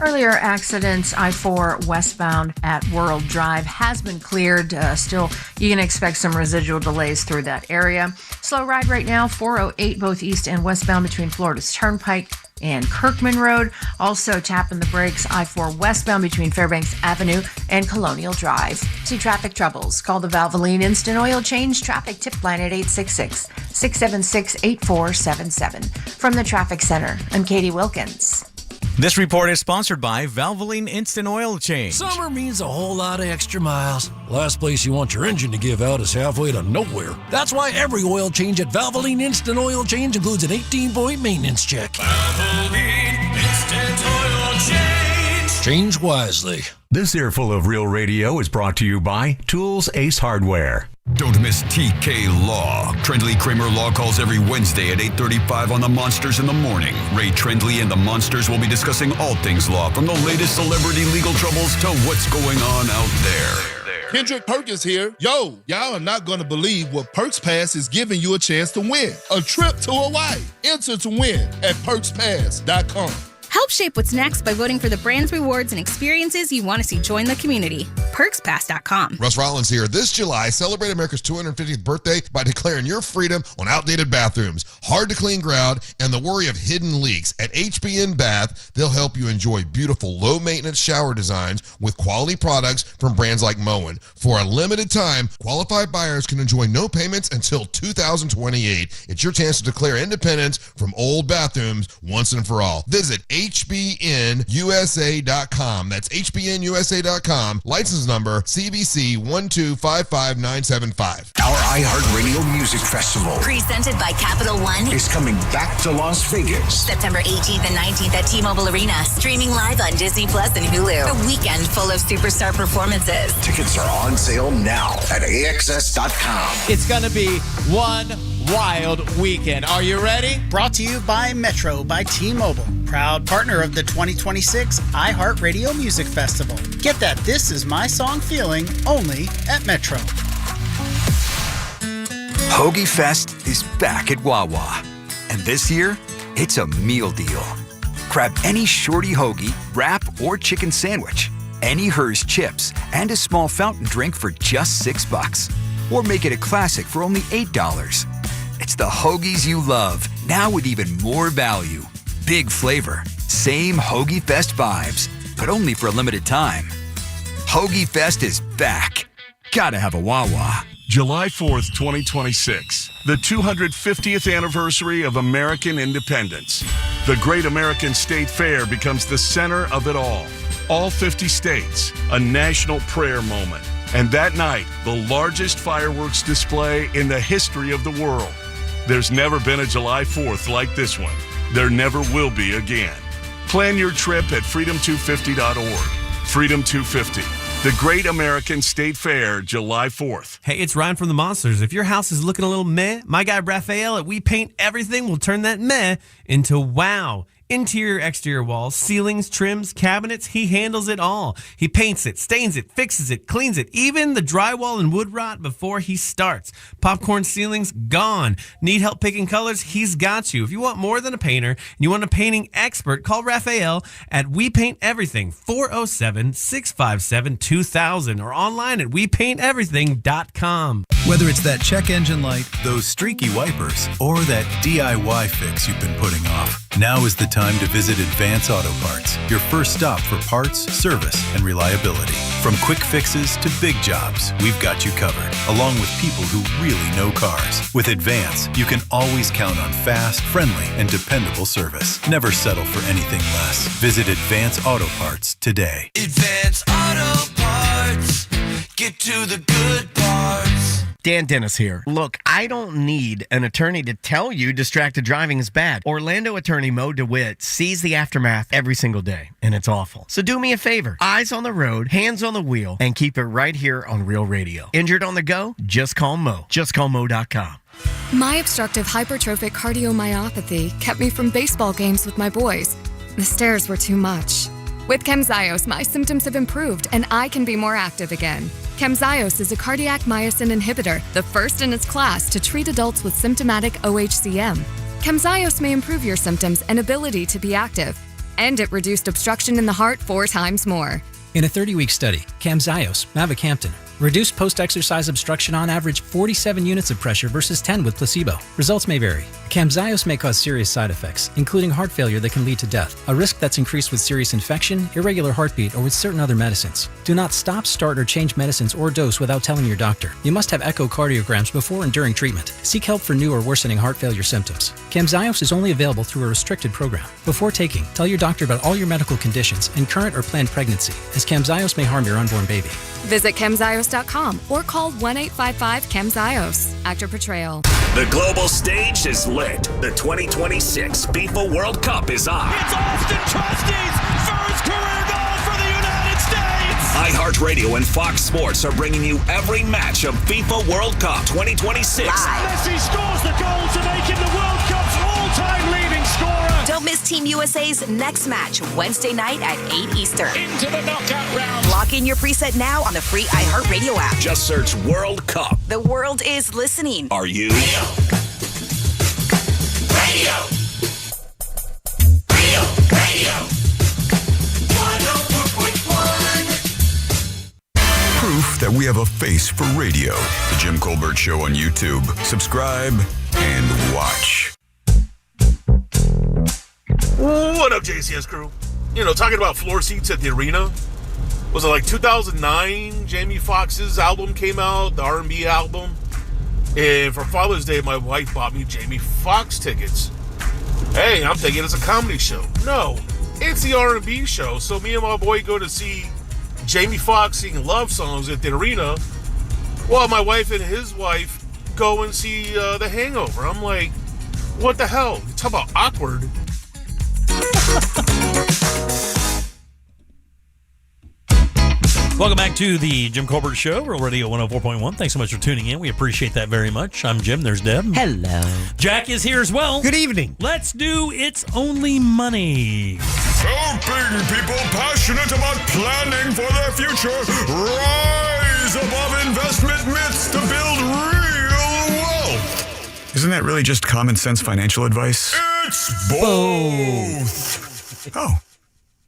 Earlier accidents, I-4 westbound at World Drive has been cleared. Still, you can expect some residual delays through that area. Slow ride right now, 408 both east and westbound between Florida's Turnpike and Kirkman Road. Also tapping the brakes, I-4 westbound between Fairbanks Avenue and Colonial Drive. See traffic troubles? Call the Valvoline Instant Oil Change Traffic Tip Line at 866-676-8477. From the Traffic Center, I'm Katie Wilkins. This report is sponsored by Valvoline Instant Oil Change. Summer means a whole lot of extra miles. Last place you want your engine to give out is halfway to nowhere. That's why every oil change at Valvoline Instant Oil Change includes an 18-point maintenance check. Valvoline Instant Oil Change. Change wisely. This earful of Real Radio is brought to you by Tools Ace Hardware. Don't miss TK Law. Trendley Kramer Law calls every Wednesday at 8:35 on the Monsters in the Morning. Ray Trendley and the Monsters will be discussing all things law, from the latest celebrity legal troubles to what's going on out there. Kendrick Perkins here. Yo, y'all are not going to believe what Perks Pass is giving you a chance to win. A trip to Hawaii. Enter to win at perkspass.com. Help shape what's next by voting for the brands, rewards, and experiences you want to see join the community. PerksPass.com. Russ Rollins here. This July, celebrate America's 250th birthday by declaring your freedom on outdated bathrooms, hard-to-clean grout, and the worry of hidden leaks. At HBN Bath, they'll help you enjoy beautiful, low-maintenance shower designs with quality products from brands like Moen. For a limited time, qualified buyers can enjoy no payments until 2028. It's your chance to declare independence from old bathrooms once and for all. Visit HBNUSA.com. That's HBNUSA.com. License number CBC 1255975. Our iHeartRadio Music Festival, presented by Capital One, is coming back to Las Vegas. September 18th and 19th at T-Mobile Arena. Streaming live on Disney Plus and Hulu. A weekend full of superstar performances. Tickets are on sale now at AXS.com. It's going to be one wild weekend. Are you ready? Brought to you by Metro by T-Mobile, proud partner of the 2026 iHeartRadio Music Festival. Get that This Is My Song feeling only at Metro. Hoagie Fest is back at Wawa. And this year, it's a meal deal. Grab any shorty hoagie, wrap, or chicken sandwich, any Hers chips, and a small fountain drink for just $6. Or make it a classic for only $8. It's the hoagies you love, now with even more value. Big flavor, same Hoagie Fest vibes, but only for a limited time. Hoagie Fest is back. Gotta have a Wawa. July 4th, 2026, the 250th anniversary of American independence. The Great American State Fair becomes the center of it all. All 50 states, a national prayer moment. And that night, the largest fireworks display in the history of the world. There's never been a July 4th like this one. There never will be again. Plan your trip at freedom250.org. Freedom 250, the Great American State Fair, July 4th. Hey, it's Ryan from the Monsters. If your house is looking a little meh, my guy Raphael at We Paint Everything will turn that meh into wow. Interior, exterior walls, ceilings, trims, cabinets, he handles it all. He paints it, stains it, fixes it, cleans it, even the drywall and wood rot before he starts. Popcorn ceilings, gone. Need help picking colors? He's got you. If you want more than a painter and you want a painting expert, call Raphael at We Paint Everything, 407-657-2000 or online at wepainteverything.com. Whether it's that check engine light, those streaky wipers, or that DIY fix you've been putting off, now is the time to visit Advance Auto Parts, your first stop for parts, service, and reliability. From quick fixes to big jobs, we've got you covered, along with people who really know cars. With Advance, you can always count on fast, friendly, and dependable service. Never settle for anything less. Visit Advance Auto Parts today. Advance Auto Parts. Get to the good parts. Dan Dennis here. Look, I don't need an attorney to tell you distracted driving is bad. Orlando attorney Mo DeWitt sees the aftermath every single day, and it's awful. So do me a favor. Eyes on the road, hands on the wheel, and keep it right here on Real Radio. Injured on the go? Just call Mo. JustCallMo.com. My obstructive hypertrophic cardiomyopathy kept me from baseball games with my boys. The stairs were too much. With Camzyos, my symptoms have improved, and I can be more active again. Camzyos is a cardiac myosin inhibitor, the first in its class to treat adults with symptomatic OHCM. Camzyos may improve your symptoms and ability to be active, and it reduced obstruction in the heart 4 times more. In a 30-week study, Camzyos, mavacamten, reduced post-exercise obstruction on average 47 units of pressure versus 10 with placebo. Results may vary. Camzyos may cause serious side effects, including heart failure that can lead to death, a risk that's increased with serious infection, irregular heartbeat, or with certain other medicines. Do not stop, start, or change medicines or dose without telling your doctor. You must have echocardiograms before and during treatment. Seek help for new or worsening heart failure symptoms. Camzyos is only available through a restricted program. Before taking, tell your doctor about all your medical conditions and current or planned pregnancy, as Camzyos may harm your unborn baby. Visit Camzyos.com or call 1-855-CAMZYOS. Actor portrayal. The global stage is lit. The 2026 FIFA World Cup is on. It's Austin Trusty's first career goal for the United States. iHeartRadio and Fox Sports are bringing you every match of FIFA World Cup 2026. Messi scores the goal to make him the World Cup's all-time leading scorer. Don't miss Team USA's next match Wednesday night at 8 Eastern. Into the knockout round. Lock in your preset now on the free iHeartRadio app. Just search World Cup. The world is listening. Are you? Radio. Rio Radio. 104.1. Proof that we have a face for radio. The Jim Colbert Show on YouTube. Subscribe and watch. What up, JCS crew? You know, talking about floor seats at the arena. Was it like 2009? Jamie Foxx's album came out, the R&B album. And for Father's Day, my wife bought me Jamie Foxx tickets. Hey, I'm thinking it's a comedy show. No, it's the R&B show. So me and my boy go to see Jamie Foxx sing love songs at the arena, while my wife and his wife go and see The Hangover. I'm like, what the hell? You talk about awkward. Welcome back to the Jim Colbert Show, Real Radio 104.1. Thanks so much for tuning in. We appreciate that very much. I'm Jim. There's Deb. Hello. Jack is here as well. Good evening. Let's do It's Only Money. Helping people passionate about planning for their future rise above investment myths to build real wealth. Isn't that really just common sense financial advice? It's both. Oh,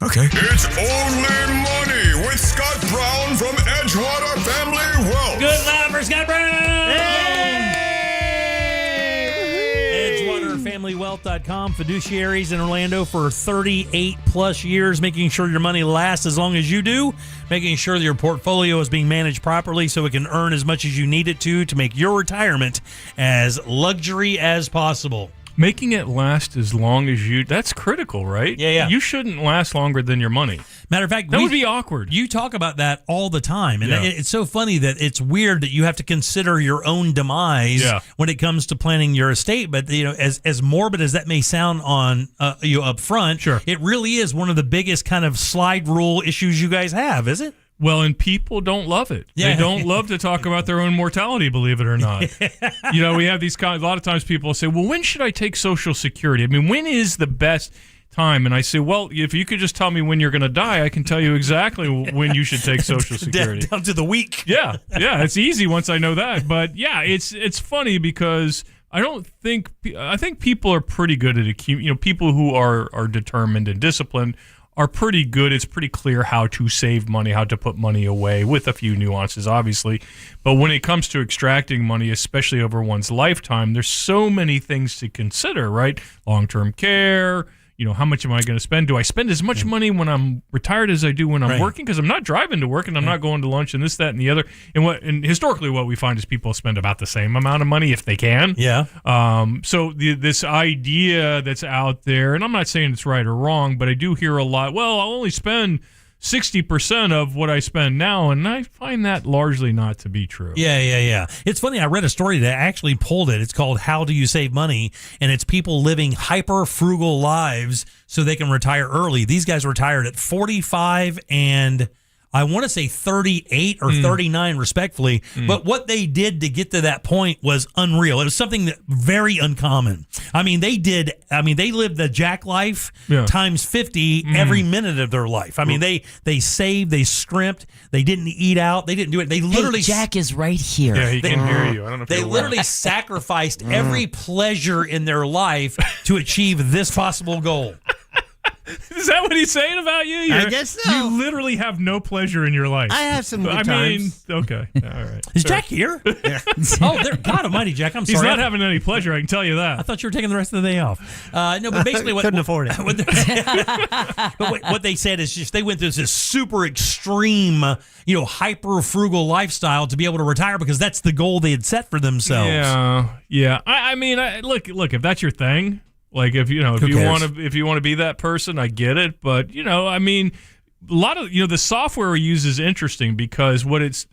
okay. It's Only Money with Scott Brown from Edgewater Family Wealth. Good night for Scott Brown. EdgewaterFamilyWealth.com. Fiduciaries in Orlando for 38 plus years, making sure your money lasts as long as you do, making sure that your portfolio is being managed properly so it can earn as much as you need it to make your retirement as luxury as possible. Making it last as long as that's critical, right? Yeah. You shouldn't last longer than your money. Matter of fact, that would be awkward. You talk about that all the time. And Yeah. it's so funny that it's weird that you have to consider your own demise when it comes to planning your estate. But, you know, as morbid as that may sound on you up front, it really is one of the biggest kind of slide rule issues you guys have, is it? Well, and people don't love it. Yeah. They don't love to talk about their own mortality, believe it or not. You know, we have these a lot of times people say, well, when should I take Social Security? I mean, when is the best time? And I say, well, if you could just tell me when you're going to die, I can tell you exactly when you should take Social Security. Down to the week. Yeah, it's easy once I know that. But yeah, it's funny because I think people are pretty good at people who are determined and disciplined are pretty good. It's pretty clear how to save money, how to put money away, with a few nuances, obviously. But when it comes to extracting money, especially over one's lifetime, there's so many things to consider, right? Long-term care. How much am I going to spend? Do I spend as much money when I'm retired as I do when I'm working? Because I'm not driving to work and I'm not going to lunch and this, that, and the other. And historically, what we find is people spend about the same amount of money if they can. Yeah. So this idea that's out there, and I'm not saying it's right or wrong, but I do hear a lot. Well, I'll only spend 60% of what I spend now, and I find that largely not to be true. Yeah. It's funny. I read a story that actually pulled it. It's called How Do You Save Money? And it's people living hyper-frugal lives so they can retire early. These guys retired at 45 and I want to say 38 or 39 respectfully, but what they did to get to that point was unreal. It was something that very uncommon. They lived the jack life times 50 every minute of their life. They saved, they scrimped, they didn't eat out, they didn't do it. They literally Jack is right here. Yeah, he can hear you. I don't know if they literally sacrificed every pleasure in their life to achieve this possible goal. Is that what he's saying about you? I guess so. You literally have no pleasure in your life. I have some good times. Okay. All right. Is Jack here? Oh, God almighty, Jack. I'm sorry. He's not having any pleasure, I can tell you that. I thought you were taking the rest of the day off. No, but basically couldn't afford it. What they said is just they went through this super extreme, hyper frugal lifestyle to be able to retire because that's the goal they had set for themselves. Yeah. Look, if that's your thing, like if you want to be that person, I get it. But a lot of the software we use is interesting because what it's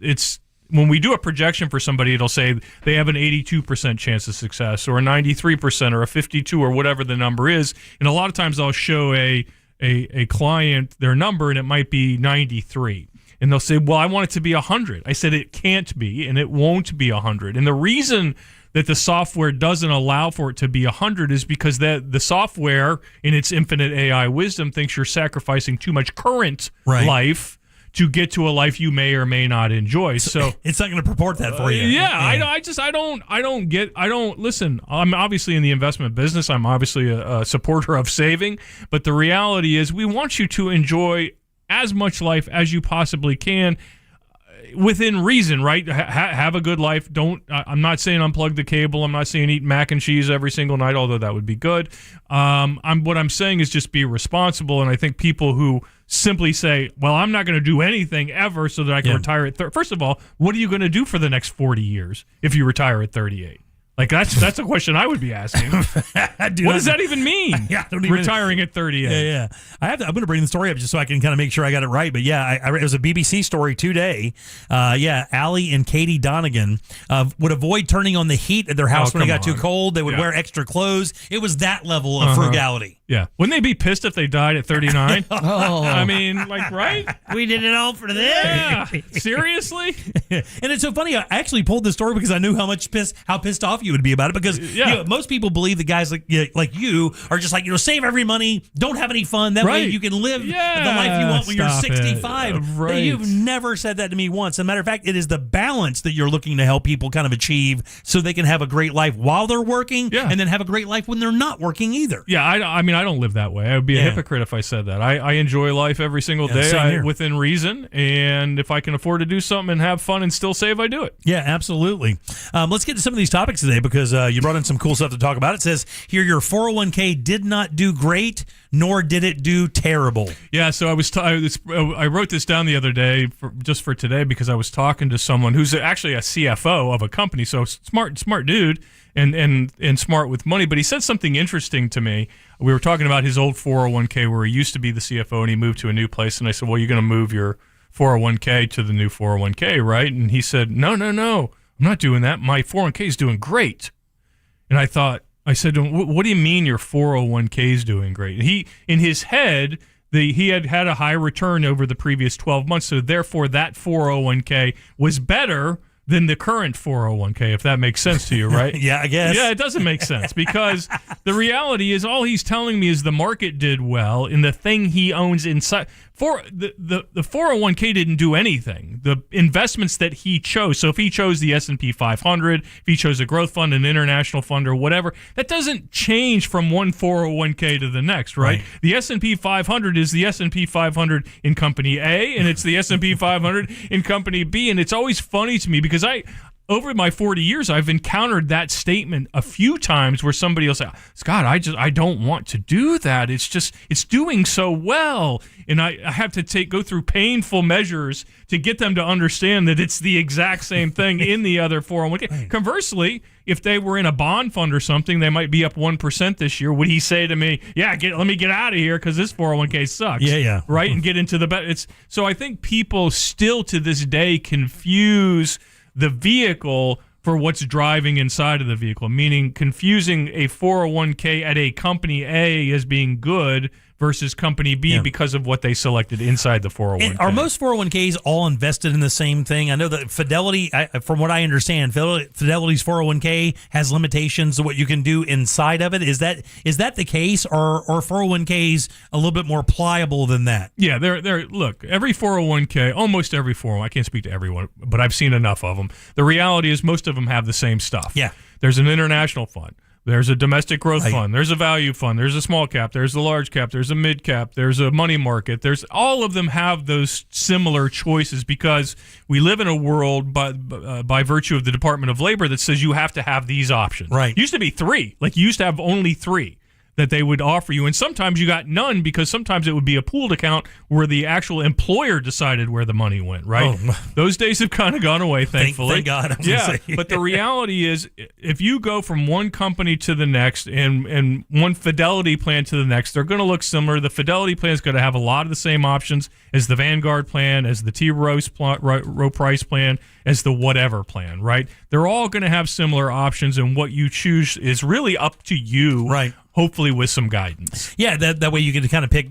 when we do a projection for somebody, it'll say they have an 82% chance of success or a 93% or a 52 or whatever the number is. And a lot of times I'll show a client their number and it might be 93. And they'll say, well, I want it to be 100. I said it can't be and it won't be 100. And the reason that the software doesn't allow for it to be 100 is because the software, in its infinite AI wisdom, thinks you're sacrificing too much current life to get to a life you may or may not enjoy. So it's not going to purport that for you. I don't listen. I'm obviously in the investment business. I'm obviously a supporter of saving, but the reality is we want you to enjoy as much life as you possibly can. Within reason, right? Have a good life. I'm not saying unplug the cable. I'm not saying eat mac and cheese every single night, although that would be good. What I'm saying is just be responsible. And I think people who simply say, well, I'm not going to do anything ever so that I can retire at 30. First of all, what are you going to do for the next 40 years if you retire at 38? Like that's a question I would be asking. What does that even mean? Retiring at 38. Yeah. I'm going to bring the story up just so I can kind of make sure I got it right. But it was a BBC story today. Allie and Katie Donegan would avoid turning on the heat at their house when it got too cold. They would wear extra clothes. It was that level of frugality. Yeah. Wouldn't they be pissed if they died at 39? Right? We did it all for this. Yeah. Seriously? And it's so funny. I actually pulled this story because I knew how pissed off you would be about it because most people believe that guys like you are just like, save every money, don't have any fun. That way you can live the life you want when you're 65. Right. You've never said that to me once. As a matter of fact, it is the balance that you're looking to help people kind of achieve so they can have a great life while they're working and then have a great life when they're not working either. Yeah, I don't live that way. I would be a hypocrite if I said that. I enjoy life every single day within reason, and if I can afford to do something and have fun and still save, I do it. Yeah, absolutely. Let's get to some of these topics today because you brought in some cool stuff to talk about. It says here your 401k did not do great, nor did it do terrible. Yeah, so I wrote this down the other day just for today because I was talking to someone who's actually a CFO of a company, so smart dude and smart with money. But he said something interesting to me. We were talking about his old 401k where he used to be the CFO and he moved to a new place. And I said, well, you're going to move your 401k to the new 401k, right? And he said, no, I'm not doing that. My 401k is doing great. And I said to him, what do you mean your 401k is doing great? And he, in his head, he had a high return over the previous 12 months. So therefore that 401k was better than the current 401k, if that makes sense to you, right? Yeah, I guess. Yeah, it doesn't make sense because the reality is all he's telling me is the market did well and the thing he owns inside. the 401k didn't do anything. The investments that he chose, so if he chose the S&P 500, if he chose a growth fund, an international fund, or whatever, that doesn't change from one 401k to the next, right? The S&P 500 is the S&P 500 in company A, and it's the S&P 500 in company B, and it's always funny to me because over my 40 years, I've encountered that statement a few times where somebody will say, Scott, I don't want to do that. It's doing so well. And I have to go through painful measures to get them to understand that it's the exact same thing in the other 401k. Right. Conversely, if they were in a bond fund or something, they might be up 1% this year. Would he say to me, let me get out of here because this 401k sucks? Yeah. Right? And get into the so I think people still to this day confuse the vehicle for what's driving inside of the vehicle, meaning confusing a 401k at a company A as being good versus company B because of what they selected inside the 401k. And are most 401ks all invested in the same thing? I know that Fidelity, from what I understand, Fidelity's 401k has limitations to what you can do inside of it. Is that the case, or are 401ks a little bit more pliable than that? Yeah, look, every 401k, almost every 401k, I can't speak to everyone, but I've seen enough of them. The reality is most of them have the same stuff. Yeah. There's an international fund. There's a domestic growth fund. There's a value fund. There's a small cap. There's a large cap. There's a mid cap. There's a money market. There's all of them have those similar choices because we live in a world by virtue of the Department of Labor that says you have to have these options. Right. It used to be 3. Like you used to have only 3 that they would offer you. And sometimes you got none because sometimes it would be a pooled account where the actual employer decided where the money went, right? Oh. Those days have kind of gone away, thankfully. Thank God. But the reality is if you go from one company to the next and one Fidelity plan to the next, they're going to look similar. The Fidelity plan is going to have a lot of the same options as the Vanguard plan, as the T. Rowe Price plan, as the whatever plan, right? They're all going to have similar options, and what you choose is really up to you. Right. Hopefully with some guidance. Yeah, that way you can kind of pick,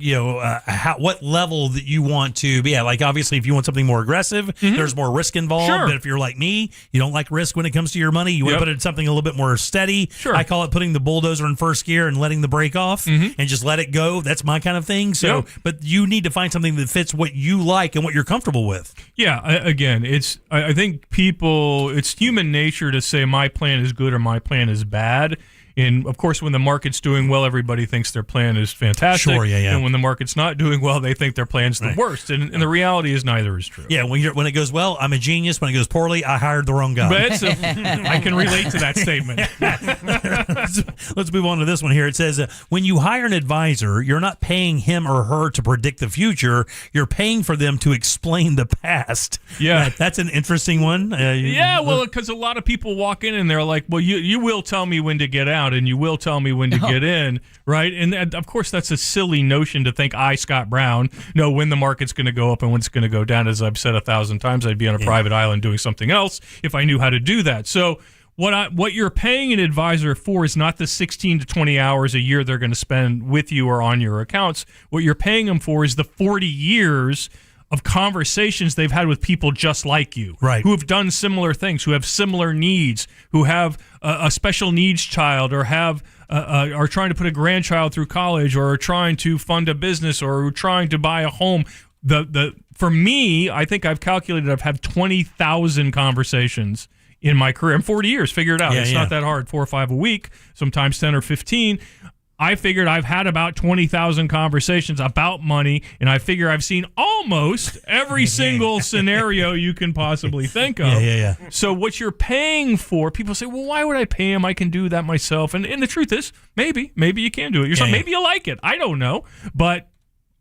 what level that you want to be. Yeah, like obviously if you want something more aggressive, there's more risk involved. Sure. But if you're like me, you don't like risk when it comes to your money. You want to put it in something a little bit more steady. Sure. I call it putting the bulldozer in first gear and letting the brake off and just let it go. That's my kind of thing. So, but you need to find something that fits what you like and what you're comfortable with. Yeah, again, I think it's human nature to say my plan is good or my plan is bad. And, of course, when the market's doing well, everybody thinks their plan is fantastic. Sure, yeah. And when the market's not doing well, they think their plan's the worst. And the reality is neither is true. Yeah, when it goes well, I'm a genius. When it goes poorly, I hired the wrong guy. But I can relate to that statement. Let's move on to this one here. It says, when you hire an advisor, you're not paying him or her to predict the future. You're paying for them to explain the past. Yeah. That's an interesting one. Because a lot of people walk in and they're like, well, you will tell me when to get out. And you will tell me when to get in, right? And of course, that's a silly notion to think I, Scott Brown, know when the market's going to go up and when it's going to go down. As I've said 1,000 times, I'd be on a private island doing something else if I knew how to do that. So what you're paying an advisor for is not the 16 to 20 hours a year they're going to spend with you or on your accounts. What you're paying them for is the 40 years of conversations they've had with people just like you, right, who have done similar things, who have similar needs, who have a special needs child, or are trying to put a grandchild through college, or are trying to fund a business, or are trying to buy a home. For me, I think I've calculated I've had 20,000 conversations in my career. I'm 40 years, figure it out. It's not that hard, 4 or 5 a week, sometimes 10 or 15. I figured I've had about 20,000 conversations about money, and I figure I've seen almost every single scenario you can possibly think of. Yeah. So what you're paying for, people say, well, why would I pay him? I can do that myself. And the truth is, maybe you can do it yourself. Maybe you like it. I don't know. But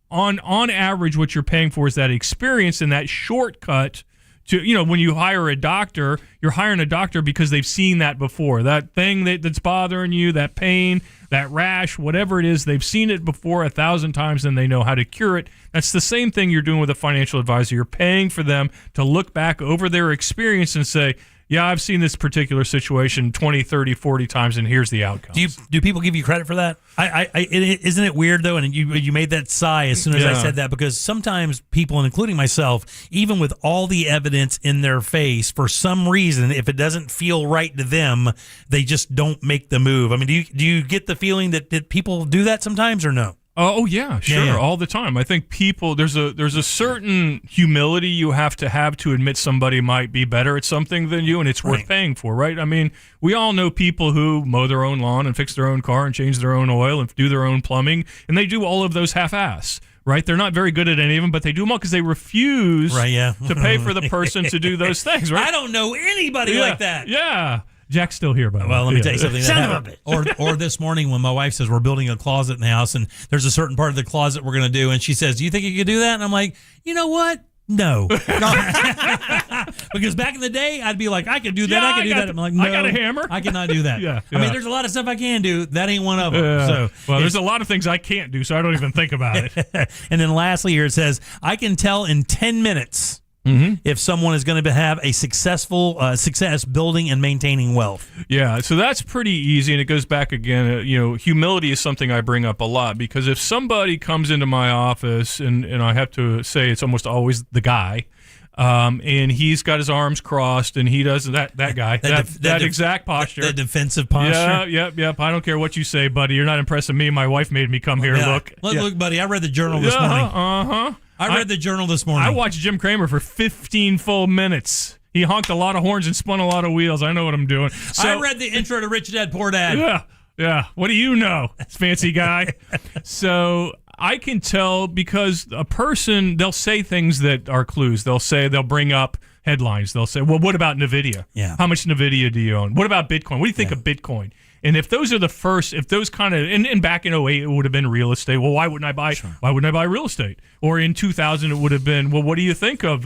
on average, what you're paying for is that experience and that shortcut to, when you hire a doctor, you're hiring a doctor because they've seen that before. That thing that's bothering you, that pain, that rash, whatever it is, they've seen it before 1,000 times and they know how to cure it. That's the same thing you're doing with a financial advisor. You're paying for them to look back over their experience and say, yeah, I've seen this particular situation 20, 30, 40 times, and here's the outcome. Do people give you credit for that? Isn't it weird, though? And you made that sigh as soon as I said that, because sometimes people, and including myself, even with all the evidence in their face, for some reason, if it doesn't feel right to them, they just don't make the move. I mean, do you get the feeling that people do that sometimes or no? Oh yeah, sure, Yeah. all the time. I think people there's a certain humility you have to admit somebody might be better at something than you, and it's worth paying for, right? I mean, we all know people who mow their own lawn and fix their own car and change their own oil and do their own plumbing, and they do all of those half-ass. Right, they're not very good at any of them, but they do them all because they refuse to pay for the person to do those things. Right? I don't know anybody like that. Yeah. Jack's still here, by the way. Well, let me tell you something. Son of a bitch. Or this morning when my wife says we're building a closet in the house and there's a certain part of the closet we're going to do, and she says, "Do you think you could do that?" And I'm like, you know what? No. Because back in the day, I'd be like, I could do that. I could do that. I'm like, no, I got a hammer. I cannot do that. Yeah. I mean, there's a lot of stuff I can do. That ain't one of them. So, there's a lot of things I can't do, so I don't even think about it. And then lastly here it says, I can tell in 10 minutes if someone is going to have a successful success building and maintaining wealth. Yeah, so that's pretty easy, and it goes back again. Humility is something I bring up a lot, because if somebody comes into my office, and I have to say it's almost always the guy, and he's got his arms crossed, and he does that guy, that exact posture. The defensive posture. Yep. I don't care what you say, buddy. You're not impressing me. My wife made me come here. Yeah. Look, Look, buddy, I read the journal this morning. I read the journal this morning. I watched Jim Cramer for 15 full minutes. He honked a lot of horns and spun a lot of wheels. I know what I'm doing. So, I read the intro to Rich Dad Poor Dad. Yeah. What do you know, fancy guy? So I can tell because a person, they'll say things that are clues. They'll bring up headlines. They'll say, well, what about NVIDIA? Yeah. How much NVIDIA do you own? What about Bitcoin? What do you think of Bitcoin? And if those are the first, if those kind of, and back in 2008, it would have been real estate. Well, why wouldn't I buy real estate? Or in 2000, it would have been, well, what do you think of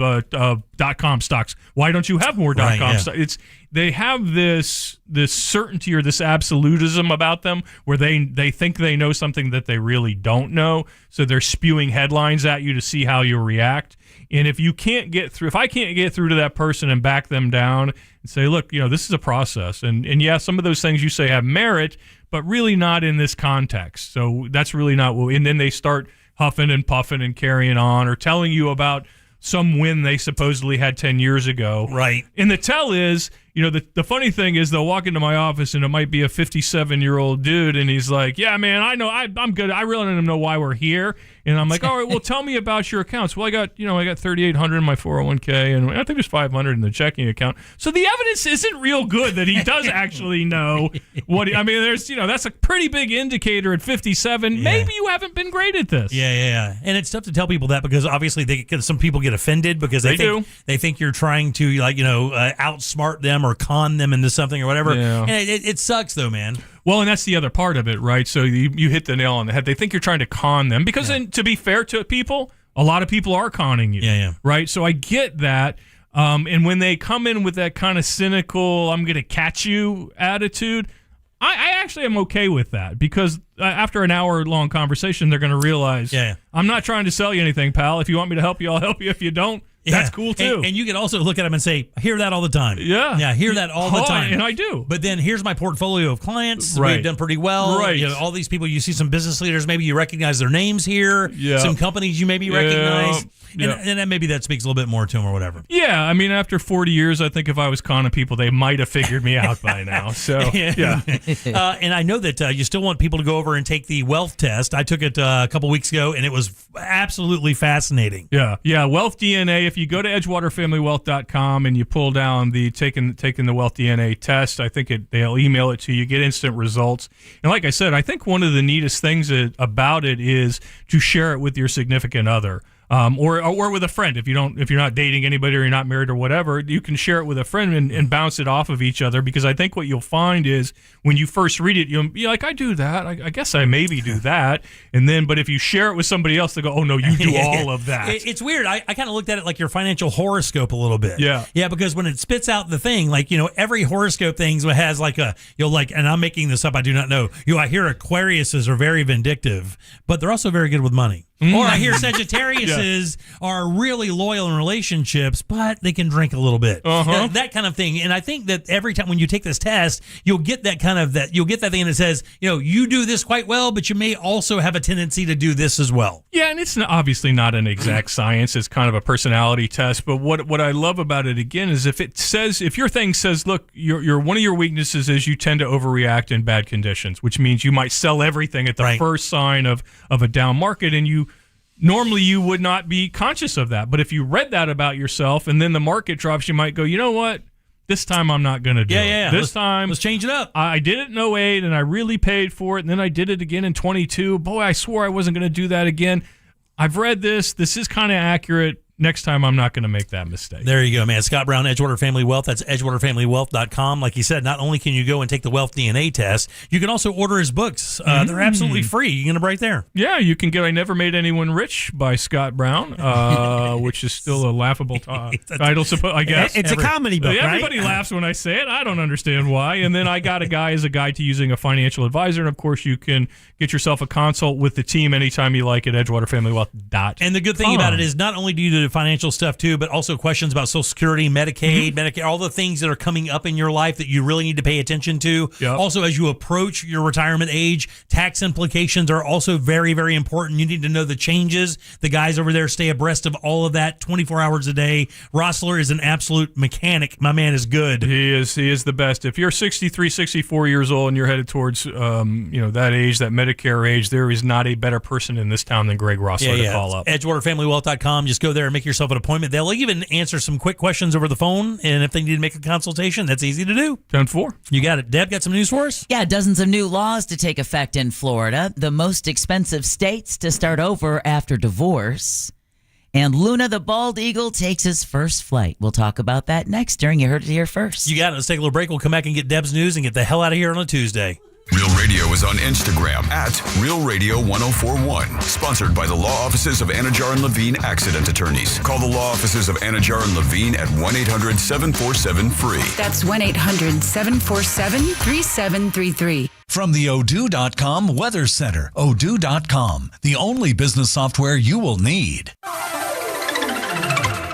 .com stocks? Why don't you have more .com stocks? They have this certainty or this absolutism about them where they think they know something that they really don't know. So they're spewing headlines at you to see how you react. And if I can't get through to that person and back them down and say, look, this is a process. And yeah, some of those things you say have merit, but really not in this context. So that's really not what, and then they start huffing and puffing and carrying on or telling you about some win they supposedly had 10 years ago. Right. And the tell is, the funny thing is they'll walk into my office and it might be a 57-year-old dude and he's like, yeah, man, I know, I'm good. I really don't know why we're here. And I'm like, all right, well, tell me about your accounts. Well, I got $3,800 in my 401k and I think there's $500 in the checking account. So the evidence isn't real good that he does actually know what there's, that's a pretty big indicator at 57. Yeah. Maybe you haven't been great at this. Yeah. And it's tough to tell people that because obviously some people get offended because they think you're trying to outsmart them or con them into something or whatever. Yeah. And it sucks though, man. Well, and that's the other part of it, right? So you hit the nail on the head. They think you're trying to con them because, then, to be fair to people, a lot of people are conning you. Yeah. Right? So I get that. And when they come in with that kind of cynical, I'm going to catch you attitude, I actually am okay with that because after an hour-long conversation, they're going to realize, I'm not trying to sell you anything, pal. If you want me to help you, I'll help you. If you don't, that's cool too. And you can also look at them and say, I hear that all the time. Yeah, hear that all the time. And I do. But then here's my portfolio of clients. Right. We've done pretty well. Right. All these people, you see some business leaders, maybe you recognize their names here. Yeah. Some companies you maybe recognize. Yeah. And then maybe that speaks a little bit more to them or whatever. Yeah, after 40 years, I think if I was conning people, they might have figured me out by now. So, yeah. And I know that you still want people to go over and take the wealth test. I took it a couple weeks ago, and it was absolutely fascinating. Yeah. Wealth DNA. If you go to EdgewaterFamilyWealth.com and you pull down the taking the Wealth DNA test, I think they'll email it to you. You get instant results. And like I said, I think one of the neatest things about it is to share it with your significant other. Or with a friend. If you're not dating anybody or you're not married or whatever, you can share it with a friend and bounce it off of each other. Because I think what you'll find is when you first read it, you'll be like, I do that. I guess I maybe do that. But if you share it with somebody else, they go, oh no, you do all of that. It's weird. I kind of looked at it like your financial horoscope a little bit. Yeah. Because when it spits out the thing, every horoscope thing has and I'm making this up, I do not know. I hear Aquariuses are very vindictive, but they're also very good with money. Or I hear Sagittariuses are really loyal in relationships, but they can drink a little bit. That kind of thing. And I think that every time when you take this test, you'll get that you'll get that thing that says, you do this quite well, but you may also have a tendency to do this as well. Yeah, and it's obviously not an exact science. It's kind of a personality test. But what I love about it, again, is if your thing says, look, your one of your weaknesses is you tend to overreact in bad conditions, which means you might sell everything at the first sign of a down market, and normally you would not be conscious of that. But if you read that about yourself and then the market drops, you might go, you know what? This time I'm not going to do it. This time, let's change it up. I did it in 08 and I really paid for it. And then I did it again in 22. Boy, I swore I wasn't going to do that again. I've read this. This is kind of accurate. Next time, I'm not going to make that mistake. There you go, man. Scott Brown, Edgewater Family Wealth. That's edgewaterfamilywealth.com. Like you said, not only can you go and take the Wealth DNA test, you can also order his books. They're absolutely free. You can get them right there. Yeah, you can get I Never Made Anyone Rich by Scott Brown, which is still a laughable title, I guess. It's a comedy book, Everybody laughs when I say it. I don't understand why. And then I got a guy as a guide to using a financial advisor. And, of course, you can get yourself a consult with the team anytime you like at edgewaterfamilywealth.com. And the good thing about it is not only do you do financial stuff too, but also questions about Social Security, Medicaid, Medicare, all the things that are coming up in your life that you really need to pay attention to. Also, as you approach your retirement age, tax implications are also very, very important. You need to know the changes. The guys over there stay abreast of all of that 24 hours a day. Rossler is an absolute mechanic. My man is good. He is the best. If you're 63, 64 years old and you're headed towards that age, that Medicare age, there is not a better person in this town than Greg Rossler to call up. EdgewaterFamilyWealth.com. Just go there and make yourself an appointment. They'll even answer some quick questions over the phone, and if they need to make a consultation, that's easy to do. 10-4. You got it. Deb, got some news for us? Yeah, dozens of new laws to take effect in Florida, the most expensive states to start over after divorce. And Luna the bald eagle takes his first flight. We'll talk about that next during You Heard It Here First. You got it. Let's take a little break. We'll come back and get Deb's news and get the hell out of here on a Tuesday. Real Radio is on Instagram at Real Radio 1041. Sponsored by the law offices of Anajar and Levine Accident Attorneys. Call the law offices of Anajar and Levine at 1-800-747-FREE. That's 1-800-747-3733. From the Odoo.com Weather Center, Odoo.com, the only business software you will need.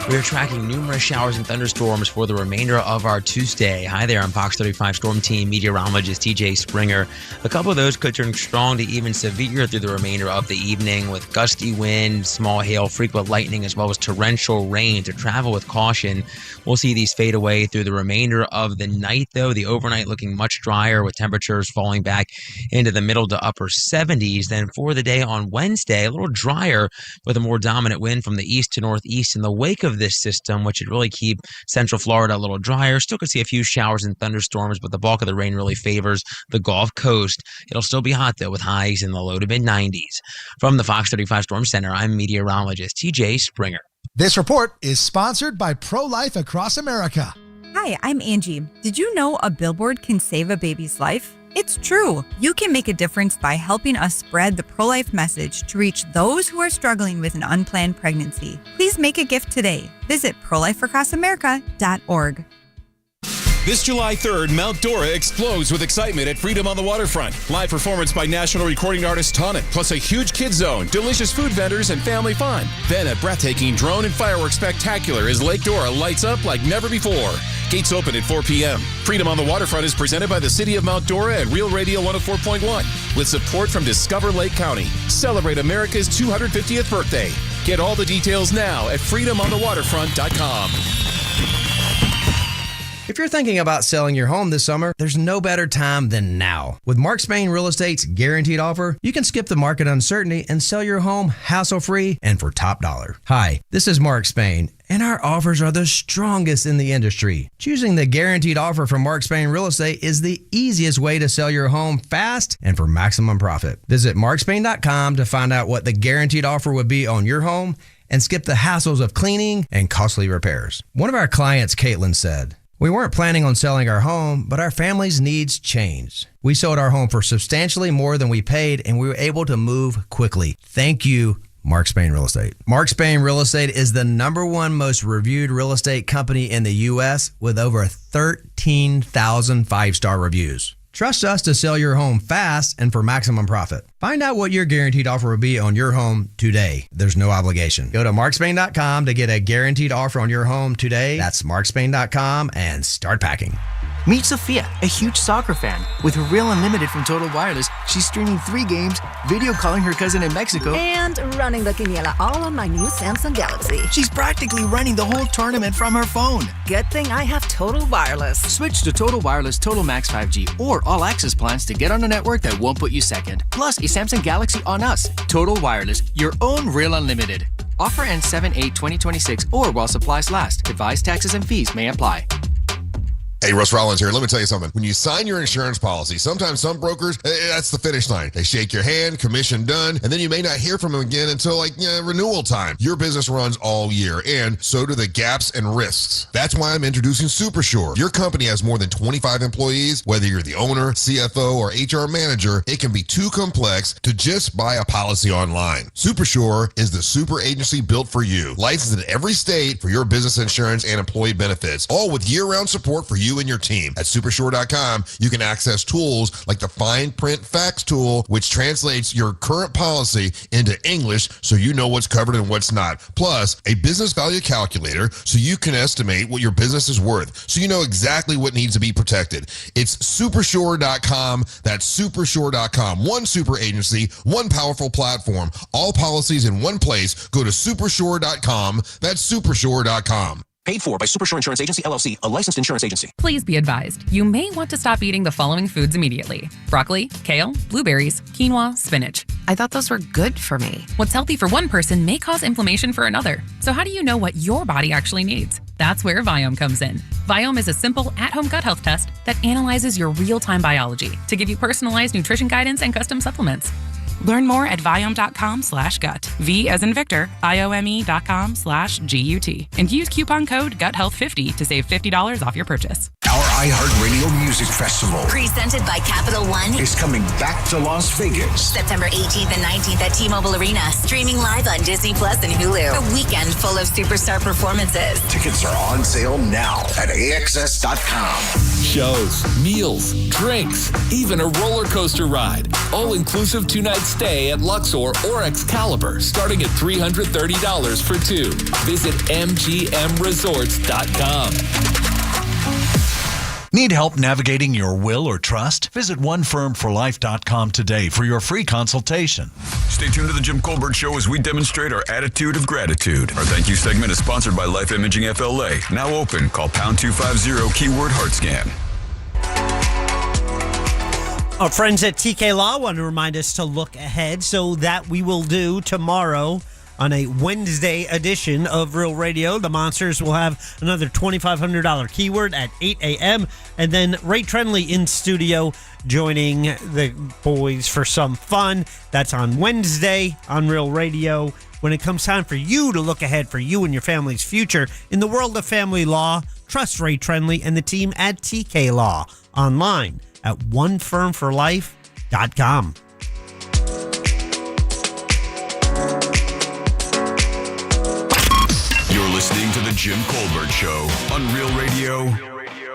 We are tracking numerous showers and thunderstorms for the remainder of our Tuesday. Hi there, I'm Fox 35 Storm Team meteorologist TJ Springer. A couple of those could turn strong to even severe through the remainder of the evening with gusty wind, small hail, frequent lightning, as well as torrential rain. To travel with caution. We'll see these fade away through the remainder of the night, though. The overnight looking much drier with temperatures falling back into the middle to upper 70s. Then for the day on Wednesday, a little drier with a more dominant wind from the east to northeast in the wake of this system, which would really keep central Florida a little drier. Still could see a few showers and thunderstorms, but the bulk of the rain really favors the Gulf Coast. It'll still be hot, though, with highs in the low to mid-90s. From the Fox 35 Storm Center, I'm meteorologist TJ Springer. This report is sponsored by Pro-Life Across America. Hi, I'm Angie. Did you know a billboard can save a baby's life? It's true. You can make a difference by helping us spread the pro-life message to reach those who are struggling with an unplanned pregnancy. Please make a gift today. Visit prolifeacrossamerica.org. This July 3rd, Mount Dora explodes with excitement at Freedom on the Waterfront. Live performance by national recording artist Tonic, plus a huge kids zone, delicious food vendors, and family fun. Then a breathtaking drone and fireworks spectacular as Lake Dora lights up like never before. Gates open at 4 p.m. Freedom on the Waterfront is presented by the City of Mount Dora and Real Radio 104.1 with support from Discover Lake County. Celebrate America's 250th birthday. Get all the details now at freedomonthewaterfront.com. If you're thinking about selling your home this summer, there's no better time than now. With Mark Spain Real Estate's guaranteed offer, you can skip the market uncertainty and sell your home hassle-free and for top dollar. Hi, this is Mark Spain, and our offers are the strongest in the industry. Choosing the guaranteed offer from Mark Spain Real Estate is the easiest way to sell your home fast and for maximum profit. Visit markspain.com to find out what the guaranteed offer would be on your home and skip the hassles of cleaning and costly repairs. One of our clients, Caitlin, said, "We weren't planning on selling our home, but our family's needs changed. We sold our home for substantially more than we paid, and we were able to move quickly. Thank you, Mark Spain Real Estate." Mark Spain Real Estate is the #1 most reviewed real estate company in the U.S. with over 13,000 5-star reviews. Trust us to sell your home fast and for maximum profit. Find out what your guaranteed offer will be on your home today. There's no obligation. Go to markspain.com to get a guaranteed offer on your home today. That's markspain.com and start packing. Meet Sophia, a huge soccer fan. With Real Unlimited from Total Wireless, she's streaming 3 games, video calling her cousin in Mexico, and running the quiniela all on my new Samsung Galaxy. She's practically running the whole tournament from her phone. Good thing I have Total Wireless. Switch to Total Wireless Total Max 5G or All Access plans to get on a network that won't put you second. Plus, a Samsung Galaxy on us. Total Wireless, your own Real Unlimited. Offer ends 7/8/2026 or while supplies last. Device taxes and fees may apply. Hey, Russ Rollins here. Let me tell you something. When you sign your insurance policy, sometimes some brokers, that's the finish line. They shake your hand, commission done, and then you may not hear from them again until renewal time. Your business runs all year, and so do the gaps and risks. That's why I'm introducing SuperSure. If your company has more than 25 employees, whether you're the owner, CFO, or HR manager, it can be too complex to just buy a policy online. SuperSure is the super agency built for you. Licensed in every state for your business insurance and employee benefits, all with year-round support for you and your team. At supersure.com, you can access tools like the fine print facts tool, which translates your current policy into English so you know what's covered and what's not. Plus, a business value calculator so you can estimate what your business is worth, so you know exactly what needs to be protected. It's supersure.com. That's supersure.com. One super agency, one powerful platform, all policies in one place. Go to supersure.com. That's supersure.com. Paid for by Supersure Insurance Agency, LLC, a licensed insurance agency. Please be advised, you may want to stop eating the following foods immediately. Broccoli, kale, blueberries, quinoa, spinach. I thought those were good for me. What's healthy for one person may cause inflammation for another. So how do you know what your body actually needs? That's where Viome comes in. Viome is a simple at-home gut health test that analyzes your real-time biology to give you personalized nutrition guidance and custom supplements. Learn more at Viome.com/gut. V as in Victor, IOME.com/GUT. And use coupon code GUTHEALTH50 to save $50 off your purchase. Our iHeartRadio Music Festival Presented by Capital One is coming back to Las Vegas. September 18th and 19th at T-Mobile Arena. Streaming live on Disney Plus and Hulu. A weekend full of superstar performances. Tickets are on sale now at AXS.com. Shows, meals, drinks, even a roller coaster ride. All-inclusive 2-night stay at Luxor or Excalibur, starting at $330 for 2. Visit MGMResorts.com. Need help navigating your will or trust? Visit onefirmforlife.com today for your free consultation. Stay tuned to the Jim Colbert Show as we demonstrate our attitude of gratitude. Our thank you segment is sponsored by Life Imaging FLA. Now open. Call pound 250 keyword heart scan. Our friends at TK Law want to remind us to look ahead, so that we will do tomorrow on a Wednesday edition of Real Radio. The Monsters will have another $2,500 keyword at 8 a.m. And then Ray Trenley in studio joining the boys for some fun. That's on Wednesday on Real Radio. When it comes time for you to look ahead for you and your family's future in the world of family law, trust Ray Trenley and the team at TK Law online at onefirmforlife.com. You're listening to The Jim Colbert Show on Real Radio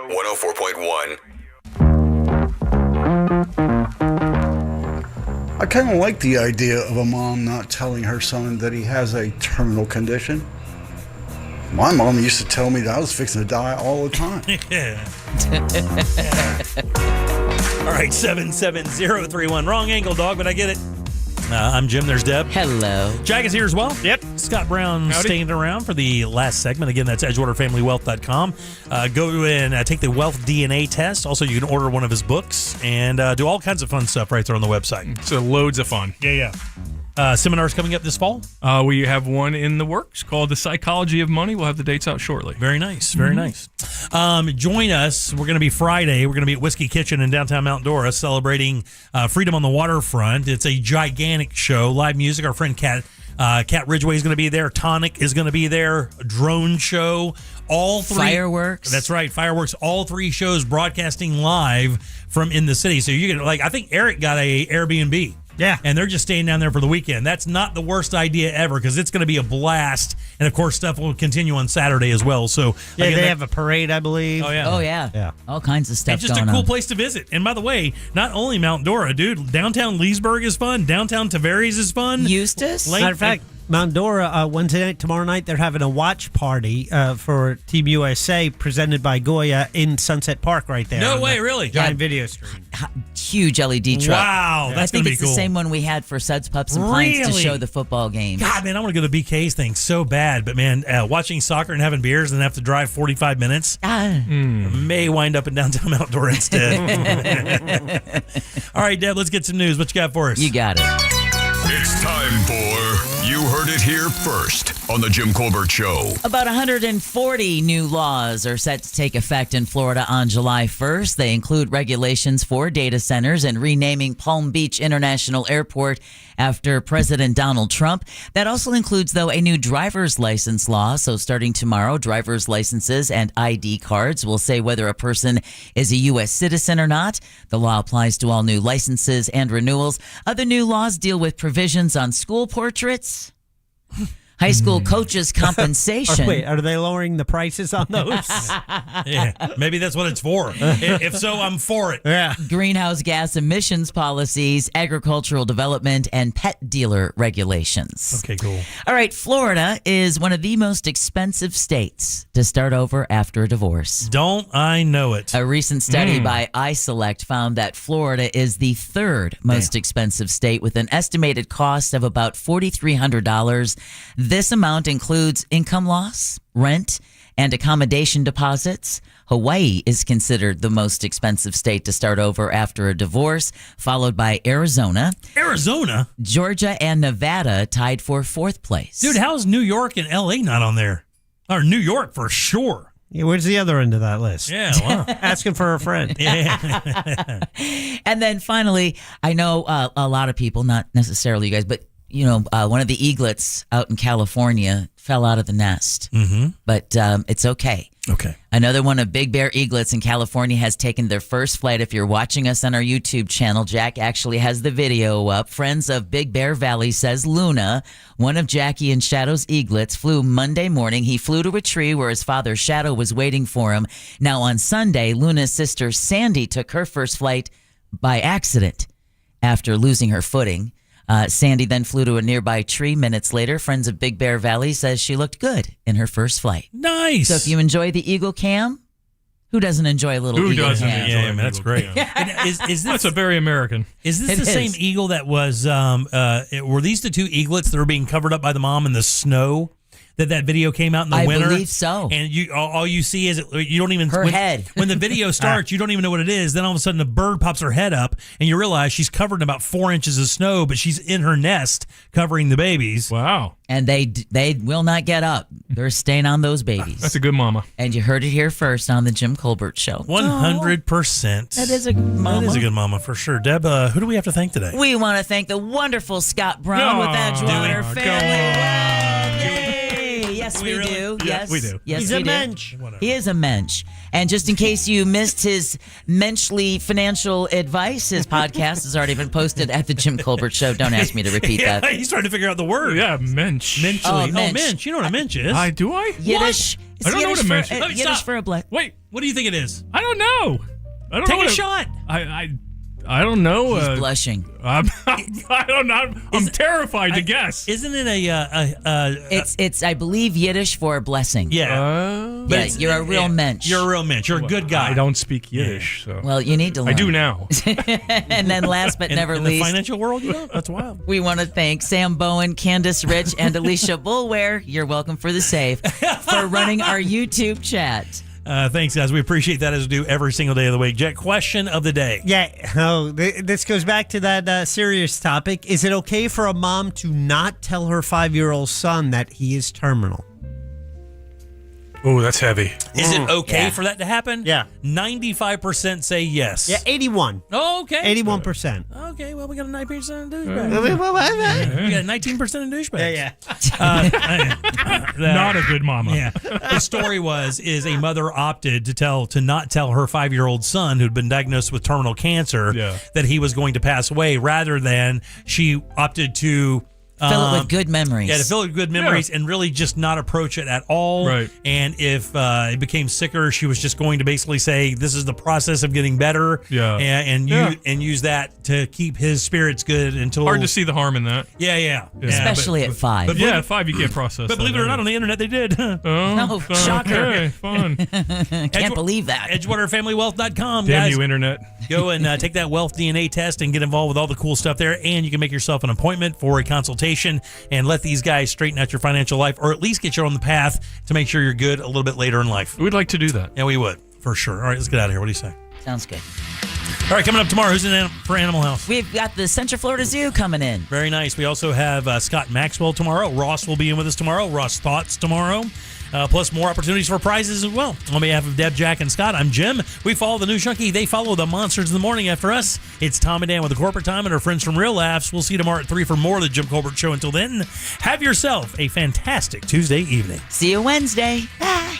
104.1. I kind of like the idea of a mom not telling her son that he has a terminal condition. My mom used to tell me that I was fixing to die all the time. All right, 77031. Wrong angle, dog, but I get it. I'm Jim. There's Deb. Hello. Jack is here as well. Yep. Scott Brown staying around for the last segment. Again, that's EdgewaterFamilyWealth.com. Go and take the Wealth DNA test. Also, you can order one of his books and do all kinds of fun stuff right there on the website. So loads of fun. Yeah. Seminars coming up this fall? We have one in the works called The Psychology of Money. We'll have the dates out shortly. Very nice. Very nice. Join us. We're going to be Friday. We're going to be at Whiskey Kitchen in downtown Mount Dora celebrating freedom on the waterfront. It's a gigantic show. Live music. Our friend Kat Ridgway is going to be there. Tonic is going to be there. A drone show. All three. Fireworks. That's right. Fireworks. All 3 shows broadcasting live from in the city. So you can, I think Eric got a Airbnb. Yeah. And they're just staying down there for the weekend. That's not the worst idea ever because it's going to be a blast. And, of course, stuff will continue on Saturday as well. So yeah, again, they have a parade, I believe. Oh, yeah. Oh, yeah. Yeah. All kinds of stuff It's just going a cool on. place to visit. And by the way, not only Mount Dora, dude, downtown Leesburg is fun. Downtown Tavares is fun. Eustis? Matter of fact, Mount Dora, Wednesday night, tomorrow night, they're having a watch party for Team USA presented by Goya in Sunset Park right there. No on way, the really? Giant video screen. Huge LED truck. Wow, that's I think gonna be it's cool. the same one we had for Suds, Pups, and Pints to Really? show the football games. God, man, I want to go to BK's thing so bad. But, man, watching soccer and having beers and have to drive 45 minutes may wind up in downtown Mount Dora instead. All right, Deb, let's get some news. What you got for us? You got it. It's time for You Heard It Here First on The Jim Colbert Show. About 140 new laws are set to take effect in Florida on July 1st. They include regulations for data centers and renaming Palm Beach International Airport after President Donald Trump. That also includes, though, a new driver's license law. So starting tomorrow, driver's licenses and ID cards will say whether a person is a U.S. citizen or not. The law applies to all new licenses and renewals. Other new laws deal with provisions on school portraits, high school coaches' compensation. Wait, are they lowering the prices on those? Yeah, maybe that's what it's for. If so, I'm for it. Yeah. Greenhouse gas emissions policies, agricultural development, and pet dealer regulations. Okay, cool. All right, Florida is one of the most expensive states to start over after a divorce. Don't I know it? A recent study by iSelect found that Florida is the third most expensive state with an estimated cost of about $4,300. This amount includes income loss, rent, and accommodation deposits. Hawaii is considered the most expensive state to start over after a divorce, followed by Arizona. Arizona? Georgia and Nevada tied for fourth place. Dude, how's New York and L.A. not on there? Or New York for sure. Yeah, where's the other end of that list? Yeah, wow. Asking for a friend. Yeah. And then finally, I know a lot of people, not necessarily you guys, but you know, one of the eaglets out in California fell out of the nest. Mm-hmm. But it's okay. Okay. Another one of Big Bear eaglets in California has taken their first flight. If you're watching us on our YouTube channel, Jack actually has the video up. Friends of Big Bear Valley says Luna, one of Jackie and Shadow's eaglets, flew Monday morning. He flew to a tree where his father Shadow was waiting for him. Now on Sunday, Luna's sister Sandy took her first flight by accident after losing her footing. Sandy then flew to a nearby tree minutes later. Friends of Big Bear Valley says she looked good in her first flight. Nice. So if you enjoy the Eagle Cam, who doesn't enjoy a little Eagle Cam? Yeah, man, that's great. Is this, That's a very American. Is this the same eagle that was, were these the two eaglets that were being covered up by the mom in the snow? That video came out in the winter? I believe so. And you all you see is you don't even her head. When the video starts, you don't even know what it is. Then all of a sudden, a bird pops her head up, and you realize she's covered in about 4 inches of snow, but she's in her nest covering the babies. Wow! And they will not get up. They're staying on those babies. That's a good mama. And you heard it here first on the Jim Colbert Show. 100%. That is a good mama. That is a good mama for sure. Deb, who do we have to thank today? We want to thank the wonderful Scott Brown with Edgewater family. Yes, we do. Yes, we do. Yes, He's we a do. mensch. He is a mensch. And just in case you missed his menschly financial advice, his podcast has already been posted at the Jim Colbert Show. Don't ask me to repeat Yeah, that. he's trying to figure out the word. Yeah, mensch. Menschly. mensch. Mensch. You know what a mensch is? Do I? Yiddish. I don't know what a mensch is. Yiddish Stop. for a blood. Wait, What do you think it is? I don't know. I don't Take know a what shot. I don't know. He's blushing. I don't know. I'm terrified to guess. Isn't it It's I believe Yiddish for blessing. Yeah. Yeah, you're a real mensch. You're a real mensch. You're a good guy. I don't speak Yiddish, so. Well, you need to learn. I do now. And then last but never in least, the financial world, you know? That's wild. we want to thank Sam Bowen, Candace Rich, and Alicia Bulware. You're welcome for the save for running our YouTube chat. Thanks, guys. We appreciate that as we do every single day of the week. Jack, question of the day. Yeah. Oh, this goes back to that serious topic. Is it okay for a mom to not tell her 5-year-old son that he is terminal? Oh, that's heavy. Is it okay for that to happen? Yeah. 95% say yes. Yeah, 81. Oh, okay. 81%. Okay, well, we got a 9% douchebag. We got a 19% of douchebags. Yeah. Not a good mama. Yeah. The story is a mother opted to not tell her 5-year-old son who'd been diagnosed with terminal cancer that he was going to pass away, rather than she opted to fill it with good memories. Yeah, to fill it with good memories and really just not approach it at all. Right. And if it became sicker, she was just going to basically say, this is the process of getting better. Yeah. And use that to keep his spirits good until... Hard to see the harm in that. Yeah. Especially at 5. But at 5, you can't process But believe it or not, on the internet, they did. No, shocker. Okay, fun. Can't believe that. EdgewaterFamilyWealth.com, Damn guys. you, internet. Go and take that wealth DNA test and get involved with all the cool stuff there. And you can make yourself an appointment for a consultation and let these guys straighten out your financial life, or at least get you on the path to make sure you're good a little bit later in life. We'd like to do that. Yeah, we would, for sure. All right, let's get out of here. What do you say? Sounds good. All right, coming up tomorrow, who's in for Animal House? We've got the Central Florida Zoo coming in. Very nice. We also have Scott Maxwell tomorrow. Ross will be in with us tomorrow. Ross Thoughts tomorrow. Plus more opportunities for prizes as well. On behalf of Deb, Jack, and Scott, I'm Jim. We follow the News Junkie. They follow the monsters in the morning after us. It's Tom and Dan with the Corporate Time and our friends from Real Laughs. We'll see you tomorrow at 3 for more of the Jim Colbert Show. Until then, have yourself a fantastic Tuesday evening. See you Wednesday. Bye.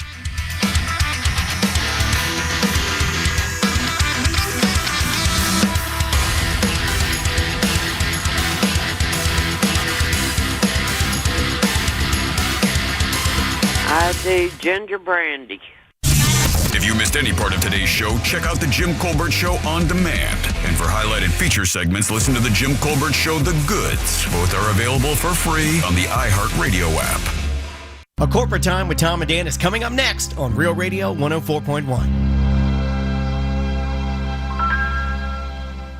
I do ginger brandy. If you missed any part of today's show, check out the Jim Colbert Show on demand. And for highlighted feature segments, listen to the Jim Colbert Show The Goods. Both are available for free on the iHeartRadio app. A Corporate Time with Tom and Dan is coming up next on Real Radio 104.1.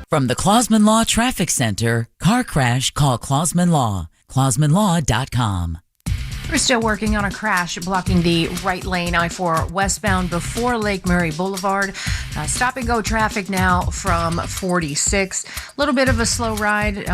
From the Clausman Law Traffic Center, car crash, call Clausman Law. ClausmanLaw.com. We're still working on a crash blocking the right lane I-4 westbound before Lake Murray Boulevard. Stop and go traffic now from 46. A little bit of a slow ride.